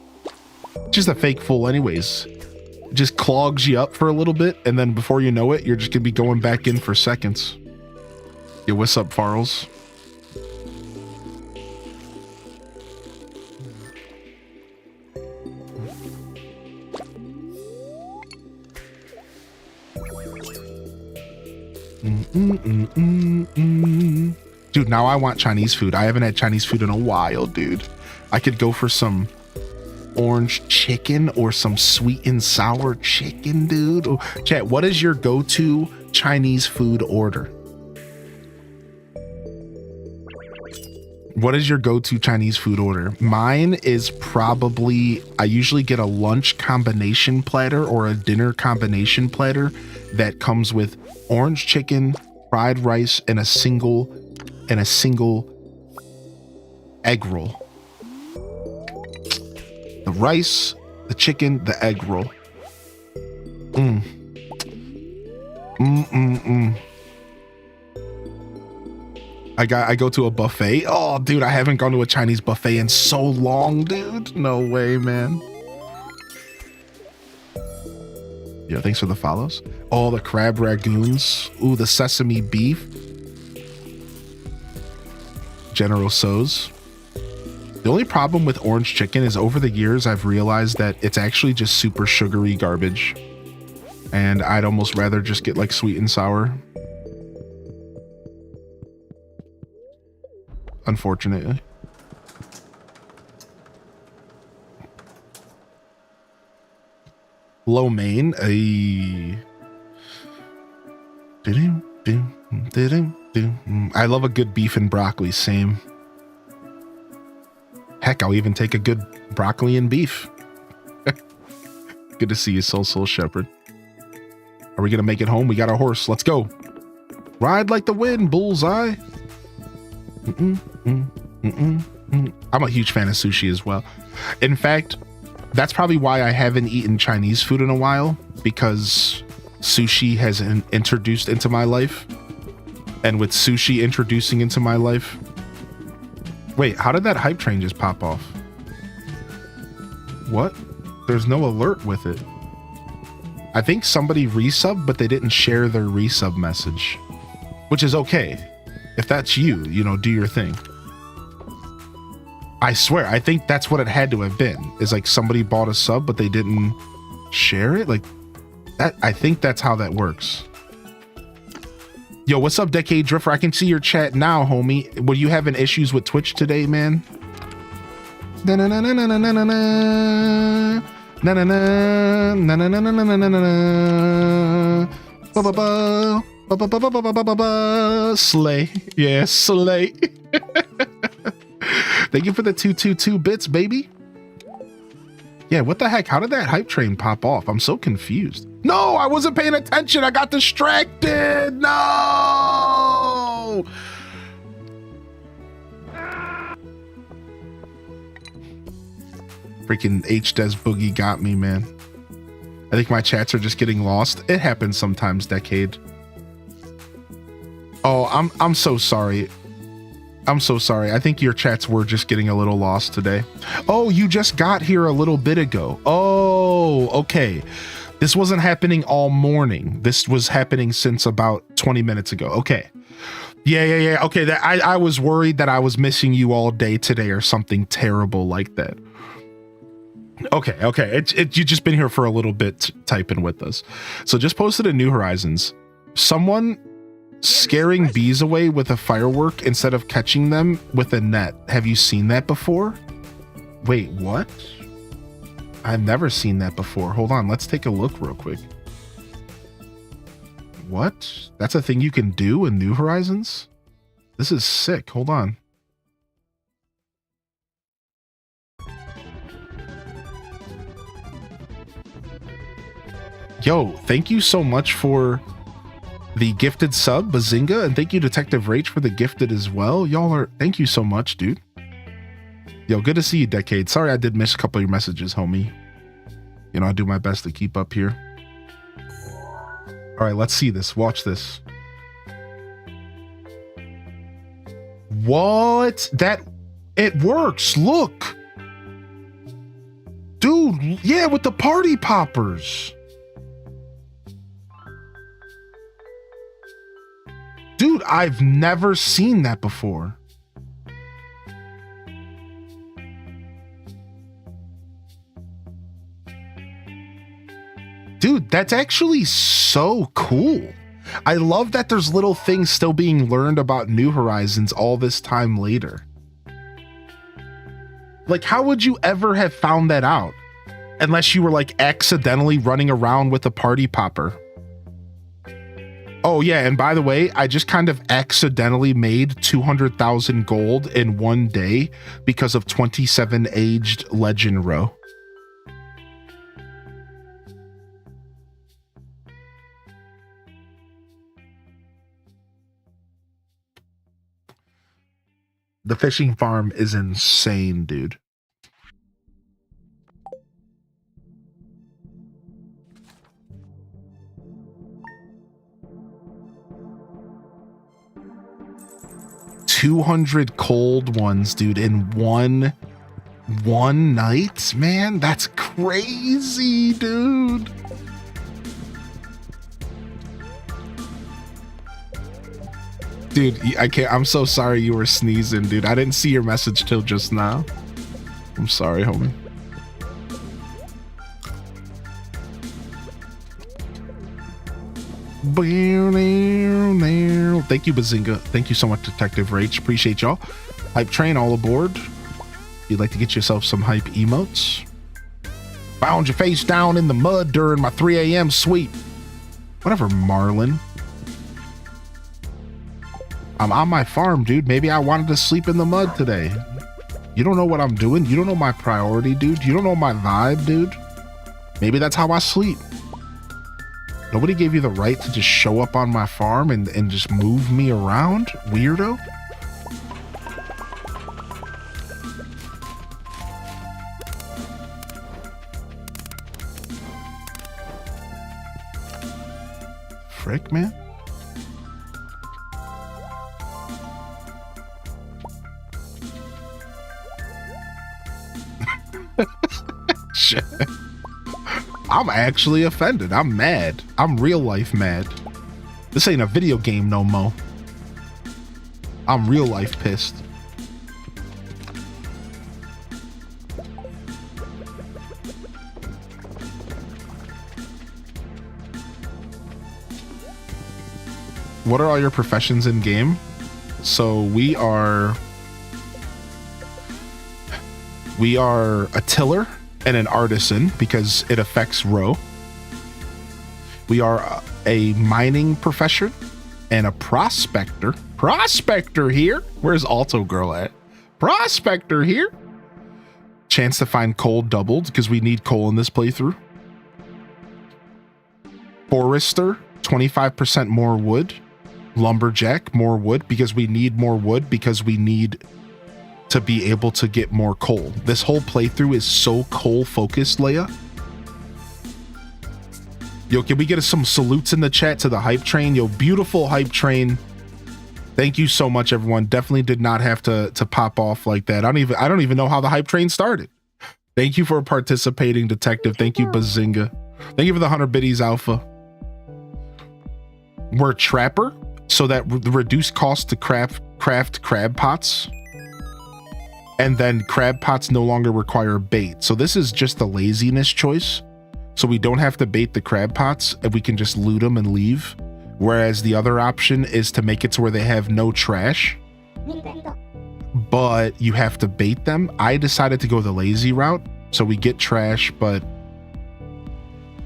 A: Just a fake full anyways. It just clogs you up for a little bit, and then before you know it, you're just gonna be going back in for seconds. Yo, what's up, Farrells? Dude, now I want Chinese food. I haven't had Chinese food in a while, dude. I could go for some orange chicken or some sweet and sour chicken, dude. Oh, chat, what is your go-to Chinese food order? What is your go-to Chinese food order? Mine is probably, I usually get a lunch combination platter or a dinner combination platter that comes with orange chicken, fried rice, and a single egg roll. The rice, the chicken, the egg roll. I go to a buffet. Oh, dude, I haven't gone to a Chinese buffet in so long, dude. No way, man. Yo, thanks for the follows. Oh, the crab ragoons. Ooh, the sesame beef. General So's. The only problem with orange chicken is over the years I've realized that it's actually just super sugary garbage. And I'd almost rather just get like sweet and sour. Unfortunately. Lo mein, I love a good beef and broccoli, same. Heck, I'll even take a good broccoli and beef. Good to see you, Soul Shepherd. Are we gonna make it home? We got our horse. Let's go. Ride like the wind, bullseye. I'm a huge fan of sushi as well. In fact, that's probably why I haven't eaten Chinese food in a while, because sushi has introduced into my life. And with sushi introducing into my life... Wait, how did that hype train just pop off? What? There's no alert with it. I think somebody resubbed, but they didn't share their resub message. Which is okay. If that's you, you know, do your thing. I swear, I think that's what it had to have been. Is like somebody bought a sub, but they didn't share it? Like, that. I think that's how that works. Yo, what's up, Decade Drifter? I can see your chat now, homie. Were you having issues with Twitch today, man? Slay. Yeah, slay. Thank you for the 222 bits, baby. Yeah, what the heck? How did that hype train pop off? I'm so confused. No, I wasn't paying attention. I got distracted. No. Freaking HDes Boogie got me, man. I think my chats are just getting lost. It happens sometimes, Decade. Oh, I'm so sorry. I'm so sorry. I think your chats were just getting a little lost today. Oh, you just got here a little bit ago. Oh, okay. This wasn't happening all morning. This was happening since about 20 minutes ago. Okay. Yeah. Okay, I was worried that I was missing you all day today or something terrible like that. Okay. You just been here for a little bit typing with us. So just posted a New Horizons. Someone Scaring bees away with a firework instead of catching them with a net. Have you seen that before? Wait, what? I've never seen that before. Hold on, let's take a look real quick. What? That's a thing you can do in New Horizons? This is sick. Hold on. Yo, thank you so much for the gifted sub, Bazinga, and thank you, Detective Rach, for the gifted as well. Y'all are, thank you so much, dude. Yo, good to see you, Decade. Sorry I did miss a couple of your messages, homie. You know, I do my best to keep up here. All right, let's see this. Watch this. What? That, it works. Look. Dude, yeah, with the party poppers. Dude, I've never seen that before. Dude, that's actually so cool. I love that there's little things still being learned about New Horizons all this time later. Like, how would you ever have found that out? Unless you were like accidentally running around with a party popper. Oh yeah, and by the way, I just kind of accidentally made 200,000 gold in one day because of 27 aged legend row. The fishing farm is insane, dude. $200 cold ones, dude, in one night, man. That's crazy, dude. Dude, I can't. I'm so sorry you were sneezing, dude. I didn't see your message till just now. I'm sorry, homie. Thank you, Bazinga. Thank you so much, Detective Rach. Appreciate y'all. Hype train all aboard. If you'd like to get yourself some hype emotes. Found your face down in the mud during my 3 a.m. sweep. Whatever, Marlin. I'm on my farm, dude. Maybe I wanted to sleep in the mud today. You don't know what I'm doing. You don't know my priority, dude. You don't know my vibe, dude. Maybe that's how I sleep. Nobody gave you the right to just show up on my farm and just move me around, weirdo. Frick, man. Shit. I'm actually offended. I'm mad. I'm real life mad. This ain't a video game no more. I'm real life pissed. What are all your professions in game? So we are a tiller and an artisan because it affects row. We are a mining profession and a prospector. Prospector here. Where's Alto Girl at? Prospector here. Chance to find coal doubled because we need coal in this playthrough. Forester, 25% more wood. Lumberjack, more wood because we need more wood because we need to be able to get more coal. This whole playthrough is so coal focused, Leia. Yo, can we get some salutes in the chat to the hype train? Yo, beautiful hype train. Thank you so much, everyone. Definitely did not have to pop off like that. I don't even know how the hype train started. Thank you for participating, Detective. Thank you, Bazinga. Thank you for the 100 biddies, Alpha. We're Trapper, so that the reduced cost to craft crab pots. And then crab pots no longer require bait. So this is just the laziness choice. So we don't have to bait the crab pots and we can just loot them and leave. whereas the other option is to make it to where they have no trash, but you have to bait them. I decided to go the lazy route, so we get trash, but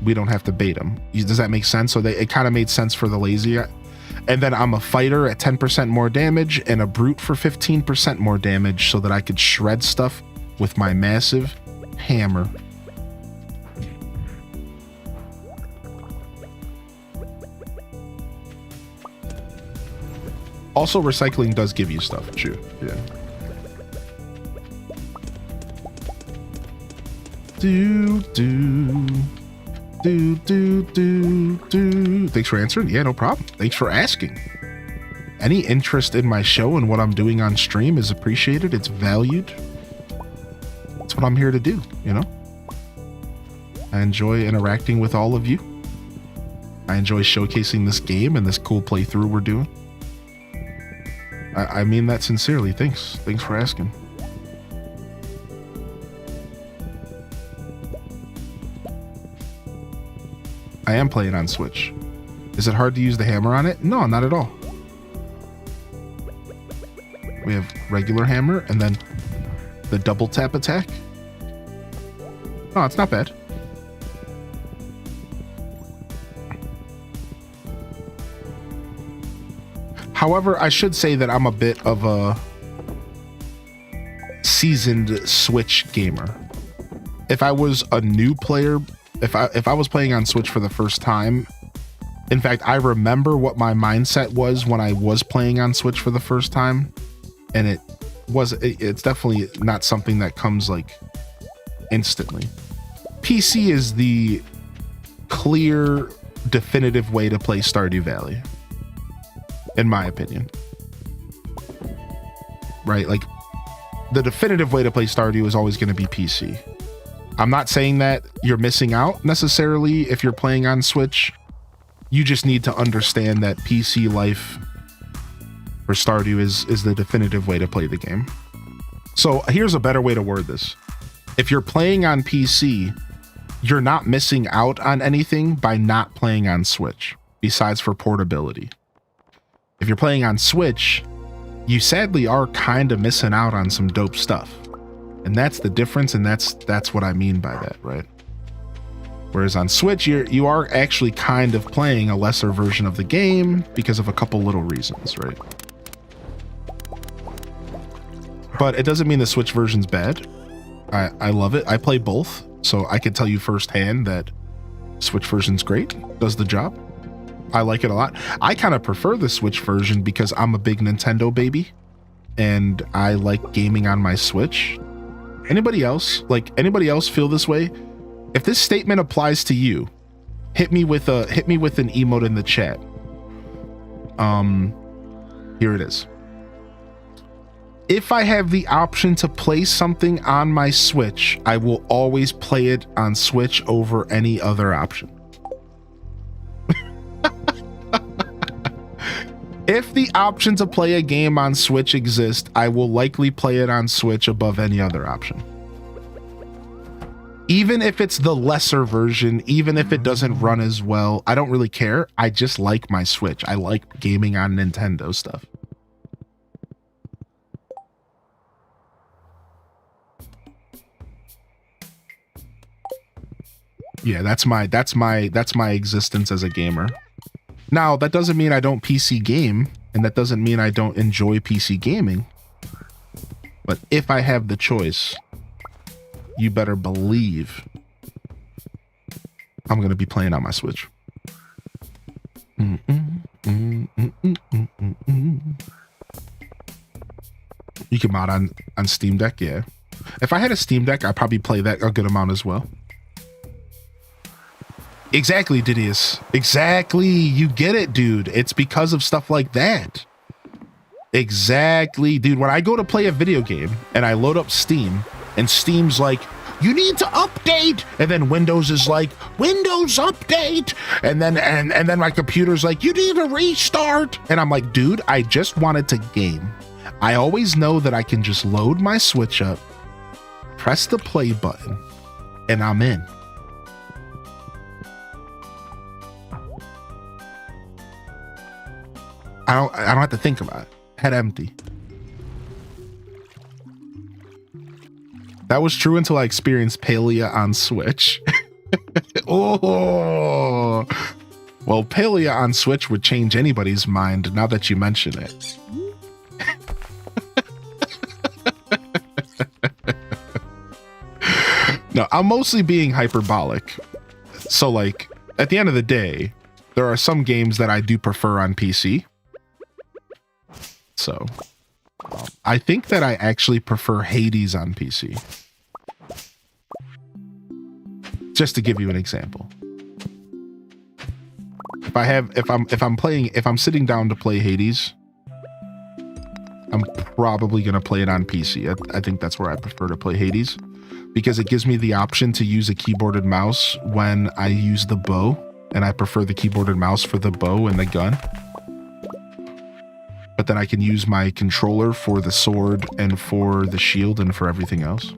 A: we don't have to bait them. Does that make sense? So it kind of made sense for the lazy. And then I'm a fighter at 10% more damage and a brute for 15% more damage so that I could shred stuff with my massive hammer. Also, recycling does give you stuff, too. Yeah. Thanks for answering. Yeah, no problem. Thanks for asking. Any interest in my show and what I'm doing on stream is appreciated. It's valued. That's what I'm here to do, you know? I enjoy interacting with all of you. I enjoy showcasing this game and this cool playthrough we're doing. I mean that sincerely. Thanks. Thanks for asking. I am playing on Switch. Is it hard to use the hammer on it? No, not at all. We have regular hammer and then the double tap attack. Oh, it's not bad. However, I should say that I'm a bit of a seasoned Switch gamer. If I was a new player, if I was playing on Switch for the first time, in fact, I remember what my mindset was when I was playing on Switch for the first time, and it's definitely not something that comes like instantly. PC is the clear, definitive way to play Stardew Valley, in my opinion. Right? Like, the definitive way to play Stardew is always going to be PC. I'm not saying that you're missing out necessarily if you're playing on Switch. You just need to understand that PC life for Stardew is the definitive way to play the game. So here's a better way to word this. If you're playing on PC, you're not missing out on anything by not playing on Switch, besides for portability. If you're playing on Switch, you sadly are kind of missing out on some dope stuff. And that's the difference, and that's what I mean by that, right? Whereas on Switch, you are actually kind of playing a lesser version of the game because of a couple little reasons, right? But it doesn't mean the Switch version's bad. I love it. I play both, so I can tell you firsthand that Switch version's great, does the job. I like it a lot. I kind of prefer the Switch version because I'm a big Nintendo baby and I like gaming on my Switch. Anybody else feel this way? If this statement applies to you, hit me with an emote in the chat. Here it is. If I have the option to play something on my Switch, I will always play it on Switch over any other option. If the option to play a game on Switch exists, I will likely play it on Switch above any other option. Even if it's the lesser version, even if it doesn't run as well, I don't really care. I just like my Switch. I like gaming on Nintendo stuff. Yeah, that's my existence as a gamer. Now, that doesn't mean I don't PC game, and that doesn't mean I don't enjoy PC gaming. But if I have the choice, you better believe I'm going to be playing on my Switch. You can mod on Steam Deck, yeah. If I had a Steam Deck, I'd probably play that a good amount as well. Exactly, Didius. Exactly. You get it, dude. It's because of stuff like that. Exactly. Dude, when I go to play a video game and I load up Steam and Steam's like, you need to update. And then Windows is like, Windows update. And then my computer's like, you need to restart. And I'm like, dude, I just wanted to game. I always know that I can just load my Switch up, press the play button, and I'm in. I don't have to think about it. Head empty. That was true until I experienced Palia on Switch. Oh, well, Palia on Switch would change anybody's mind now that you mention it. No, I'm mostly being hyperbolic. So, like, at the end of the day, there are some games that I do prefer on PC. So, I think that I actually prefer Hades on PC. Just to give you an example. If I'm sitting down to play Hades, I'm probably going to play it on PC. I think that's where I prefer to play Hades, because it gives me the option to use a keyboard and mouse when I use the bow, and I prefer the keyboard and mouse for the bow and the gun. But then I can use my controller for the sword and for the shield and for everything else.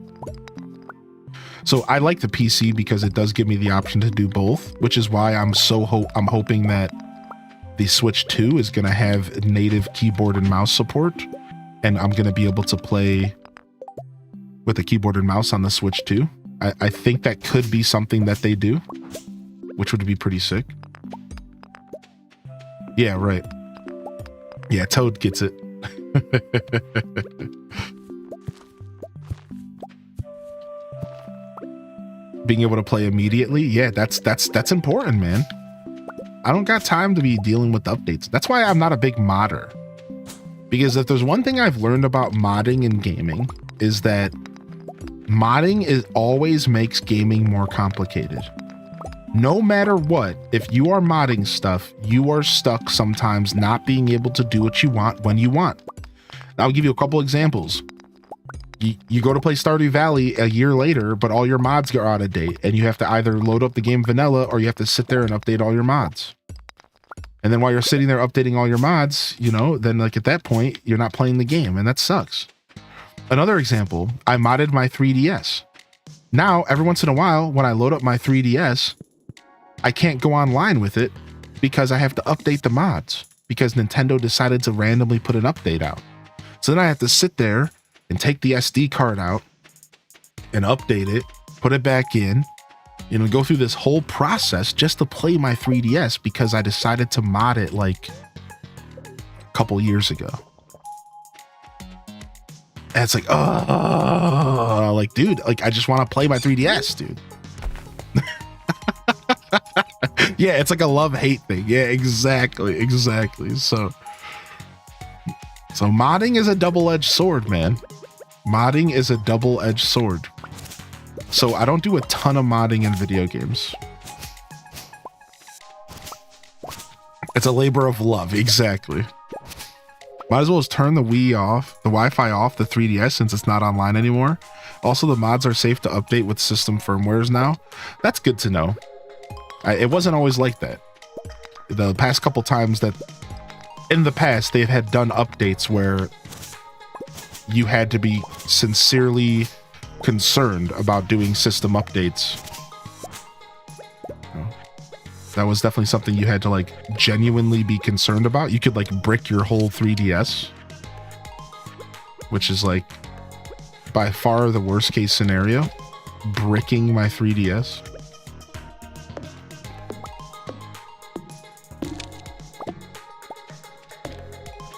A: So I like the PC because it does give me the option to do both, which is why I'm hoping that the Switch 2 is going to have native keyboard and mouse support, and I'm going to be able to play with a keyboard and mouse on the Switch 2. I think that could be something that they do, which would be pretty sick. Yeah, right. Yeah, Toad gets it. Being able to play immediately, yeah, that's important, man. I don't got time to be dealing with updates. That's why I'm not a big modder. Because if there's one thing I've learned about modding and gaming, is that modding always makes gaming more complicated. No matter what, if you are modding stuff, you are stuck sometimes not being able to do what you want when you want. I'll give you a couple examples. You go to play Stardew Valley a year later, but all your mods are out of date, and you have to either load up the game vanilla or you have to sit there and update all your mods. And then while you're sitting there updating all your mods, you know, then like at that point, you're not playing the game, and that sucks. Another example, I modded my 3DS. Now, every once in a while, when I load up my 3DS, I can't go online with it because I have to update the mods because Nintendo decided to randomly put an update out. So then I have to sit there and take the SD card out and update it, put it back in, you know, go through this whole process just to play my 3DS because I decided to mod it like a couple years ago. And it's like, oh, like, dude, like, I just want to play my 3DS, dude. Yeah, it's like a love-hate thing. Yeah, exactly. So modding is a double-edged sword, man. Modding is a double-edged sword. So I don't do a ton of modding in video games. It's a labor of love, exactly. Might as well just turn the Wii off, the Wi-Fi off, the 3DS since it's not online anymore. Also, the mods are safe to update with system firmwares now. That's good to know. It wasn't always like that. The past couple times that, in the past, they've had done updates where you had to be sincerely concerned about doing system updates. That was definitely something you had to like genuinely be concerned about. You could like brick your whole 3DS, which is like by far the worst case scenario. Bricking my 3DS.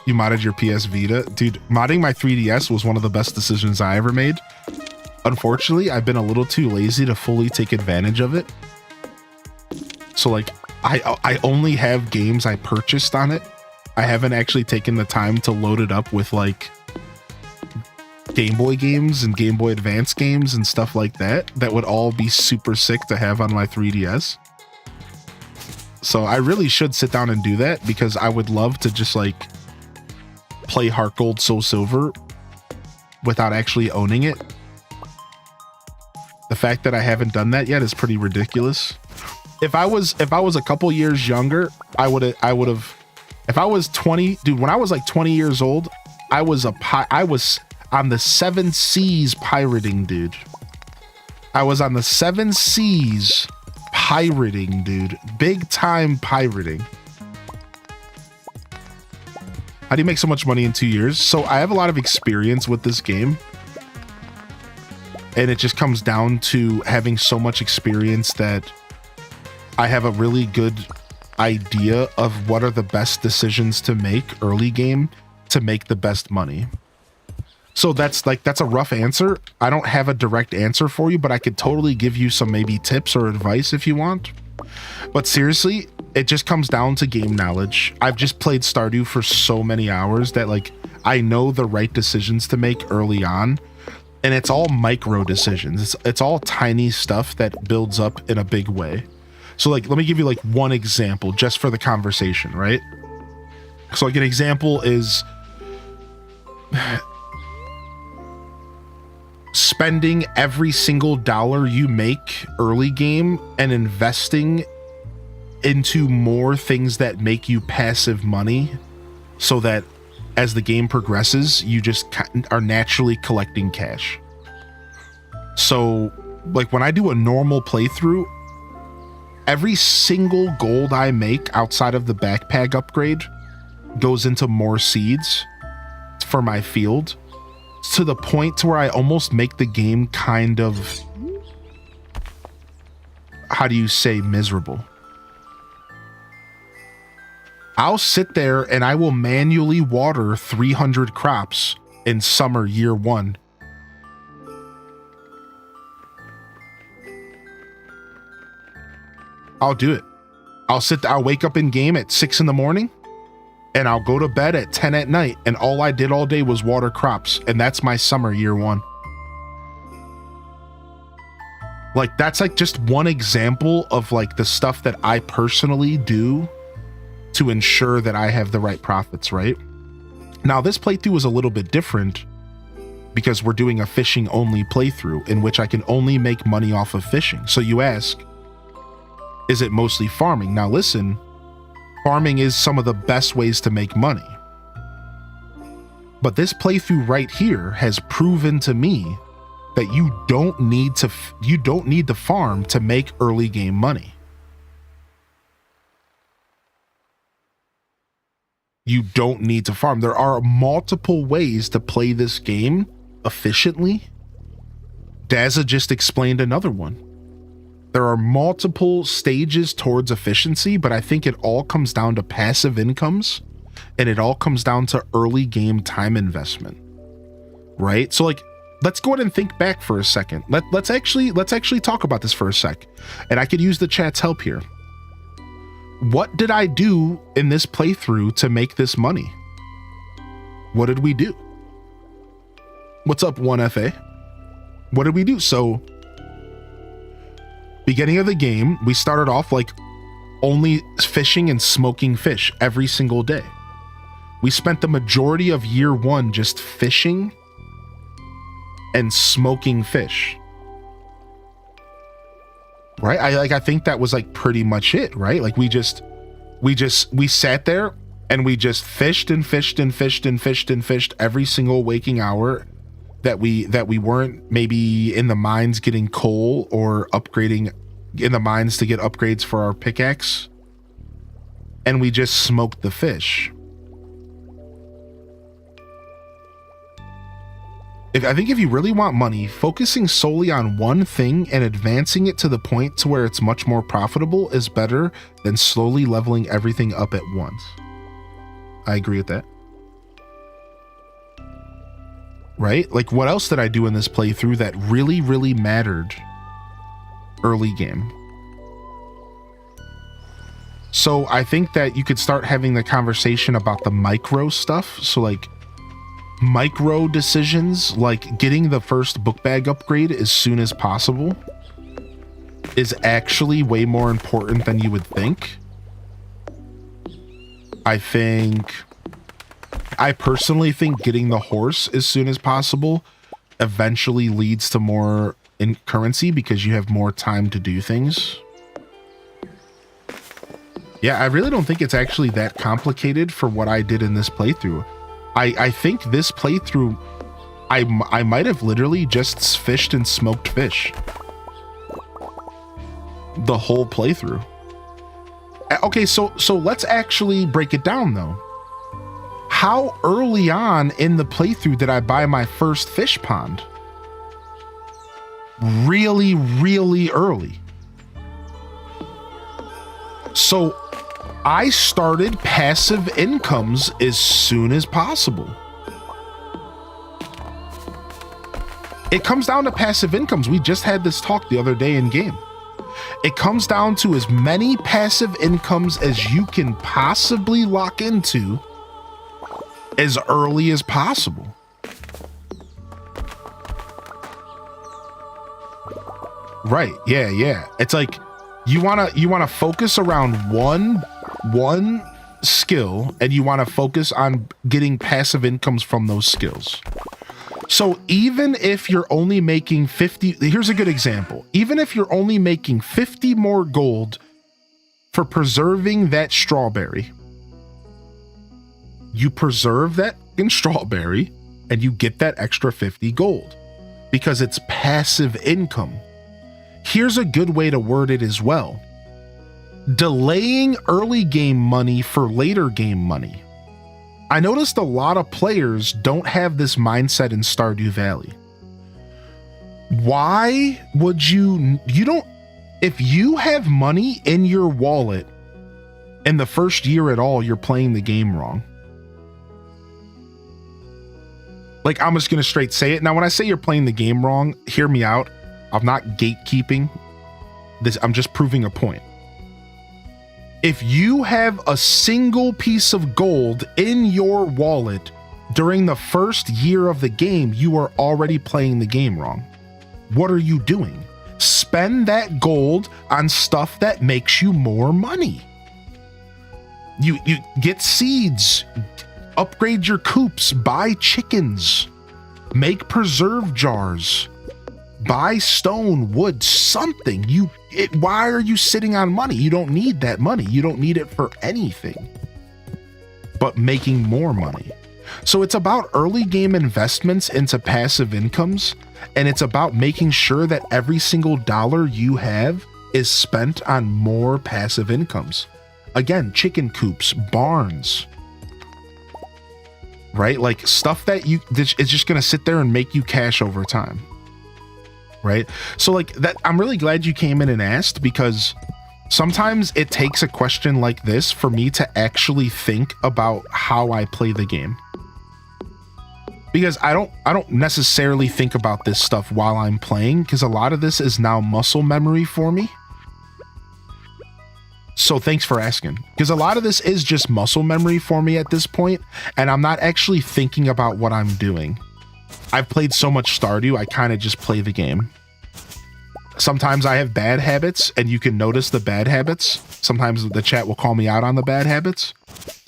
A: You modded your PS Vita? Dude, modding my 3DS was one of the best decisions I ever made. Unfortunately, I've been a little too lazy to fully take advantage of it. So like, I only have games I purchased on it. I haven't actually taken the time to load it up with like Game Boy games and Game Boy Advance games and stuff like that. That would all be super sick to have on my 3DS. So I really should sit down and do that because I would love to just like play Heart Gold Soul Silver without actually owning it. The fact that I haven't done that yet is pretty ridiculous. If I was a couple years younger, I would have. If I was 20, dude, when I was like 20 years old, I was on the 7 Seas pirating, dude. I was on the 7 Seas pirating, dude. Big time pirating. How do you make so much money in 2 years? So I have a lot of experience with this game. And it just comes down to having so much experience that I have a really good idea of what are the best decisions to make early game to make the best money. So that's a rough answer. I don't have a direct answer for you, but I could totally give you some maybe tips or advice if you want. But seriously, it just comes down to game knowledge. I've just played Stardew for so many hours that like I know the right decisions to make early on. And it's all micro decisions. It's all tiny stuff that builds up in a big way. So like, let me give you like one example just for the conversation, right? So like an example is spending every single dollar you make early game and investing into more things that make you passive money so that as the game progresses, you just are naturally collecting cash. So like when I do a normal playthrough, every single gold I make outside of the backpack upgrade goes into more seeds for my field, to the point to where I almost make the game kind of, how do you say, miserable. I'll sit there and I will manually water 300 crops in summer year 1. I'll do it. I'll wake up in game at 6 in the morning and I'll go to bed at 10 at night, and all I did all day was water crops, and that's my summer year 1. Like that's like just one example of like the stuff that I personally do to ensure that I have the right profits, right? Now this playthrough is a little bit different because we're doing a fishing only playthrough in which I can only make money off of fishing. So you ask, is it mostly farming? Now listen, farming is some of the best ways to make money. But this playthrough right here has proven to me that you don't need to farm to make early game money. You don't need to farm. There are multiple ways to play this game efficiently. Dazza just explained another one. There are multiple stages towards efficiency, but I think it all comes down to passive incomes, and it all comes down to early game time investment, right? So like, let's go ahead and think back for a second. Let's actually talk about this for a sec, and I could use the chat's help here. What did I do in this playthrough to make this money? What did we do? What's up, 1FA? What did we do? So, beginning of the game, we started off like only fishing and smoking fish every single day. We spent the majority of year 1 just fishing and smoking fish. Right? I think that was like pretty much it, right? Like we sat there and we just fished and fished and fished and fished and fished every single waking hour that we weren't maybe in the mines getting coal or upgrading in the mines to get upgrades for our pickaxe. And we just smoked the fish. I think if you really want money, focusing solely on one thing and advancing it to the point to where it's much more profitable is better than slowly leveling everything up at once. I agree with that. Right? Like, what else did I do in this playthrough that really, really mattered early game? So I think that you could start having the conversation about the micro stuff. So like, micro decisions like getting the first book bag upgrade as soon as possible is actually way more important than you would think. I personally think getting the horse as soon as possible eventually leads to more in currency because you have more time to do things. Yeah, I really don't think it's actually that complicated for what I did in this playthrough. I think this playthrough, I might have literally just fished and smoked fish the whole playthrough. Okay, so let's actually break it down though. how early on in the playthrough did I buy my first fish pond? Really, really early. So I started passive incomes as soon as possible. It comes down to passive incomes. We just had this talk the other day in game. It comes down to as many passive incomes as you can possibly lock into as early as possible. Right. Yeah. It's like you want to focus around one skill, and you want to focus on getting passive incomes from those skills. So even if you're only making 50, here's a good example. Even if you're only making 50 more gold for preserving that strawberry, you preserve that in strawberry and you get that extra 50 gold because it's passive income. Here's a good way to word it as well. Delaying early game money for later game money. I noticed a lot of players don't have this mindset in Stardew Valley. Why would you don't, if you have money in your wallet in the first year at all, you're playing the game wrong. Like, I'm just going to straight say it. Now, when I say you're playing the game wrong, hear me out. I'm not gatekeeping this. I'm just proving a point. If you have a single piece of gold in your wallet during the first year of the game, you are already playing the game wrong. What are you doing? Spend that gold on stuff that makes you more money. You get seeds, upgrade your coops, buy chickens, make preserve jars, buy stone, wood, something. Why are you sitting on money? You don't need that money. You don't need it for anything but making more money. So it's about early game investments into passive incomes, and it's about making sure that every single dollar you have is spent on more passive incomes. Again, chicken coops, barns, right? Like stuff that is just going to sit there and make you cash over time. Right? So like that, I'm really glad you came in and asked, because sometimes it takes a question like this for me to actually think about how I play the game. Because I don't necessarily think about this stuff while I'm playing, because a lot of this is now muscle memory for me. So thanks for asking, because a lot of this is just muscle memory for me at this point, and I'm not actually thinking about what I'm doing. I've played so much Stardew, I kind of just play the game. Sometimes I have bad habits, and you can notice the bad habits. Sometimes the chat will call me out on the bad habits.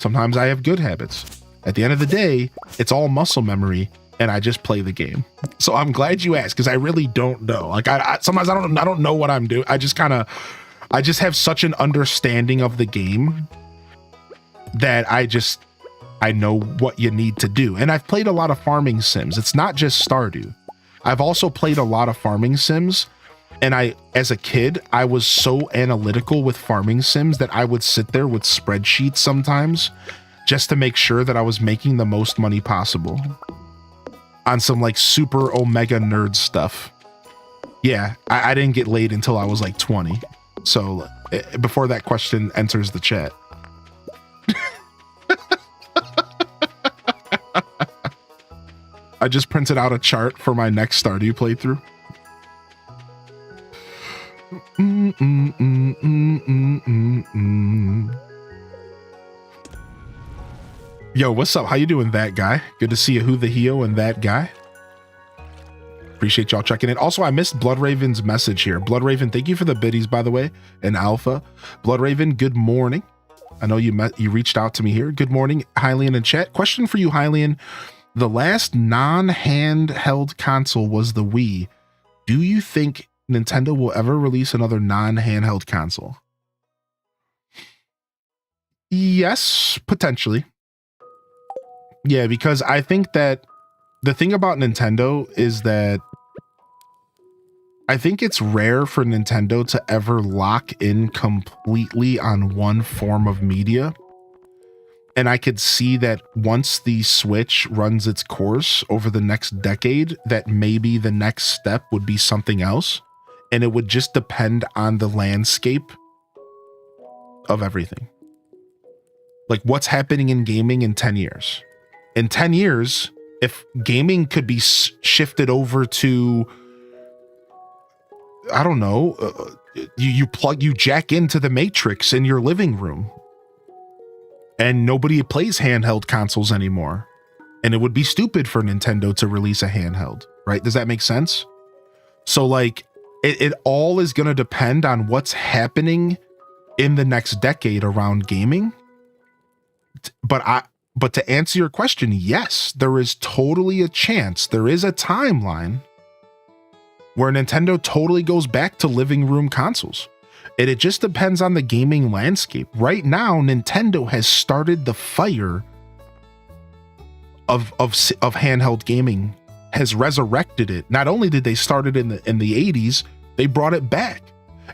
A: Sometimes I have good habits. At the end of the day, it's all muscle memory, and I just play the game. So I'm glad you asked, because I really don't know. Like sometimes I don't know what I'm doing. I just have such an understanding of the game that I know what you need to do. And I've played a lot of farming sims. It's not just Stardew. I've also played a lot of farming sims. And as a kid, I was so analytical with farming sims that I would sit there with spreadsheets sometimes just to make sure that I was making the most money possible on some like super omega nerd stuff. Yeah, I didn't get laid until I was like 20. So before that question enters the chat. I just printed out a chart for my next Stardew playthrough. Yo, what's up? How you doing, that guy? Good to see you, Who the Heo and that guy. Appreciate y'all checking in. Also, I missed Bloodraven's message here. Bloodraven, thank you for the biddies, by the way, and Alpha. Bloodraven, good morning. I know you reached out to me here. Good morning, Hylian in chat. Question for you, Hylian. The last non-handheld console was the Wii. Do you think Nintendo will ever release another non-handheld console? Yes, potentially. Yeah, because I think that the thing about Nintendo is that I think it's rare for Nintendo to ever lock in completely on one form of media. And I could see that once the Switch runs its course over the next decade, that maybe the next step would be something else. And it would just depend on the landscape of everything. Like what's happening in gaming in 10 years. In 10 years, if gaming could be shifted over to, I don't know, you jack into the Matrix in your living room and nobody plays handheld consoles anymore. And it would be stupid for Nintendo to release a handheld, right? Does that make sense? So like it all is going to depend on what's happening in the next decade around gaming. But to answer your question, yes, there is totally a chance. There is a timeline where Nintendo totally goes back to living room consoles. And it just depends on the gaming landscape. Right now, Nintendo has started the fire of handheld gaming, has resurrected it. Not only did they start it in the 80s, they brought it back.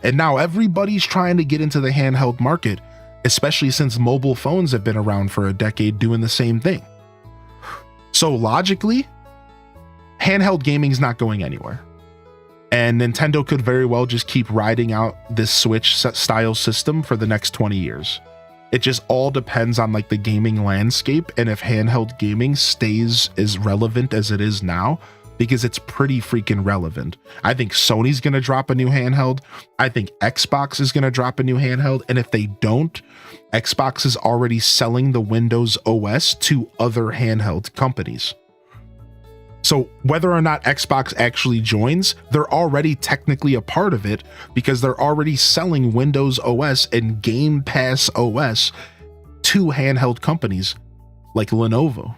A: And now everybody's trying to get into the handheld market, especially since mobile phones have been around for a decade doing the same thing. So logically, handheld gaming is not going anywhere. And Nintendo could very well just keep riding out this Switch style system for the next 20 years. It just all depends on like the gaming landscape and if handheld gaming stays as relevant as it is now, because it's pretty freaking relevant. I think Sony's going to drop a new handheld. I think Xbox is going to drop a new handheld. And if they don't, Xbox is already selling the Windows OS to other handheld companies. So whether or not Xbox actually joins, they're already technically a part of it because they're already selling Windows OS and Game Pass OS to handheld companies like Lenovo.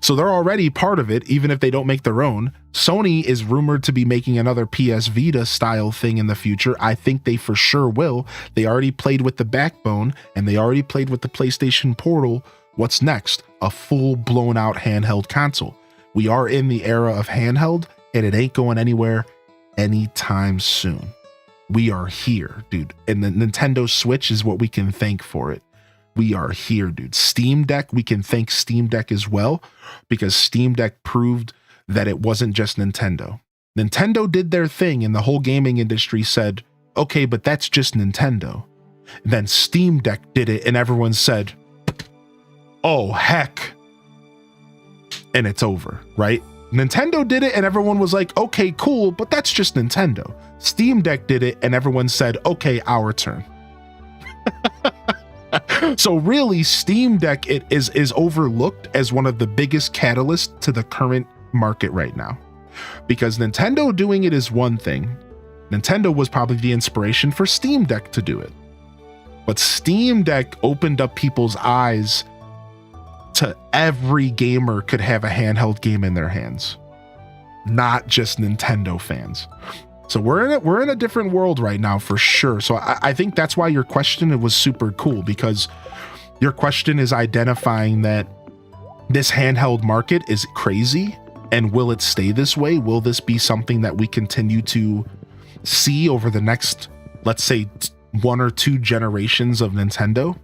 A: So they're already part of it, even if they don't make their own. Sony is rumored to be making another PS Vita style thing in the future. I think they for sure will. They already played with the Backbone and they already played with the PlayStation Portal. What's next? A full blown out handheld console. We are in the era of handheld and it ain't going anywhere anytime soon. We are here, dude. And the Nintendo Switch is what we can thank for it. We are here, dude. Steam Deck, we can thank Steam Deck as well because Steam Deck proved that it wasn't just Nintendo. Nintendo did their thing and the whole gaming industry said, okay, but that's just Nintendo. Then Steam Deck did it and everyone said, oh, heck. And it's over, right? Nintendo did it and everyone was like, okay, cool, but that's just Nintendo. Steam Deck did it and everyone said, okay, our turn. So really, Steam Deck is overlooked as one of the biggest catalysts to the current market right now. Because Nintendo doing it is one thing. Nintendo was probably the inspiration for Steam Deck to do it. But Steam Deck opened up people's eyes to every gamer could have a handheld game in their hands, not just Nintendo fans. So we're in a different world right now for sure. So I think that's why your question was super cool, because your question is identifying that this handheld market is crazy, and will it stay this way? Will this be something that we continue to see over the next, let's say, 1 or 2 generations of Nintendo?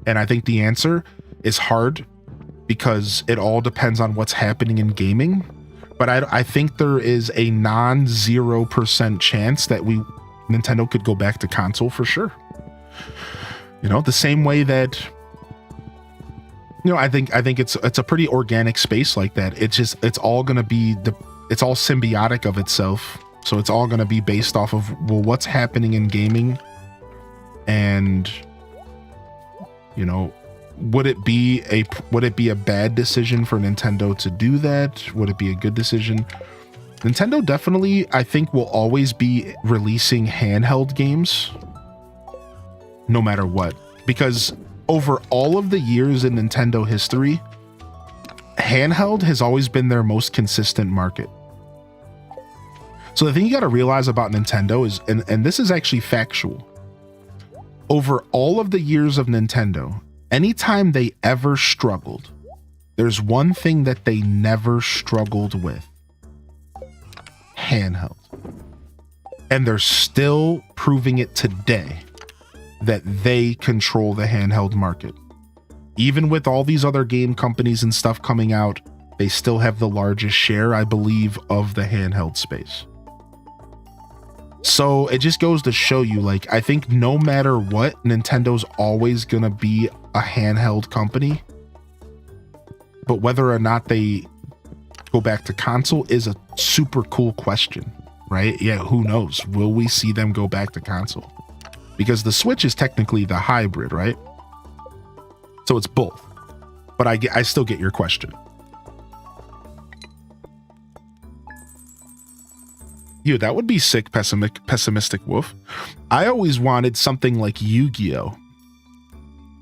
A: And I think the answer is hard, because it all depends on what's happening in gaming. But I think there is a non-0% chance that Nintendo could go back to console for sure. You know, the same way that, you know, I think it's a pretty organic space like that. It's all going to be it's all symbiotic of itself. So it's all going to be based off of, well, what's happening in gaming, and, you know, would it be a bad decision for Nintendo to do that? Would it be a good decision? Nintendo definitely, I think, will always be releasing handheld games no matter what, because over all of the years in Nintendo history, handheld has always been their most consistent market. So the thing you got to realize about Nintendo is, and this is actually factual, over all of the years of Nintendo, anytime they ever struggled, there's one thing that they never struggled with: handheld. And they're still proving it today that they control the handheld market. Even with all these other game companies and stuff coming out, they still have the largest share, I believe, of the handheld space. So it just goes to show you, like, I think no matter what, Nintendo's always going to be a handheld company. But whether or not they go back to console is a super cool question, right? Yeah, who knows? Will we see them go back to console? Because the Switch is technically the hybrid, right? So it's both. But I still get your question. Yeah, that would be sick, pessimistic wolf. I always wanted something like Yu-Gi-Oh.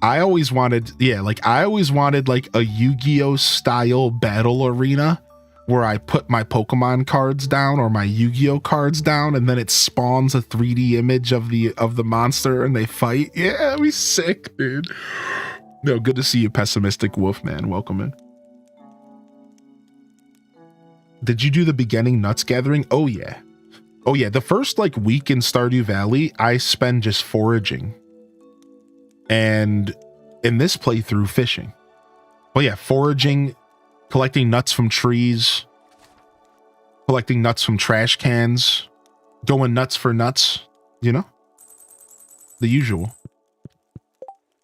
A: I always wanted like a Yu-Gi-Oh style battle arena where I put my Pokemon cards down or my Yu-Gi-Oh cards down, and then it spawns a 3D image of the monster and they fight. Yeah, that'd be sick, dude. No, good to see you, pessimistic wolf, man. Welcome in. Did you do the beginning nuts gathering? Oh yeah. Oh yeah, the first like week in Stardew Valley, I spend just foraging. And in this playthrough, fishing. Well, yeah, foraging, collecting nuts from trees, collecting nuts from trash cans, going nuts for nuts, you know? The usual.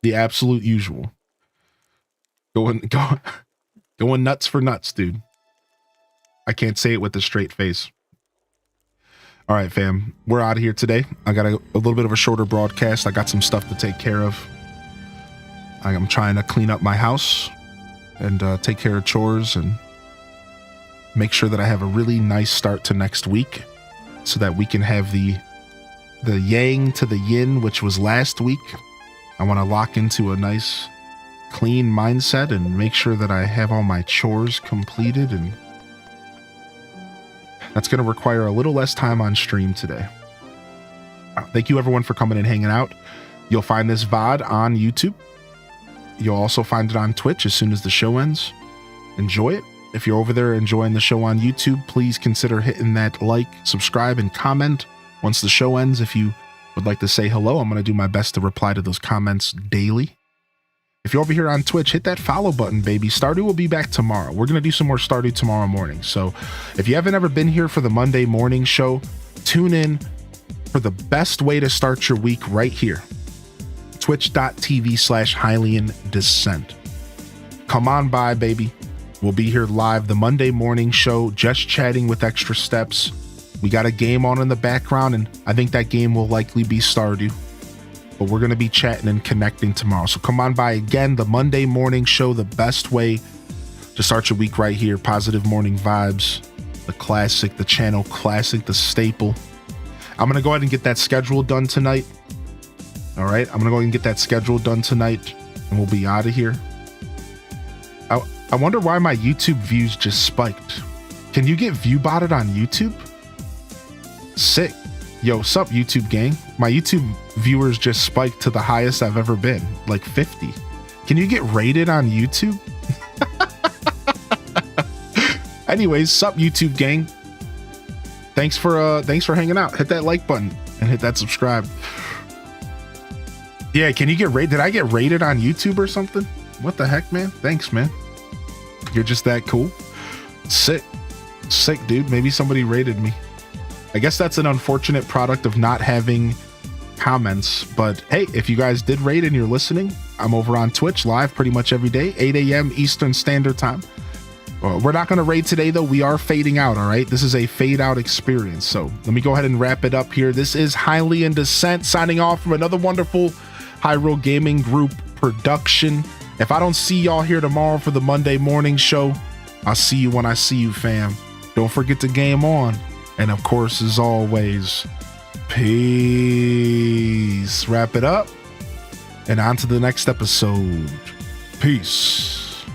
A: The absolute usual. Going nuts for nuts, dude. I can't say it with a straight face. All right, fam, we're out of here today. I got a little bit of a shorter broadcast. I got some stuff to take care of. I am trying to clean up my house and take care of chores and make sure that I have a really nice start to next week so that we can have the yang to the yin, which was last week. I want to lock into a nice clean mindset and make sure that I have all my chores completed, and that's going to require a little less time on stream today. Thank you everyone for coming and hanging out. You'll find this VOD on YouTube. You'll also find it on Twitch as soon as the show ends. Enjoy it. If you're over there enjoying the show on YouTube, please consider hitting that like, subscribe, and comment. Once the show ends, if you would like to say hello, I'm going to do my best to reply to those comments daily. If you're over here on Twitch, hit that follow button, baby. Stardew will be back tomorrow. We're going to do some more Stardew tomorrow morning. So if you haven't ever been here for the Monday morning show, tune in for the best way to start your week right here. Twitch.tv/Hylian Descent. Come on by, baby. We'll be here live the Monday morning show, just chatting with extra steps. We got a game on in the background, and I think that game will likely be Stardew. But we're going to be chatting and connecting tomorrow. So come on by again, the Monday morning show, the best way to start your week right here. Positive morning vibes, the classic, the channel classic, the staple. I'm going to go ahead and get that schedule done tonight. All right. I'm going to go ahead and get that schedule done tonight, and we'll be out of here. I wonder why my YouTube views just spiked. Can you get view botted on YouTube? Sick. Yo, sup YouTube gang? My YouTube viewers just spiked to the highest I've ever been, like 50. Can you get rated on YouTube? Anyways, sup YouTube gang? Thanks for hanging out. Hit that like button and hit that subscribe. Yeah, can you get rated? Did I get rated on YouTube or something? What the heck, man? Thanks, man. You're just that cool. Sick, dude. Maybe somebody rated me. I guess that's an unfortunate product of not having comments, but hey, if you guys did rate and you're listening, I'm over on Twitch live pretty much every day, 8 a.m. Eastern Standard Time. We're not going to raid today, though. We are fading out, all right? This is a fade out experience. So let me go ahead and wrap it up here. This is Hylian Descent signing off from another wonderful Hyrule Gaming Group production. If I don't see y'all here tomorrow for the Monday morning show, I'll see you when I see you, fam. Don't forget to game on. And of course, as always, peace. Wrap it up and on to the next episode. Peace.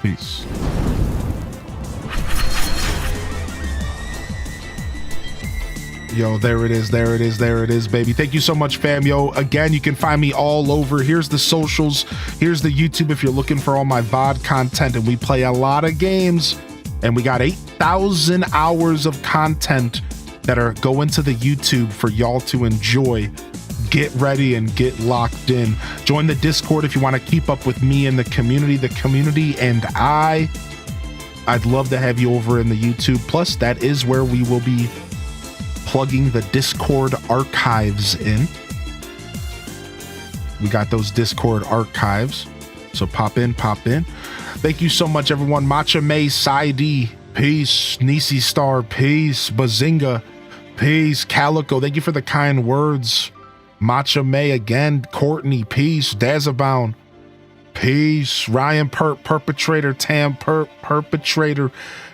A: Peace. Yo, there it is, baby. Thank you so much, fam. Yo, again, you can find me all over. Here's the socials. Here's the YouTube if you're looking for all my VOD content. And we play a lot of games. And we got 8,000 hours of content that are going to the YouTube for y'all to enjoy get ready and get locked in. Join the Discord if you want to keep up with me and the community and I'd love to have you over in the YouTube. Plus, that is where we will be plugging the Discord archives in. We got those Discord archives. So pop in. Thank you so much, everyone. Matcha May, Saidi, peace. Nisi Star, peace. Bazinga, peace. Calico, thank you for the kind words. Matcha May again. Courtney, peace. Dazabound, peace. Ryan Perpetrator, Tam Perpetrator,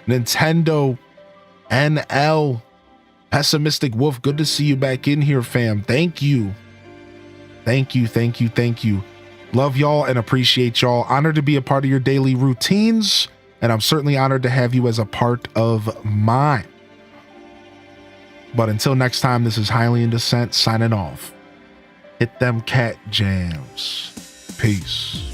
A: Nintendo, NL, Pessimistic Wolf, good to see you back in here, fam. Thank you. Love y'all and appreciate y'all. Honored to be a part of your daily routines, and I'm certainly honored to have you as a part of mine. But until next time, this is Highly in Descent signing off. Hit them cat jams. Peace.